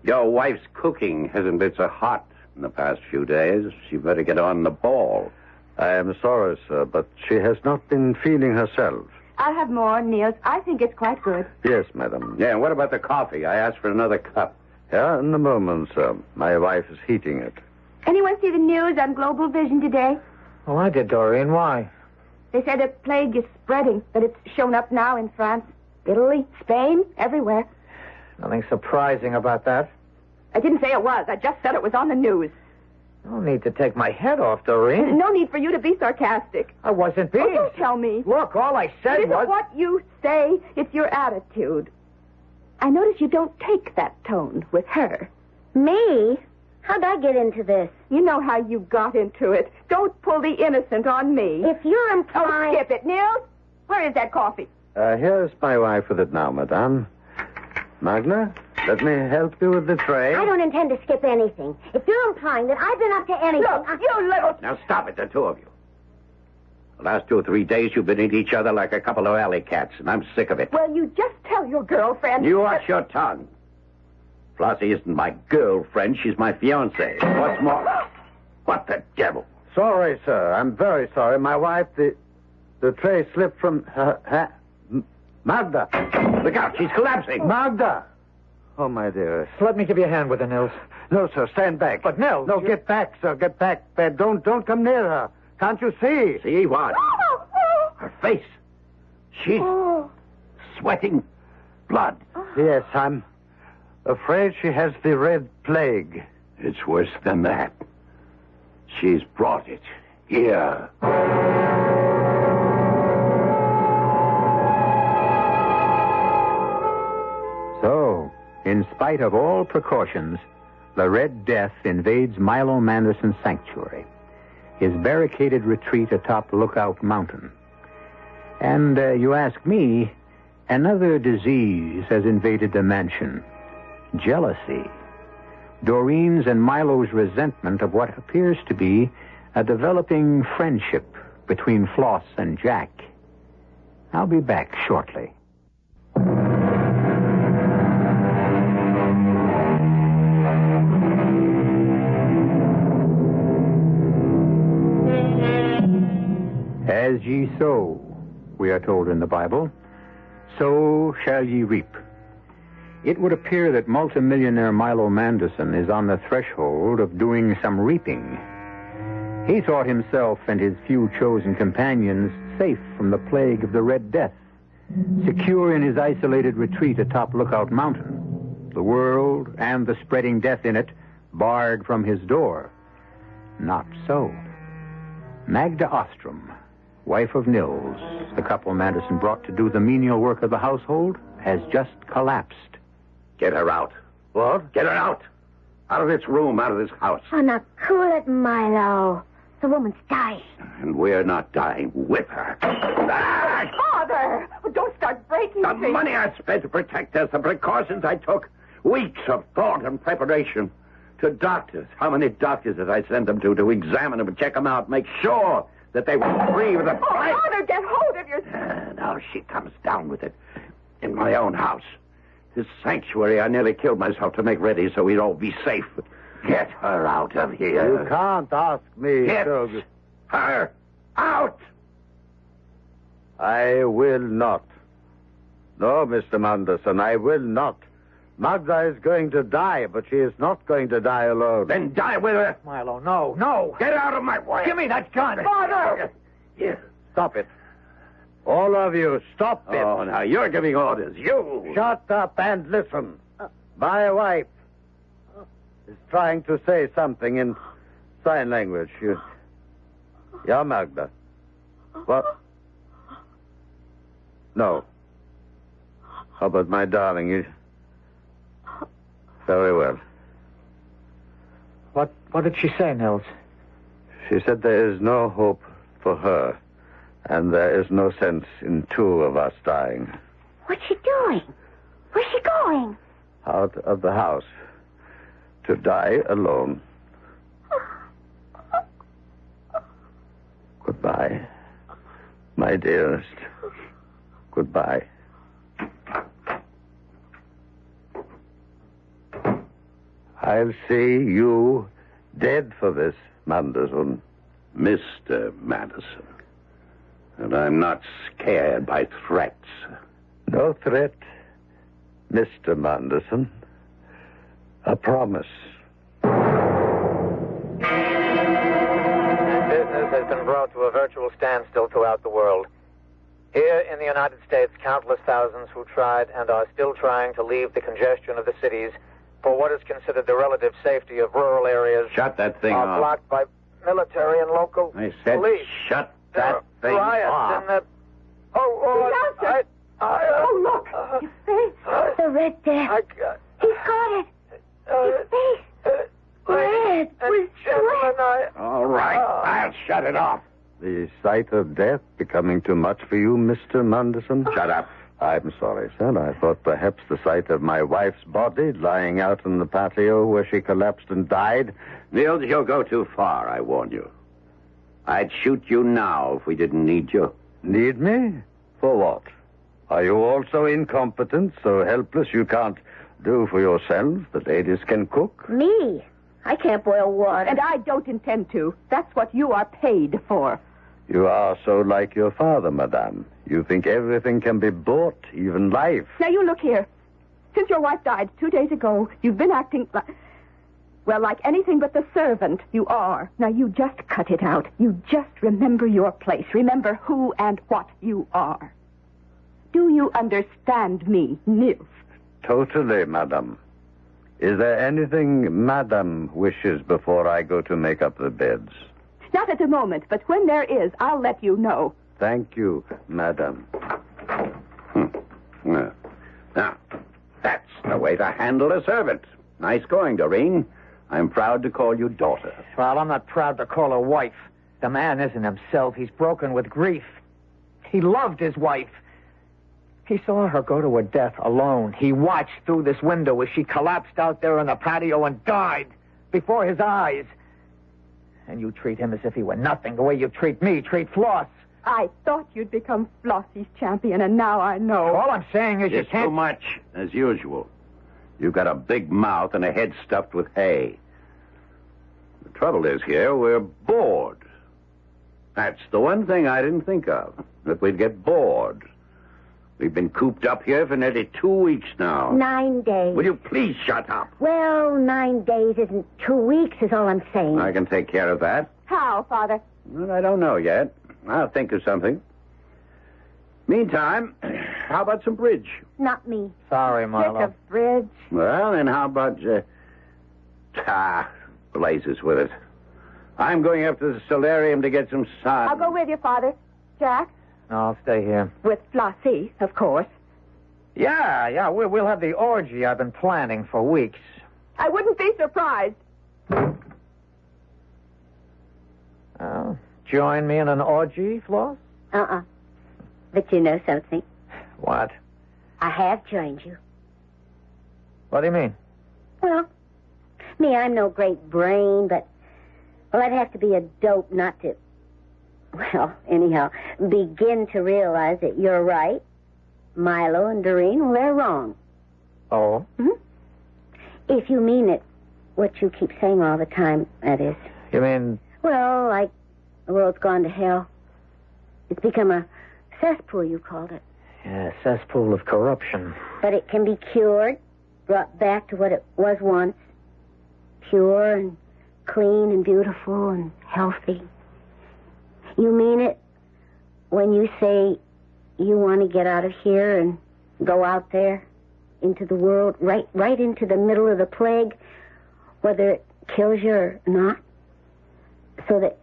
Your wife's cooking hasn't been so hot in the past few days. She better get on the ball. I am sorry, sir, but she has not been feeling herself. I'll have more, Niels. I think it's quite good. Yes, madam. Yeah, and what about the coffee? I asked for another cup. Yeah, in a moment, sir. My wife is heating it. Anyone see the news on Global Vision today? Oh, I did, Doreen. Why? They said a plague is spreading, that it's shown up now in France, Italy, Spain, everywhere. Nothing surprising about that. I didn't say it was. I just said it was on the news. No need to take my head off, Doreen. No need for you to be sarcastic. I wasn't being. Oh, don't tell me. Look, all I said It isn't was... what you say. It's your attitude. I notice you don't take that tone with her. Me? How'd I get into this? You know how you got into it. Don't pull the innocent on me. If you're implying... Oh, skip it, Nils. Where is that coffee? Here's my wife with it now, madame. Magna, let me help you with the tray. I don't intend to skip anything. If you're implying that I've been up to anything... Look, you little... Now stop it, the two of you. The last 2 or 3 days you've been at each other like a couple of alley cats, and I'm sick of it. Well, you just tell your girlfriend... You watch your tongue. Flossie isn't my girlfriend. She's my fiancée. What's more... What the devil? Sorry, sir. I'm very sorry. My wife, the tray slipped from her... Magda! Look out, she's collapsing. Magda! Oh, my dearest. Let me give you a hand with her, Nils. No, sir, stand back. But, Nils... No, get back, sir, get back. Don't come near her. Can't you see? See what? Her face. She's sweating blood. Yes, I'm afraid she has the red plague. It's worse than that. She's brought it here. So, in spite of all precautions, the Red Death invades Milo Manderson's sanctuary, his barricaded retreat atop Lookout Mountain. And you ask me, another disease has invaded the mansion. Jealousy. Doreen's and Milo's resentment of what appears to be a developing friendship between Floss and Jack. I'll be back shortly. As ye sow, we are told in the Bible, so shall ye reap. It would appear that multimillionaire Milo Manderson is on the threshold of doing some reaping. He thought himself and his few chosen companions safe from the plague of the Red Death, secure in his isolated retreat atop Lookout Mountain, the world and the spreading death in it barred from his door. Not so. Magda Ostrom, wife of Nils, the couple Manderson brought to do the menial work of the household, has just collapsed. Get her out. What? Get her out. Out of this room, out of this house. Oh, now cool it, Milo. The woman's dying. And we're not dying with her. Father! Don't start breaking The things. money I spent to protect us, the precautions I took, weeks of thought and preparation. To doctors. How many doctors did I send them to examine them and check them out, make sure that they were free with a fight? Oh, Father, get hold of yourself. Now she comes down with it. In my own house. This sanctuary, I nearly killed myself to make ready so we'd all be safe. Get her out of here. You can't ask me. Get her out. I will not. No, Mr. Manderson, I will not. Magda is going to die, but she is not going to die alone. Then die with her. Milo, no. Get out of my way. Give me that gun. Father! Here. Stop it. All of you, stop it. Oh, now you're giving orders. You. Shut up and listen. My wife is trying to say something in sign language. Yeah, Magda. What? No. How about my darling? Very well. What did she say, Nils? She said there is no hope for her, and there is no sense in two of us dying. What's she doing? Where's she going? Out of the house. To die alone. Goodbye, my dearest. Goodbye. I'll see you dead for this, Manderson. Mr. Madison. And I'm not scared by threats. No threat, Mr. Manderson. A promise. Business has been brought to a virtual standstill throughout the world. Here in the United States, countless thousands who tried and are still trying to leave the congestion of the cities for what is considered the relative safety of rural areas. Shut that thing are off. blocked by military and local I said police. shut that thing Riots off. in the... Oh, look! His face. The Red Death. He's got it. His face. Red. With sweat. All right, I'll shut it off. The sight of death becoming too much for you, Mr. Manderson? Shut up. I'm sorry, sir. I thought perhaps the sight of my wife's body lying out in the patio where she collapsed and died. Niels, you'll go too far, I warn you. I'd shoot you now if we didn't need you. Need me? For what? Are you also incompetent, so helpless you can't do for yourselves? The ladies can cook? Me? I can't boil water. And I don't intend to. That's what you are paid for. You are so like your father, madame. You think everything can be bought, even life. Now, you look here. Since your wife died 2 days ago, you've been acting like... Well, like anything but the servant you are. Now, you just cut it out. You just remember your place. Remember who and what you are. Do you understand me, Nils? Totally, madame. Is there anything madame wishes before I go to make up the beds? Not at the moment, but when there is, I'll let you know. Thank you, madame. Now, that's the way to handle a servant. Nice going, Doreen. I'm proud to call you daughter. Well, I'm not proud to call her wife. The man isn't himself. He's broken with grief. He loved his wife. He saw her go to her death alone. He watched through this window as she collapsed out there on the patio and died before his eyes. And you treat him as if he were nothing, the way you treat me, treat Floss. I thought you'd become Flossie's champion, and now I know. All I'm saying is you It's can't... too much, as usual. You've got a big mouth and a head stuffed with hay. The trouble is here, we're bored. That's the one thing I didn't think of, that we'd get bored. We've been cooped up here for nearly 2 weeks now. 9 days. Will you please shut up? Well, 9 days isn't 2 weeks, is all I'm saying. I can take care of that. How, Father? Well, I don't know yet. I'll think of something. Meantime, how about some bridge? Not me. Sorry, Marlo. Sick of bridge. Well, then how about... blazes with it. I'm going up to the solarium to get some sun. I'll go with you, Father. Jack? No, I'll stay here. With Flossie, of course. Yeah, we'll have the orgy I've been planning for weeks. I wouldn't be surprised. Join me in an orgy, Floss? But you know something? What? I have joined you. What do you mean? Well, me, I'm no great brain, but... Well, I'd have to be a dope not to... Well, anyhow, begin to realize that you're right. Milo and Doreen, well, they're wrong. Oh? If you mean it, what you keep saying all the time, that is. You mean... Well, like the world's gone to hell. It's become a cesspool, you called it. Yeah, cesspool of corruption. But it can be cured, brought back to what it was once. Pure and clean and beautiful and healthy. You mean it when you say you want to get out of here and go out there into the world, right into the middle of the plague, whether it kills you or not, so that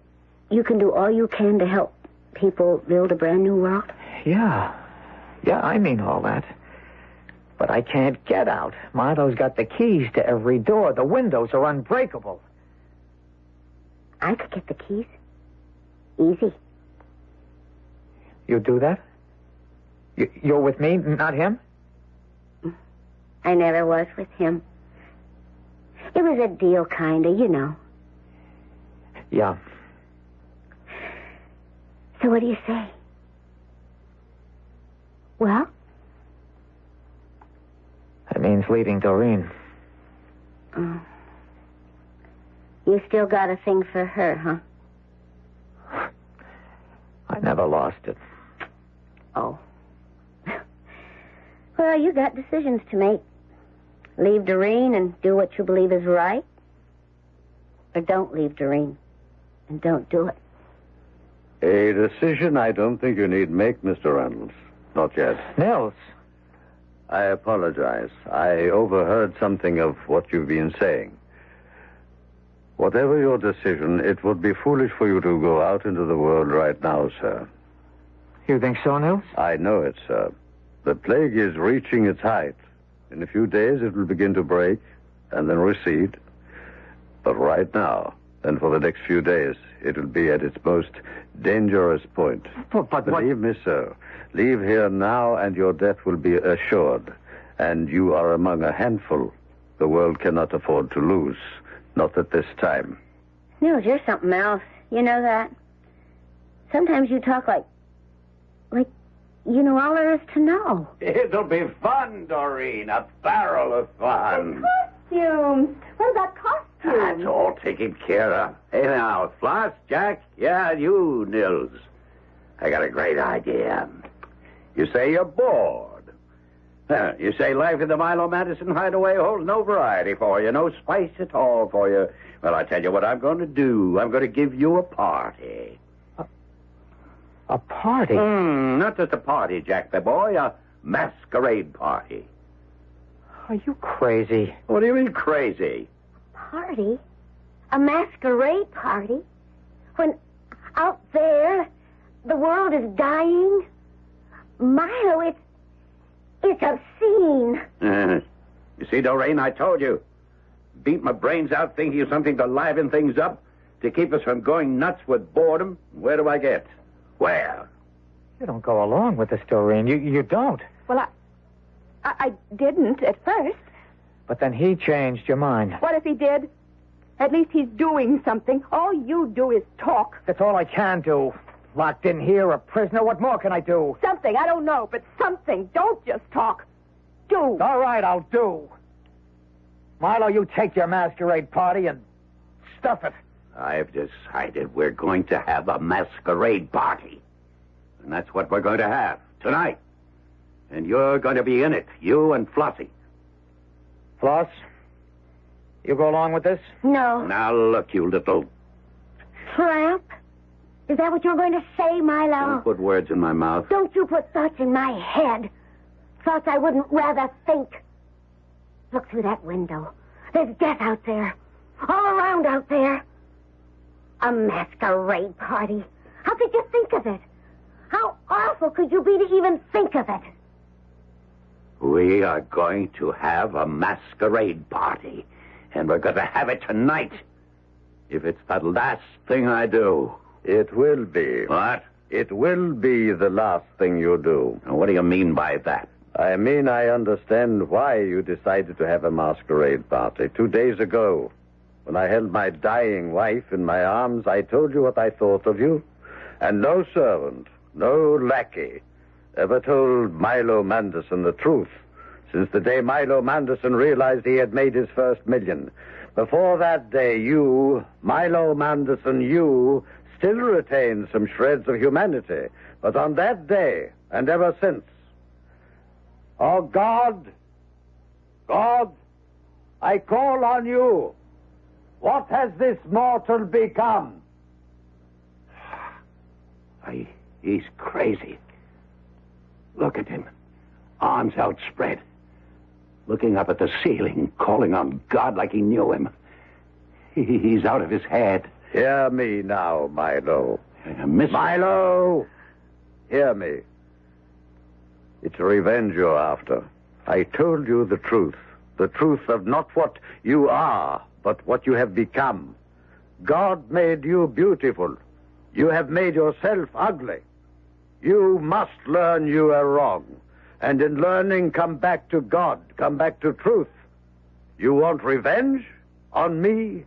you can do all you can to help people build a brand new world? Yeah. Yeah, I mean all that. But I can't get out. Milo's got the keys to every door. The windows are unbreakable. I could get the keys. Easy. You do that? You're with me, not him? I never was with him. It was a deal, kinda, you know. Yeah. So what do you say? Well? That means leaving Doreen. Oh. You still got a thing for her, huh? I never lost it. Oh. Well, you got decisions to make. Leave Doreen and do what you believe is right. Or don't leave Doreen and don't do it. A decision I don't think you need make, Mr. Reynolds. Not yet. Nils. I apologize. I overheard something of what you've been saying. Whatever your decision, it would be foolish for you to go out into the world right now, sir. You think so, Nils? I know it, sir. The plague is reaching its height. In a few days, it will begin to break and then recede. But right now, and for the next few days, it will be at its most dangerous point. But believe me, sir, leave here now and your death will be assured. And you are among a handful the world cannot afford to lose. Not at this time. Nils, you're something else. You know that? Sometimes you talk like you know all there is to know. It'll be fun, Doreen. A barrel of fun. Costumes. What about costumes? That's all taken care of. Hey, now, Floss, Jack, yeah, you, Nils. I got a great idea. You say you're bored. You say life in the Milo Madison hideaway holds no variety for you, no spice at all for you. Well, I tell you what I'm going to do. I'm going to give you a party. A party? Not just a party, Jack the boy. A masquerade party. Are you crazy? What do you mean crazy? Party? A masquerade party? When out there the world is dying? Milo, it's obscene. You see, Doreen, I told you. Beat my brains out thinking of something to liven things up, to keep us from going nuts with boredom. Where do I get? Where? You don't go along with this, Doreen. You don't. Well, I didn't at first. But then he changed your mind. What if he did? At least he's doing something. All you do is talk. That's all I can do. Locked in here, a prisoner. What more can I do? Something. I don't know, but something. Don't just talk. Do. All right, I'll do. Milo, you take your masquerade party and stuff it. I've decided we're going to have a masquerade party. And that's what we're going to have tonight. And you're going to be in it, you and Flossie. Floss, you go along with this? No. Now, look, you little... Tramp? Is that what you're going to say, Milo? Don't put words in my mouth. Don't you put thoughts in my head. Thoughts I wouldn't rather think. Look through that window. There's death out there. All around out there. A masquerade party. How could you think of it? How awful could you be to even think of it? We are going to have a masquerade party. And we're going to have it tonight. If it's the last thing I do. It will be. What? It will be the last thing you do. Now, what do you mean by that? I mean, I understand why you decided to have a masquerade party. 2 days ago, when I held my dying wife in my arms, I told you what I thought of you. And no servant, no lackey, ever told Milo Manderson the truth since the day Milo Manderson realized he had made his first million. Before that day, you, Milo Manderson, you, still retained some shreds of humanity. But on that day, and ever since, oh, God, I call on you. What has this mortal become? He's crazy. Look at him. Arms outspread. Looking up at the ceiling, calling on God like he knew him. He's out of his head. Hear me now, Milo. Milo! Hear me. It's revenge you're after. I told you the truth of not what you are, but what you have become. God made you beautiful. You have made yourself ugly. You must learn you are wrong. And in learning, come back to God, come back to truth. You want revenge on me?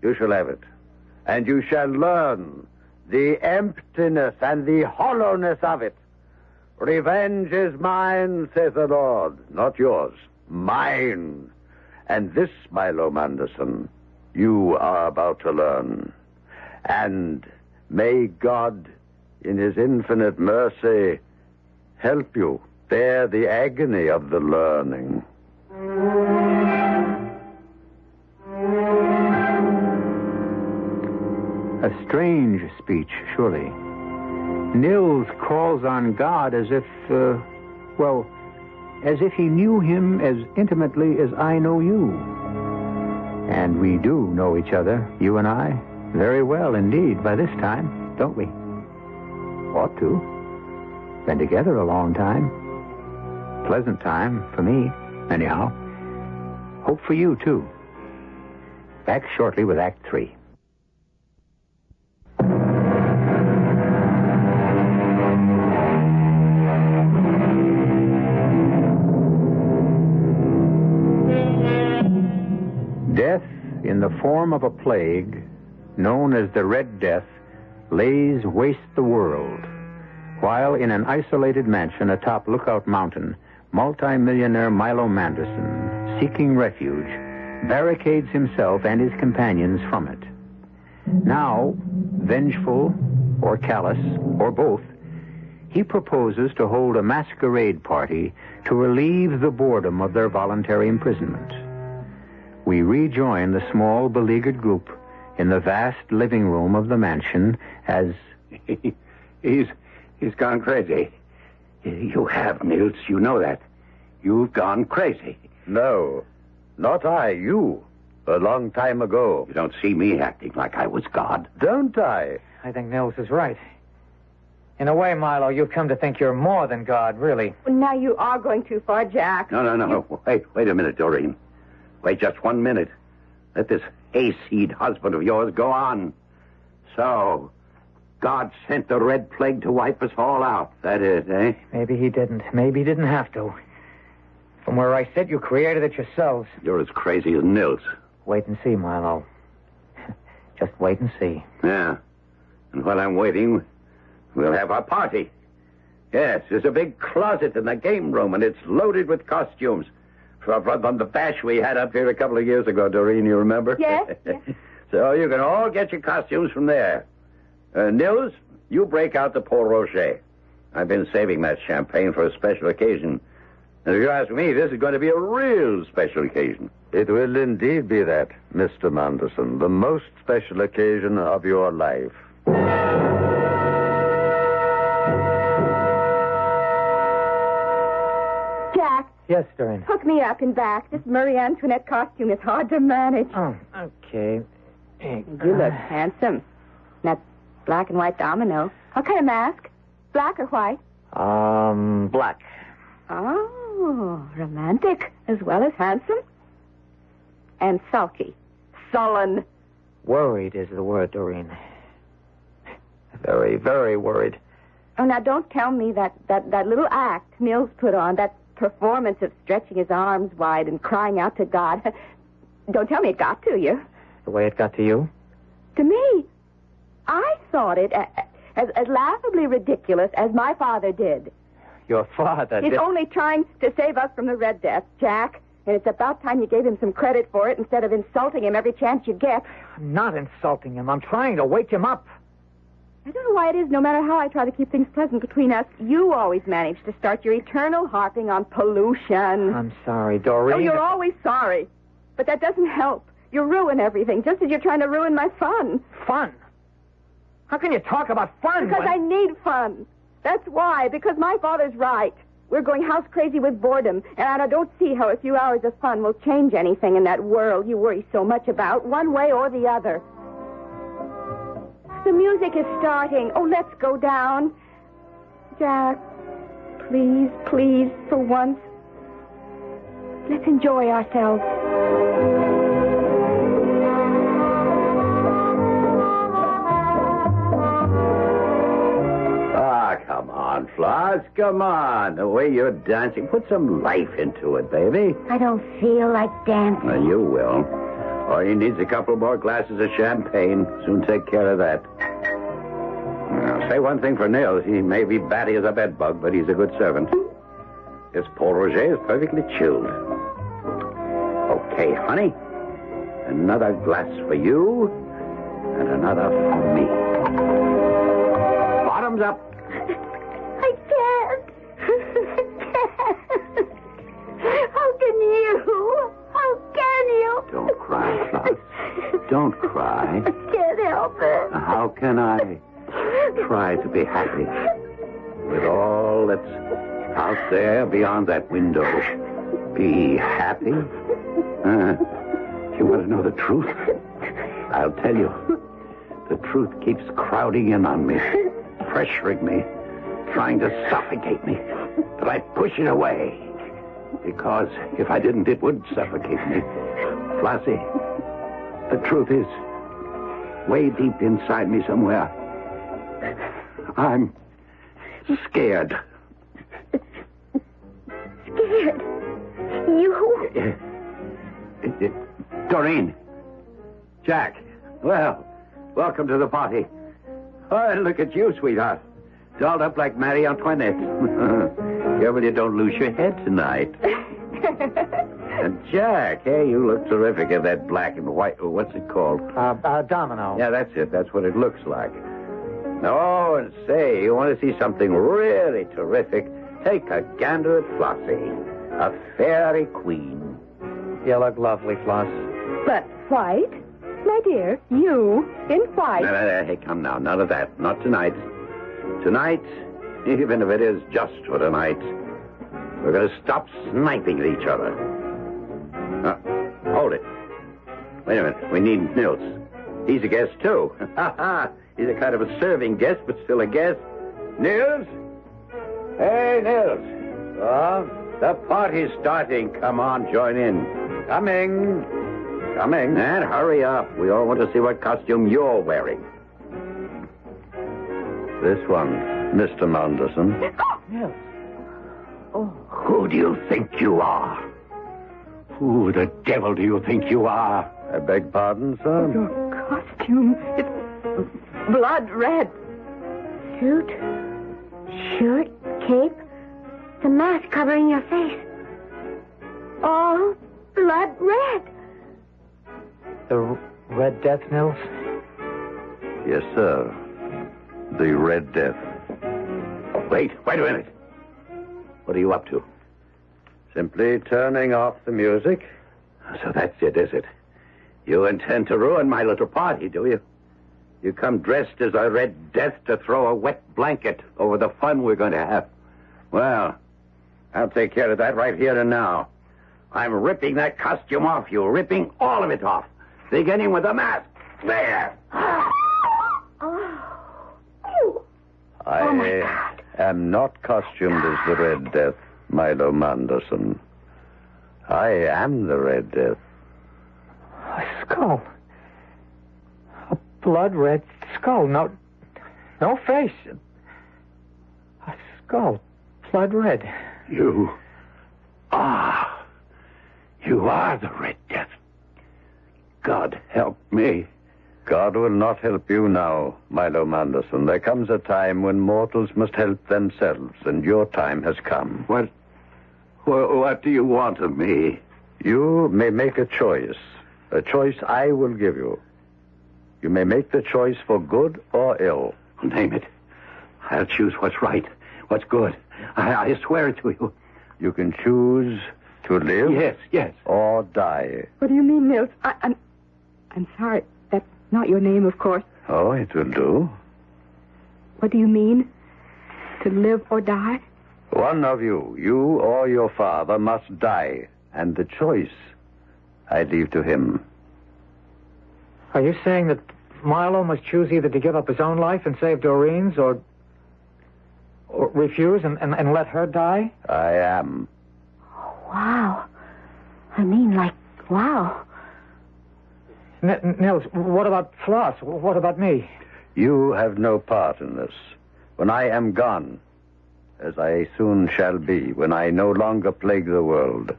You shall have it. And you shall learn the emptiness and the hollowness of it. Revenge is mine, saith the Lord, not yours. Mine. And this, Milo Manderson, you are about to learn. And may God, in his infinite mercy, help you bear the agony of the learning. A strange speech, surely. Nils calls on God as if, as if he knew him as intimately as I know you. And we do know each other, you and I, very well indeed by this time, don't we? Ought to. Been together a long time. Pleasant time for me, anyhow. Hope for you, too. Back shortly with Act 3. Death, in the form of a plague, known as the Red Death, lays waste the world, while in an isolated mansion atop Lookout Mountain, multi-millionaire Milo Manderson, seeking refuge, barricades himself and his companions from it. Now, vengeful or callous, or both, he proposes to hold a masquerade party to relieve the boredom of their voluntary imprisonment. We rejoin the small, beleaguered group in the vast living room of the mansion as... He's gone crazy. You have, Nils. You know that. You've gone crazy. No, not I, you. A long time ago. You don't see me acting like I was God. Don't I? I think Nils is right. In a way, Milo, you've come to think you're more than God, really. Well, now you are going too far, Jack. No. Wait a minute, Doreen. Wait just 1 minute. Let this hayseed husband of yours go on. So, God sent the Red Plague to wipe us all out. That is, eh? Maybe he didn't. Maybe he didn't have to. From where I sit, you created it yourselves. You're as crazy as Nils. Wait and see, Milo. Just wait and see. Yeah. And while I'm waiting, we'll have our party. Yes, there's a big closet in the game room, and it's loaded with costumes. From the bash we had up here a couple of years ago, Doreen, you remember? Yes. So you can all get your costumes from there. Nils, you break out the Port Rocher. I've been saving that champagne for a special occasion. And if you ask me, this is going to be a real special occasion. It will indeed be that, Mr. Manderson. The most special occasion of your life. Jack. Yes, Doreen. Hook me up in back. This Marie Antoinette costume is hard to manage. Oh, okay. You look handsome. That black and white domino. What kind of mask? Black or white? Black. Oh, romantic as well as handsome. And sulky. Sullen. Worried is the word, Doreen. Very, very worried. Oh, now don't tell me that little act Nils put on, that performance of stretching his arms wide and crying out to God. Don't tell me it got to you. The way it got to you? To me. I thought it as laughably ridiculous as my father did. Your father He's did... only trying to save us from the Red Death, Jack. And it's about time you gave him some credit for it instead of insulting him every chance you get. I'm not insulting him. I'm trying to wake him up. I don't know why it is, no matter how I try to keep things pleasant between us, you always manage to start your eternal harping on pollution. I'm sorry, Doreen. Oh, you're always sorry. But that doesn't help. You ruin everything, just as you're trying to ruin my fun. Fun? How can you talk about fun? Because I need fun. That's why, because my father's right. We're going house crazy with boredom, and I don't see how a few hours of fun will change anything in that world you worry so much about, one way or the other. The music is starting. Oh, let's go down. Jack, please, please, for once, let's enjoy ourselves. Come on, Floss, come on. The way you're dancing, put some life into it, baby. I don't feel like dancing. Well, you will. All he needs a couple more glasses of champagne. Soon take care of that. Now, say one thing for Nils. He may be batty as a bedbug, but he's a good servant. This Port Roger is perfectly chilled. Okay, honey. Another glass for you, and another for me. Bottoms up. I can't. How can you? How can you? Don't cry, Floss. Don't cry. I can't help it. How can I try to be happy with all that's out there beyond that window? Be happy? You want to know the truth? I'll tell you. The truth keeps crowding in on me, pressuring me, trying to suffocate me. But I push it away. Because if I didn't, it would suffocate me. Flossie, the truth is, way deep inside me somewhere, I'm scared. Scared? You? Doreen. Jack. Well, welcome to the party. Oh, look at you, sweetheart. Dolled up like Marie Antoinette. Careful you don't lose your head tonight. And Jack, hey, you look terrific in that black and white. What's it called? Domino. Yeah, that's it. That's what it looks like. Oh, and say, you want to see something really terrific? Take a gander at Flossie, a fairy queen. You look lovely, Floss. But white? My dear, you in white. No, hey, come now. None of that. Not tonight. Tonight, even if it is just for tonight, we're going to stop sniping at each other. Hold it. Wait a minute. We need Nils. He's a guest, too. He's a kind of a serving guest, but still a guest. Nils? Hey, Nils. The party's starting. Come on, join in. Coming. And hurry up. We all want to see what costume you're wearing. This one, Mr. Manderson. Yes. Oh. Who do you think you are? Who the devil do you think you are? I beg pardon, sir? Your costume, it's blood red. Suit, shirt, cape, the mask covering your face. All blood red. The Red Death, Nils? Yes, sir. The Red Death. Wait a minute. What are you up to? Simply turning off the music. So that's it, is it? You intend to ruin my little party, do you? You come dressed as a Red Death to throw a wet blanket over the fun we're going to have. Well, I'll take care of that right here and now. I'm ripping that costume off you, ripping all of it off. Beginning with the mask. There. I am not costumed as the Red Death, Milo Manderson. I am the Red Death. A skull. A blood red skull. No face. A skull. Blood red. You are the Red Death. God help me. God will not help you now, Milo Manderson. There comes a time when mortals must help themselves, and your time has come. What do you want of me? You may make a choice I will give you. You may make the choice for good or ill. Name it. I'll choose what's right, what's good. I swear it to you. You can choose to live? Yes. Or die. What do you mean, Nils? I'm sorry. That's not your name, of course. Oh, it will do. What do you mean? To live or die? One of you or your father, must die. And the choice I leave to him. Are you saying that Marlowe must choose either to give up his own life and save Doreen's or refuse and let her die? I am. Wow. I mean, like, wow. Nils, what about Floss? What about me? You have no part in this. When I am gone, as I soon shall be, when I no longer plague the world,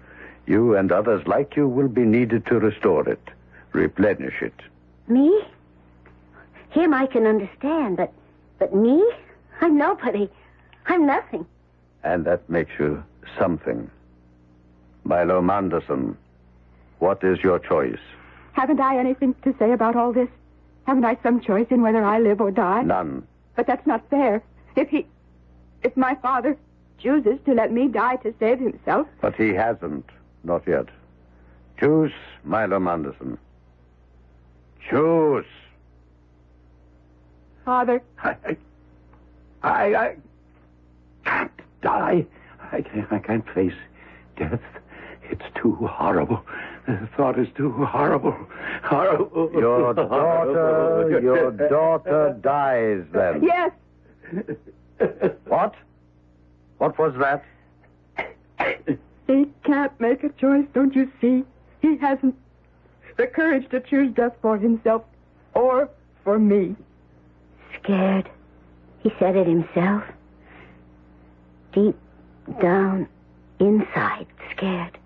you and others like you will be needed to restore it, replenish it. Me? Him I can understand, but me? I'm nobody. I'm nothing. And that makes you something. Milo Manderson, what is your choice? Haven't I anything to say about all this? Haven't I some choice in whether I live or die? None. But that's not fair. If my father chooses to let me die to save himself... But he hasn't. Not yet. Choose, Milo Manderson. Choose. Father. I can't die. I can't face death. It's too horrible. The thought is too horrible. Horrible. Your daughter dies then. Yes. What? What was that? He can't make a choice, don't you see? He hasn't the courage to choose death for himself or for me. Scared. He said it himself. Deep down inside, scared.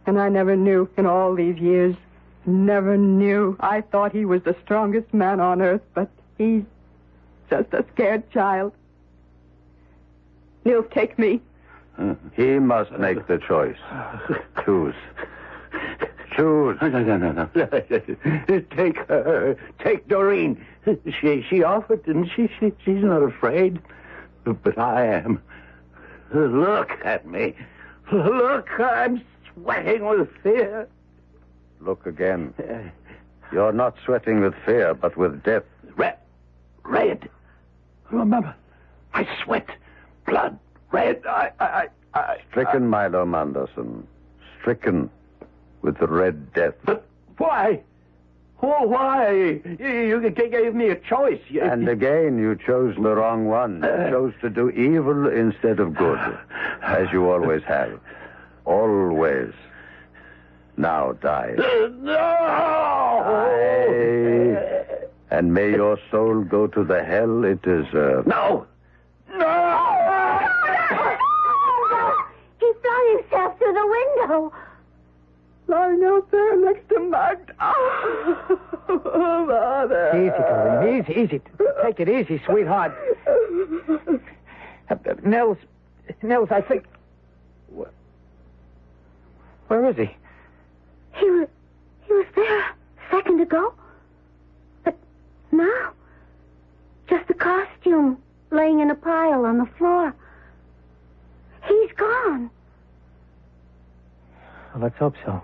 And I never knew in all these years. Never knew. I thought he was the strongest man on earth, but he's just a scared child. Nils, take me. He must make the choice. Choose. Choose. No. Take her. Take Doreen. She offered, didn't she? She's not afraid. But I am. Look at me. Look, I'm sweating with fear. Look again. You're not sweating with fear, but with death. Red. Remember, I sweat. Blood. Red. I... Stricken, Milo Manderson. Stricken with the Red Death. But why? Oh, why? You gave me a choice. And again, you chose the wrong one. You chose to do evil instead of good, as you always have. Always. Now die. No! Die. And may your soul go to the hell it deserves. No! He flung himself through the window. Lying out there next to Magda. Oh, Mother. Easy, Doreen. Easy. Take it easy, sweetheart. Nils, I think... Where is he? He was there a second ago. But now, just the costume laying in a pile on the floor. He's gone. Well, let's hope so.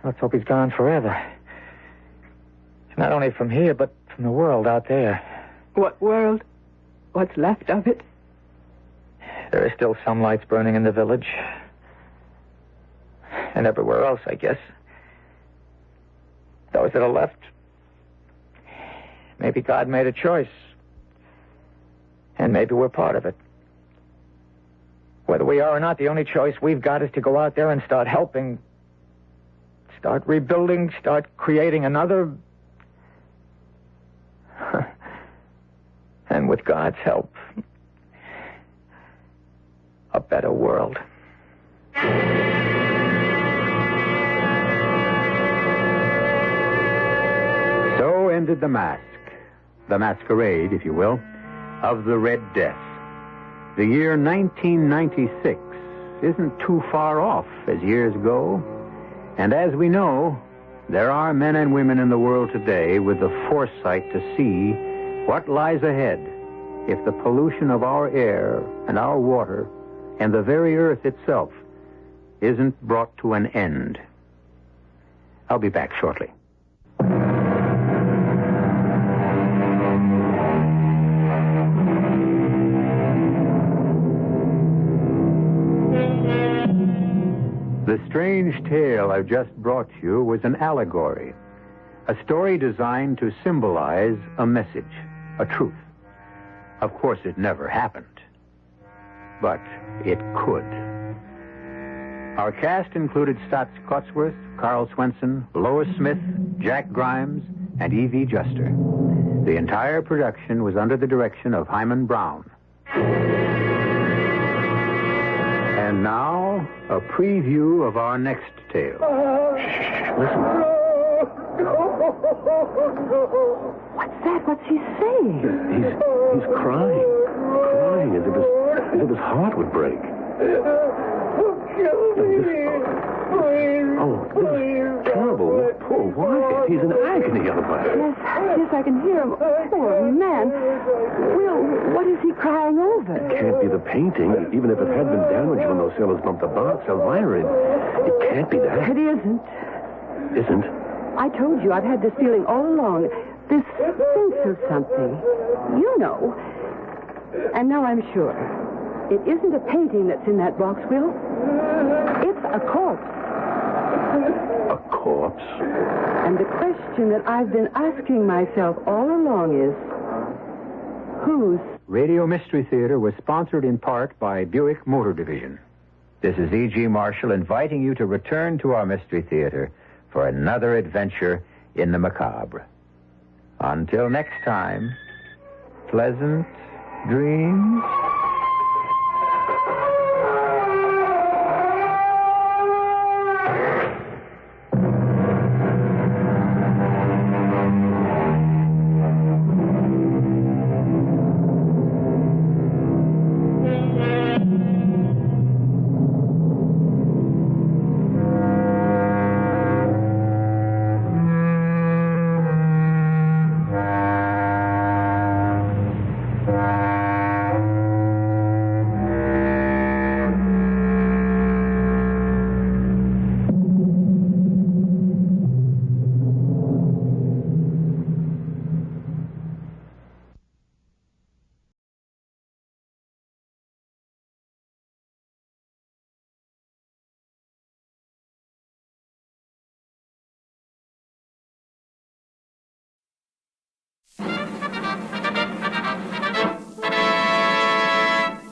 Let's hope he's gone forever. Not only from here, but from the world out there. What world? What's left of it? There are still some lights burning in the village. And everywhere else, I guess. Those that are left. Maybe God made a choice. And maybe we're part of it. Whether we are or not, the only choice we've got is to go out there and start helping. Start rebuilding, start creating another... and with God's help, a better world. So ended the masquerade, if you will, of the Red Death. The year 1996 isn't too far off as years go. And as we know, there are men and women in the world today with the foresight to see what lies ahead if the pollution of our air and our water and the very earth itself isn't brought to an end. I'll be back shortly. The strange tale I've just brought you was an allegory, A story designed to symbolize a message, a truth. Of course, it never happened. But it could. Our cast included Stotts Cotsworth, Carl Swenson, Lois Smith, Jack Grimes, and E.V. Juster. The entire production was under the direction of Hyman Brown. And now, a preview of our next tale. Listen. What's that? What's he saying? He's crying as if his heart would break. This is terrible. Poor Wyatt. He's in agony otherwise. Yes, I can hear him. Poor man. Will, what is he crying over? It can't be the painting, even if it had been damaged when those sailors bumped the box. Elvira, it can't be that. It isn't. Isn't? I told you I've had this feeling all along. This sense of something. You know. And now I'm sure. It isn't a painting that's in that box, Will. It's a corpse. A corpse? And the question that I've been asking myself all along is, whose? Radio Mystery Theater was sponsored in part by Buick Motor Division. This is E.G. Marshall inviting you to return to our Mystery Theater for another adventure in the macabre. Until next time, pleasant dreams.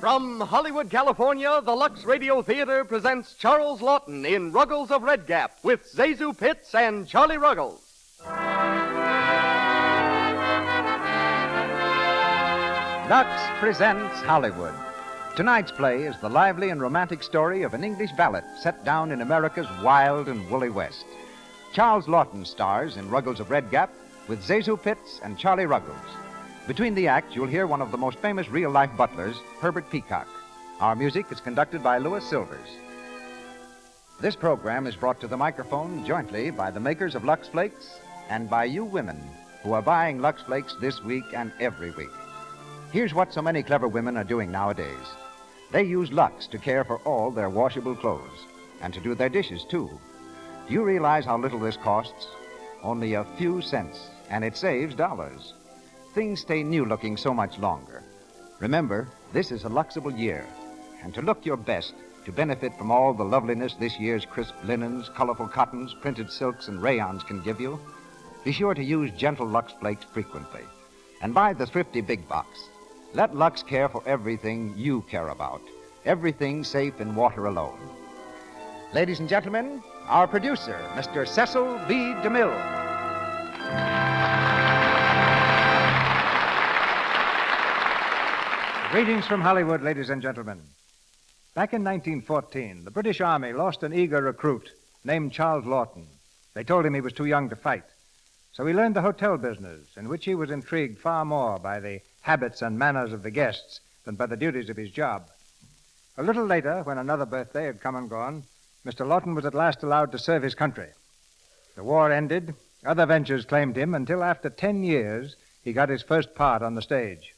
From Hollywood, California, the Lux Radio Theater presents Charles Lawton in Ruggles of Red Gap with Zazu Pitts and Charlie Ruggles. Lux presents Hollywood. Tonight's play is the lively and romantic story of an English ballet set down in America's wild and woolly West. Charles Lawton stars in Ruggles of Red Gap with Zazu Pitts and Charlie Ruggles. Between the acts, you'll hear one of the most famous real-life butlers, Herbert Peacock. Our music is conducted by Louis Silvers. This program is brought to the microphone jointly by the makers of Lux Flakes and by you women who are buying Lux Flakes this week and every week. Here's what so many clever women are doing nowadays. They use Lux to care for all their washable clothes and to do their dishes, too. Do you realize how little this costs? Only a few cents, and it saves dollars. Things stay new-looking so much longer. Remember, this is a Luxable year, and to look your best, to benefit from all the loveliness this year's crisp linens, colorful cottons, printed silks, and rayons can give you, be sure to use gentle Lux Flakes frequently. And buy the thrifty big box. Let Lux care for everything you care about, everything safe in water alone. Ladies and gentlemen, our producer, Mr. Cecil B. DeMille. Greetings from Hollywood, ladies and gentlemen. Back in 1914, the British Army lost an eager recruit named Charles Lawton. They told him he was too young to fight. So he learned the hotel business, in which he was intrigued far more by the habits and manners of the guests than by the duties of his job. A little later, when another birthday had come and gone, Mr. Lawton was at last allowed to serve his country. The war ended, other ventures claimed him, until after 10 years, he got his first part on the stage.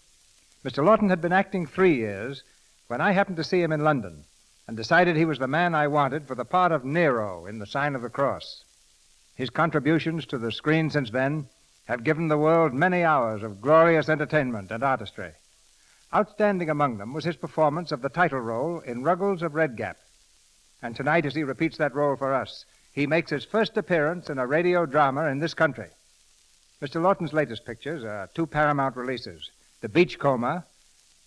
Mr. Lawton had been acting 3 years when I happened to see him in London and decided he was the man I wanted for the part of Nero in The Sign of the Cross. His contributions to the screen since then have given the world many hours of glorious entertainment and artistry. Outstanding among them was his performance of the title role in Ruggles of Red Gap. And tonight, as he repeats that role for us, he makes his first appearance in a radio drama in this country. Mr. Lawton's latest pictures are 2 Paramount releases, The Beachcomber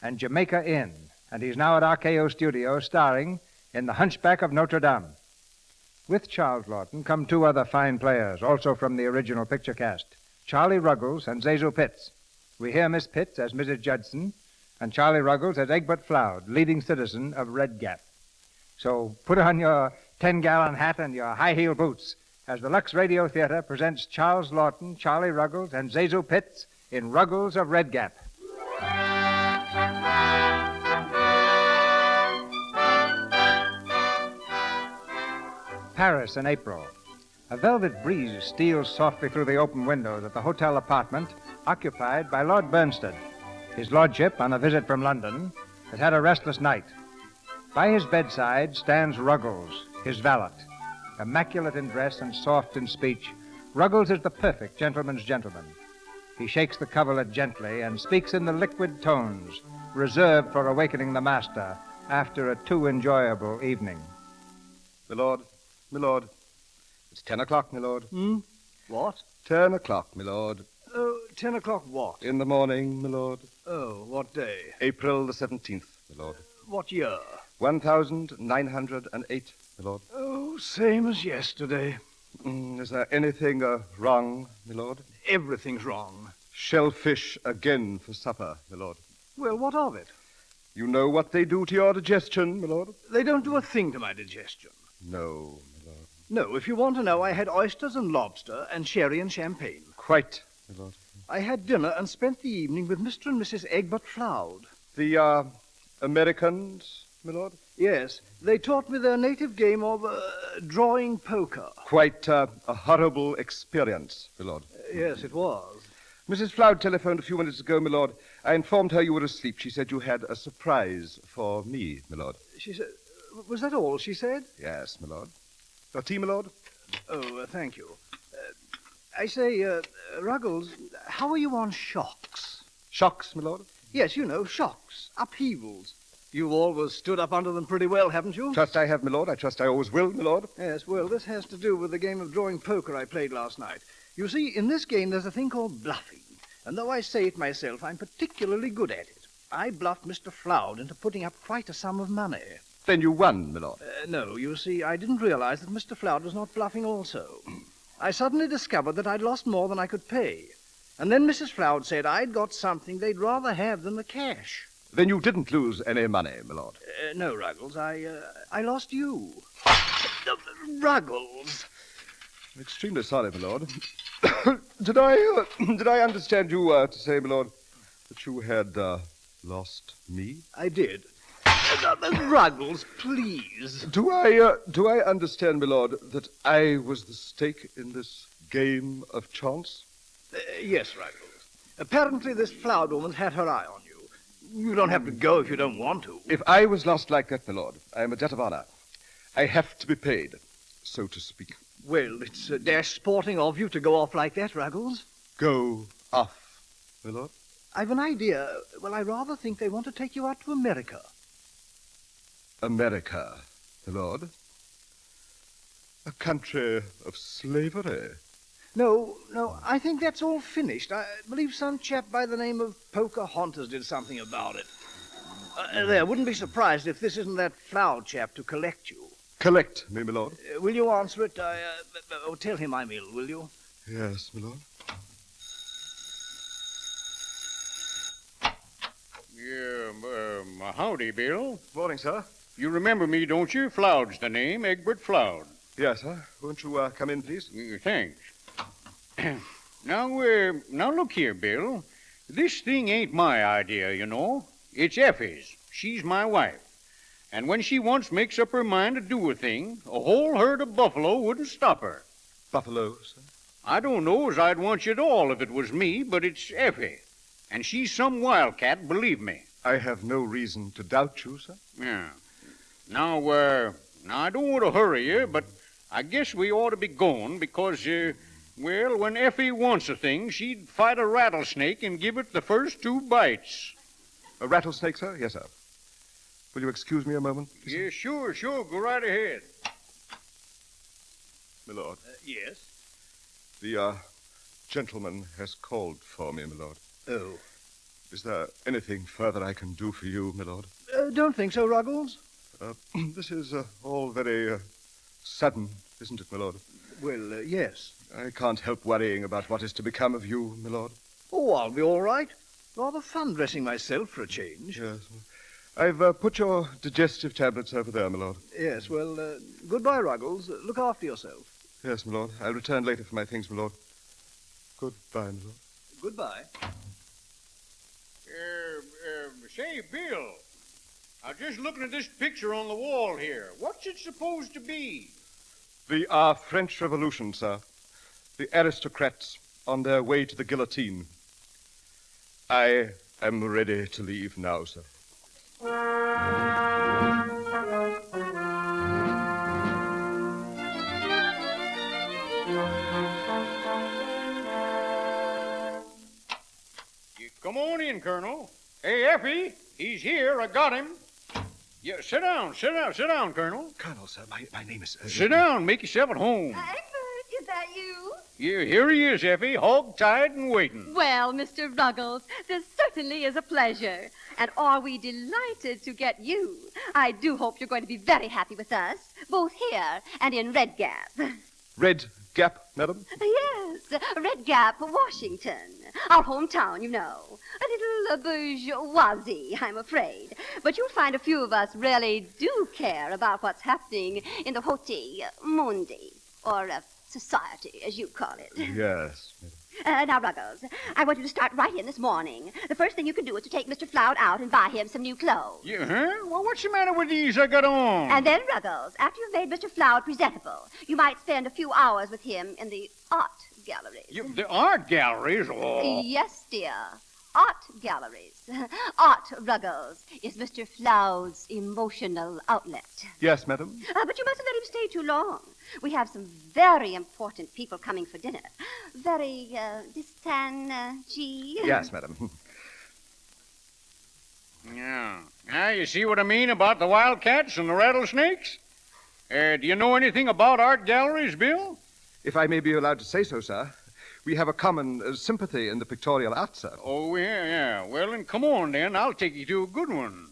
and Jamaica Inn, and he's now at RKO Studios starring in The Hunchback of Notre Dame. With Charles Lawton come 2 other fine players, also from the original picture cast, Charlie Ruggles and Zazu Pitts. We hear Miss Pitts as Mrs. Judson and Charlie Ruggles as Egbert Floud, leading citizen of Red Gap. So put on your 10-gallon hat and your high-heel boots as the Lux Radio Theater presents Charles Lawton, Charlie Ruggles, and Zazu Pitts in Ruggles of Red Gap. Paris in April. A velvet breeze steals softly through the open windows at the hotel apartment occupied by Lord Bernstead. His lordship, on a visit from London, has had a restless night. By his bedside stands Ruggles, his valet. Immaculate in dress and soft in speech, Ruggles is the perfect gentleman's gentleman. He shakes the coverlet gently and speaks in the liquid tones reserved for awakening the master after a too enjoyable evening. Milord, milord. It's 10 o'clock, milord. What? 10 o'clock, milord. Oh, 10 o'clock what? In the morning, milord. Oh, what day? April the 17th, milord. What year? 1908, milord. Oh, same as yesterday. Is there anything wrong, milord? Everything's wrong. Shellfish again for supper, milord. Well, what of it? You know what they do to your digestion, milord? They don't do a thing to my digestion. No, milord. No, if you want to know, I had oysters and lobster and sherry and champagne. Quite, milord. I had dinner and spent the evening with Mr. and Mrs. Egbert Floud. The, Americans, milord? Yes, they taught me their native game of drawing poker. Quite a horrible experience, milord. Yes, it was. Mrs. Floud telephoned a few minutes ago, milord. I informed her you were asleep. She said you had a surprise for me, milord. She said... Was that all she said? Yes, milord. Your tea, milord? Oh, thank you. I say, Ruggles, how are you on shocks? Shocks, milord? Yes, you know, shocks, upheavals. You've always stood up under them pretty well, haven't you? Trust I have, milord. I trust I always will, milord. Yes, well, this has to do with the game of drawing poker I played last night. You see, in this game there's a thing called bluffing. And though I say it myself, I'm particularly good at it. I bluffed Mr. Floud into putting up quite a sum of money. Then you won, milord. No, you see, I didn't realize that Mr. Floud was not bluffing also. I suddenly discovered that I'd lost more than I could pay. And then Mrs. Floud said I'd got something they'd rather have than the cash. Then you didn't lose any money, milord. No, Ruggles, I lost you. Ruggles! I'm extremely sorry, milord. Did I understand you to say, milord, that you had lost me? I did. Ruggles, please. Do I understand, milord, that I was the stake in this game of chance? Yes, Ruggles. Apparently this Floud woman's had her eye on you. You don't have to go if you don't want to. If I was lost like that, milord, I am a debt of honor. I have to be paid, so to speak. Well, it's dash sporting of you to go off like that, Ruggles. Go off, milord? I've an idea. Well, I rather think they want to take you out to America. America, milord? A country of slavery? No, I think that's all finished. I believe some chap by the name of Pocahontas did something about it. There, wouldn't be surprised if this isn't that Floud chap to collect you. Collect me, milord? Will you answer it? Tell him I'm ill, will you? Yes, milord. Yeah, howdy, Bill. Morning, sir. You remember me, don't you? Floud's the name, Egbert Floud. Yes, sir. Won't you come in, please? Thanks. Now look here, Bill. This thing ain't my idea, you know. It's Effie's. She's my wife. And when she once makes up her mind to do a thing, a whole herd of buffalo wouldn't stop her. Buffalo, sir? I don't know as I'd want you at all if it was me, but it's Effie. And she's some wildcat, believe me. I have no reason to doubt you, sir. Yeah. Now, I don't want to hurry you, but I guess we ought to be going because, well, when Effie wants a thing, she'd fight a rattlesnake and give it the first 2 bites. A rattlesnake, sir? Yes, sir. Will you excuse me a moment? Yeah, sure. Go right ahead. Milord. Yes? The gentleman has called for me, my lord. Oh. Is there anything further I can do for you, my lord? Don't think so, Ruggles. This is all very sudden, isn't it, my lord? Well, yes. I can't help worrying about what is to become of you, my lord. Oh, I'll be all right. Rather fun dressing myself for a change. Yes. I've put your digestive tablets over there, my lord. Yes, well, goodbye, Ruggles. Look after yourself. Yes, my lord. I'll return later for my things, my lord. Goodbye, my lord. Goodbye. Say, Bill, I was just looking at this picture on the wall here. What's it supposed to be? The French Revolution, sir. The aristocrats on their way to the guillotine. I am ready to leave now, sir. Come on in, Colonel. Hey, Effie, he's here. I got him. Yeah, sit down, Colonel. Colonel, sir, my name is... Sit down, make yourself at home. Egbert, is that you? Yeah, here he is, Effie, hog-tied and waiting. Well, Mr. Ruggles, this certainly is a pleasure. And are we delighted to get you? I do hope you're going to be very happy with us, both here and in Red Gap. Red Gap, madam? Yes, Red Gap, Washington. Our hometown, you know. A little bourgeoisie, I'm afraid. But you'll find a few of us really do care about what's happening in the Hoti Mundi, or society, as you call it. Yes, madam. Now, Ruggles, I want you to start right in this morning. The first thing you can do is to take Mr. Floud out and buy him some new clothes. Yeah, huh? Well, what's the matter with these I got on? And then, Ruggles, after you've made Mr. Floud presentable, you might spend a few hours with him in the art galleries. The art galleries? Oh. Yes, dear. Art galleries. Art, Ruggles, is Mr. Floud's emotional outlet. Yes, madam. But you mustn't let him stay too long. We have some very important people coming for dinner. Very distingué. Yes, madam. Yeah. Now, you see what I mean about the wildcats and the rattlesnakes? Do you know anything about art galleries, Bill? If I may be allowed to say so, sir, we have a common sympathy in the pictorial arts, sir. Oh, yeah. Well, then come on, then. I'll take you to a good one.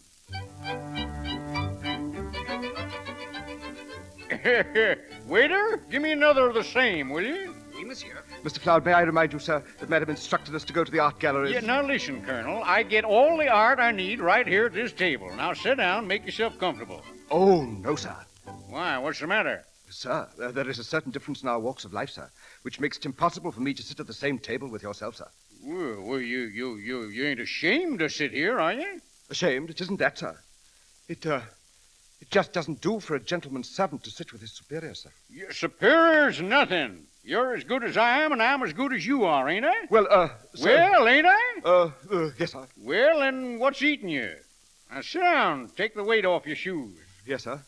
Waiter, give me another of the same, will you? Oui, monsieur. Mr. Floud, may I remind you, sir, that Madam instructed us to go to the art galleries. Yeah, now listen, Colonel. I get all the art I need right here at this table. Now sit down, make yourself comfortable. Oh, no, sir. Why, what's the matter? Sir, there is a certain difference in our walks of life, sir, which makes it impossible for me to sit at the same table with yourself, sir. Well, you ain't ashamed to sit here, are you? Ashamed? It isn't that, sir. It just doesn't do for a gentleman's servant to sit with his superior, sir. Your superior's nothing. You're as good as I am, and I'm as good as you are, ain't I? Well, sir... Well, ain't I? Yes, sir. Well, then what's eating you? Now, sit down. Take the weight off your shoes. Yes, sir.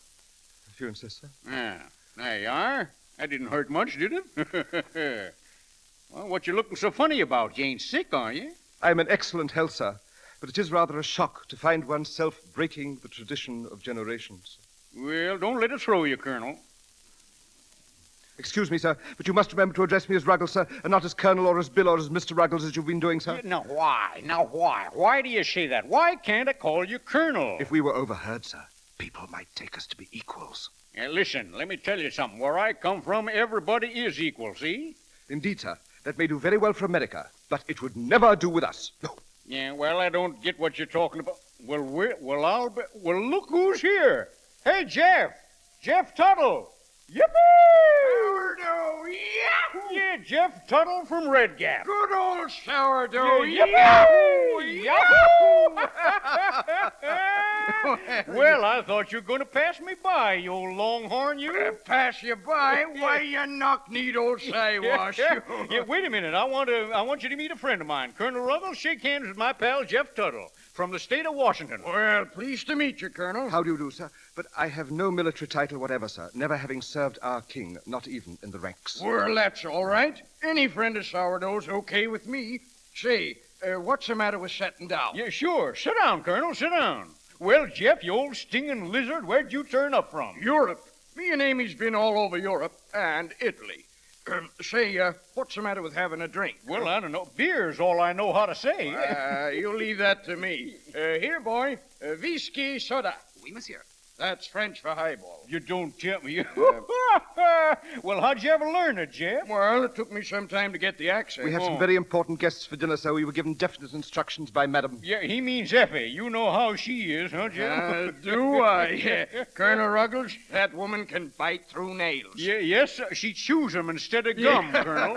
If you insist, sir. There you are. That didn't hurt much, did it? Well, what you looking so funny about? You ain't sick, are you? I'm in excellent health, sir. But it is rather a shock to find oneself breaking the tradition of generations. Well, don't let it throw you, Colonel. Excuse me, sir, but you must remember to address me as Ruggles, sir, and not as Colonel or as Bill or as Mr. Ruggles as you've been doing, sir. Now, why? Why do you say that? Why can't I call you Colonel? If we were overheard, sir, people might take us to be equals. Listen, let me tell you something. Where I come from, everybody is equal, see? Indeed, sir. That may do very well for America, but it would never do with us. No. Yeah, well, I don't get what you're talking about. Well, look who's here. Hey, Jeff. Jeff Tuttle. Yippee! Sourdough, yahoo! Yeah, Jeff Tuttle from Red Gap. Good old sourdough, Yeah, yahoo! Yahoo! Well, I thought you were going to pass me by, you old longhorn, you. Pass you by? Why, you knock-kneed old Siwash. Yeah, wait a minute. I want you to meet a friend of mine. Colonel Ruggles, shake hands with my pal, Jeff Tuttle, from the state of Washington. Well, pleased to meet you, Colonel. How do you do, sir? But I have no military title whatever, sir, never having served our king, not even in the ranks. Well, that's all right. Any friend of sourdough's okay with me. Say, what's the matter with sitting down? Yeah, sure. Sit down, Colonel, sit down. Well, Jeff, you old stinging lizard, where'd you turn up from? Europe. Me and Amy's been all over Europe and Italy. Say, what's the matter with having a drink? Well, I don't know. Beer's all I know how to say. You leave that to me. Here, boy, whiskey soda. Oui, monsieur. That's French for highball. You don't tell me. Well, how'd you ever learn it, Jeff? Well, it took me some time to get the accent. We have some very important guests for dinner, sir. We were given definite instructions by Madam. Yeah, he means Effie. You know how she is, huh, Jeff? Do I? Colonel Ruggles, that woman can bite through nails. Yeah, yes, sir. She chews them instead of gum, Colonel.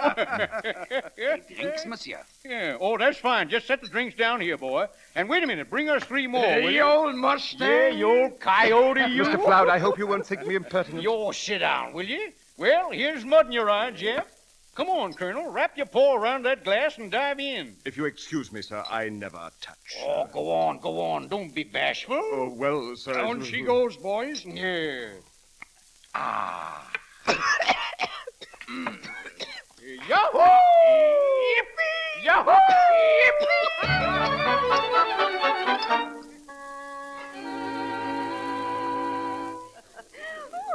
Drinks, monsieur. Yeah. Oh, that's fine. Just set the drinks down here, boy. And wait a minute. Bring us 3 more, will You you? old Mustang. Yeah, you old coyote, you. Mr. Floud, I hope you won't think me impertinent. You sit down, will you? Well, here's mud in your eye, Jeff. Come on, Colonel. Wrap your paw around that glass and dive in. If you excuse me, sir, I never touch. Oh, go on. Don't be bashful. Oh, well, sir. Down she goes, boys. Yeah. Ah. Yahoo! Yippee! Yahoo!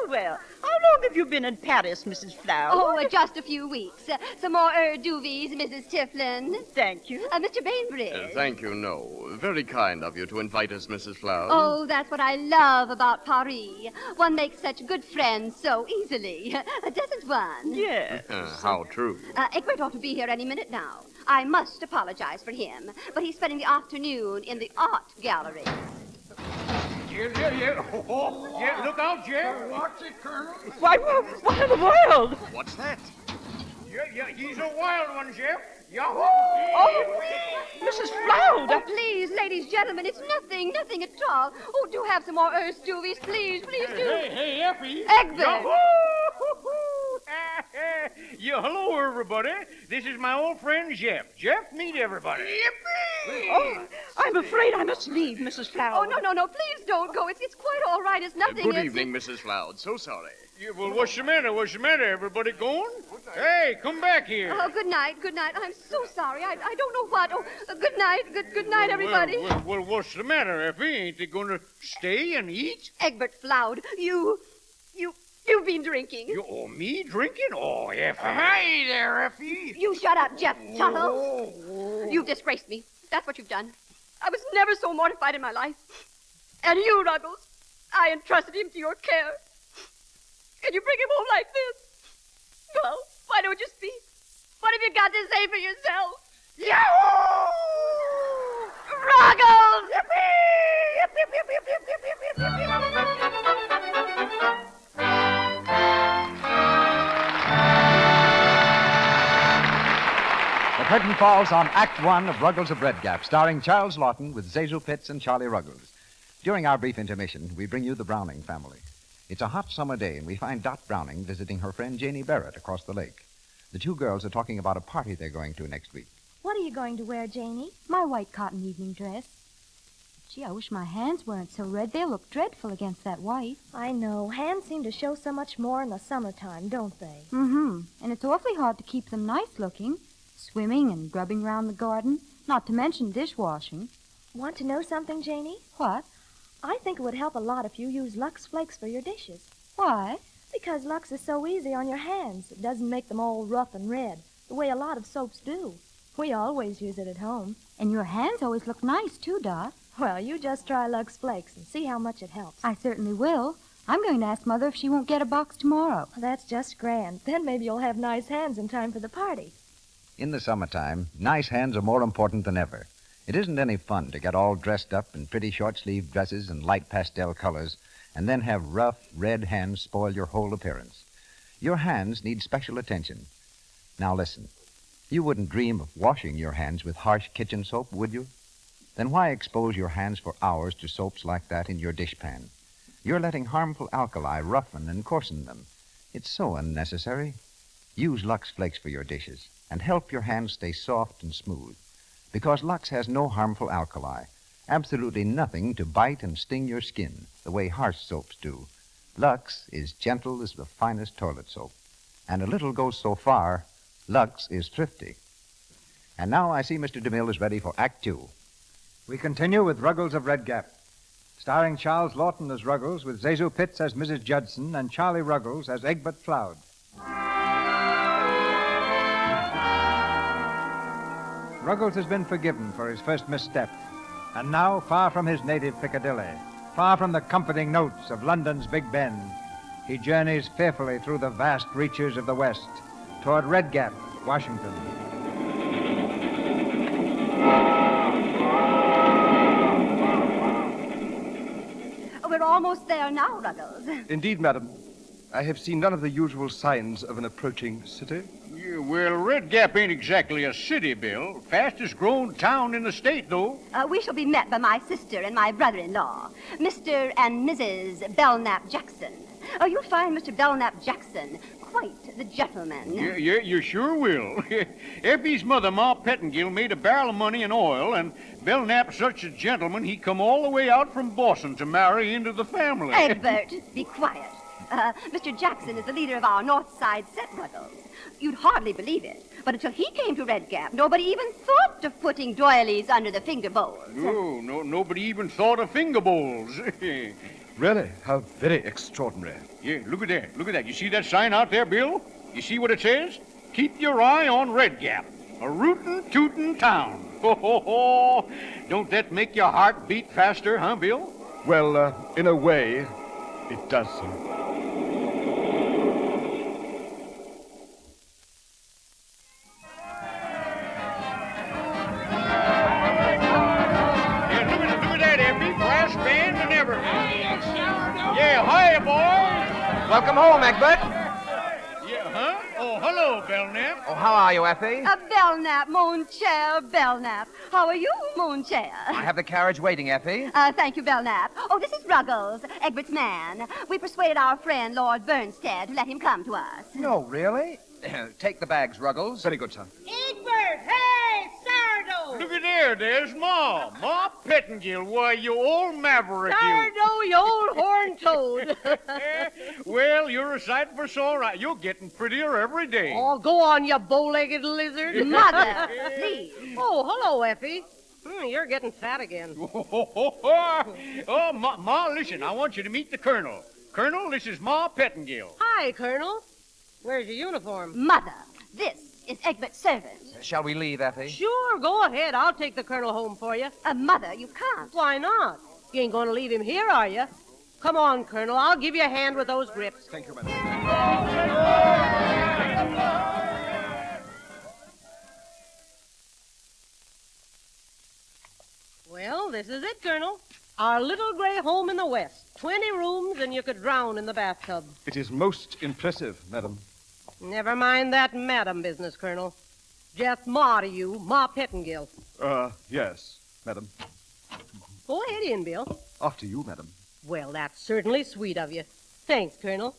Well, how long have you been in Paris, Mrs. Flower? Oh, just a few weeks. Some more duvies, Mrs. Tiflin. Thank you. Mr. Bainbridge. Thank you, no. Very kind of you to invite us, Mrs. Flower. Oh, that's what I love about Paris. One makes such good friends so easily. Doesn't one? Yes. How true. Egbert ought to be here any minute now. I must apologize for him, but he's spending the afternoon in the art gallery. Yeah. Oh, yeah, look out, Jeff. What's it, Colonel? Why, what in the world? What's that? Yeah, he's a wild one, Jeff. Yahoo! Oh, Mrs. Floud! Oh, please, ladies, gentlemen, it's nothing at all. Oh, do have some more Stoovies, please do. Hey, Effie. Egbert. Yahoo! Yeah, hello, everybody. This is my old friend, Jeff. Jeff, meet everybody. Yippee! Oh, I'm afraid I must leave, Mrs. Floud. Oh, no, please don't go. It's quite all right. It's nothing. Good evening, Mrs. Floud. So sorry. Yeah, well, what's the matter? Everybody going? Hey, come back here. Oh, good night. I'm so sorry. I don't know what. Oh, good night. Good night, everybody. Well, what's the matter, Effie? Ain't they going to stay and eat? Egbert Floud, you've been drinking. Me drinking? Oh, Effie. Hey there, Effie. You shut up, Jeff Tuttle. You've disgraced me. That's what you've done. I was never so mortified in my life. And you, Ruggles, I entrusted him to your care. And you bring him home like this? Well, why don't you speak? What have you got to say for yourself? Yahoo! Ruggles! The curtain falls on Act One of Ruggles of Redgap, starring Charles Lawton with Zazu Pitts and Charlie Ruggles. During our brief intermission, we bring you the Browning family. It's a hot summer day, and we find Dot Browning visiting her friend Janie Barrett across the lake. The two girls are talking about a party they're going to next week. What are you going to wear, Janie? My white cotton evening dress. Gee, I wish my hands weren't so red. They'll look dreadful against that white. I know. Hands seem to show so much more in the summertime, don't they? Mm-hmm. And it's awfully hard to keep them nice looking. Swimming and grubbing around the garden, not to mention dishwashing. Want to know something, Janie? What? I think it would help a lot if you use Lux Flakes for your dishes. Why? Because Lux is so easy on your hands. It doesn't make them all rough and red, the way a lot of soaps do. We always use it at home. And your hands always look nice, too, Dot. Well, you just try Lux Flakes and see how much it helps. I certainly will. I'm going to ask Mother if she won't get a box tomorrow. That's just grand. Then maybe you'll have nice hands in time for the party. In the summertime, nice hands are more important than ever. It isn't any fun to get all dressed up in pretty short-sleeved dresses and light pastel colors and then have rough, red hands spoil your whole appearance. Your hands need special attention. Now listen. You wouldn't dream of washing your hands with harsh kitchen soap, would you? Then why expose your hands for hours to soaps like that in your dishpan? You're letting harmful alkali roughen and coarsen them. It's so unnecessary. Use Lux Flakes for your dishes and help your hands stay soft and smooth. Because Lux has no harmful alkali, absolutely nothing to bite and sting your skin the way harsh soaps do. Lux is gentle as the finest toilet soap. And a little goes so far, Lux is thrifty. And now I see Mr. DeMille is ready for Act Two. We continue with Ruggles of Redgap, starring Charles Lawton as Ruggles, with Zazu Pitts as Mrs. Judson and Charlie Ruggles as Egbert Floud. Ruggles has been forgiven for his first misstep. And now, far from his native Piccadilly, far from the comforting notes of London's Big Ben, he journeys fearfully through the vast reaches of the West toward Red Gap, Washington. We're almost there now, Ruggles. Indeed, madam. I have seen none of the usual signs of an approaching city. Yeah, well, Red Gap ain't exactly a city, Bill. Fastest growing town in the state, though. We shall be met by my sister and my brother-in-law, Mr. and Mrs. Belknap Jackson. You'll find Mr. Belknap Jackson quite the gentleman. Yeah, you sure will. Effie's mother, Ma Pettingill, made a barrel of money in oil, and Belknap's such a gentleman, he come all the way out from Boston to marry into the family. Egbert, be quiet. Mr. Jackson is the leader of our North Side set, Ruggles. You'd hardly believe it, but until he came to Red Gap, nobody even thought of putting doilies under the finger bowls. No, nobody even thought of finger bowls. Really? How very extraordinary. Yeah, look at that. Look at that. You see that sign out there, Bill? You see what it says? Keep your eye on Red Gap, a rootin' tootin' town. Ho, ho, ho. Don't that make your heart beat faster, huh, Bill? Well, in a way, it does so. Welcome home, Egbert. Yeah, huh? Oh, hello, Belknap. Oh, how are you, Effie? Belknap, mon cher Belknap. How are you, mon cher? I have the carriage waiting, Effie. Thank you, Belknap. Oh, this is Ruggles, Egbert's man. We persuaded our friend, Lord Bernstead, to let him come to us. No, really? Take the bags, Ruggles. Very good, sir. Egbert, hey, sourdough! Look at there, there's Ma. Ma Pettingill. Why, you old maverick, you. Sourdough, you old horned toad. Well, you're a sight for sore. You're getting prettier every day. Oh, go on, you bow-legged lizard. Mother, please. Oh, hello, Effie. You're getting fat again. Oh, Ma, listen, I want you to meet the Colonel. Colonel, this is Ma Pettingill. Hi, Colonel. Where's your uniform? Mother, this is Egbert's servant. Shall we leave, Effie? Sure, go ahead. I'll take the Colonel home for you. Mother, you can't. Why not? You ain't going to leave him here, are you? Come on, Colonel. I'll give you a hand with those grips. Thank you, madam. Well, this is it, Colonel. Our little gray home in the West. 20 rooms, and you could drown in the bathtub. It is most impressive, madam. Never mind that madam business, Colonel. Just Ma to you, Ma Pettingill. Yes, madam. Go ahead in, Bill. After you, madam. Well, that's certainly sweet of you. Thanks, Colonel.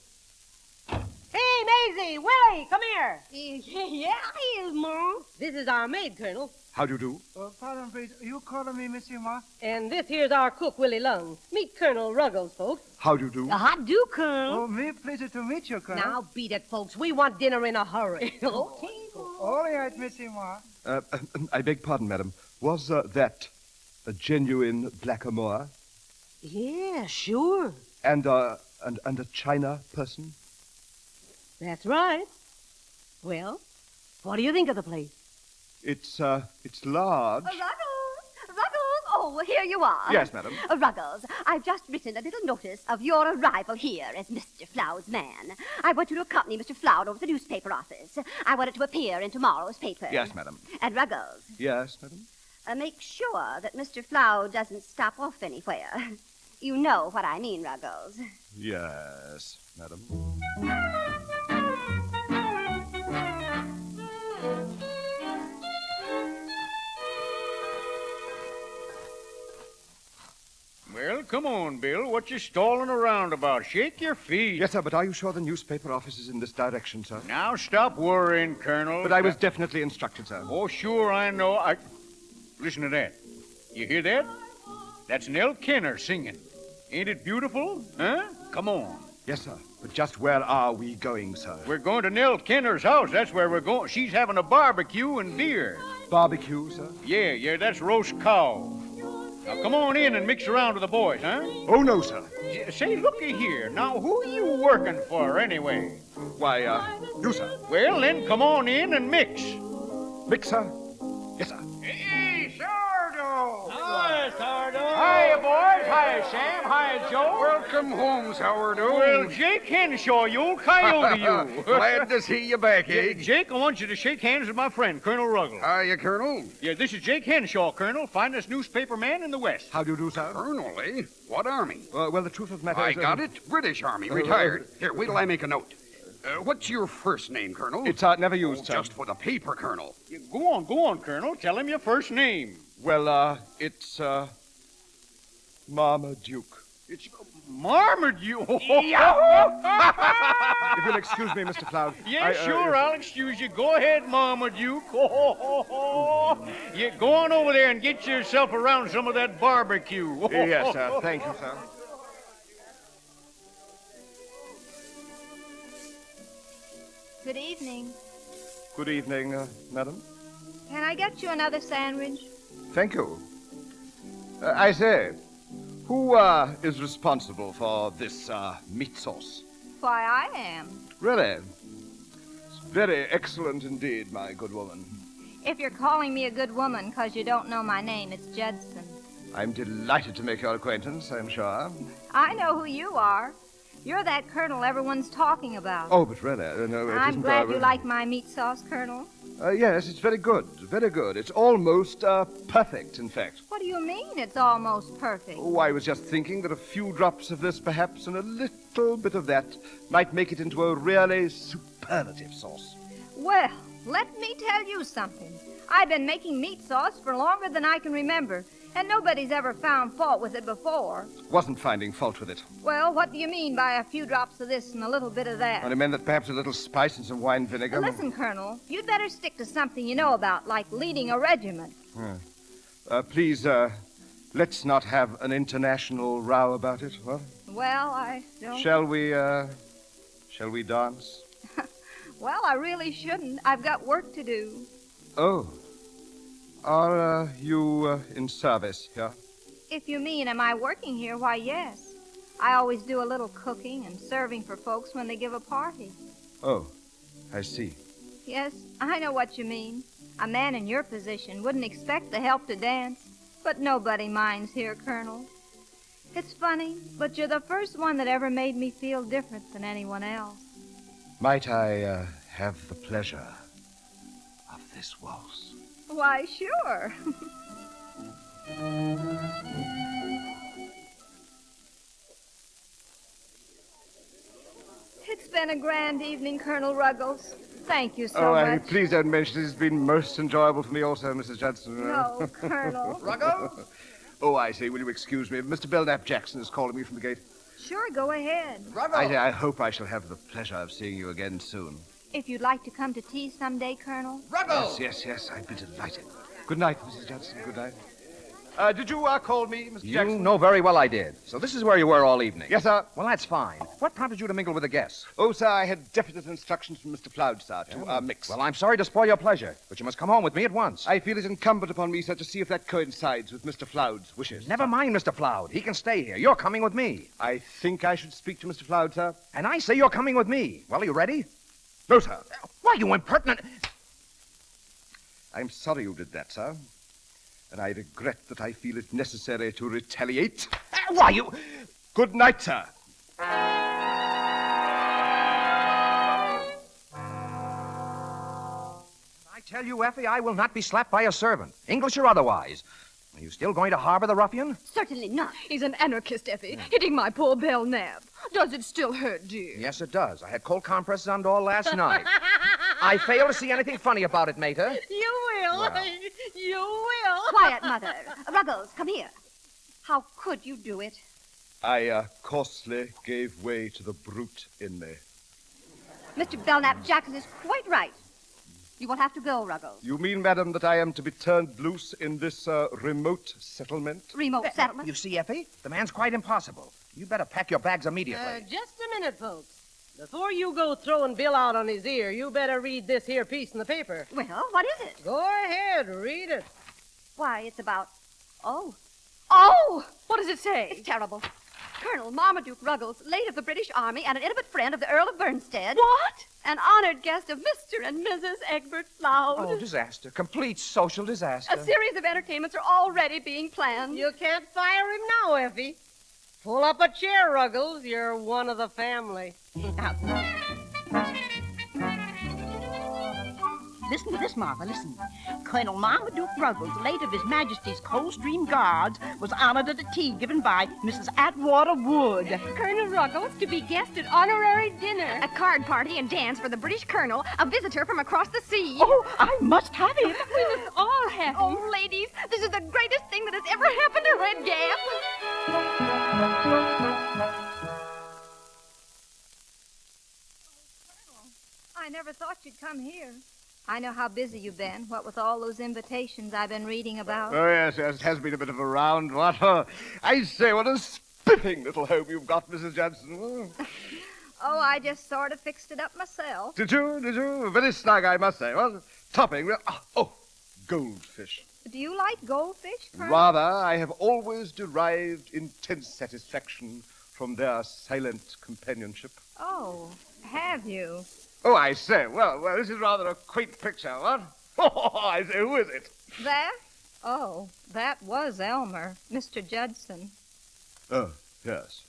Hey, Maisie, Willie, come here. Yeah, he is, Ma. This is our maid, Colonel. How do you do? Pardon, please. You calling me Monsieur Ma? And this here's our cook, Willie Lung. Meet Colonel Ruggles, folks. How do you do? How do, Colonel? Oh, me pleasure to meet you, Colonel. Now, beat it, folks. We want dinner in a hurry. Okay. All right, Monsieur Ma. I beg pardon, madam. Was that a genuine blackamoor? Yeah, sure. And a China person? That's right. Well, what do you think of the place? It's large. Ruggles! Oh, here you are. Yes, madam. Ruggles, I've just written a little notice of your arrival here as Mr. Floud's man. I want you to accompany Mr. Floud over to the newspaper office. I want it to appear in tomorrow's paper. Yes, madam. And Ruggles. Yes, madam. Make sure that Mr. Floud doesn't stop off anywhere. You know what I mean, Ruggles. Yes, madam. Well, come on, Bill. What you stalling around about? Shake your feet. Yes, sir, but are you sure the newspaper office is in this direction, sir? Now stop worrying, Colonel. But I was definitely instructed, sir. Oh, sure, I know. Listen to that. You hear that? That's Nell Kenner singing. Ain't it beautiful? Huh? Come on. Yes, sir. But just where are we going, sir? We're going to Nell Kenner's house. That's where we're going. She's having a barbecue and beer. Barbecue, sir? Yeah, that's roast cow. Now, come on in and mix around with the boys, huh? Oh, no, sir. Say, looky here. Now, who are you working for, anyway? Why, you, sir. Well, then, come on in and mix. Mix, sir? Yes, sir. Hiya, Sourdough. Hiya, boys. Hiya, Sam. Hiya, Joe. Welcome home, Sourdough. Well, Jake Henshaw, you old coyote, you. Glad to see you back, eh? Jake, I want you to shake hands with my friend, Colonel Ruggles. Hiya, Colonel. Yeah, this is Jake Henshaw, Colonel, finest newspaper man in the West. How do you do, sir? Colonel, eh? What army? Well, the truth of the matter I is... got it. British Army, retired. Here, wait till I make a note. What's your first name, Colonel? It's never used, sir. Just for the paper, Colonel. Yeah, go on, Colonel. Tell him your first name. Well, it's, Marmaduke. It's Marmaduke. If you'll excuse me, Mr. Cloud. Yeah, sure, I'll excuse you. Go ahead, Marmaduke. Yeah, go on over there and get yourself around some of that barbecue. Yes, sir. Thank you, sir. Good evening. Good evening, madam. Can I get you another sandwich? Thank you. I say, who is responsible for this meat sauce? Why, I am. Really? It's very excellent indeed, my good woman. If you're calling me a good woman because you don't know my name, it's Judson. I'm delighted to make your acquaintance, I'm sure. I know who you are. You're that colonel everyone's talking about. Oh, but really, no, it I'm isn't, glad you like my meat sauce, Colonel. Yes, it's very good, very good. It's almost perfect, in fact. What do you mean it's almost perfect? Oh, I was just thinking that a few drops of this, perhaps, and a little bit of that might make it into a really superlative sauce. Well, let me tell you something. I've been making meat sauce for longer than I can remember, and nobody's ever found fault with it before. Wasn't finding fault with it. Well, what do you mean by a few drops of this and a little bit of that? I meant that perhaps a little spice and some wine vinegar. Listen, Colonel, you'd better stick to something you know about, like leading a regiment. Please, let's not have an international row about it, what? Well, I don't... Shall we dance? Well, I really shouldn't. I've got work to do. Oh. Are you in service here? If you mean, am I working here? Why, yes. I always do a little cooking and serving for folks when they give a party. Oh, I see. Yes, I know what you mean. A man in your position wouldn't expect the help to dance, but nobody minds here, Colonel. It's funny, but you're the first one that ever made me feel different than anyone else. Might I have the pleasure of this waltz? Why, sure. It's been a grand evening, Colonel Ruggles. Thank you so much. Please don't mention it. It's been most enjoyable for me also, Mrs. Judson. No, Colonel. Ruggles? Oh, I see. Will you excuse me? Mr. Belknap Jackson is calling me from the gate. Sure, go ahead. I hope I shall have the pleasure of seeing you again soon. If you'd like to come to tea someday, Colonel. Ruggles! Yes, I'd be delighted. Good night, Mrs. Judson. Good night. Did you call me, Mr. Jackson? You know very well I did. So this is where you were all evening. Yes, sir. Well, that's fine. What prompted you to mingle with the guests? Oh, sir, I had definite instructions from Mr. Floud, sir, to mix. Well, I'm sorry to spoil your pleasure, but you must come home with me at once. I feel it incumbent upon me, sir, to see if that coincides with Mr. Floud's wishes. Never mind, Mr. Floud. He can stay here. You're coming with me. I think I should speak to Mr. Floud, sir. And I say you're coming with me. Well, are you ready? No, sir. Why, you impertinent... I'm sorry you did that, sir. And I regret that I feel it necessary to retaliate. Why, you... Good night, sir. I tell you, Effie, I will not be slapped by a servant, English or otherwise. Are you still going to harbor the ruffian? Certainly not. He's an anarchist, Effie, hitting my poor Belknap. Does it still hurt, dear? Yes, it does. I had cold compresses on all last night. I fail to see anything funny about it, Mater. You will. Well. You will. Quiet, Mother. Ruggles, come here. How could you do it? I coarsely gave way to the brute in me. Mr. Belknap Jackson is quite right. You will have to go, Ruggles. You mean, madam, that I am to be turned loose in this remote settlement? Remote settlement? You see, Effie, the man's quite impossible. You better pack your bags immediately. Just a minute, folks. Before you go throwing Bill out on his ear, you better read this here piece in the paper. Well, what is it? Go ahead, read it. Why, it's about... Oh. Oh! What does it say? It's terrible. Colonel Marmaduke Ruggles, late of the British Army and an intimate friend of the Earl of Bernstead. What? An honored guest of Mr. and Mrs. Egbert Floud. Oh, disaster. Complete social disaster. A series of entertainments are already being planned. You can't fire him now, Effie. Pull up a chair, Ruggles. You're one of the family. Listen to this, Martha, listen. Colonel Marmaduke Ruggles, late of His Majesty's Coldstream Guards, was honored at a tea given by Mrs. Atwater Wood. Colonel Ruggles to be guest at honorary dinner. A card party and dance for the British Colonel, a visitor from across the sea. Oh, I must have him. We must all have him. Oh, ladies, this is the greatest thing that has ever happened to Red Gap. I never thought you'd come here. I know how busy you've been, what with all those invitations I've been reading about. Oh, yes, it has been a bit of a round, what? I say, what a spiffing little home you've got, Mrs. Johnson. Oh, I just sort of fixed it up myself. Did you? Very snug, I must say. Well, topping. Oh, goldfish. Do you like goldfish, Colonel? Rather, I have always derived intense satisfaction from their silent companionship. Oh, have you? Oh, I say, well, this is rather a quaint picture, what? Oh, I say, who is it? That? Oh, that was Elmer, Mr. Judson. Oh, yes.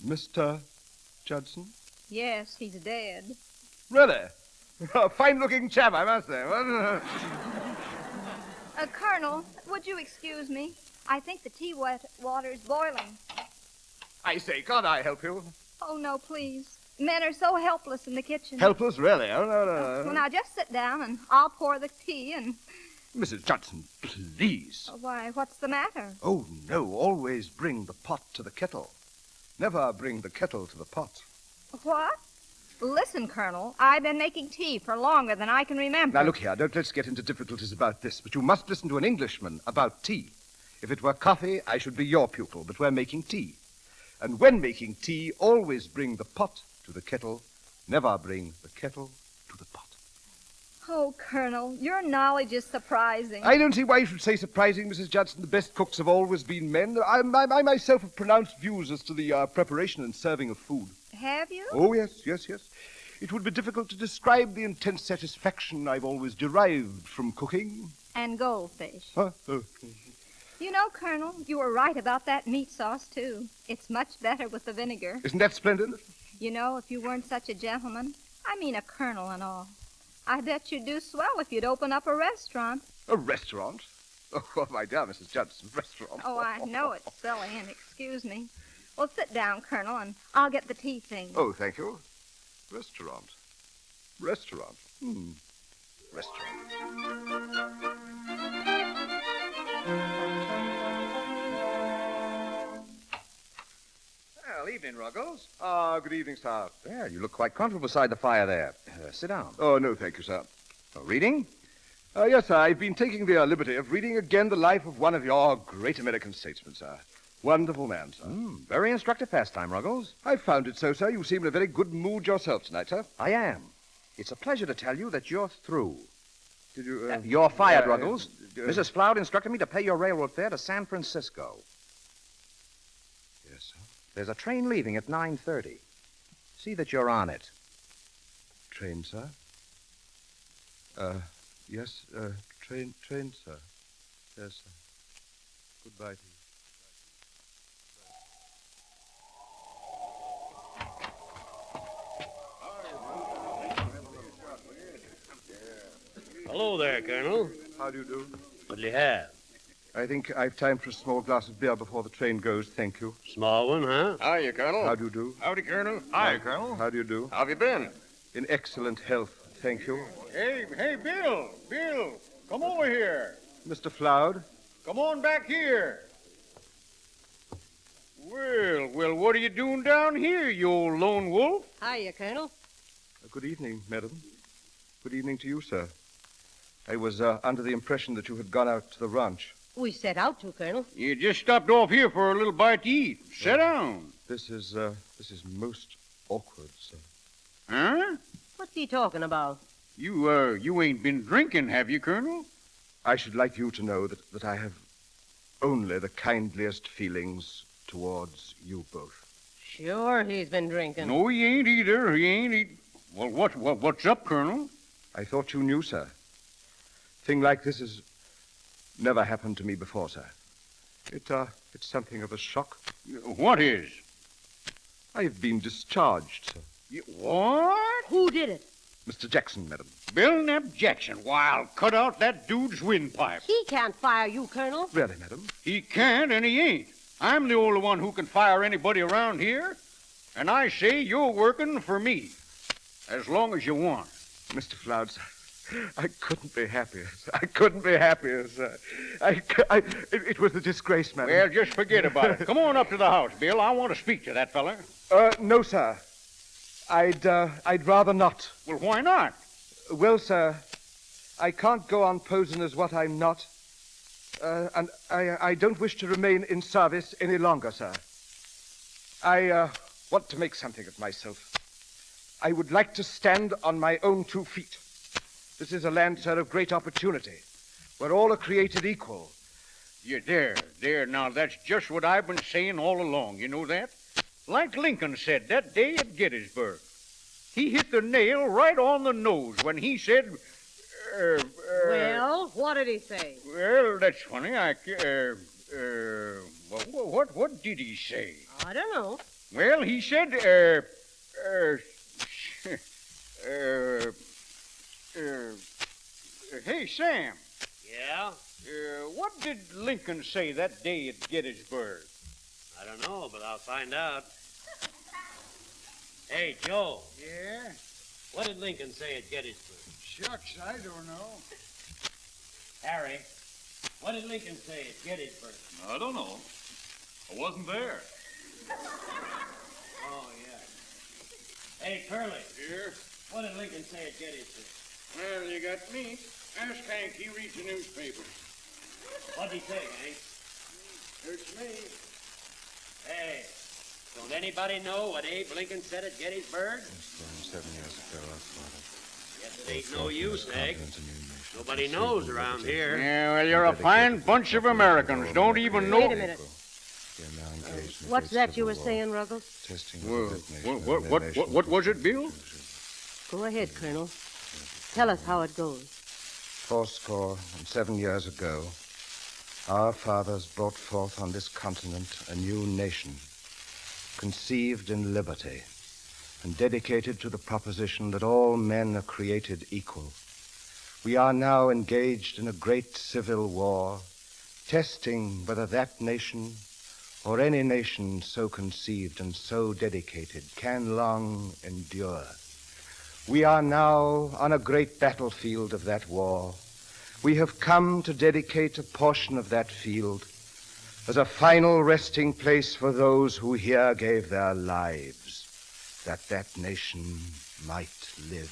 Mr. Judson? Yes, he's dead. Really? A fine-looking chap, I must say. Colonel, would you excuse me? I think the tea water's boiling. I say, can't I help you? Oh, no, please. Men are so helpless in the kitchen. Helpless, really? Oh, no. Well, now, just sit down, and I'll pour the tea, and... Mrs. Judson, please. Why, what's the matter? Oh, no, always bring the pot to the kettle. Never bring the kettle to the pot. What? Listen, Colonel, I've been making tea for longer than I can remember. Now, look here, let's get into difficulties about this, but you must listen to an Englishman about tea. If it were coffee, I should be your pupil, but we're making tea. And when making tea, always bring the pot to the kettle. Never bring the kettle to the pot. Oh, Colonel, your knowledge is surprising. I don't see why you should say surprising, Mrs. Judson. The best cooks have always been men. I myself have pronounced views as to the preparation and serving of food. Have you? Oh, yes. It would be difficult to describe the intense satisfaction I've always derived from cooking. And goldfish. Huh? You know, Colonel, you were right about that meat sauce, too. It's much better with the vinegar. Isn't that splendid? You know, if you weren't such a gentleman, I mean a colonel and all, I bet you'd do swell if you'd open up a restaurant. A restaurant? Oh, my dear Mrs. Judson, restaurant. Oh, I know it's silly, and excuse me. Well, sit down, Colonel, and I'll get the tea thing. Oh, thank you. Restaurant. Restaurant. Well, evening, Ruggles. Good evening, sir. Well, you look quite comfortable beside the fire there. Sit down. Oh, no, thank you, sir. Reading? Yes, sir. I've been taking the liberty of reading again the life of one of your great American statesmen, sir. Wonderful man, sir. Very instructive pastime, Ruggles. I found it so, sir. You seem in a very good mood yourself tonight, sir. I am. It's a pleasure to tell you that you're through. Did you... You're fired, Ruggles. Mrs. Floud instructed me to pay your railroad fare to San Francisco. Yes, sir. There's a train leaving at 9:30. See that you're on it. Train, sir? Yes, train, sir. Yes, sir. Goodbye to you. Hello there, Colonel. How do you do? What'll you have? I think I've time for a small glass of beer before the train goes, thank you. Small one, huh? Hiya, Colonel. How do you do? Howdy, Colonel. Hi, Colonel. How do you do? How have you been? In excellent health, thank you. Hey, Bill! Bill! Come over here. Mr. Floud? Come on back here. Well, what are you doing down here, you old lone wolf? Hiya, Colonel. Good evening, madam. Good evening to you, sir. I was under the impression that you had gone out to the ranch. We set out to, Colonel. You just stopped off here for a little bite to eat. Sit down. This is most awkward, sir. Huh? What's he talking about? You ain't been drinking, have you, Colonel? I should like you to know that I have only the kindliest feelings towards you both. Sure, he's been drinking. No, he ain't either. He ain't. Well, what's up, Colonel? I thought you knew, sir. Thing like this has never happened to me before, sir. It's something of a shock. What is? I've been discharged, sir. What? Who did it? Mr. Jackson, madam. Bill Knapp Jackson. Why, I'll cut out that dude's windpipe. He can't fire you, Colonel. Really, madam? He can't, and he ain't. I'm the only one who can fire anybody around here. And I say you're working for me. As long as you want. Mr. Floud, sir, I couldn't be happier. I couldn't be happier, sir. It was a disgrace, madam. Well, just forget about it. Come on up to the house, Bill. I want to speak to that fella. No, sir. I'd rather not. Well, why not? Well, sir, I can't go on posing as what I'm not. And I don't wish to remain in service any longer, sir. I want to make something of myself. I would like to stand on my own 2 feet. This is a land, sir, of great opportunity, where all are created equal. Yeah, there. Now, that's just what I've been saying all along. You know that? Like Lincoln said that day at Gettysburg. He hit the nail right on the nose when he said... Well, what did he say? Well, that's funny. What did he say? I don't know. Well, he said, hey, Sam. Yeah? What did Lincoln say that day at Gettysburg? I don't know, but I'll find out. Hey, Joe. Yeah? What did Lincoln say at Gettysburg? Shucks, I don't know. Harry, what did Lincoln say at Gettysburg? I don't know. I wasn't there. Oh, yeah. Hey, Curly. Here? What did Lincoln say at Gettysburg? Well, you got me. Ask Hank. He reads the newspaper. What'd he say, Hank? It's me. Hey, don't anybody know what Abe Lincoln said at Gettysburg? 7 years ago, our father. Guess it ain't no use, Hank. Nobody knows around here. Yeah, well, you're a fine bunch of Americans. Don't even know... Wait a minute. What's that you were saying, Ruggles? What was it, Bill? Go ahead, Colonel. Tell us how it goes. 7 years ago, our fathers brought forth on this continent a new nation, conceived in liberty, and dedicated to the proposition that all men are created equal. We are now engaged in a great civil war, testing whether that nation or any nation so conceived and so dedicated can long endure. We are now on a great battlefield of that war. We have come to dedicate a portion of that field as a final resting place for those who here gave their lives, that that nation might live.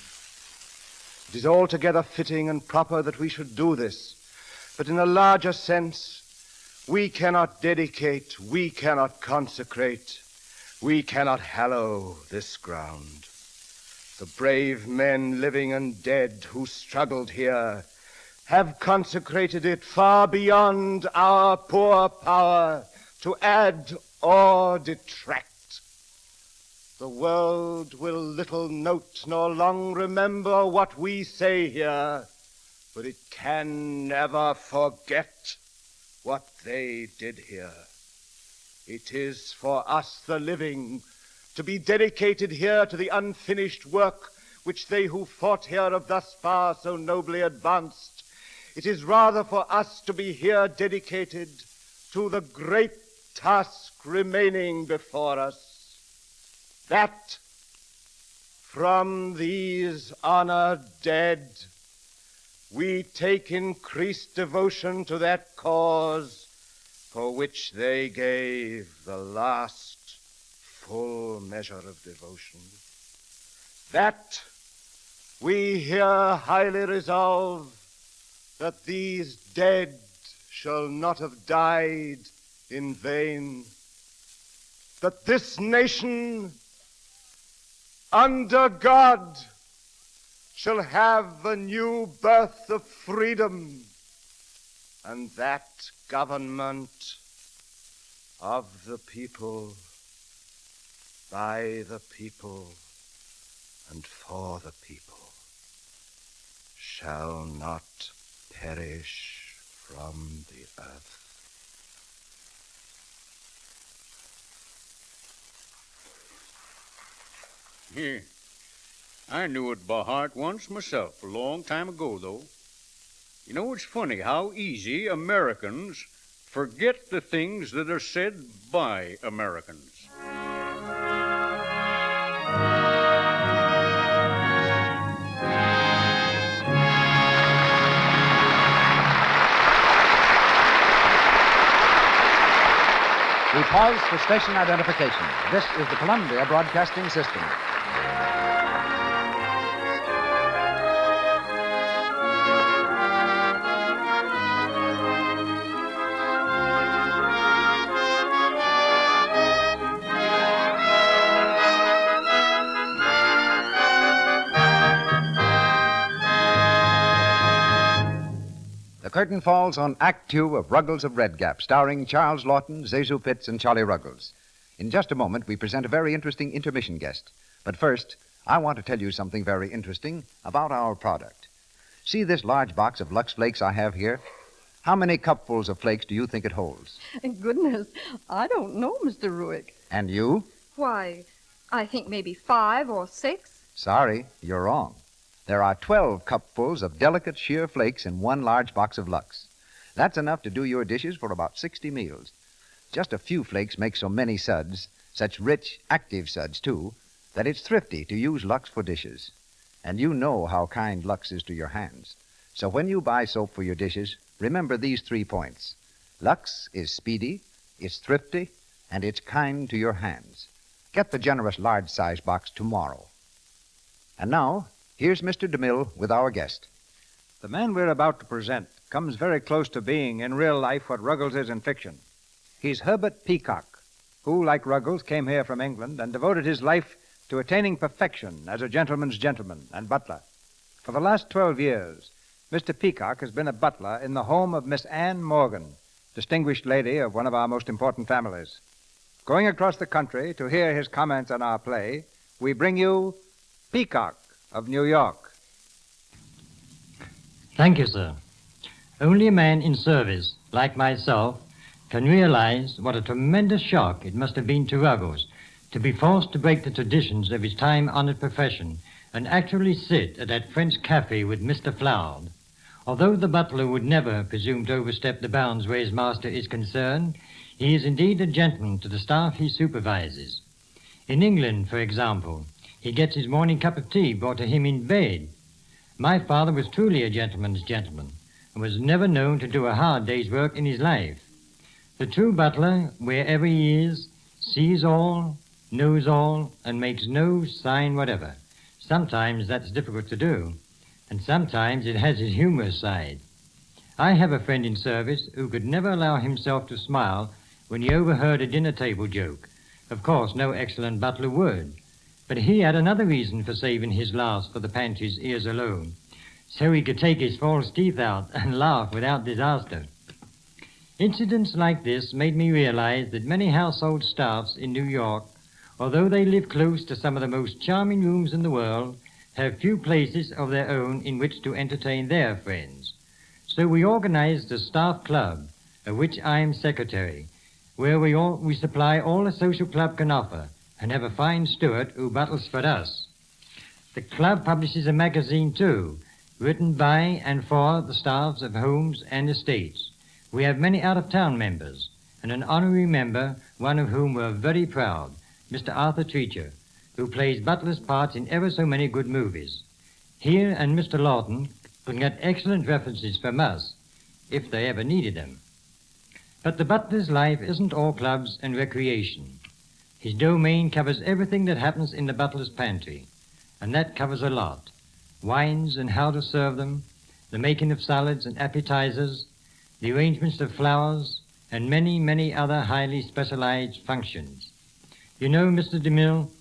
It is altogether fitting and proper that we should do this, but in a larger sense, we cannot dedicate, we cannot consecrate, we cannot hallow this ground. The brave men, living and dead, who struggled here, have consecrated it far beyond our poor power to add or detract. The world will little note nor long remember what we say here, but it can never forget what they did here. It is for us, the living, to be dedicated here to the unfinished work which they who fought here have thus far so nobly advanced. It is rather for us to be here dedicated to the great task remaining before us, that from these honored dead we take increased devotion to that cause for which they gave the last full measure of devotion. That we here highly resolve that these dead shall not have died in vain, that this nation under God shall have a new birth of freedom, and that government of the people, by the people, and for the people, shall not perish from the earth. Here. I knew it by heart once myself, a long time ago, though. You know, it's funny how easy Americans forget the things that are said by Americans. We pause for station identification. This is the Columbia Broadcasting System. The curtain falls on Act Two of Ruggles of Red Gap, starring Charles Lawton, Zezou Pitts, and Charlie Ruggles. In just a moment, we present a very interesting intermission guest. But first, I want to tell you something very interesting about our product. See this large box of Lux Flakes I have here? How many cupfuls of flakes do you think it holds? Goodness, I don't know, Mr. Ruick. And you? Why, I think maybe 5 or 6. Sorry, you're wrong. There are 12 cupfuls of delicate sheer flakes in one large box of Lux. That's enough to do your dishes for about 60 meals. Just a few flakes make so many suds, such rich, active suds, too, that it's thrifty to use Lux for dishes. And you know how kind Lux is to your hands. So when you buy soap for your dishes, remember these 3 points. Lux is speedy, it's thrifty, and it's kind to your hands. Get the generous large-size box tomorrow. And now, here's Mr. DeMille with our guest. The man we're about to present comes very close to being in real life what Ruggles is in fiction. He's Herbert Peacock, who, like Ruggles, came here from England and devoted his life to attaining perfection as a gentleman's gentleman and butler. For the last 12 years, Mr. Peacock has been a butler in the home of Miss Anne Morgan, distinguished lady of one of our most important families. Going across the country to hear his comments on our play, we bring you Peacock of New York. Thank you, sir. Only a man in service, like myself, can realize what a tremendous shock it must have been to Ruggles to be forced to break the traditions of his time-honored profession and actually sit at that French cafe with Mr. Floud. Although the butler would never presume to overstep the bounds where his master is concerned, he is indeed a gentleman to the staff he supervises. In England, for example, he gets his morning cup of tea brought to him in bed. My father was truly a gentleman's gentleman and was never known to do a hard day's work in his life. The true butler, wherever he is, sees all, knows all, and makes no sign whatever. Sometimes that's difficult to do, and sometimes it has his humorous side. I have a friend in service who could never allow himself to smile when he overheard a dinner table joke. Of course, no excellent butler would. But he had another reason for saving his laughs for the pantry's ears alone, so he could take his false teeth out and laugh without disaster. Incidents like this made me realize that many household staffs in New York, although they live close to some of the most charming rooms in the world, have few places of their own in which to entertain their friends. So we organized a staff club, of which I am secretary, where we supply all a social club can offer, and have a fine steward who buttles for us. The club publishes a magazine, too, written by and for the staffs of homes and estates. We have many out-of-town members, and an honorary member, one of whom we're very proud, Mr. Arthur Treacher, who plays butler's parts in ever so many good movies. He and Mr. Lawton can get excellent references from us, if they ever needed them. But the butler's life isn't all clubs and recreation. His domain covers everything that happens in the butler's pantry, and that covers a lot. Wines and how to serve them, the making of salads and appetizers, the arrangements of flowers, and many, many other highly specialized functions. You know, Mr. DeMille,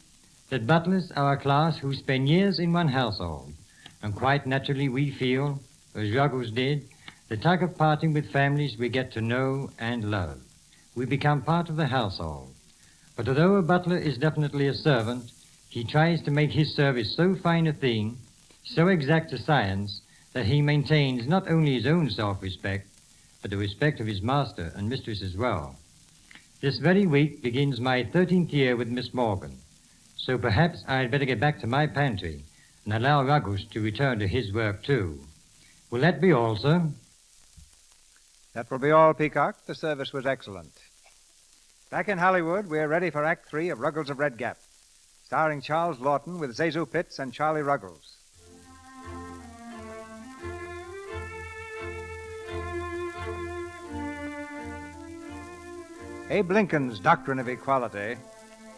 that butlers are a class who spend years in one household, and quite naturally we feel, as Ruggles did, the tug of parting with families we get to know and love. we become part of the household. But although a butler is definitely a servant, he tries to make his service so fine a thing, so exact a science, that he maintains not only his own self-respect, but the respect of his master and mistress as well. This very week begins my 13th year with Miss Morgan, so perhaps I'd better get back to my pantry and allow Ruggles to return to his work too. Will that be all, sir? That will be all, Peacock. The service was excellent. Back in Hollywood, we're ready for Act 3 of Ruggles of Red Gap, starring Charles Lawton with Zazu Pitts and Charlie Ruggles. Abe Lincoln's doctrine of equality,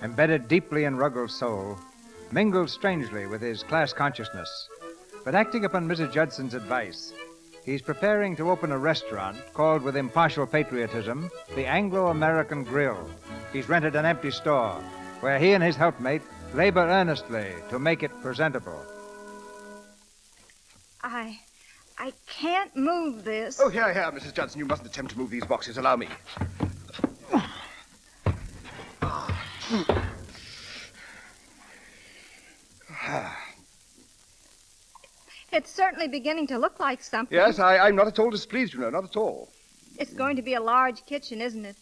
embedded deeply in Ruggles' soul, mingled strangely with his class consciousness. But acting upon Mrs. Judson's advice, he's preparing to open a restaurant called with impartial patriotism the Anglo-American Grill. He's rented an empty store where he and his helpmate labor earnestly to make it presentable. I can't move this. Oh, here, Mrs. Judson. You mustn't attempt to move these boxes. Allow me. It's certainly beginning to look like something. Yes, I'm not at all displeased, you know, not at all. It's going to be a large kitchen, isn't it?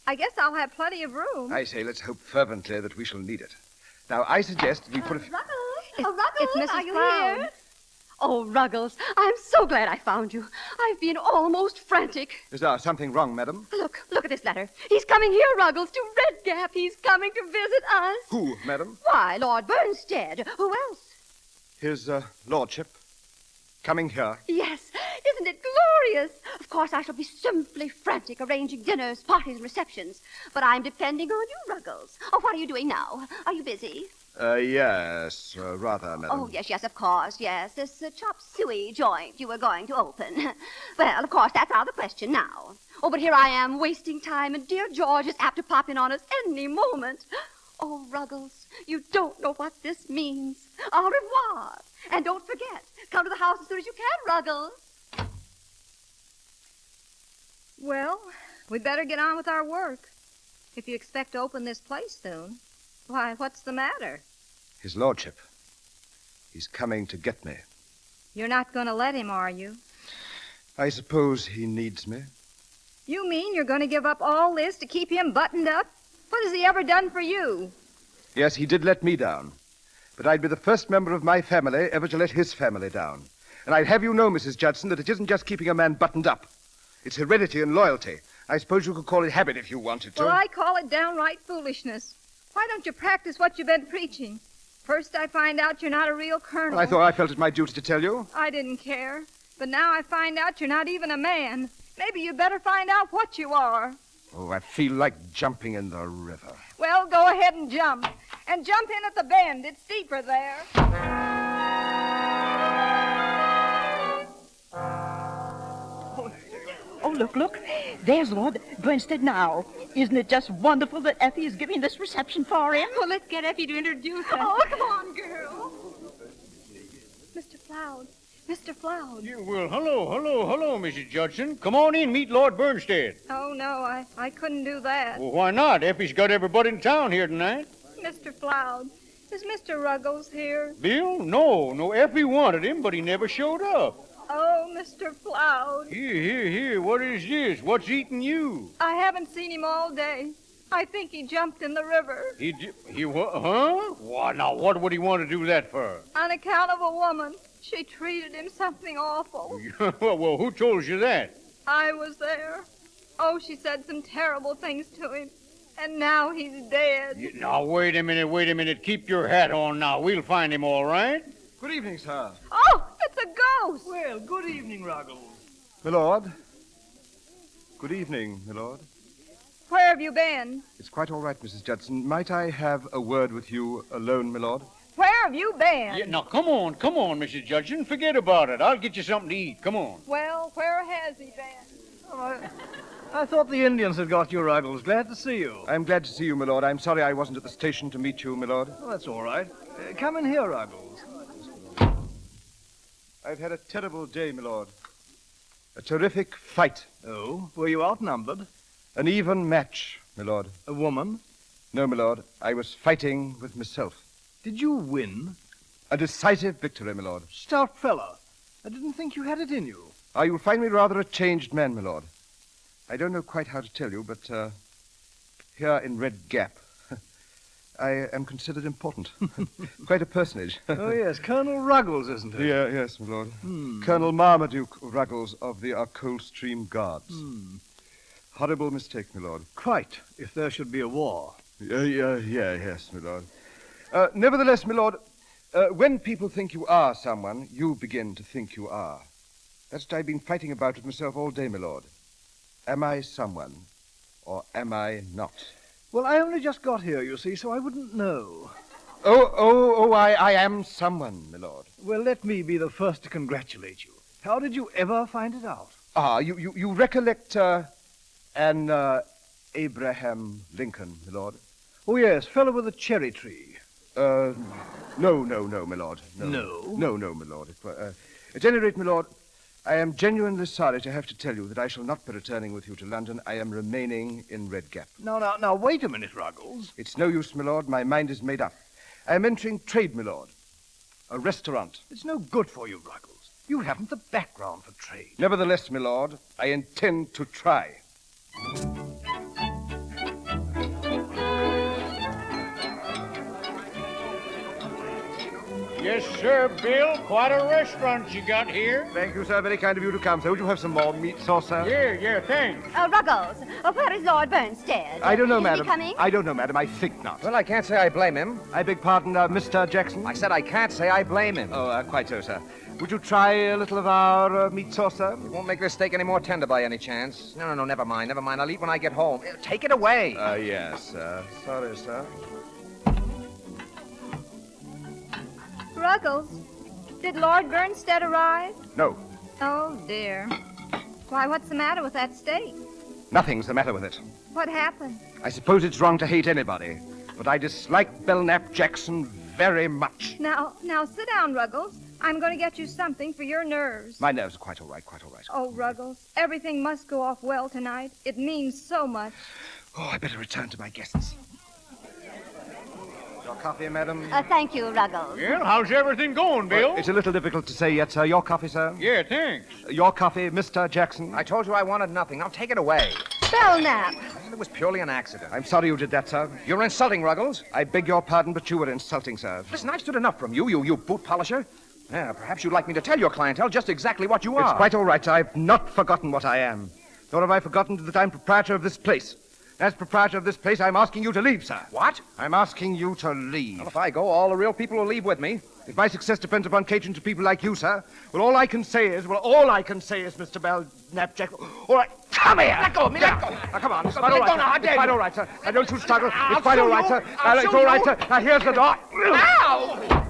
I guess I'll have plenty of room. I say, let's hope fervently that we shall need it. Now, I suggest we put a... Ruggles, It's Mrs. are you Powell. here? Oh, Ruggles, I'm so glad I found you. I've been almost frantic. Is there something wrong, madam? Look at this letter. He's coming here, Ruggles, to Red Gap. He's coming to visit us. Who, madam? Why, Lord Bernstead. Who else? His lordship. Coming here. Yes, isn't it glorious? Of course, I shall be simply frantic arranging dinners, parties, and receptions. But I'm depending on you, Ruggles. Oh, what are you doing now? Are you busy? Yes, rather, madam. Oh, yes, of course, yes. This chop suey joint you were going to open. Well, of course, that's out of the question now. Oh, but here I am wasting time, and dear George is apt to pop in on us any moment. Oh, Ruggles, you don't know what this means. Au revoir. And don't forget, come to the house as soon as you can, Ruggles. Well, we better get on with our work. If you expect to open this place soon. Why, what's the matter? His lordship. He's coming to get me. You're not going to let him, are you? I suppose he needs me. You mean you're going to give up all this to keep him buttoned up? What has he ever done for you? Yes, he did let me down. But I'd be the first member of my family ever to let his family down. And I'd have you know, Mrs. Judson, that it isn't just keeping a man buttoned up. It's heredity and loyalty. I suppose you could call it habit if you wanted to. Well, I call it downright foolishness. Why don't you practice what you've been preaching? First I find out you're not a real colonel. Well, I thought I felt it my duty to tell you. I didn't care. But now I find out you're not even a man. Maybe you better find out what you are. Oh, I feel like jumping in the river. Well, go ahead and jump. And jump in at the bend. It's steeper there. Oh, look. There's Lord Bernstead now. Isn't it just wonderful that Effie is giving this reception for him? Well, let's get Effie to introduce us. Oh, come on, girl. Mr. Floud. Mr. Floud. Yeah, well, hello, Mrs. Judson. Come on in, meet Lord Bernstead. Oh, no, I couldn't do that. Well, why not? Effie's got everybody in town here tonight. Mr. Floud, is Mr. Ruggles here? Bill? No, Effie wanted him, but he never showed up. Oh, Mr. Floud. Here, what is this? What's eating you? I haven't seen him all day. I think he jumped in the river. He what? Huh? Why, now, what would he want to do that for? On account of a woman. She treated him something awful. Well, who told you that? I was there. Oh, she said some terrible things to him. And now he's dead. Now, wait a minute. Keep your hat on now. We'll find him, all right? Good evening, sir. Oh, it's a ghost. Well, good evening, Ruggles. Milord. Good evening, milord. Where have you been? It's quite all right, Mrs. Judson. Might I have a word with you alone, milord? Where have you been? Yeah, now, come on, Mrs. Judson. Forget about it. I'll get you something to eat. Come on. Well, where has he been? Oh, I thought the Indians had got you, Ruggles. Glad to see you. I'm glad to see you, milord. I'm sorry I wasn't at the station to meet you, milord. Oh, that's all right. Come in here, Ruggles. I've had a terrible day, milord. A terrific fight. Oh, were you outnumbered? An even match, my lord. A woman? No, my lord. I was fighting with myself. Did you win? A decisive victory, my lord. Stout fellow. I didn't think you had it in you. You'll find me rather a changed man, my lord. I don't know quite how to tell you, but here in Red Gap, I am considered important. Quite a personage. Oh, yes, Colonel Ruggles, isn't it? Yeah, yes, my lord. Colonel Marmaduke Ruggles of the Coldstream Guards. Horrible mistake, my lord. Quite, if there should be a war. Yes, my lord. Nevertheless, my lord, when people think you are someone, you begin to think you are. That's what I've been fighting about with myself all day, my lord. Am I someone, or am I not? Well, I only just got here, you see, so I wouldn't know. I am someone, my lord. Well, let me be the first to congratulate you. How did you ever find it out? You recollect, an Abraham Lincoln, my lord? Oh, yes, fellow with a cherry tree. No, my lord. No, my lord. At any rate, my lord, I am genuinely sorry to have to tell you that I shall not be returning with you to London. I am remaining in Red Gap. Now, wait a minute, Ruggles. It's no use, my lord. My mind is made up. I am entering trade, my lord. A restaurant. It's no good for you, Ruggles. You haven't the background for trade. Nevertheless, my lord, I intend to try. Yes, sir, Bill. Quite a restaurant you got here. Thank you, sir. Very kind of you to come, sir. Would you have some more meat sauce, sir? Yeah, thanks. Ruggles, where is Lord Burnstead? I don't know, Is madam. he coming? I don't know, madam. I think not. Well, I can't say I blame him. I beg pardon, Mr. Jackson? I said I can't say I blame him. Oh, quite so, sir. Would you try a little of our meat sauce, sir? It won't make this steak any more tender by any chance. No, never mind. I'll eat when I get home. Take it away. Yes, sir. Sorry, sir. Ruggles, did Lord Burnstead arrive? No. Oh, dear. Why, what's the matter with that steak? Nothing's the matter with it. What happened? I suppose it's wrong to hate anybody, but I dislike Belknap Jackson very much. Now, sit down, Ruggles. I'm going to get you something for your nerves. My nerves are quite all right, quite all right. Oh, Ruggles, everything must go off well tonight. It means so much. I better return to my guests. Your coffee, madam? Thank you, Ruggles. Well, how's everything going, Bill? It's a little difficult to say yet, sir. Your coffee, sir? Yeah, thanks. Your coffee, Mr. Jackson? I told you I wanted nothing. I'll take it away. Belknap. It was purely an accident. I'm sorry you did that, sir. You're insulting, Ruggles. I beg your pardon, but you were insulting, sir. Listen, I've stood enough from you, you boot polisher. Yeah, perhaps you'd like me to tell your clientele just exactly what you are. It's quite all right, sir. I've not forgotten what I am. Nor have I forgotten that I'm proprietor of this place. As proprietor of this place, I'm asking you to leave, sir. What? I'm asking you to leave. Well, if I go, all the real people will leave with me. If my success depends upon catering to people like you, sir, all I can say is, Mr. Belknap Jackson. All right, come here. Let go of me, let go. Now, come on. It's Let quite all go right, now, sir. It's quite all right, sir. Now, don't you struggle. It's quite show all right, you. sir. I'll It's show all right, you. sir. Now, here's the door. Ow!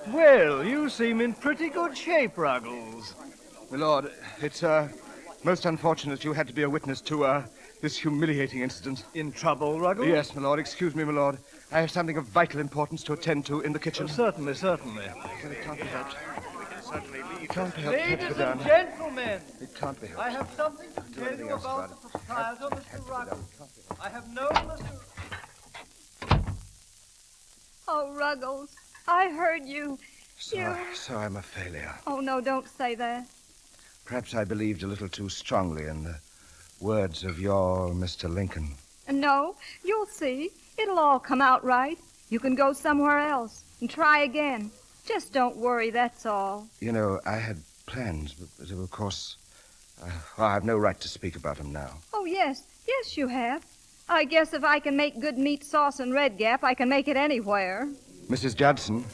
Well, you seem in pretty good shape, Ruggles. My lord, it's most unfortunate you had to be a witness to this humiliating incident. In trouble, Ruggles? Yes, my lord. Excuse me, my lord. I have something of vital importance to attend to in the kitchen. Certainly. It can't be helped. It can't be helped. Ladies and gentlemen, It can't be helped. I have something to tell anything you else about about the proprietor, Mr. Ruggles. I have known Mr. Oh, Ruggles, I heard you. So I'm a failure. Oh, no, don't say that. Perhaps I believed a little too strongly in the words of your Mr. Lincoln. No, you'll see. It'll all come out right. You can go somewhere else and try again. Just don't worry, that's all. You know, I had plans, but of course, I have no right to speak about them now. Oh, yes, you have. I guess if I can make good meat sauce in Red Gap, I can make it anywhere. Mrs. Judson,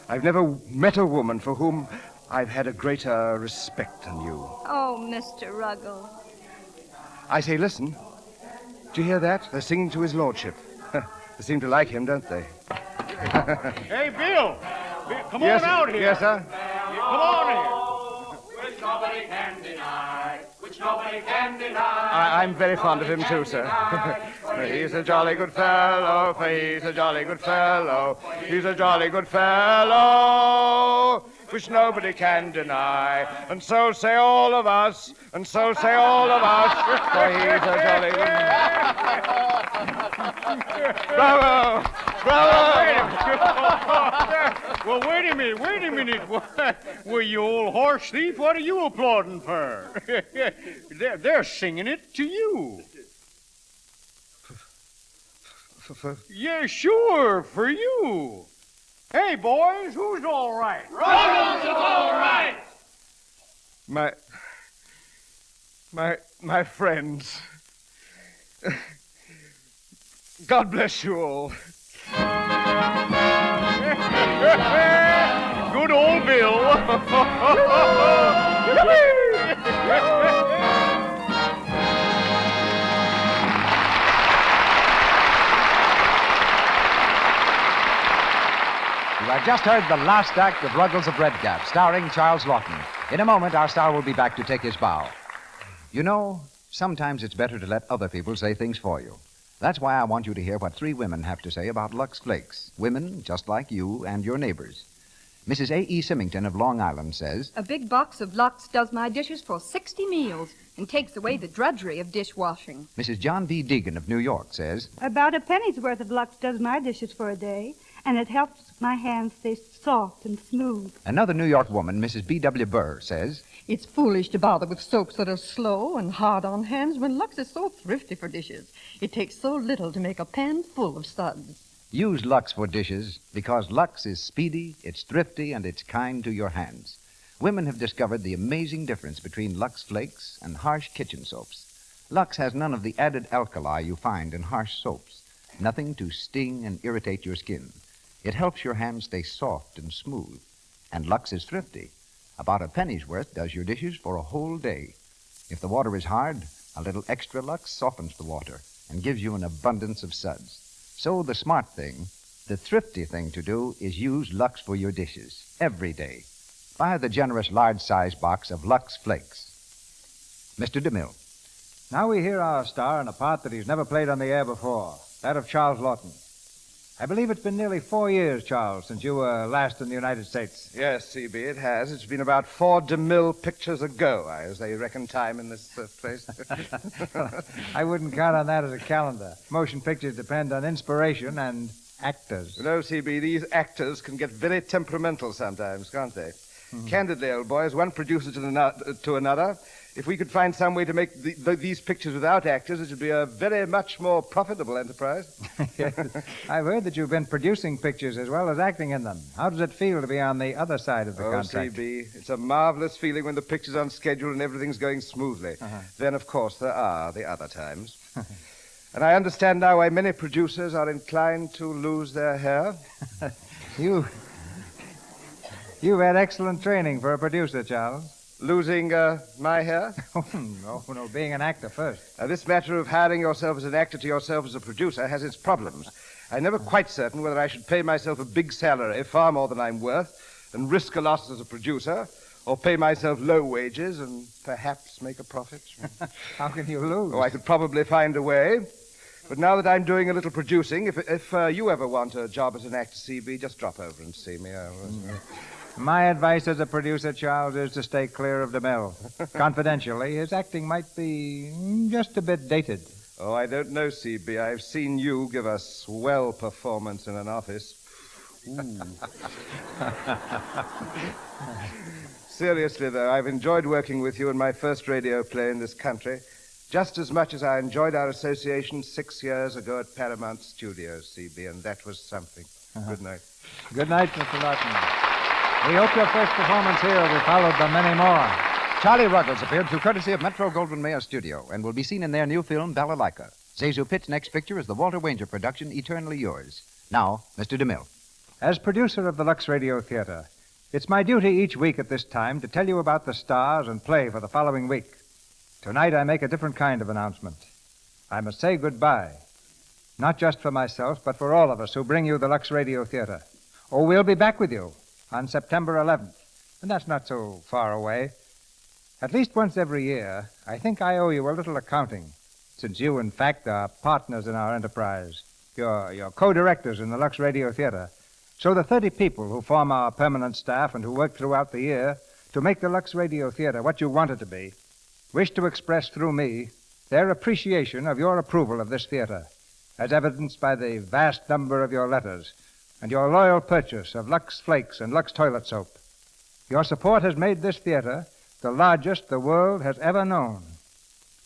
I've never met a woman for whom I've had a greater respect than you. Oh, Mr. Ruggles. I say, listen. Do you hear that? They're singing to his lordship. They seem to like him, don't they? Hey, Bill! Come Yes, on out here. Yes, sir? Come on here. Which nobody can deny. Which nobody can deny. I'm very fond of him, too, sir. He's a jolly good fellow, for he's a jolly good fellow. He's a jolly good fellow. which nobody can deny. And so say all of us, and so say all of us, for he's a jolly Bravo! Bravo! Well, wait a minute. Well, you old horse thief, what are you applauding for? They're singing it to you. Yeah, sure, for you. Hey, boys, who's all right? Ruggles is all right! My friends. God bless you all. Good old Bill. You have just heard the last act of Ruggles of Red Gap, starring Charles Lawton. In a moment, our star will be back to take his bow. You know, sometimes it's better to let other people say things for you. That's why I want you to hear what 3 women have to say about Lux Flakes. Women just like you and your neighbors. Mrs. A.E. Symington of Long Island says, A big box of Lux does my dishes for 60 meals and takes away the drudgery of dishwashing. Mrs. John V. Deegan of New York says, About a penny's worth of Lux does my dishes for a day, and it helps my hands stay soft and smooth. Another New York woman, Mrs. B.W. Burr, says, It's foolish to bother with soaps that are slow and hard on hands when Lux is so thrifty for dishes. It takes so little to make a pan full of suds. Use Lux for dishes because Lux is speedy, it's thrifty, and it's kind to your hands. Women have discovered the amazing difference between Lux Flakes and harsh kitchen soaps. Lux has none of the added alkali you find in harsh soaps. Nothing to sting and irritate your skin. It helps your hands stay soft and smooth. And Lux is thrifty. About a penny's worth does your dishes for a whole day. If the water is hard, a little extra Lux softens the water and gives you an abundance of suds. So the smart thing, the thrifty thing to do is use Lux for your dishes every day. Buy the generous large-size box of Lux Flakes. Mr. DeMille. Now we hear our star in a part that he's never played on the air before, that of Charles Lawton. I believe it's been nearly 4 years, Charles, since you were last in the United States. Yes, C.B., it has. It's been about 4 DeMille pictures ago, as they reckon time in this place. I wouldn't count on that as a calendar. Motion pictures depend on inspiration and actors. You know, C.B., these actors can get very temperamental sometimes, can't they? Candidly, old boy, as one producer to another, if we could find some way to make these pictures without actors, it would be a very much more profitable enterprise. Yes. I've heard that you've been producing pictures as well as acting in them. How does it feel to be on the other side of the contract? C.B., it's a marvelous feeling when the picture's on schedule and everything's going smoothly. Then, of course, there are the other times. And I understand now why many producers are inclined to lose their hair. You've had excellent training for a producer, Charles. Losing my hair? No, being an actor first. This matter of hiring yourself as an actor to yourself as a producer has its problems. I'm never quite certain whether I should pay myself a big salary, far more than I'm worth, and risk a loss as a producer, or pay myself low wages and perhaps make a profit. How can you lose? Oh, I could probably find a way. But now that I'm doing a little producing, if you ever want a job as an actor, C.B., just drop over and see me. My advice as a producer, Charles, is to stay clear of DeMille. Confidentially, his acting might be just a bit dated. Oh, I don't know, C.B. I've seen you give a swell performance in an office. Seriously, though, I've enjoyed working with you in my first radio play in this country, just as much as I enjoyed our association 6 years ago at Paramount Studios, C.B., and that was something. Good night. Good night, Mr. Lawton. We hope your first performance here will be followed by many more. Charlie Ruggles appeared through courtesy of Metro-Goldwyn-Mayer Studio and will be seen in their new film, Balalaika. Zezu Pitt's next picture is the Walter Wanger production, Eternally Yours. Now, Mr. DeMille. As producer of the Lux Radio Theater, it's my duty each week at this time to tell you about the stars and play for the following week. Tonight I make a different kind of announcement. I must say goodbye, not just for myself, but for all of us who bring you the Lux Radio Theater. Oh, we'll be back with you on September 11th, and that's not so far away. At least once every year, I think I owe you a little accounting, since you, in fact, are partners in our enterprise. You're co-directors in the Lux Radio Theater. So the 30 people who form our permanent staff and who work throughout the year to make the Lux Radio Theater what you want it to be wish to express through me their appreciation of your approval of this theater, as evidenced by the vast number of your letters and your loyal purchase of Lux Flakes and Lux Toilet Soap. Your support has made this theater the largest the world has ever known.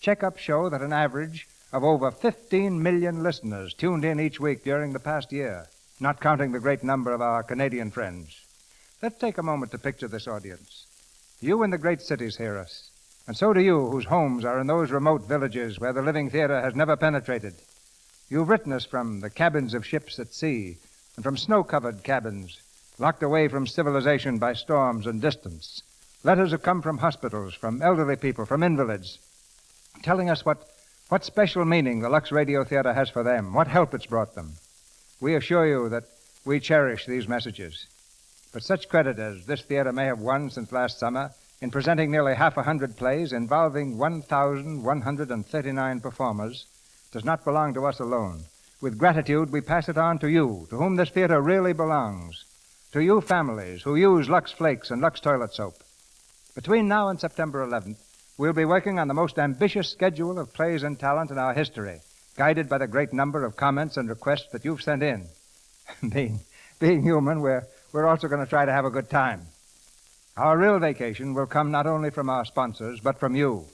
Checkups show that an average of over 15 million listeners tuned in each week during the past year, not counting the great number of our Canadian friends. Let's take a moment to picture this audience. You in the great cities hear us, and so do you whose homes are in those remote villages where the living theater has never penetrated. You've written us from the cabins of ships at sea and from snow-covered cabins, locked away from civilization by storms and distance. Letters have come from hospitals, from elderly people, from invalids, telling us what special meaning the Lux Radio Theater has for them, what help it's brought them. We assure you that we cherish these messages. But such credit as this theater may have won since last summer in presenting nearly 100 plays involving 1,139 performers does not belong to us alone. With gratitude, we pass it on to you, to whom this theater really belongs, to you families who use Lux Flakes and Lux Toilet Soap. Between now and September 11th, we'll be working on the most ambitious schedule of plays and talent in our history, guided by the great number of comments and requests that you've sent in. Being human, we're also going to try to have a good time. Our real vacation will come not only from our sponsors, but from you,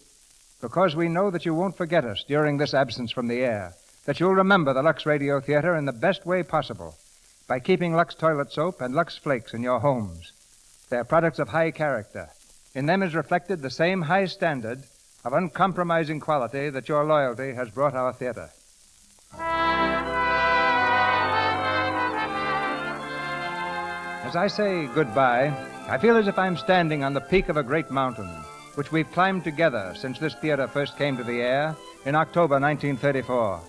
because we know that you won't forget us during this absence from the air, that you'll remember the Lux Radio Theater in the best way possible by keeping Lux Toilet Soap and Lux Flakes in your homes. They're products of high character. In them is reflected the same high standard of uncompromising quality that your loyalty has brought our theater. As I say goodbye, I feel as if I'm standing on the peak of a great mountain, which we've climbed together since this theater first came to the air in October 1934.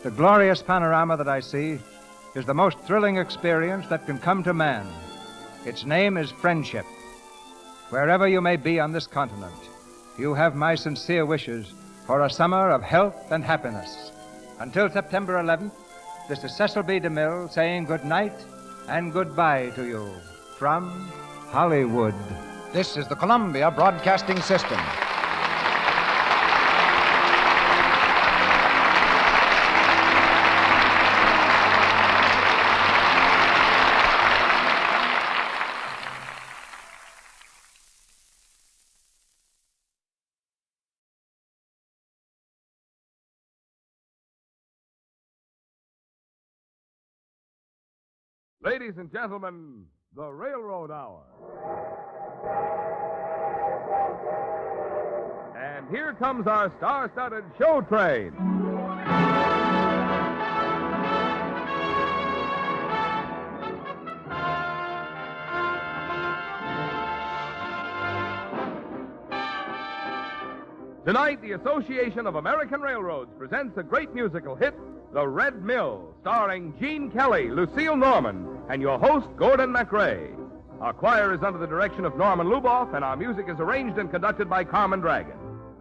The glorious panorama that I see is the most thrilling experience that can come to man. Its name is friendship. Wherever you may be on this continent, you have my sincere wishes for a summer of health and happiness. Until September 11th, this is Cecil B. DeMille saying good night and goodbye to you from Hollywood. This is the Columbia Broadcasting System. Ladies and gentlemen, the Railroad Hour. And here comes our star-studded show train. Tonight, the Association of American Railroads presents a great musical hit, The Red Mill, starring Gene Kelly, Lucille Norman, and your host, Gordon MacRae. Our choir is under the direction of Norman Luboff, and our music is arranged and conducted by Carmen Dragon.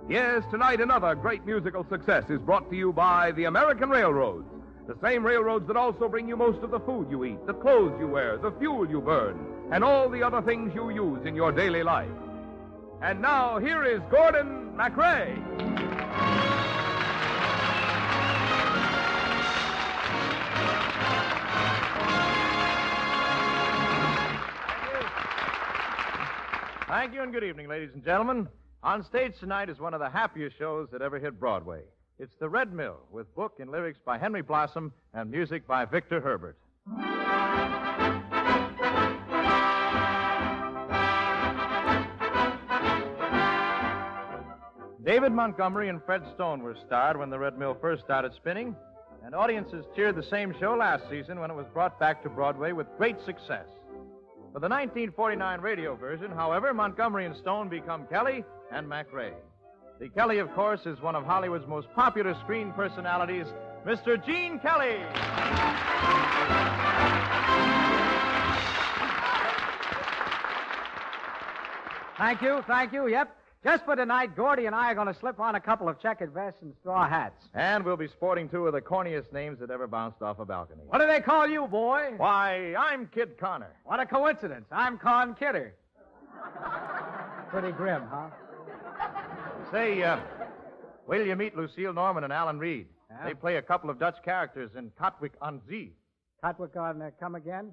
Yes, tonight another great musical success is brought to you by the American Railroads, the same railroads that also bring you most of the food you eat, the clothes you wear, the fuel you burn, and all the other things you use in your daily life. And now, here is Gordon MacRae. Thank you and good evening, ladies and gentlemen. On stage tonight is one of the happiest shows that ever hit Broadway. It's The Red Mill, with book and lyrics by Henry Blossom and music by Victor Herbert. David Montgomery and Fred Stone were starred when The Red Mill first started spinning, and audiences cheered the same show last season when it was brought back to Broadway with great success. For the 1949 radio version, however, Montgomery and Stone become Kelly and MacRae. The Kelly, of course, is one of Hollywood's most popular screen personalities, Mr. Gene Kelly. Thank you. Yep. Just for tonight, Gordy and I are going to slip on a couple of checkered vests and straw hats. And we'll be sporting two of the corniest names that ever bounced off a balcony. What do they call you, boy? Why, I'm Kid Connor. What a coincidence. I'm Con Kidder. Pretty grim, huh? Say, wait till you meet Lucille Norman and Alan Reed. Yeah? They play a couple of Dutch characters in Katwijk on Zee. Katwijk on Come Again?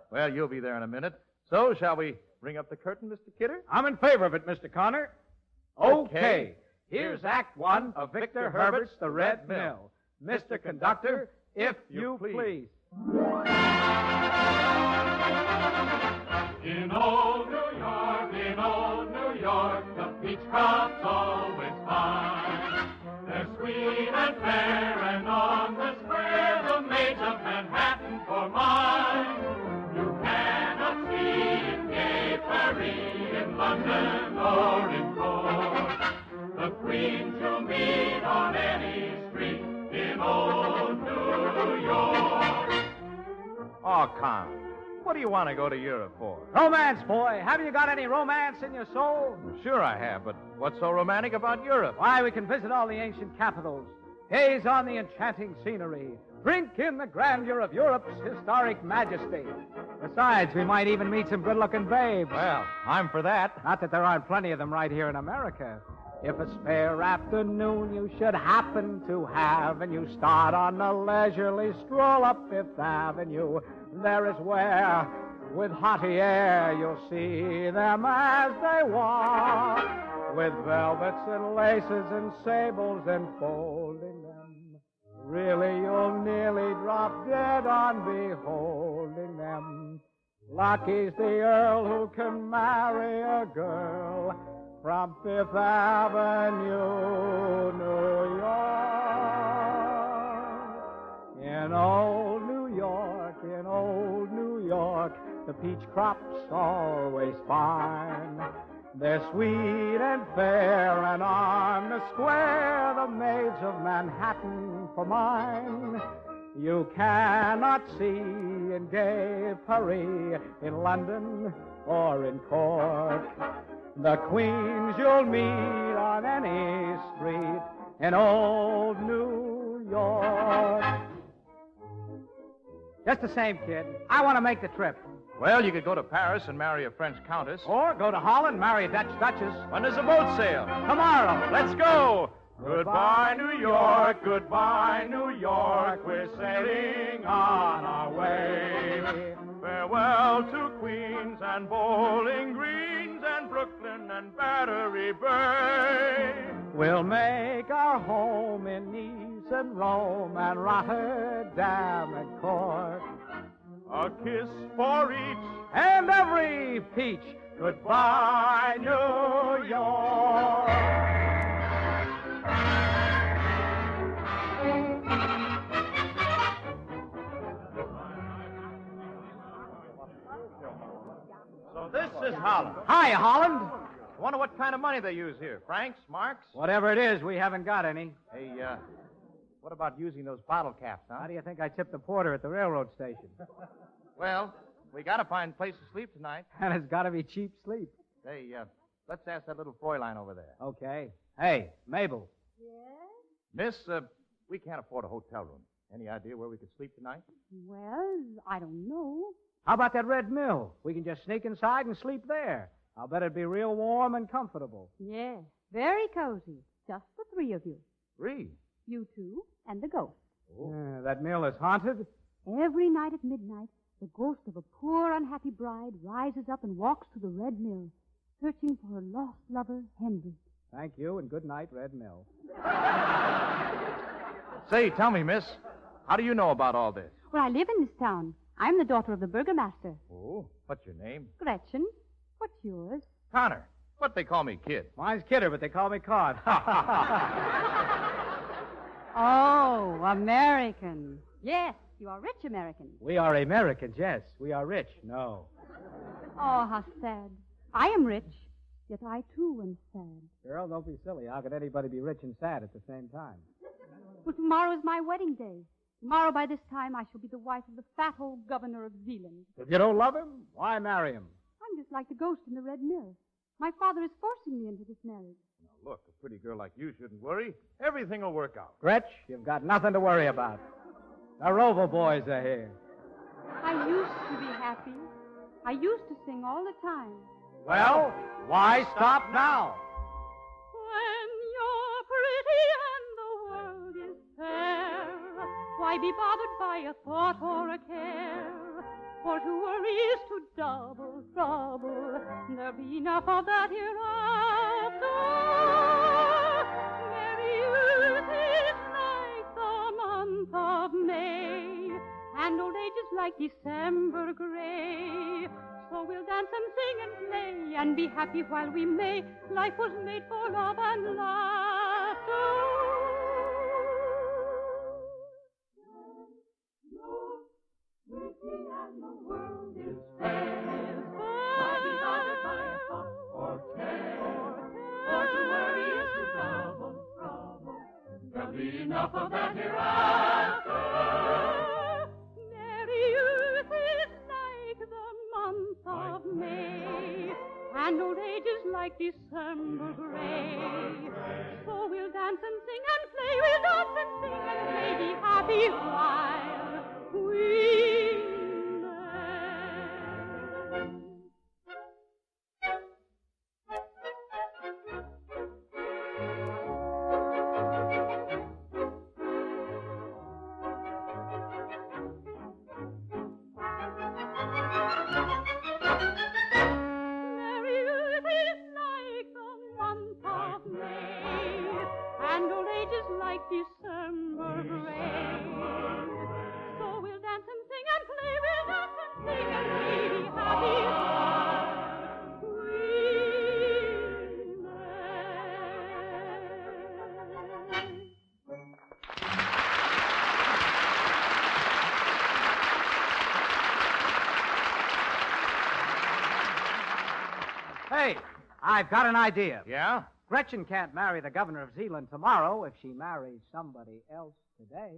Well, you'll be there in a minute. So, shall we bring up the curtain, Mr. Kidder? I'm in favor of it, Mr. Connor. Okay. Here's Act One of Victor Herbert's The Red Mill. Mr. Conductor, if you please. In old New York, the peach crop's always fine. They're sweet and fair, and on the square, the maids of Manhattan for mine. You cannot see in gay Paris, in London, or in court. The queens you'll meet on any street in old New York. Oh, Con. What do you want to go to Europe for? Romance, boy. Have you got any romance in your soul? Sure I have, but what's so romantic about Europe? Why, we can visit all the ancient capitals, gaze on the enchanting scenery, drink in the grandeur of Europe's historic majesty. Besides, we might even meet some good-looking babes. Well, I'm for that. Not that there aren't plenty of them right here in America. If a spare afternoon you should happen to have, and you start on a leisurely stroll up Fifth Avenue, there is where, with haughty air, you'll see them as they walk, with velvets and laces and sables enfolding them. Really, you'll nearly drop dead on beholding them. Lucky's the Earl who can marry a girl from Fifth Avenue, New York. In old New York, in old New York, the peach crop's always fine. They're sweet and fair, and on the square, the maids of Manhattan for mine. You cannot see in gay Paris, in London, or in court. The queens you'll meet on any street in old New York. Just the same, kid. I want to make the trip. Well, you could go to Paris and marry a French countess. Or go to Holland, marry a Dutch duchess. When does the boat sail? Tomorrow. Let's go. Goodbye, New York. Goodbye, New York. We're sailing on our way. Farewell to Queens and Bowling Greens and Brooklyn and Battery Bay. We'll make our home in Nice and Rome and Rotterdam and Cork. A kiss for each and every peach. Goodbye, New York. So this is Holland. Hi, Holland. I wonder what kind of money they use here. Francs, marks? Whatever it is, we haven't got any. Hey, what about using those bottle caps, huh? How do you think I tipped the porter at the railroad station? Well, we got to find a place to sleep tonight. And it's got to be cheap sleep. Hey, let's ask that little Fräulein over there. Okay. Hey, Mabel. Yes? Miss, we can't afford a hotel room. Any idea where we could sleep tonight? Well, I don't know. How about that Red Mill? We can just sneak inside and sleep there. I'll bet it'd be real warm and comfortable. Yes, very cozy. Just the three of you. Three? You two and the ghost. Oh. That mill is haunted? Every night at midnight, the ghost of a poor, unhappy bride rises up and walks to the Red Mill, searching for her lost lover, Henry. Thank you, and good night, Red Mill. Say, tell me, miss, how do you know about all this? Well, I live in this town. I'm the daughter of the burgomaster. Oh, what's your name? Gretchen. What's yours? Connor. But they call me Kid. Mine's Kidder, but they call me Cod. Oh, American. Yes, you are rich Americans. We are Americans, yes. We are rich, no. Oh, how sad. I am rich, yet I too am sad. Girl, don't be silly. How could anybody be rich and sad at the same time? Well, tomorrow is my wedding day. Tomorrow, by this time, I shall be the wife of the fat old governor of Zealand. If you don't love him, why marry him? I'm just like the ghost in the Red Mill. My father is forcing me into this marriage. Now, look, a pretty girl like you shouldn't worry. Everything will work out. Gretch, you've got nothing to worry about. The Rover boys are here. I used to be happy. I used to sing all the time. Well, why stop now? When you're pretty and the world is fair, why be bothered by a thought or a care? For to worry is to double trouble. There'll be enough of that hereafter. Merry youth is like the month of May, and old age is like December gray. So we'll dance and sing and play and be happy while we may. Life was made for love and laughter. And the world is fair. Why be bothered by a thought or care? For to worry is to double trouble. There'll be enough of that hereafter. Merry youth is like the month of May, and old age is like December gray. So we'll dance and sing and play, we'll dance and sing and play, be happy while we December gray. So we'll dance and sing and play, we'll dance and sing and play, be happy while we Hey, I've got an idea. Yeah? Gretchen can't marry the governor of Zealand tomorrow if she marries somebody else today.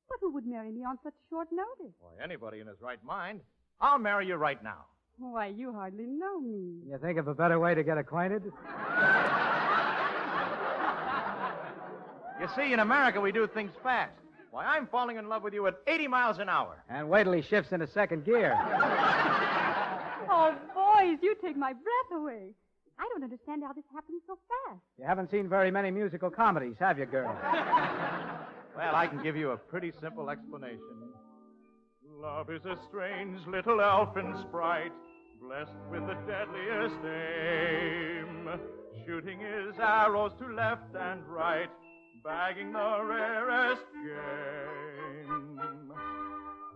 But who would marry me on such short notice? Why, anybody in his right mind. I'll marry you right now. Why, you hardly know me. Can you think of a better way to get acquainted? You see, in America, we do things fast. Why, I'm falling in love with you at 80 miles an hour. And wait till he shifts into second gear. Oh, boys, you take my breath away. I don't understand how this happened so fast. You haven't seen very many musical comedies, have you, girl? Well, I can give you a pretty simple explanation. Love is a strange little elfin sprite, blessed with the deadliest aim, shooting his arrows to left and right, bagging the rarest game,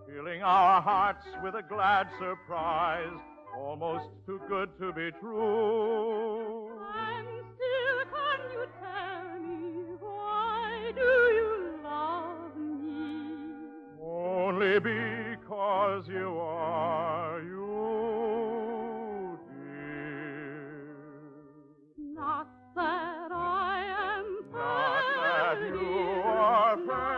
filling our hearts with a glad surprise, almost too good to be true. And still, can you tell me, why do you love me? Only because you are you, dear. Not that I am fair. Not that you are fair.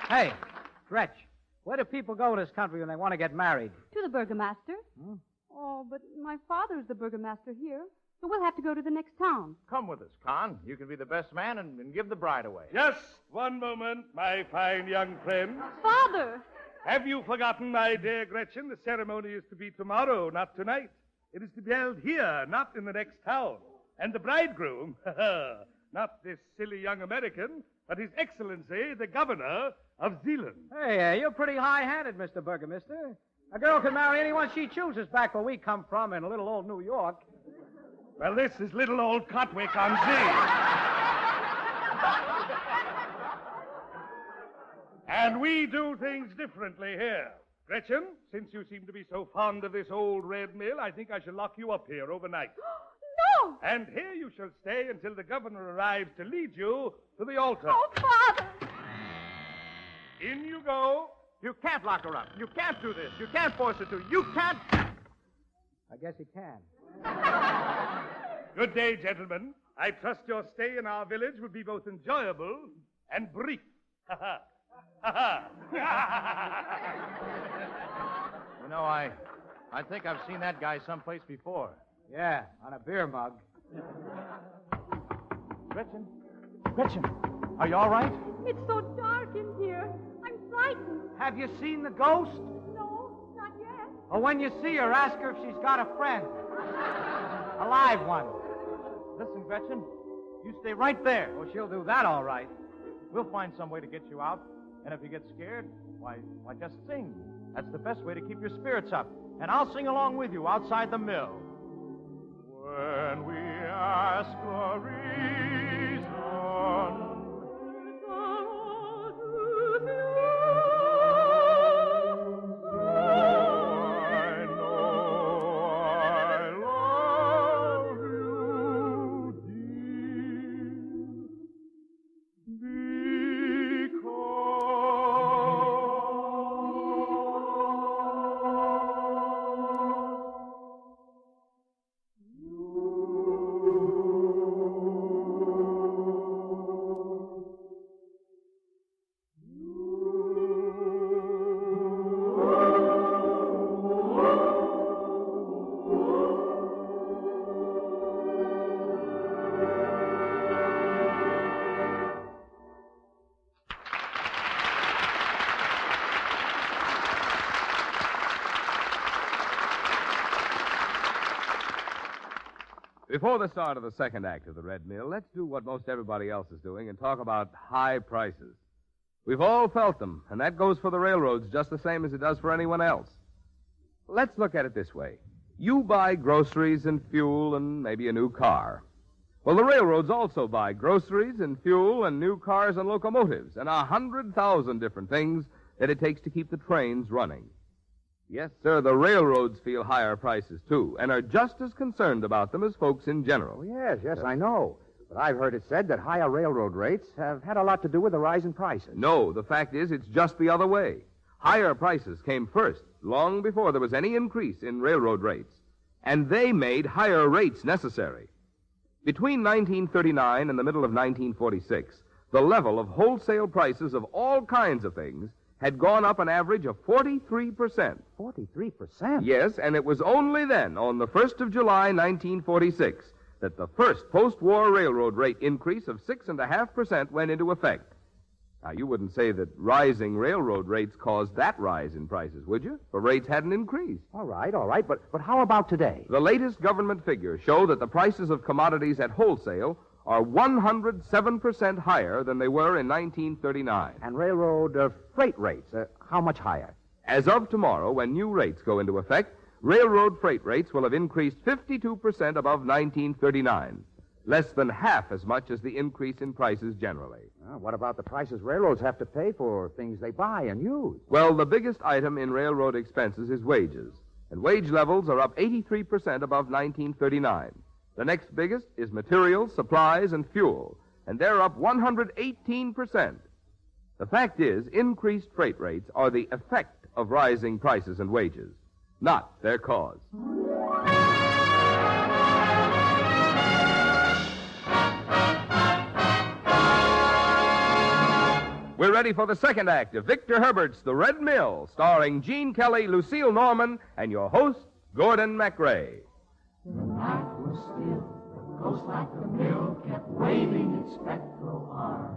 Hey, Gretch, where do people go in this country when they want to get married? To the burgomaster. Hmm? Oh, but my father is the burgomaster here, so we'll have to go to the next town. Come with us, Con. You can be the best man and give the bride away. Just one moment, my fine young friend. Father! Have you forgotten, my dear Gretchen? The ceremony is to be tomorrow, not tonight. It is to be held here, not in the next town. And the bridegroom, not this silly young American, but His Excellency, the Governor of Zealand. Hey, you're pretty high-handed, Mr. Burgomaster. A girl can marry anyone she chooses back where we come from in little old New York. Well, this is little old Cotwick on Z. And we do things differently here. Gretchen, since you seem to be so fond of this old red mill, I think I shall lock you up here overnight. No! And here you shall stay until the governor arrives to lead you to the altar. Oh, Father! In you go. You can't lock her up. You can't do this. You can't force her to. You can't. I guess you can. Good day, gentlemen. I trust your stay in our village will be both enjoyable and brief. Ha ha. Ha ha. You know, I think I've seen that guy someplace before. Yeah, on a beer mug. Gretchen, are you all right? It's so dark in here. I'm frightened. Have you seen the ghost? No, not yet. Or when you see her, ask her if she's got a friend. A live one. Listen, Gretchen, you stay right there. Well, she'll do that all right. We'll find some way to get you out. And if you get scared, why just sing. That's the best way to keep your spirits up. And I'll sing along with you outside the mill. When we ask a reason, Before the start of the second act of the Red Mill, let's do what most everybody else is doing and talk about high prices. We've all felt them, and that goes for the railroads just the same as it does for anyone else. Let's look at it this way. You buy groceries and fuel and maybe a new car. Well, the railroads also buy groceries and fuel and new cars and locomotives and 100,000 different things that it takes to keep the trains running. Yes, sir, the railroads feel higher prices, too, and are just as concerned about them as folks in general. Yes, I know. But I've heard it said that higher railroad rates have had a lot to do with the rise in prices. No, the fact is it's just the other way. Higher prices came first, long before there was any increase in railroad rates. And they made higher rates necessary. Between 1939 and the middle of 1946, the level of wholesale prices of all kinds of things had gone up an average of 43%. 43%? Yes, and it was only then, on the 1st of July, 1946, that the first post-war railroad rate increase of 6.5% went into effect. Now, you wouldn't say that rising railroad rates caused that rise in prices, would you? For rates hadn't increased. All right, but how about today? The latest government figures show that the prices of commodities at wholesale are 107% higher than they were in 1939. And railroad freight rates, how much higher? As of tomorrow, when new rates go into effect, railroad freight rates will have increased 52% above 1939, less than half as much as the increase in prices generally. What about the prices railroads have to pay for things they buy and use? Well, the biggest item in railroad expenses is wages, and wage levels are up 83% above 1939. The next biggest is materials, supplies, and fuel, and they're up 118%. The fact is, increased freight rates are the effect of rising prices and wages, not their cause. We're ready for the second act of Victor Herbert's The Red Mill, starring Gene Kelly, Lucille Norman, and your host, Gordon MacRae. The night was still, the ghost like the mill kept waving its spectral arm.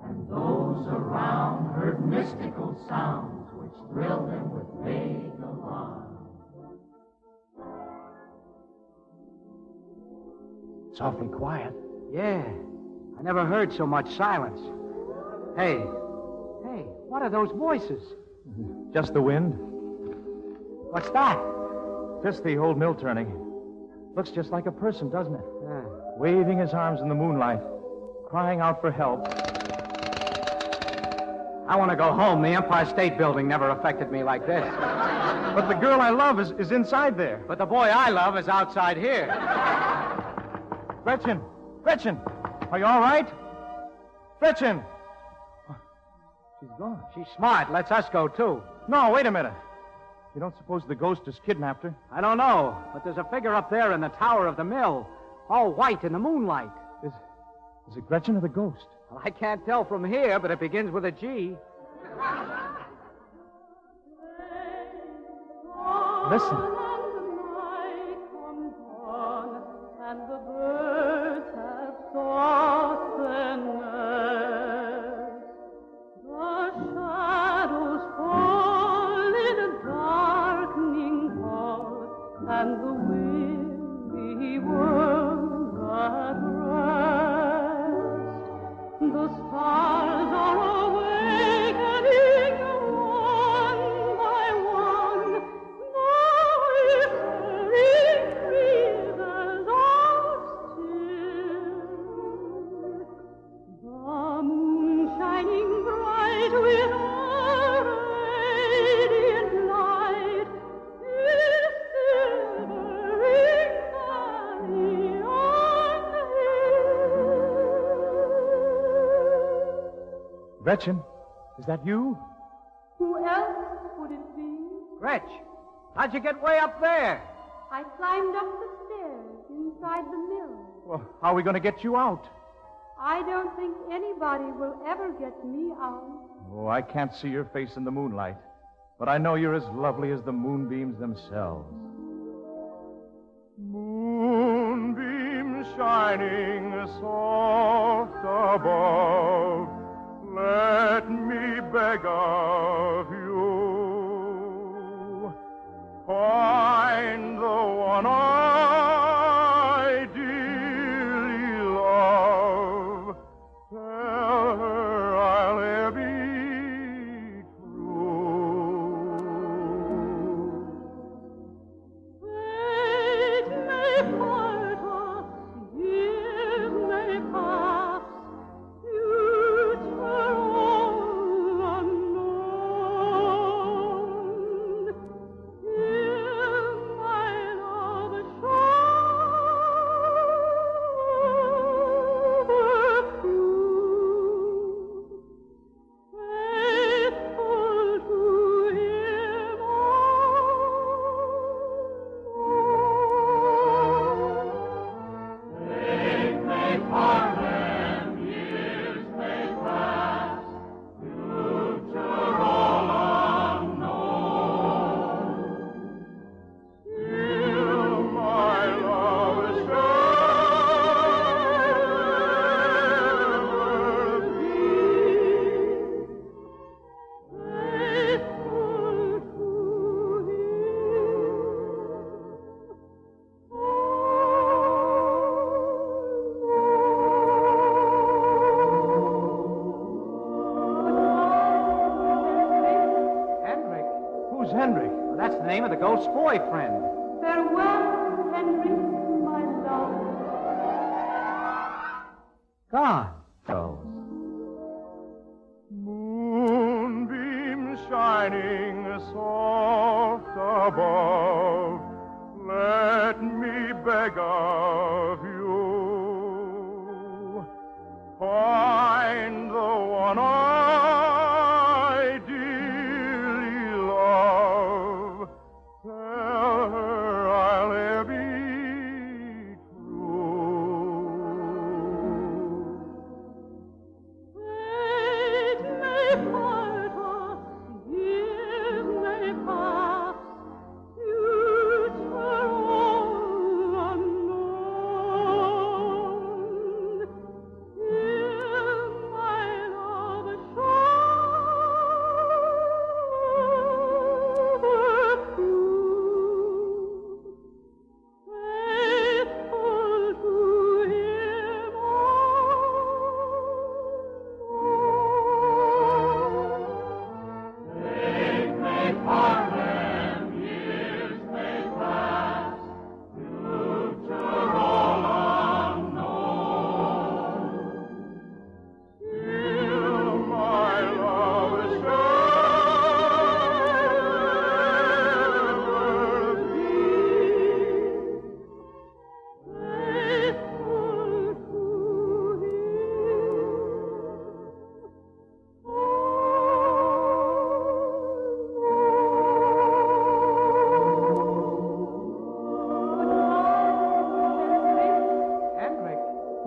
And those around heard mystical sounds which thrilled them with vague alarm. It's awfully quiet. Yeah. I never heard so much silence. Hey, what are those voices? Just the wind. What's that? Just the old mill turning. Looks just like a person, doesn't it? Yeah. Waving his arms in the moonlight, crying out for help. I want to go home. The Empire State Building never affected me like this. But the girl I love is inside there. But the boy I love is outside here. Gretchen! Gretchen! Are you all right? Gretchen! She's gone. She's smart. Lets us go, too. No, wait a minute. You don't suppose the ghost has kidnapped her? I don't know, but there's a figure up there in the tower of the mill, all white in the moonlight. Is it Gretchen or the ghost? Well, I can't tell from here, but it begins with a G. Listen. And the birds have sought their nest. The shadows fall in a darkening hall, and the weary world at rest. The stars are awakening one by one, the whispering breezes are still. The moon shining bright with a radiant light is silvering valley on hill. Gretchen, is that you? Who else would it be? Gretch, how'd you get way up there? I climbed up the stairs inside the mill. Well, how are we going to get you out? I don't think anybody will ever get me out. Oh, I can't see your face in the moonlight, but I know you're as lovely as the moonbeams themselves. Moonbeams shining soft above, let me beg of you, find the one I dearly love, tell her I'll ever be true. Fate may part us, years may pass, future all unknown. Till my love shall prove faithful to him alone. Fate may part them, years may pass, future all unknown. Till my love shall ever be faithful to Hendrik. Who's Hendrik? Well, that's the name of the ghost's boyfriend. Farewell, Henry, my love. Gone. Oh. Moonbeams shining soft above, let me beg of you, find the one I dearly love, tell her I'll ever be true. Fate may part us, years may pass, future all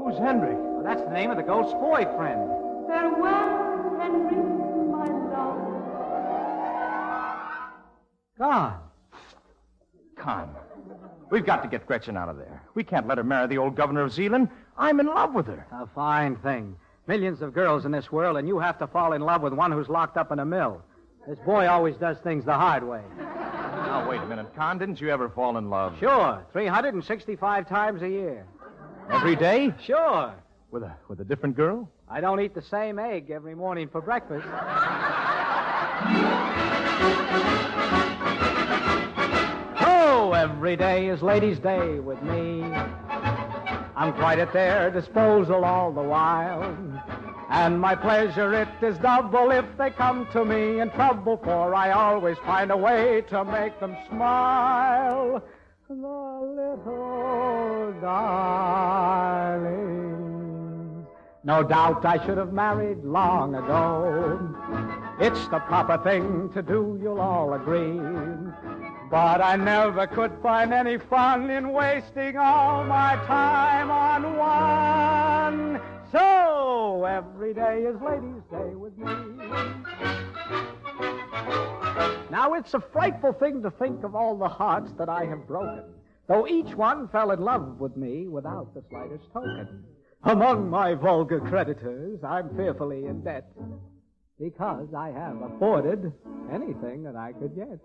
Who's Henry? Well, that's the name of the ghost's boyfriend. Farewell, Henry, my love. Gone. Con. We've got to get Gretchen out of there. We can't let her marry the old governor of Zealand. I'm in love with her. A fine thing. Millions of girls in this world, and you have to fall in love with one who's locked up in a mill. This boy always does things the hard way. Now, wait a minute, Con. Didn't you ever fall in love? Sure, 365 times a year. Every day? Sure. With a different girl? I don't eat the same egg every morning for breakfast. Oh, every day is Ladies' Day with me. I'm quite at their disposal all the while. And my pleasure, it is double if they come to me in trouble, for I always find a way to make them smile. The little darlings. No doubt I should have married long ago. It's the proper thing to do, you'll all agree. But I never could find any fun in wasting all my time on one. So every day is Ladies' Day with me. Now it's a frightful thing to think of all the hearts that I have broken, though each one fell in love with me without the slightest token. Among my vulgar creditors, I'm fearfully in debt, because I have afforded anything that I could get.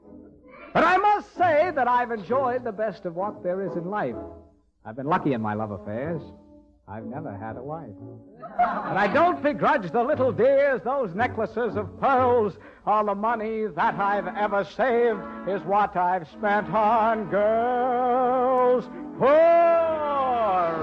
But I must say that I've enjoyed the best of what there is in life. I've been lucky in my love affairs. I've never had a wife. And I don't begrudge the little dears those necklaces of pearls. All the money that I've ever saved is what I've spent on girls. For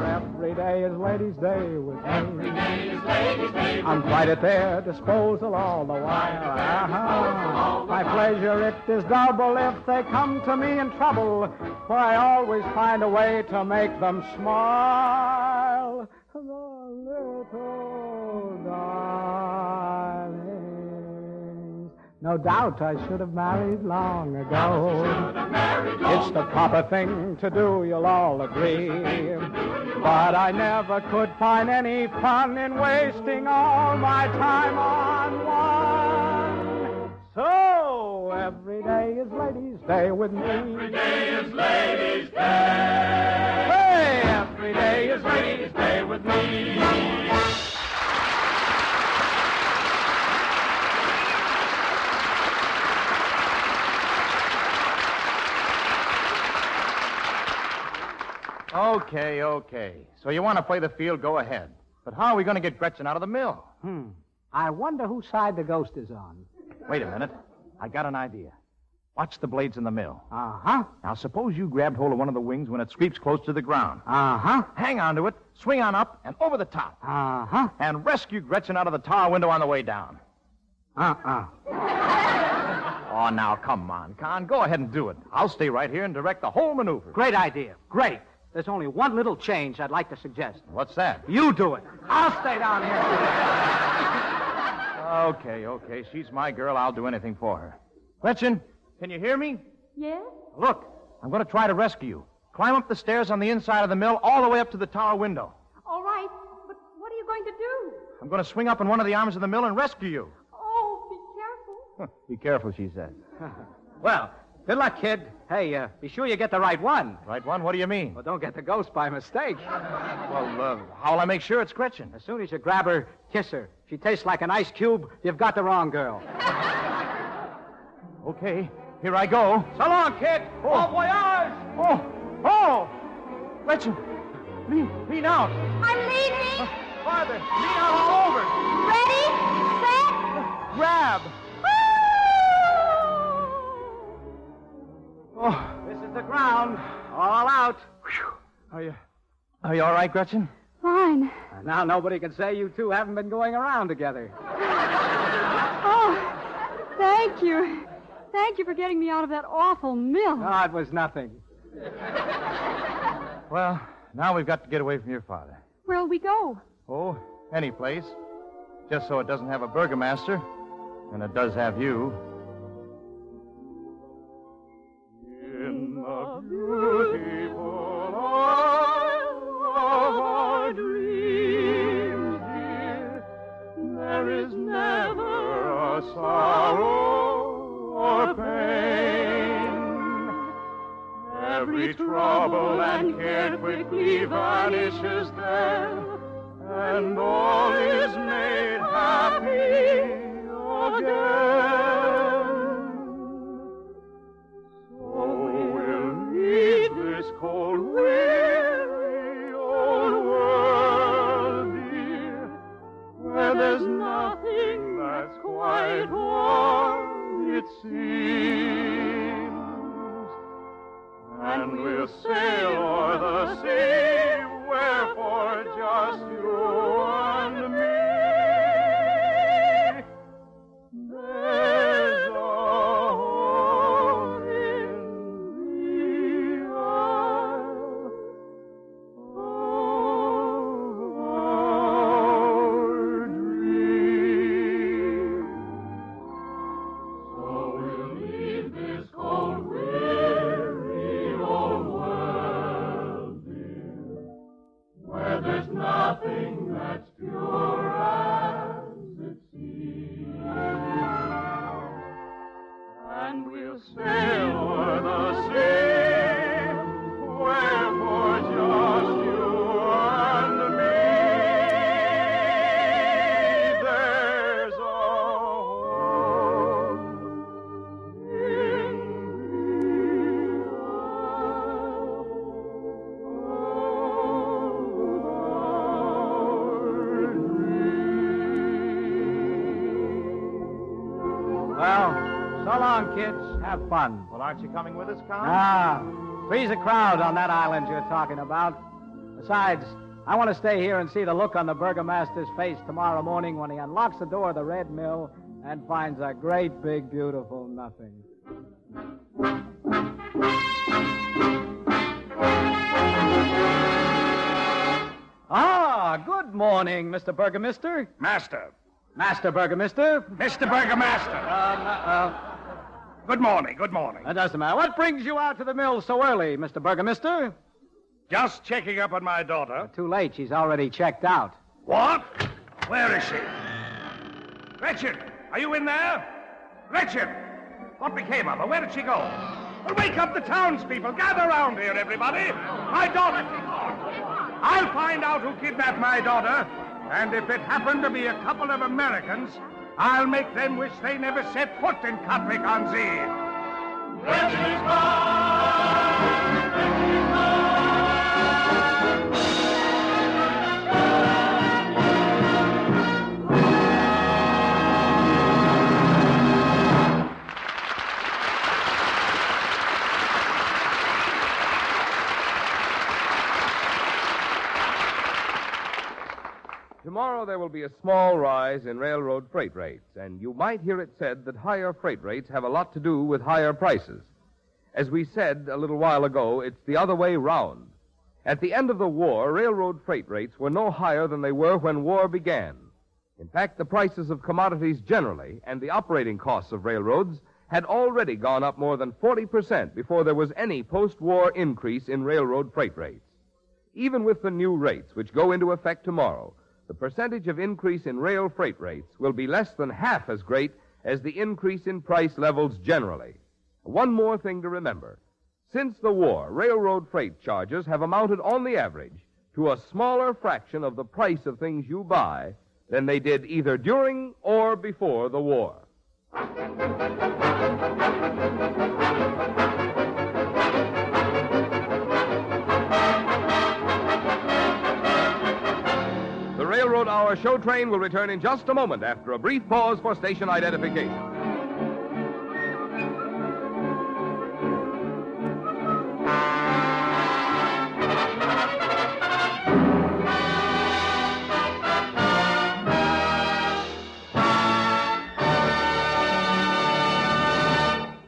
every day is Ladies' Day with me. Every day is Ladies' Day. I'm quite at their disposal all the while. My pleasure, it is double if they come to me in trouble, for I always find a way to make them smile. The little darlings. No doubt I should have married long ago. It's the proper thing to do, you'll all agree. But I never could find any fun in wasting all my time on one. So every day is Ladies' Day with me. Every day is Ladies' Day. Hey, every day is Ladies' Day with me. Okay. So you want to play the field, go ahead. But how are we going to get Gretchen out of the mill? I wonder whose side the ghost is on. Wait a minute. I got an idea. Watch the blades in the mill. Uh-huh. Now, suppose you grabbed hold of one of the wings when it sweeps close to the ground. Uh-huh. Hang on to it, swing on up, and over the top. Uh-huh. And rescue Gretchen out of the tower window on the way down. Uh-uh. Oh, now, come on, Con. Go ahead and do it. I'll stay right here and direct the whole maneuver. Great idea. Great. There's only one little change I'd like to suggest. What's that? You do it. I'll stay down here. Okay. She's my girl. I'll do anything for her. Gretchen, can you hear me? Yes? Look, I'm going to try to rescue you. Climb up the stairs on the inside of the mill all the way up to the tower window. All right, but what are you going to do? I'm going to swing up on one of the arms of the mill and rescue you. Oh, be careful. Be careful, she said. Well, good luck, kid. Hey, be sure you get the right one. Right one? What do you mean? Well, don't get the ghost by mistake. Well, how'll I make sure it's Gretchen? As soon as you grab her, kiss her. She tastes like an ice cube. You've got the wrong girl. Okay, here I go. So long, kid. Bon voyage. Oh! Gretchen, lean out. I'm leaning. Farther, lean out all over. Ready, set, Grab. Oh, this is the ground. All out. Are you all right, Gretchen? Fine. Now nobody can say you two haven't been going around together. Oh, thank you. Thank you for getting me out of that awful mill. Oh, it was nothing. Well, now we've got to get away from your father. Where'll we go? Oh, any place. Just so it doesn't have a burgomaster. And it does have you. In the beautiful isle of our dreams. trouble and care quickly vanishes there, and all is made happy again. So we'll leave this cold, weary old world, dear, where there's nothing that's quite warm, it seems. And we'll sail o'er the sea, wherefore just you and me. There's a home in the isle of our dreams. So we'll leave this cold, weary old world, dear, where there's nothing that's pure as it seems. And we'll sail o'er the sea, wherefore just you and me. There's a home in Well, so long, kids. Have fun. Well, aren't you coming with us, Con? Ah, freeze a crowd on that island you're talking about. Besides, I want to stay here and see the look on the burgomaster's face tomorrow morning when he unlocks the door of the Red Mill and finds a great, big, beautiful nothing. Ah, good morning, Mr. Burgomaster. Master. Master Burgomaster. Mr. Burgomaster. Good morning, good morning. That doesn't matter. What brings you out to the mill so early, Mr. Burgomaster? Just checking up on my daughter. Too late. She's already checked out. What? Where is she? Gretchen, are you in there? Gretchen! What became of her? Where did she go? Well, wake up the townspeople. Gather round here, everybody. My daughter. I'll find out who kidnapped my daughter, and if it happened to be a couple of Americans, I'll make them wish they never set foot in Catwick on Sea. Gretchen is gone! Gretchen is Tomorrow there will be a small rise in railroad freight rates, and you might hear it said that higher freight rates have a lot to do with higher prices. As we said a little while ago, it's the other way round. At the end of the war, railroad freight rates were no higher than they were when war began. In fact, the prices of commodities generally and the operating costs of railroads had already gone up more than 40% before there was any post-war increase in railroad freight rates. Even with the new rates, which go into effect tomorrow, the percentage of increase in rail freight rates will be less than half as great as the increase in price levels generally. One more thing to remember. Since the war, railroad freight charges have amounted on the average to a smaller fraction of the price of things you buy than they did either during or before the war. The Railroad Hour show train will return in just a moment after a brief pause for station identification.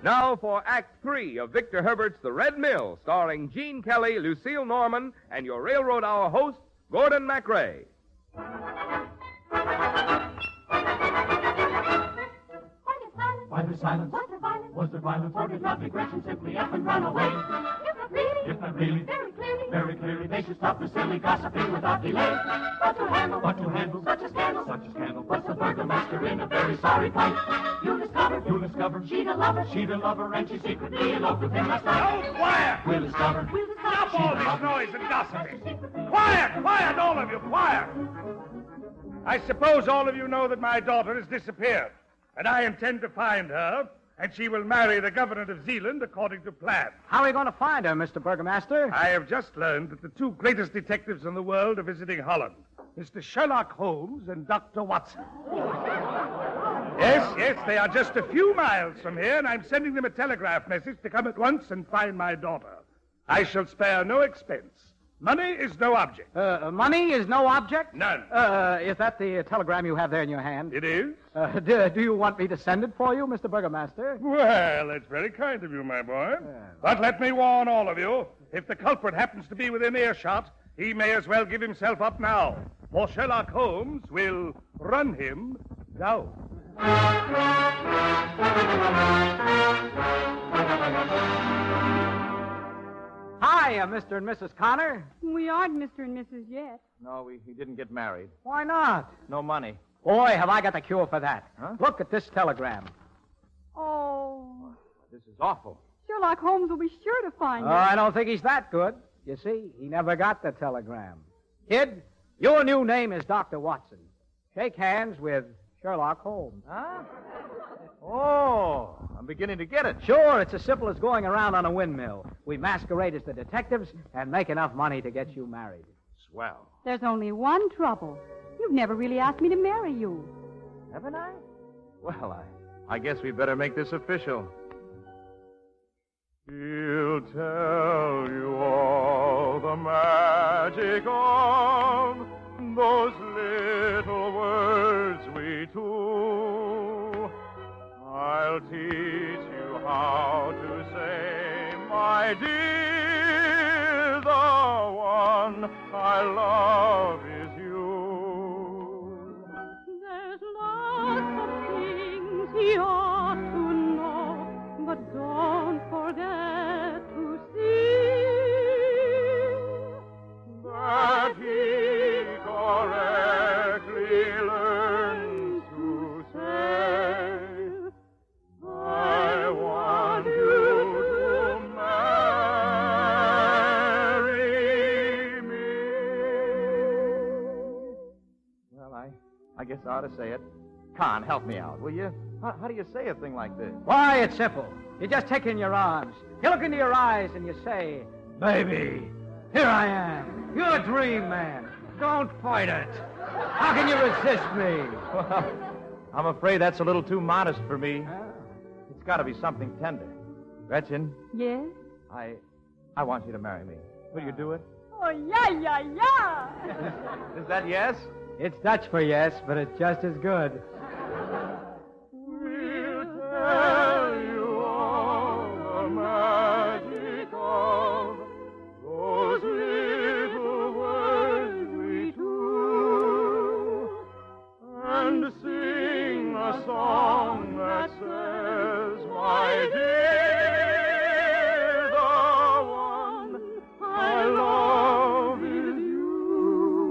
Now for Act 3 of Victor Herbert's The Red Mill, starring Gene Kelly, Lucille Norman, and your Railroad Hour host, Gordon MacRae. Why the silence? Was there violence or did lovely Gretchen simply up and run away? If not really, very clearly, they should stop the silly gossiping without delay. What to handle, such a scandal, puts the burgomaster in a very sorry plight. You'll discover, discover she'd a lover, and she secretly eloped with him last night. Oh, quiet! We'll discover. Stop all this noise and gossiping. Quiet, quiet, all of you, quiet. I suppose all of you know that my daughter has disappeared, and I intend to find her, and she will marry the governor of Zealand according to plan. How are we going to find her, Mr. Burgomaster? I have just learned that the two greatest detectives in the world are visiting Holland, Mr. Sherlock Holmes and Dr. Watson. Yes, they are just a few miles from here, and I'm sending them a telegraph message to come at once and find my daughter. I shall spare no expense. Money is no object. Money is no object? None. Is that the telegram you have there in your hand? It is. Do you want me to send it for you, Mr. Burgomaster? Well, that's very kind of you, my boy. But let me warn all of you, if the culprit happens to be within earshot, he may as well give himself up now, for Sherlock Holmes will run him down. Hi, Mr. and Mrs. Connor. We aren't Mr. and Mrs. yet. No, he didn't get married. Why not? No money. Boy, have I got the cure for that. Huh? Look at this telegram. Oh, This is awful. Sherlock Holmes will be sure to find Oh, it. I don't think he's that good. You see, he never got the telegram. Kid, your new name is Dr. Watson. Shake hands with Sherlock Holmes. Huh? Oh, I'm beginning to get it. Sure, it's as simple as going around on a windmill. We masquerade as the detectives and make enough money to get you married. Swell. There's only one trouble. You've never really asked me to marry you. Haven't I? Well, I guess we better make this official. He'll tell you all the magic of those little words we two. I'll teach you how to say, my dear, the one I love is you. There's lots of things he ought to know, but don't forget to see that he correctly learns to say, I want you to marry me. Well, I guess I ought to say it. Con, help me out, will you? How do you say a thing like this? Why, it's simple. You just take in your arms. You look into your eyes and you say, baby, here I am, your dream man. Don't fight it. How can you resist me? Well, I'm afraid that's a little too modest for me. It's got to be something tender. Gretchen, Yes? I want you to marry me. Will you do it? Oh, yeah. Is that yes? It's Dutch for yes, but it's just as good. We'll tell you all the magic of those little words we do, and sing a song that says, my dear, the one I love is you.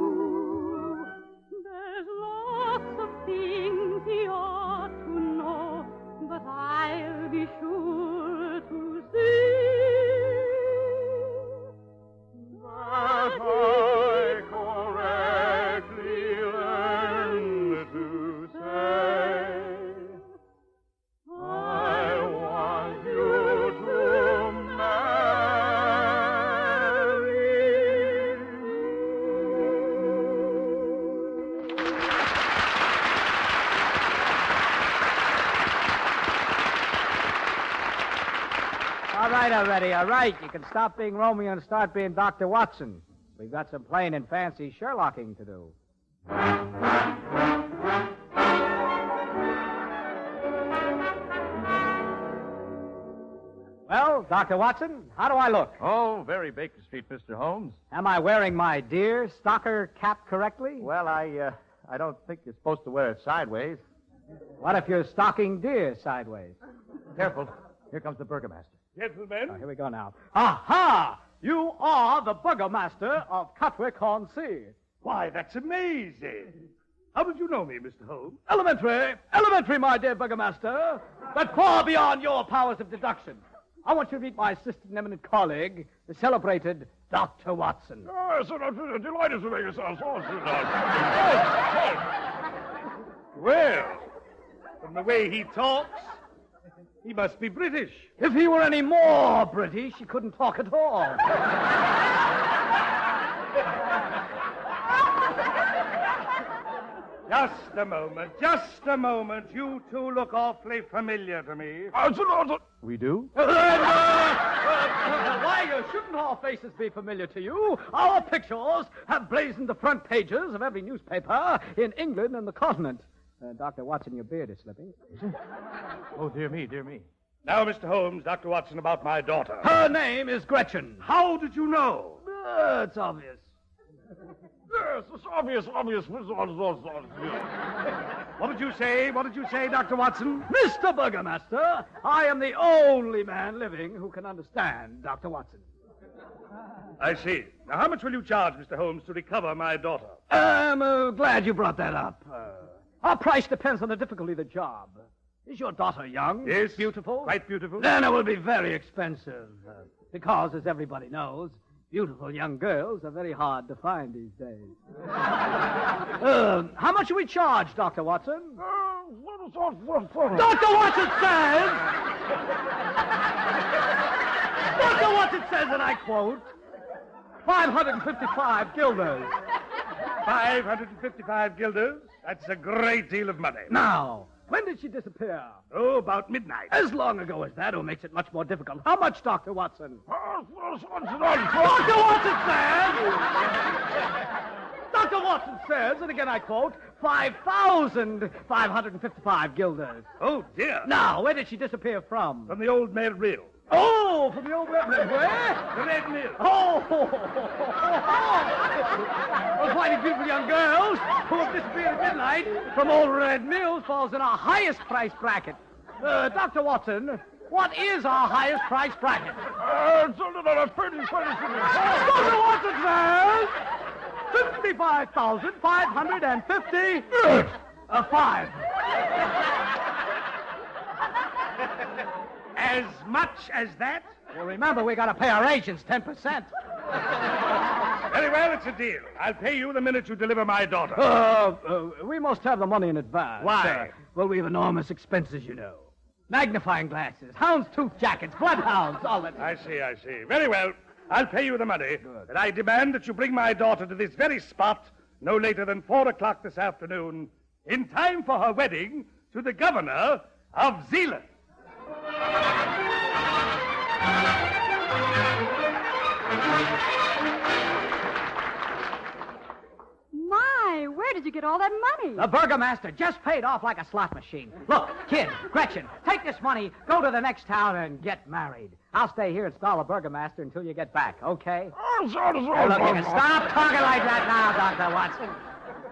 There's lots of things he ought to know, but I'll be sure to see that I correctly learned to say, I want you to marry me. All right already, all right. You can stop being Romeo and start being Dr. Watson. We've got some plain and fancy Sherlocking to do. Well, Dr. Watson, how do I look? Oh, very Baker Street, Mr. Holmes. Am I wearing my deer stalker cap correctly? Well, I don't think you're supposed to wear it sideways. What if you're stalking deer sideways? Careful. Here comes the burgomaster. Gentlemen. Here we go now. Aha! You are the burgomaster of Catwick-on-Sea. Why, that's amazing. How did you know me, Mr. Holmes? Elementary, my dear Burgomaster, but far beyond your powers of deduction. I want you to meet my assistant and eminent colleague, the celebrated Dr. Watson. Sir, I'm delighted to make yourself so Well, from the way he talks, he must be British. If he were any more British, he couldn't talk at all. Just a moment. You two look awfully familiar to me. We do? Why shouldn't our faces be familiar to you? Our pictures have blazoned the front pages of every newspaper in England and the continent. Dr. Watson, your beard is slipping. Oh, dear me, dear me. Now, Mr. Holmes, Dr. Watson, about my daughter. Her name is Gretchen. How did you know? It's obvious. Yes, it's obvious. What did you say? What did you say, Dr. Watson? Mr. Burgomaster, I am the only man living who can understand Dr. Watson. I see. Now, how much will you charge, Mr. Holmes, to recover my daughter? I'm glad you brought that up. Our price depends on the difficulty of the job. Is your daughter young? Yes. Beautiful? Quite beautiful. Then it will be very expensive. Because, as everybody knows, beautiful young girls are very hard to find these days. How much do we charge, Dr. Watson? Dr. Watson says... Dr. Watson says, and I quote, 555 guilders. 555 guilders? That's a great deal of money. Now, when did she disappear? Oh, about midnight. As long ago as that, who makes it much more difficult. How much, Dr. Watson? Dr. Watson says, and again I quote, 5,555 guilders. Oh, dear. Now, where did she disappear from? From the old Mill Reel. Oh, from the old Red Mill. Where? The Red Mill. Oh! Well, finding beautiful young girls who have disappeared at midnight from old Red Mills falls in our highest price bracket. Dr. Watson, what is our highest price bracket? Dr. Watson says 55,550. 5. As much as that? Well, remember, we got to pay our agents 10%. Very well, it's a deal. I'll pay you the minute you deliver my daughter. We must have the money in advance. Why? Well, we have enormous expenses, you know. Magnifying glasses, houndstooth jackets, bloodhounds, all that. I see. Very well. I'll pay you the money. Good. But I demand that you bring my daughter to this very spot no later than 4 o'clock this afternoon, in time for her wedding to the governor of Zealand. My, where did you get all that money? The Burgomaster just paid off like a slot machine. Look, kid, Gretchen, take this money, go to the next town, and get married. I'll stay here and stall the Burgomaster until you get back, okay? Look, you can stop talking like that now, Dr. Watson.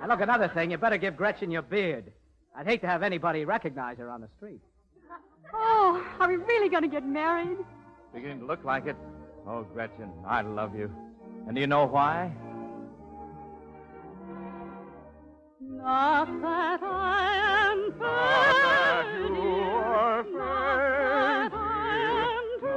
And look, another thing, you better give Gretchen your beard. I'd hate to have anybody recognize her on the street. Oh, are we really going to get married? Beginning to look like it. Oh, Gretchen, I love you. And do you know why? Not that I am fading, not that I am true,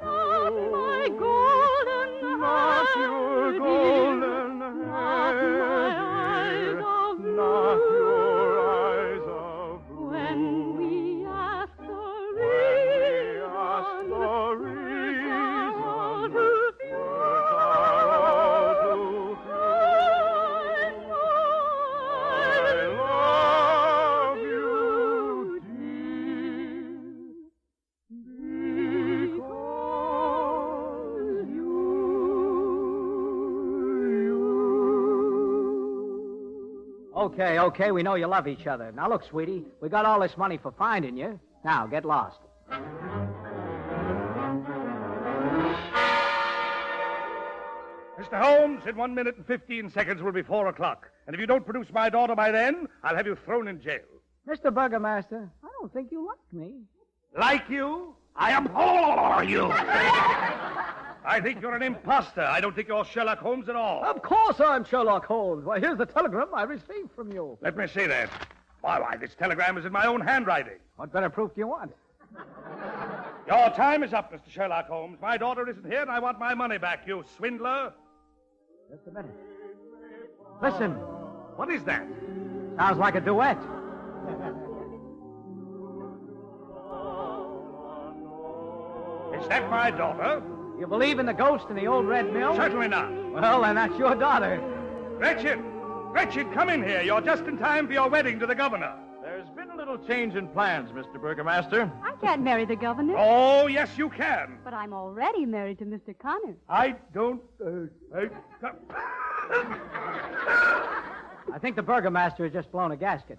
not my golden not your golden not my eyes of blue, not your eyes of blue. When we ask the Okay, we know you love each other. Now, look, sweetie, we got all this money for finding you. Now, get lost. Mr. Holmes, in 1 minute and 15 seconds will be 4 o'clock. And if you don't produce my daughter by then, I'll have you thrown in jail. Mr. Burgomaster, I don't think you like me. Like you? I abhor you. I think you're an imposter. I don't think you're Sherlock Holmes at all. Of course I'm Sherlock Holmes. Why, here's the telegram I received from you. Let me see that. Why, this telegram is in my own handwriting. What better proof do you want? Your time is up, Mr. Sherlock Holmes. My daughter isn't here, and I want my money back, you swindler. Just a minute. Listen. What is that? Sounds like a duet. Is that my daughter? You believe in the ghost in the old Red Mill? Certainly not. Well, then that's your daughter. Gretchen! Gretchen, come in here. You're just in time for your wedding to the governor. There's been a little change in plans, Mr. Burgomaster. I can't marry the governor. Oh, yes, you can. But I'm already married to Mr. Connor. I don't... I think the burgomaster has just blown a gasket.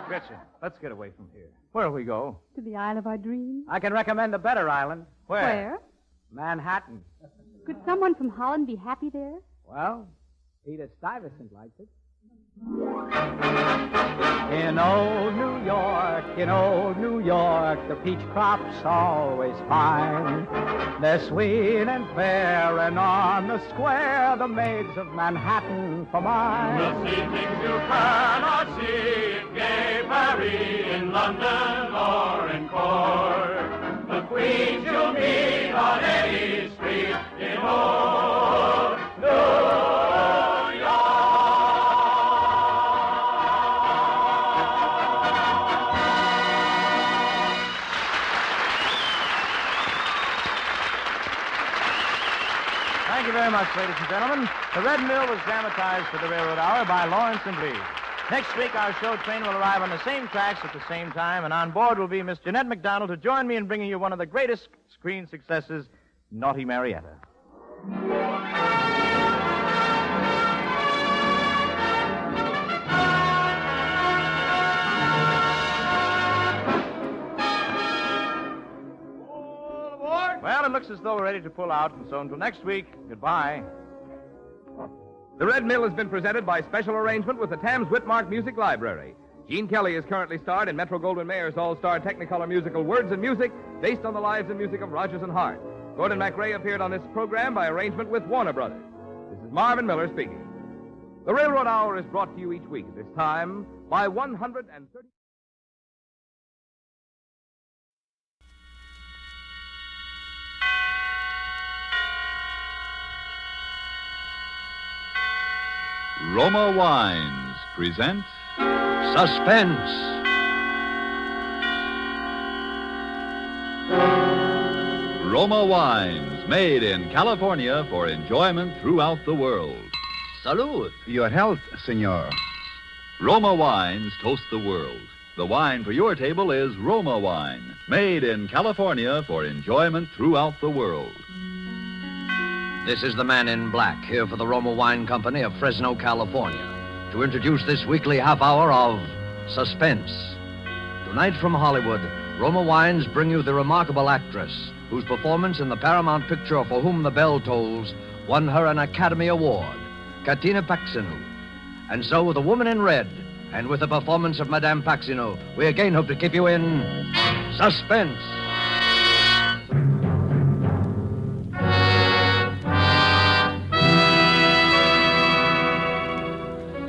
Gretchen, let's get away from here. Where'll we go? To the Isle of our dreams. I can recommend a better island. Where? Manhattan. Could someone from Holland be happy there? Well, Peter Stuyvesant likes it. In old New York, the peach crop's always fine. They're sweet and fair, and on the square, the maids of Manhattan for mine. We'll see things you cannot see in gay Paris, in London, or in Court. The queens you'll meet on any street in old New York. Thank you very much, ladies and gentlemen. The Red Mill was dramatized for the Railroad Hour by Lawrence and Lee. Next week, our show train will arrive on the same tracks at the same time, and on board will be Miss Jeanette MacDonald to join me in bringing you one of the greatest screen successes, Naughty Marietta. Well, it looks as though we're ready to pull out, and so until next week, goodbye. The Red Mill has been presented by special arrangement with the Thames Whitmark Music Library. Gene Kelly is currently starred in Metro-Goldwyn-Mayer's all-star Technicolor musical Words and Music, based on the lives and music of Rodgers and Hart. Gordon MacRae appeared on this program by arrangement with Warner Brothers. This is Marvin Miller speaking. The Railroad Hour is brought to you each week, this time by 130... Roma Wines present Suspense. Roma Wines, made in California for enjoyment throughout the world. Salud. Your health, senor. Roma Wines toast the world. The wine for your table is Roma Wine, made in California for enjoyment throughout the world. This is the man in black, here for the Roma Wine Company of Fresno, California, to introduce this weekly half hour of Suspense. Tonight from Hollywood, Roma Wines bring you the remarkable actress whose performance in the Paramount picture For Whom the Bell Tolls won her an Academy Award, Katina Paxinou. And so, with The Woman in Red, and with the performance of Madame Paxinou, we again hope to keep you in suspense.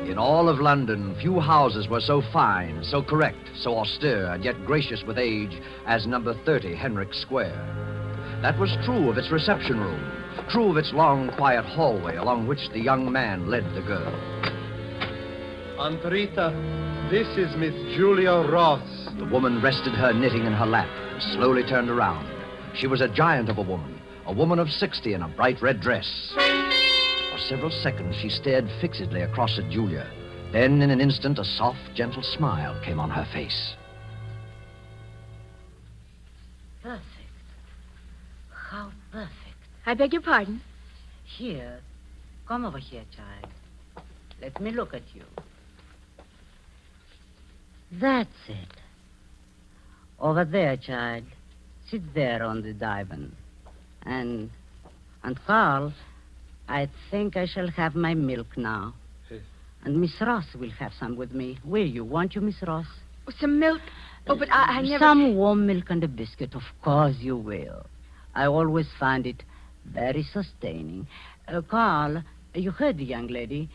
In all of London, few houses were so fine, so correct, so austere, and yet gracious with age as number 30 Henrik Square. That was true of its reception room, true of its long, quiet hallway along which the young man led the girl. Aunt Rita, this is Miss Julia Ross. The woman rested her knitting in her lap and slowly turned around. She was a giant of a woman of 60 in a bright red dress. For several seconds, she stared fixedly across at Julia. Then, in an instant, a soft, gentle smile came on her face. Perfect. How perfect. I beg your pardon? Here. Come over here, child. Let me look at you. That's it. Over there, child. Sit there on the divan. And Carl, I think I shall have my milk now. Yes. And Miss Ross will have some with me. Will you? Won't you, Miss Ross? Some milk? Oh, but I never... Some warm milk and a biscuit. Of course you will. I always find it very sustaining. Carl, you heard the young lady.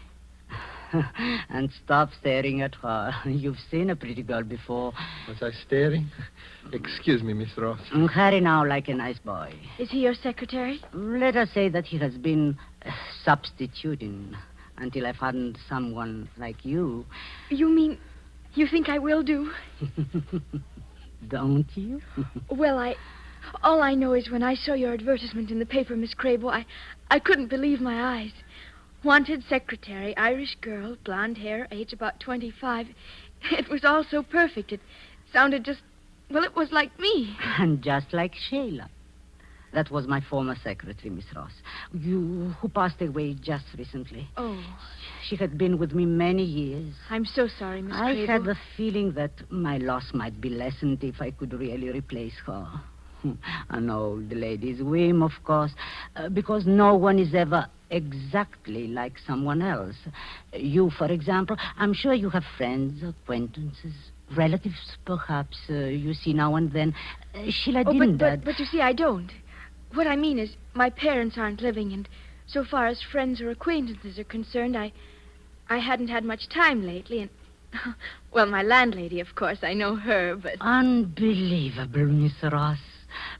And stop staring at her. You've seen a pretty girl before. Was I staring? Excuse me, Miss Ross. Hurry now like a nice boy. Is he your secretary? Let us say that he has been substituting until I found someone like you. You mean you think I will do? Don't you? Well, all I know is when I saw your advertisement in the paper, Miss Crable, I couldn't believe my eyes. Wanted secretary, Irish girl, blonde hair, age about 25. It was all so perfect. It sounded just, well, it was like me. And just like Sheila. That was my former secretary, Miss Ross. Who passed away just recently. Oh. She had been with me many years. I'm so sorry, Miss I Crable. had the feeling that my loss might be lessened if I could really replace her. An old lady's whim, of course, because no one is ever exactly like someone else. You, for example, I'm sure you have friends, acquaintances, relatives, perhaps, you see now and then. Sheila didn't. But you see, I don't. What I mean is, my parents aren't living, and so far as friends or acquaintances are concerned, I hadn't had much time lately, and... Well, my landlady, of course, I know her, but... Unbelievable, Miss Ross.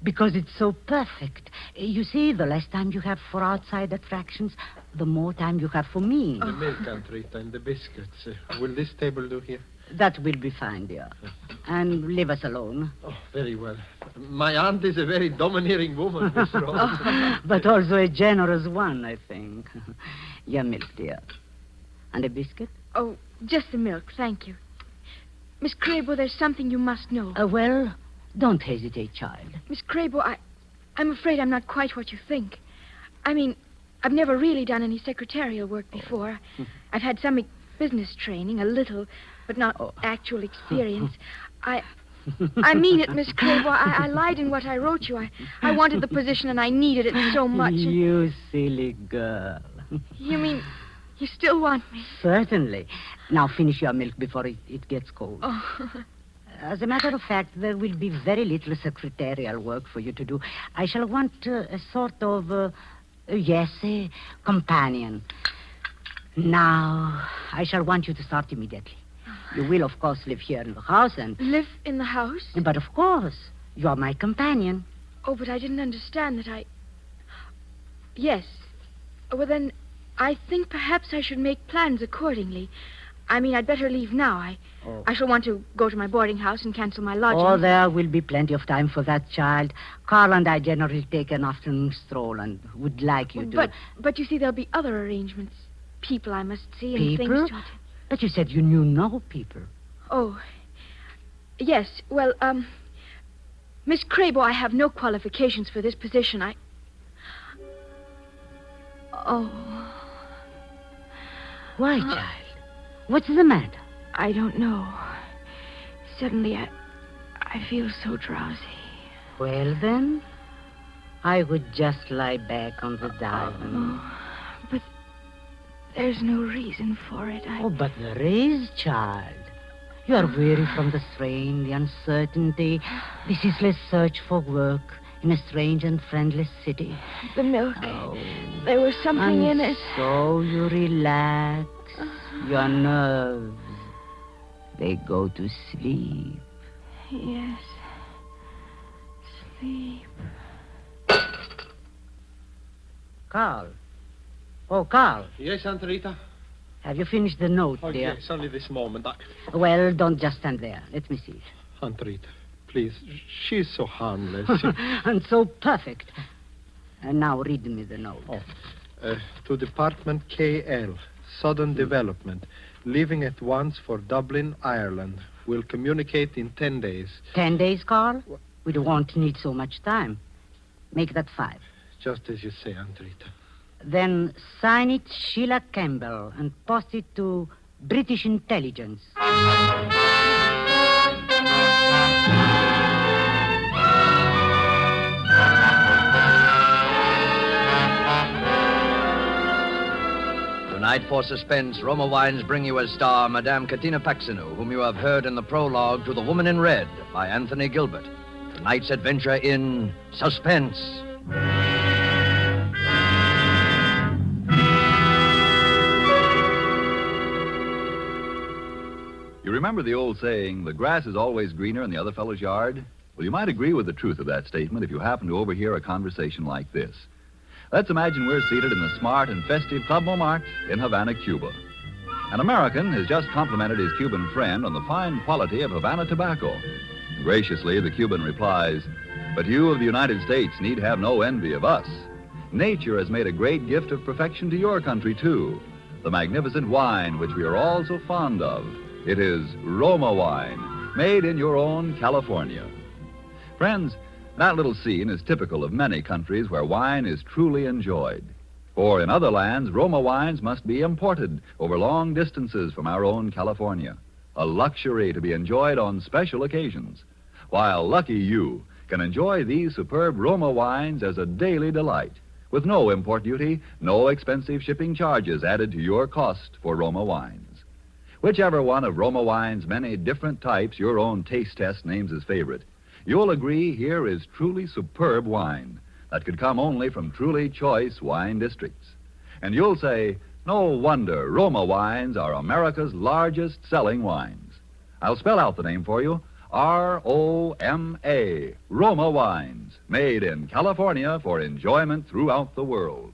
Because it's so perfect. You see, the less time you have for outside attractions, the more time you have for me. The milk, Aunt Rita, and the biscuits. Will this table do here? That will be fine, dear. And leave us alone. Oh, very well. My aunt is a very domineering woman, Miss Ross. But also a generous one, I think. Your milk, dear. And a biscuit? Oh, just the milk, thank you. Miss Crable, there's something you must know. Well, don't hesitate, child. Miss Crable, I'm afraid I'm not quite what you think. I mean, I've never really done any secretarial work before. I've had some business training, a little, but not actual experience. I mean it, Miss Crable. I lied in what I wrote you. I wanted the position and I needed it so much. You silly girl. You mean you still want me? Certainly. Now finish your milk before it gets cold. Oh. As a matter of fact, there will be very little secretarial work for you to do. I shall want a sort of, a companion. Now, I shall want you to start immediately. You will, of course, live here in the house and... Live in the house? But, of course, you are my companion. Oh, but I didn't understand that I... Yes. Well, then, I think perhaps I should make plans accordingly. I mean, I'd better leave now. I shall want to go to my boarding house and cancel my lodging. Oh, there will be plenty of time for that, child. Carl and I generally take an afternoon stroll and would like you to... But you see, there'll be other arrangements. People I must see and people? things to... But you said you knew no people. Oh, yes. Well, Miss Crable, I have no qualifications for this position. Oh. Why, child? What's the matter? I don't know. Suddenly, I feel so drowsy. Well, then, I would just lie back on the divan. But there's no reason for it. Oh, but there is, child. You are weary from the strain, the uncertainty, the ceaseless search for work in a strange and friendless city. The milk. There was something in it. So you relax. Your nerves, they go to sleep. Yes. Sleep. Carl. Oh, Carl. Yes, Aunt Rita? Have you finished the note, Oh, dear? yes, only this moment. Well, don't just stand there. Let me see it. Aunt Rita, please. She's so harmless. And so perfect. And now read me the note. To Department KL, Southern Development. Leaving at once for Dublin, Ireland. Will communicate in 10 days. 10 days, Carl? We won't need so much time. Make that 5. Just as you say, Aunt Rita. Then sign it Sheila Campbell and post it to British Intelligence. Tonight, for suspense, Roma Wines bring you as star Madame Katina Paxinu, whom you have heard in the prologue to The Woman in Red by Anthony Gilbert. Tonight's adventure in Suspense. You remember the old saying, the grass is always greener in the other fellow's yard? Well, you might agree with the truth of that statement if you happen to overhear a conversation like this. Let's imagine we're seated in the smart and festive Club Montmartre in Havana, Cuba. An American has just complimented his Cuban friend on the fine quality of Havana tobacco. Graciously, the Cuban replies, "But you of the United States need have no envy of us. Nature has made a great gift of perfection to your country, too. The magnificent wine which we are all so fond of. It is Roma wine, made in your own California." Friends, that little scene is typical of many countries where wine is truly enjoyed. For in other lands, Roma wines must be imported over long distances from our own California, a luxury to be enjoyed on special occasions, while lucky you can enjoy these superb Roma wines as a daily delight, with no import duty, no expensive shipping charges added to your cost for Roma wines. Whichever one of Roma wine's many different types your own taste test names as favorite, you'll agree here is truly superb wine that could come only from truly choice wine districts. And you'll say, no wonder Roma wines are America's largest selling wines. I'll spell out the name for you. R-O-M-A, Roma wines, made in California for enjoyment throughout the world.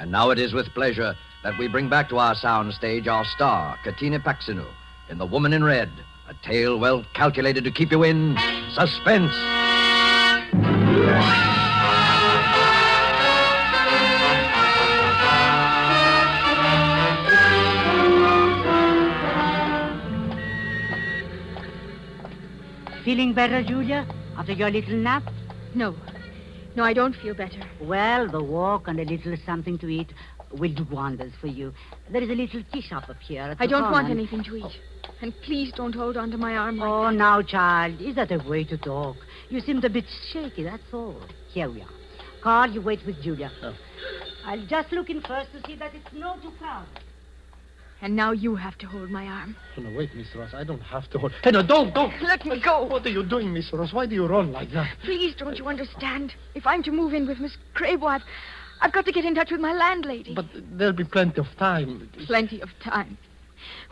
And now it is with pleasure that we bring back to our sound stage our star, Katina Paxinu, in The Woman in Red, a tale well calculated to keep you in suspense. Feeling better, Julia, after your little nap? No, I don't feel better. Well, the walk and a little something to eat will do wonders for you. There is a little tea shop up here at the I don't corner. want anything to eat. And please don't hold on to my arm like Oh, that. now, child, is that a way to talk? You seemed a bit shaky, that's all. Here we are. Carl, you wait with Julia. Oh. I'll just look in first to see that it's not too crowded. And now you have to hold my arm. Oh, no, wait, Miss Ross. I don't have to hold... Hey, no, don't. Let me go. What are you doing, Miss Ross? Why do you run like that? Please, don't you understand? If I'm to move in with Miss Crabo, I've got to get in touch with my landlady. But there'll be plenty of time. Plenty of time.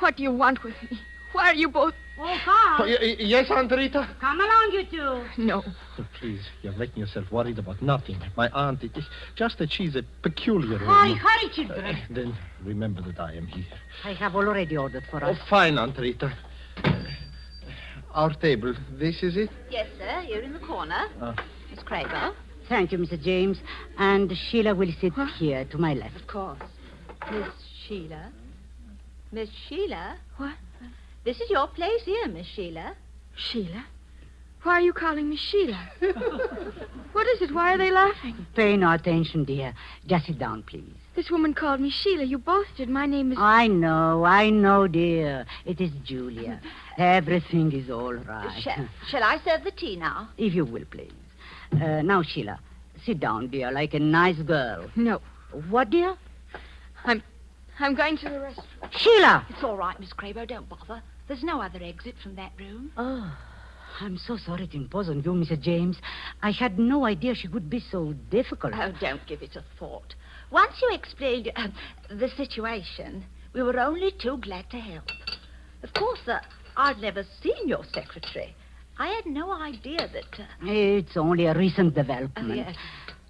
What do you want with me? Why are you both... Oh, Carl. Oh, yes, Aunt Rita? Come along, you two. No. Oh, please, you're making yourself worried about nothing. My aunt, it is just that she's a peculiar Hurry, woman. hurry, children. Then remember that I am here. I have already ordered for us. Oh, fine, Aunt Rita. Our table, this is it? Yes, sir. Here in the corner. Miss Crabo. Thank you, Mr. James. And Sheila will sit here to my left. Of course. Miss Sheila. Miss Sheila? What? This is your place here, Miss Sheila. Sheila? Why are you calling me Sheila? What is it? Why are they laughing? Pay no attention, dear. Just sit down, please. This woman called me Sheila. You both did. My name is... I know, dear. It is Julia. Everything is all right. Shall I serve the tea now? If you will, please. Now, Sheila, sit down, dear, like a nice girl. No. What, dear? I'm going to the restaurant. Sheila! It's all right, Miss Crabo. Don't bother. There's no other exit from that room. Oh, I'm so sorry to impose on you, Mr. James. I had no idea she would be so difficult. Oh, don't give it a thought. Once you explained the situation, we were only too glad to help. Of course, I'd never seen your secretary. I had no idea that... It's only a recent Oh, development. yes.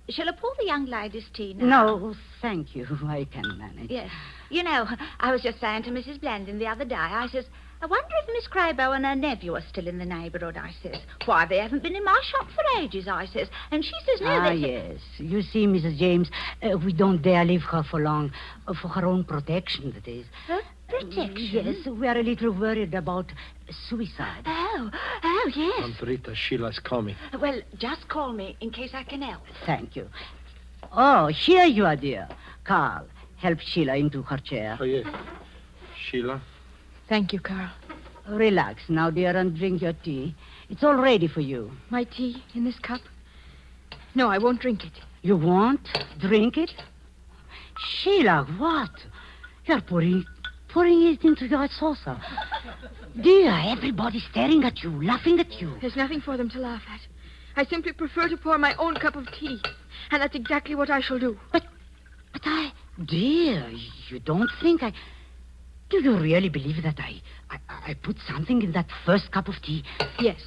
Shall I pour the young lady's tea now? No, thank you. I can manage. Yes. You know, I was just saying to Mrs. Blandon the other day, I says, I wonder if Miss Crabo and her nephew are still in the neighbourhood, I says. Why, they haven't been in my shop for ages, I says. And she says, no, they... Yes. You see, Mrs. James, we don't dare leave her for long. For her own protection, that is. Protection? Yes, we are a little worried about suicide. Oh, yes. Aunt Rita, Sheila's coming. Well, just call me in case I can help. Thank you. Oh, here you are, dear. Carl, help Sheila into her chair. Oh, yes. Sheila? Thank you, Carl. Relax now, dear, and drink your tea. It's all ready for you. My tea in this cup? No, I won't drink it. You won't drink it? Sheila, what? You're pouring it into your saucer. Dear, everybody's staring at you, laughing at you. There's nothing for them to laugh at. I simply prefer to pour my own cup of tea. And that's exactly what I shall do. But Dear, you don't think I... Do you really believe that I put something in that first cup of tea? Yes.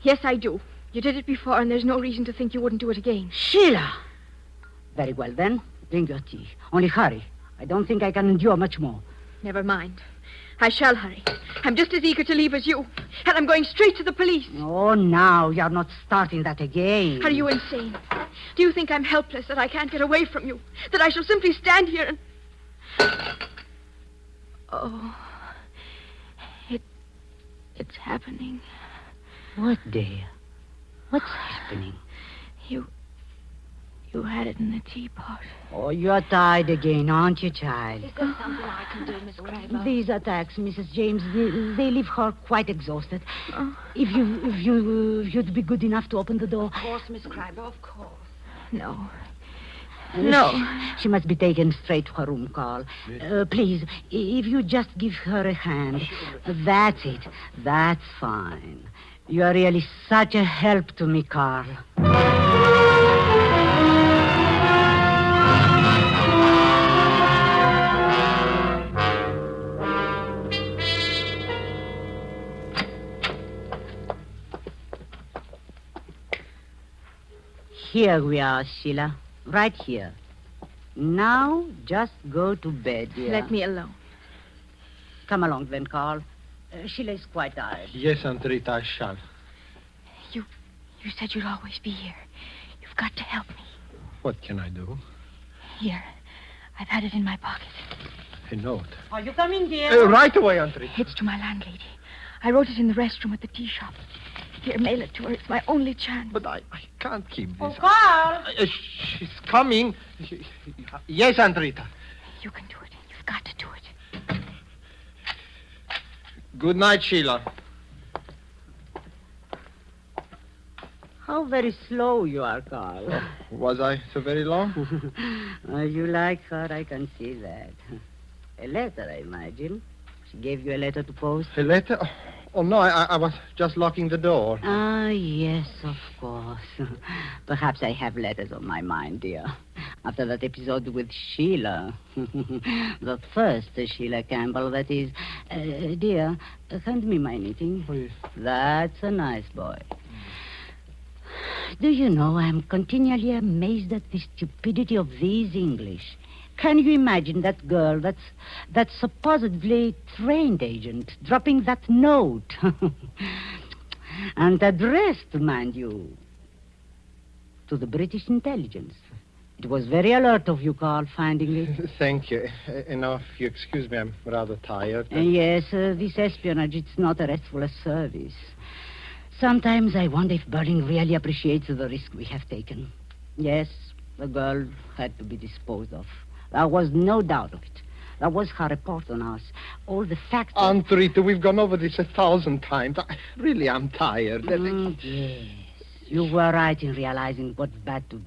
Yes, I do. You did it before, and there's no reason to think you wouldn't do it again. Sheila! Very well, then. Drink your tea. Only hurry. I don't think I can endure much more. Never mind. I shall hurry. I'm just as eager to leave as you. And I'm going straight to the police. Oh, now you're not starting that again. Are you insane? Do you think I'm helpless, that I can't get away from you? That I shall simply stand here and... Oh. It's happening. What, dear? What's happening? You had it in the teapot. Oh, you're tired again, aren't you, child? Is there something I can do, Miss Crabo? These attacks, Mrs. James, they leave her quite exhausted. Oh. If you'd be good enough to open the door. Of course, Miss Crabo, of course. No. No. She must be taken straight to her room, Carl. Please, if you just give her a hand. That's it. That's fine. You are really such a help to me, Carl. Here we are, Sheila. Right here. Now, just go to bed, dear. Let me alone. Come along, then, Carl. Sheila is quite tired. Yes, Aunt Rita, I shall. You said you'd always be here. You've got to help me. What can I do? Here. I've had it in my pocket. A note. Are you coming, dear? Right away, Aunt Rita. It's to my landlady. I wrote it in the restroom at the tea shop. Here, mail it to her. It's my only chance. But I can't keep this. Oh, Carl! She's coming. Yes, Aunt Rita. You can do it. You've got to do it. Good night, Sheila. How very slow you are, Carl. Was I so very long? You like her, I can see that. A letter, I imagine. She gave you a letter to post? A letter? Oh, no, I was just locking the door. Ah, yes, of course. Perhaps I have letters on my mind, dear. After that episode with Sheila. The first Sheila Campbell, that is. Dear, hand me my knitting. Oh, yes. That's a nice boy. Do you know, I'm continually amazed at the stupidity of these English. Can you imagine that girl, that supposedly trained agent, dropping that note? And addressed, mind you, to the British intelligence. It was very alert of you, Carl, finding it. Thank you. Now, if you excuse me, I'm rather tired. Yes, this espionage, it's not a restful service. Sometimes I wonder if Berlin really appreciates the risk we have taken. Yes, the girl had to be disposed of. There was no doubt of it. That was her report on us. All the facts... Aunt Rita, we've gone over this 1,000 times. Really, I'm tired. Yes. You were right in realizing what had to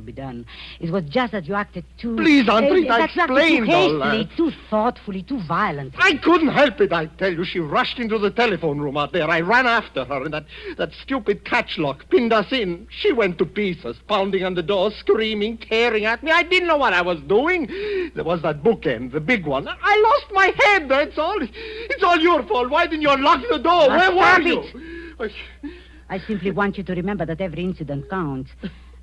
be done. It was just that you acted too... Please, Aunt Rita, explain too all hastily, that. too thoughtfully, too violently. I couldn't help it, I tell you. She rushed into the telephone room out there. I ran after her, and that stupid catch lock pinned us in. She went to pieces, pounding on the door, screaming, tearing at me. I didn't know what I was doing. There was that bookend, the big one. I lost my head, that's all. It's all your fault. Why didn't you unlock the door? Where were you? I simply want you to remember that every incident counts.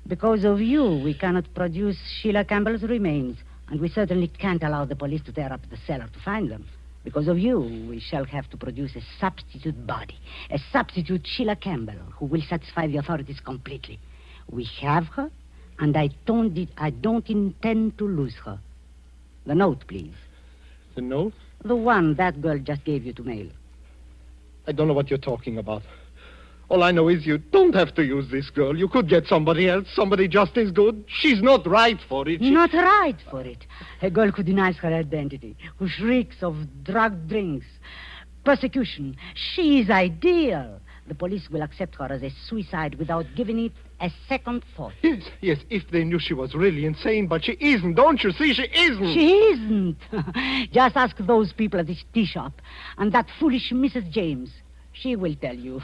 Because of you, we cannot produce Sheila Campbell's remains. And we certainly can't allow the police to tear up the cellar to find them. Because of you, we shall have to produce a substitute body. A substitute Sheila Campbell who will satisfy the authorities completely. We have her, and I don't intend to lose her. The note, please. The note? The one that girl just gave you to mail. I don't know what you're talking about. All I know is you don't have to use this girl. You could get somebody else, somebody just as good. She's not right for it. Not right for it. A girl who denies her identity, who shrieks of drugged drinks, persecution. She is ideal. The police will accept her as a suicide without giving it a second thought. Yes, if they knew she was really insane, but she isn't. Don't you see? She isn't. She isn't. Just ask those people at this tea shop and that foolish Mrs. James. She will tell you.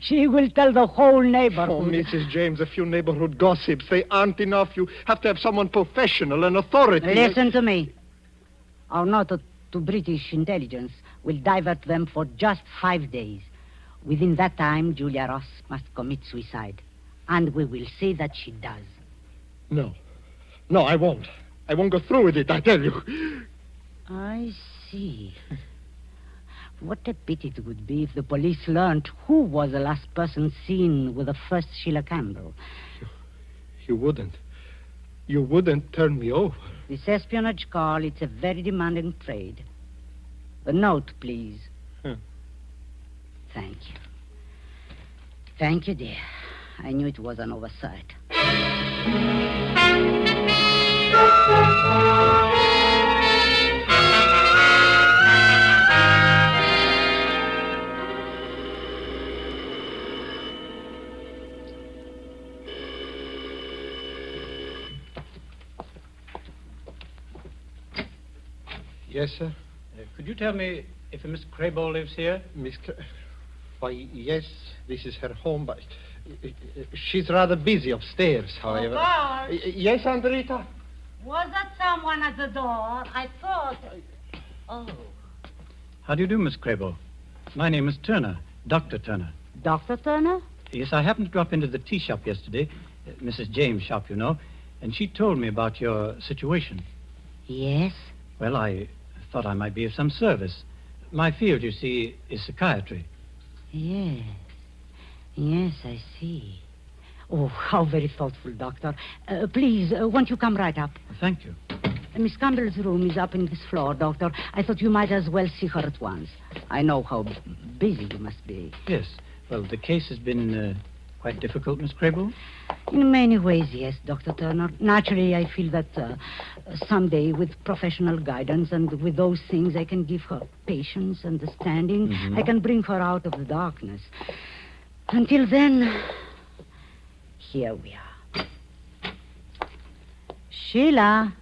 She will tell the whole neighborhood. Oh, Mrs. James, a few neighborhood gossips, they aren't enough. You have to have someone professional and authority. Listen to me. Our note to British intelligence will divert them for just 5 days. Within that time, Julia Ross must commit suicide. And we will see that she does. No. No, I won't. I won't go through with it, I tell you. I see. What a pity it would be if the police learned who was the last person seen with the first Sheila Campbell. You wouldn't. You wouldn't turn me over. This espionage call, it's a very demanding trade. The note, please. Thank you. Thank you, dear. I knew it was an oversight. Yes, sir? Could you tell me if a Miss Crable lives here? Why, yes, this is her home, but she's rather busy upstairs, however. gosh. Yes, Aunt Rita? Was that someone at the door? I thought... Oh. How do you do, Miss Crable? My name is Turner, Dr. Turner. Dr. Turner? Yes, I happened to drop into the tea shop yesterday, Mrs. James' shop, you know, and she told me about your situation. Yes? Well, I thought I might be of some service. My field, you see, is psychiatry. Yes. Yes, I see. Oh, how very thoughtful, Doctor. Please, won't you come right up? Thank you. Miss Campbell's room is up in this floor, Doctor. I thought you might as well see her at once. I know how busy you must be. Yes. Well, the case has been quite difficult, Miss Crable. In many ways, yes, Dr. Turner. Naturally, I feel that someday, with professional guidance and with those things, I can give her patience, understanding. Mm-hmm. I can bring her out of the darkness. Until then, here we are. Sheila.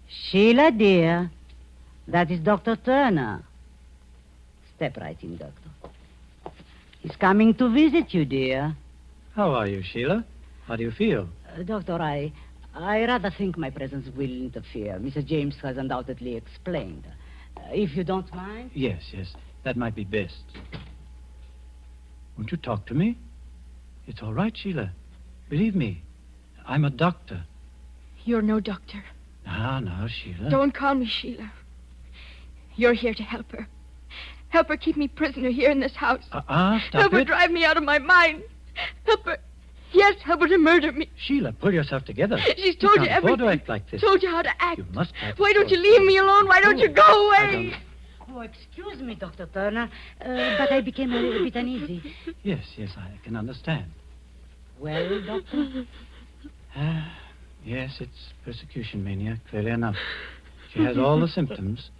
Sheila, dear. That is Dr. Turner. Step right in, Doctor. He's coming to visit you, dear. How are you, Sheila? How do you feel? Doctor, I rather think my presence will interfere. Mr. James has undoubtedly explained. If you don't mind. Yes. That might be best. Won't you talk to me? It's all right, Sheila. Believe me, I'm a doctor. You're no doctor. No, Sheila. Don't call me Sheila. You're here to help her. Help her keep me prisoner here in this house. Stop Help her it. drive me out of my mind. Help her. Yes, help her to murder me. Sheila, pull yourself together. She's told you can't afford everything. to act like this. Told you how to act. You must act. Why don't you leave me alone? Why don't you go away? Oh, excuse me, Dr. Turner, but I became a little bit uneasy. Yes, I can understand. Well, Doctor? Yes, it's persecution mania, clearly enough. She has all the symptoms.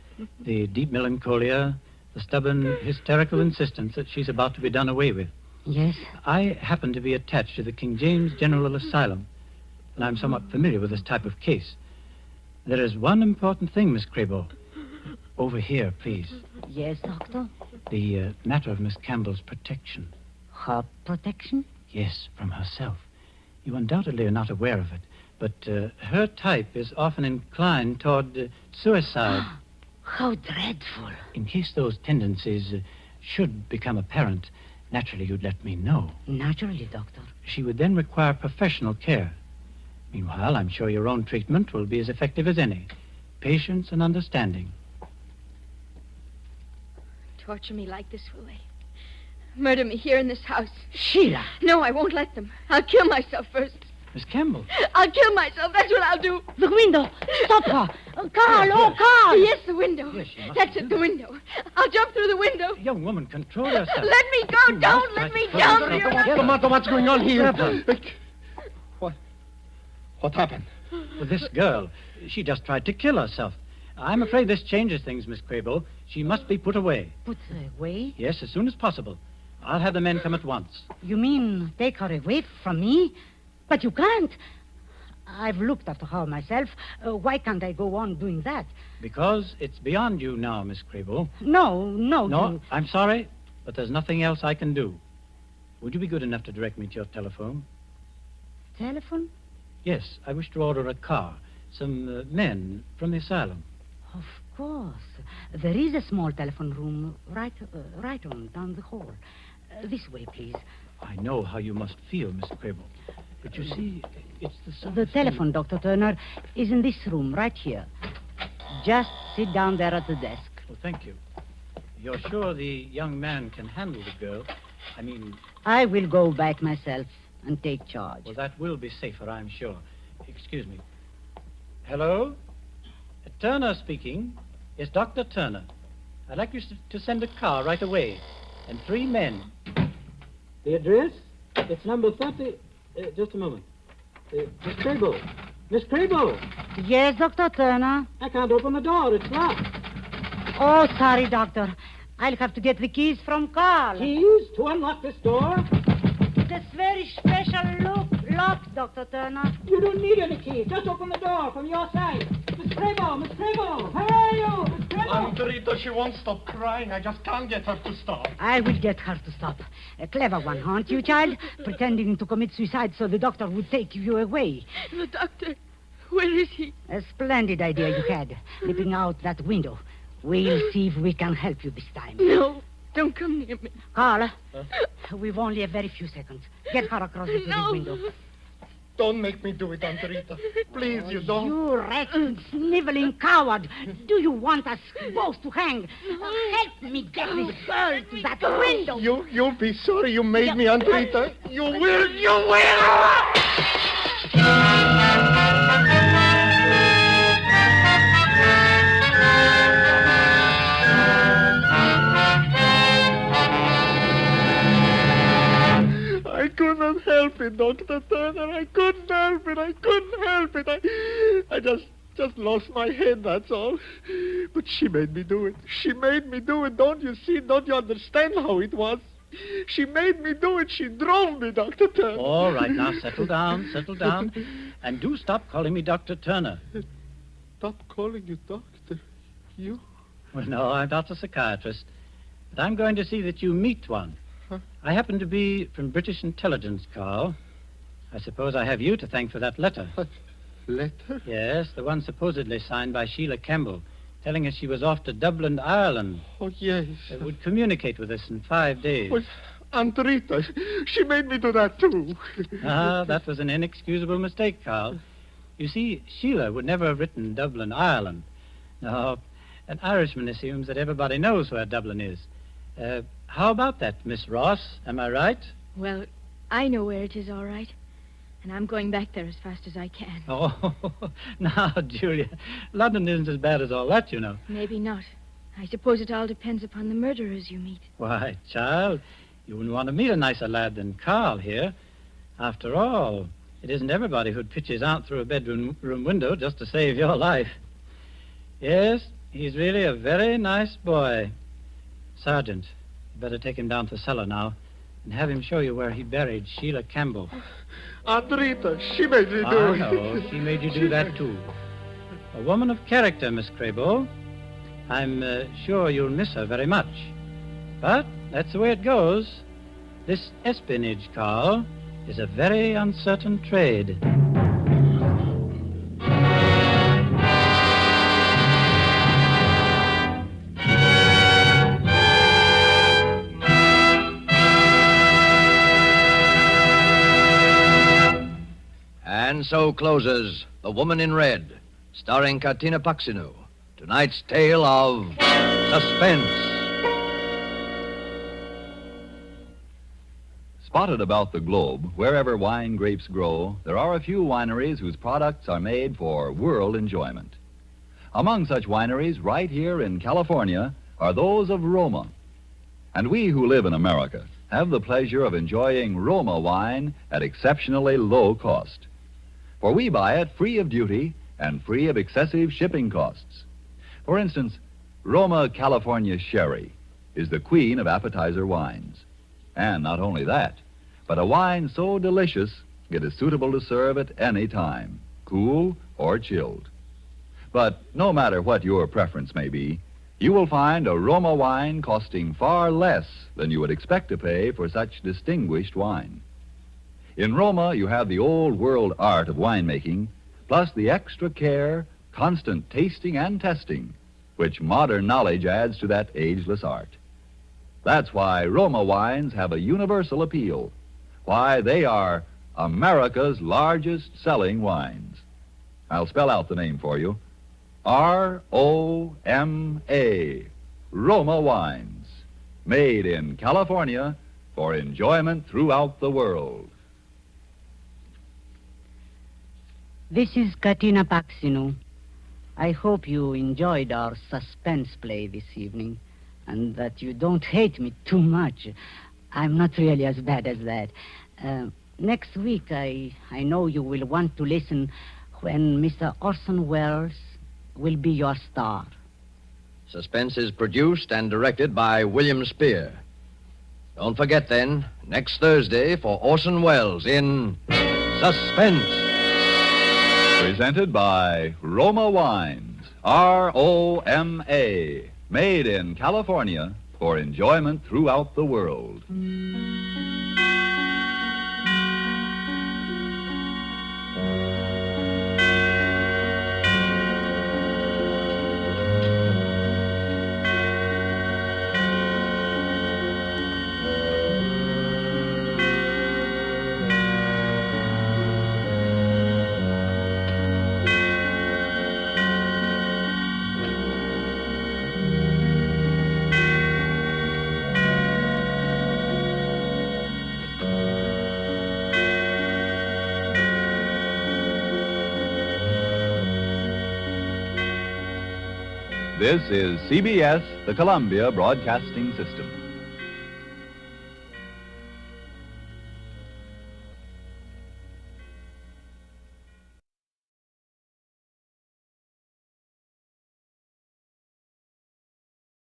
The deep melancholia, the stubborn, hysterical insistence that she's about to be done away with. Yes? I happen to be attached to the King James General Asylum, and I'm somewhat familiar with this type of case. There is one important thing, Miss Crable. Over here, please. Yes, Doctor? The matter of Miss Campbell's protection. Her protection? Yes, from herself. You undoubtedly are not aware of it, but her type is often inclined toward suicide. How dreadful. In case those tendencies should become apparent, naturally you'd let me know. Naturally, Doctor. She would then require professional care. Meanwhile, I'm sure your own treatment will be as effective as any. Patience and understanding. Torture me like this, will they? Murder me here in this house. Sheila! No, I won't let them. I'll kill myself first. Miss Campbell. I'll kill myself. That's what I'll do. The window. Stop her. Carl, Carl. Yes, the window. That's it, the window. I'll jump through the window. Young woman, control yourself. Let me go. Don't let me jump. What's going on here? What happened? Well, this girl, she just tried to kill herself. I'm afraid this changes things, Miss Crable. She must be put away. Put away? Yes, as soon as possible. I'll have the men come at once. You mean take her away from me? But you can't. I've looked after her myself. Why can't I go on doing that? Because it's beyond you now, Miss Crable. No. No, I'm sorry, but there's nothing else I can do. Would you be good enough to direct me to your telephone? Telephone? Yes, I wish to order a car. Some men from the asylum. Of course. There is a small telephone room right on down the hall. This way, please. I know how you must feel, Miss Crable. But you see, it's The telephone, Dr. Turner, is in this room, right here. Just sit down there at the desk. Oh, thank you. You're sure the young man can handle the girl? I will go back myself and take charge. Well, that will be safer, I'm sure. Excuse me. Hello? Turner speaking. Yes, Dr. Turner. I'd like you to send a car right away. And 3 men. The address? It's number 30... just a moment. Miss Crable. Miss Crable! Yes, Dr. Turner? I can't open the door. It's locked. Oh, sorry, Doctor. I'll have to get the keys from Carl. Keys to unlock this door? It's a very special lock, Dr. Turner. You don't need any keys. Just open the door from your side. Miss Crable! Where are you? Miss Crable! Rita, she won't stop crying. I just can't get her to stop. I will get her to stop. A clever one, aren't you, child? Pretending to commit suicide so the doctor would take you away. The doctor, where is he? A splendid idea you had, leaping out that window. We'll see if we can help you this time. No, don't come near me. Carl, we've only a very few seconds. Get her across to the window. Don't make me do it, Aunt Rita. Please, you don't. You wretched, sniveling coward. Do you want us both to hang? Help me get this girl to that window. You'll be sorry you made me, Aunt Rita. You will! I couldn't help it, Dr. Turner. I couldn't help it. I just lost my head, that's all. But she made me do it. Don't you see? Don't you understand how it was? She made me do it. She drove me, Dr. Turner. All right, now settle down. And do stop calling me Dr. Turner. Stop calling you doctor. You? Well, no, I'm not a psychiatrist. But I'm going to see that you meet one. I happen to be from British intelligence, Carl. I suppose I have you to thank for that letter. Letter? Yes, the one supposedly signed by Sheila Campbell, telling us she was off to Dublin, Ireland. Oh, yes. Would communicate with us in 5 days. Well, Aunt Rita, she made me do that, too. That was an inexcusable mistake, Carl. You see, Sheila would never have written Dublin, Ireland. No, an Irishman assumes that everybody knows where Dublin is. How about that, Miss Ross? Am I right? Well, I know where it is, all right. And I'm going back there as fast as I can. Oh, now, Julia, London isn't as bad as all that, you know. Maybe not. I suppose it all depends upon the murderers you meet. Why, child, you wouldn't want to meet a nicer lad than Carl here. After all, it isn't everybody who'd pitch his aunt through a bedroom window just to save your life. Yes, he's really a very nice boy. Sergeant, you better take him down to the cellar now and have him show you where he buried Sheila Campbell. Aunt Rita, she made me do it. No, she made you do that, too. A woman of character, Miss Crable. I'm sure you'll miss her very much. But that's the way it goes. This espionage, Carl, is a very uncertain trade. And so closes The Woman in Red, starring Katina Paxinu. Tonight's tale of suspense. Spotted about the globe, wherever wine grapes grow, there are a few wineries whose products are made for world enjoyment. Among such wineries, right here in California, are those of Roma. And we who live in America have the pleasure of enjoying Roma wine at exceptionally low cost. For we buy it free of duty and free of excessive shipping costs. For instance, Roma California Sherry is the queen of appetizer wines. And not only that, but a wine so delicious it is suitable to serve at any time. cool or chilled. But no matter what your preference may be, you will find a Roma wine costing far less than you would expect to pay for such distinguished wine. In Roma, you have the old-world art of winemaking, plus the extra care, constant tasting and testing, which modern knowledge adds to that ageless art. That's why Roma wines have a universal appeal, why they are America's largest selling wines. I'll spell out the name for you. R-O-M-A, Roma Wines, made in California for enjoyment throughout the world. This is Katina Paxinu. I hope you enjoyed our suspense play this evening, and that you don't hate me too much. I'm not really as bad as that. Next week, I know you will want to listen when Mr. Orson Welles will be your star. Suspense is produced and directed by William Spear. Don't forget, then, next Thursday for Orson Welles in Suspense. Presented by Roma Wines, R-O-M-A, made in California for enjoyment throughout the world. This is CBS, the Columbia Broadcasting System.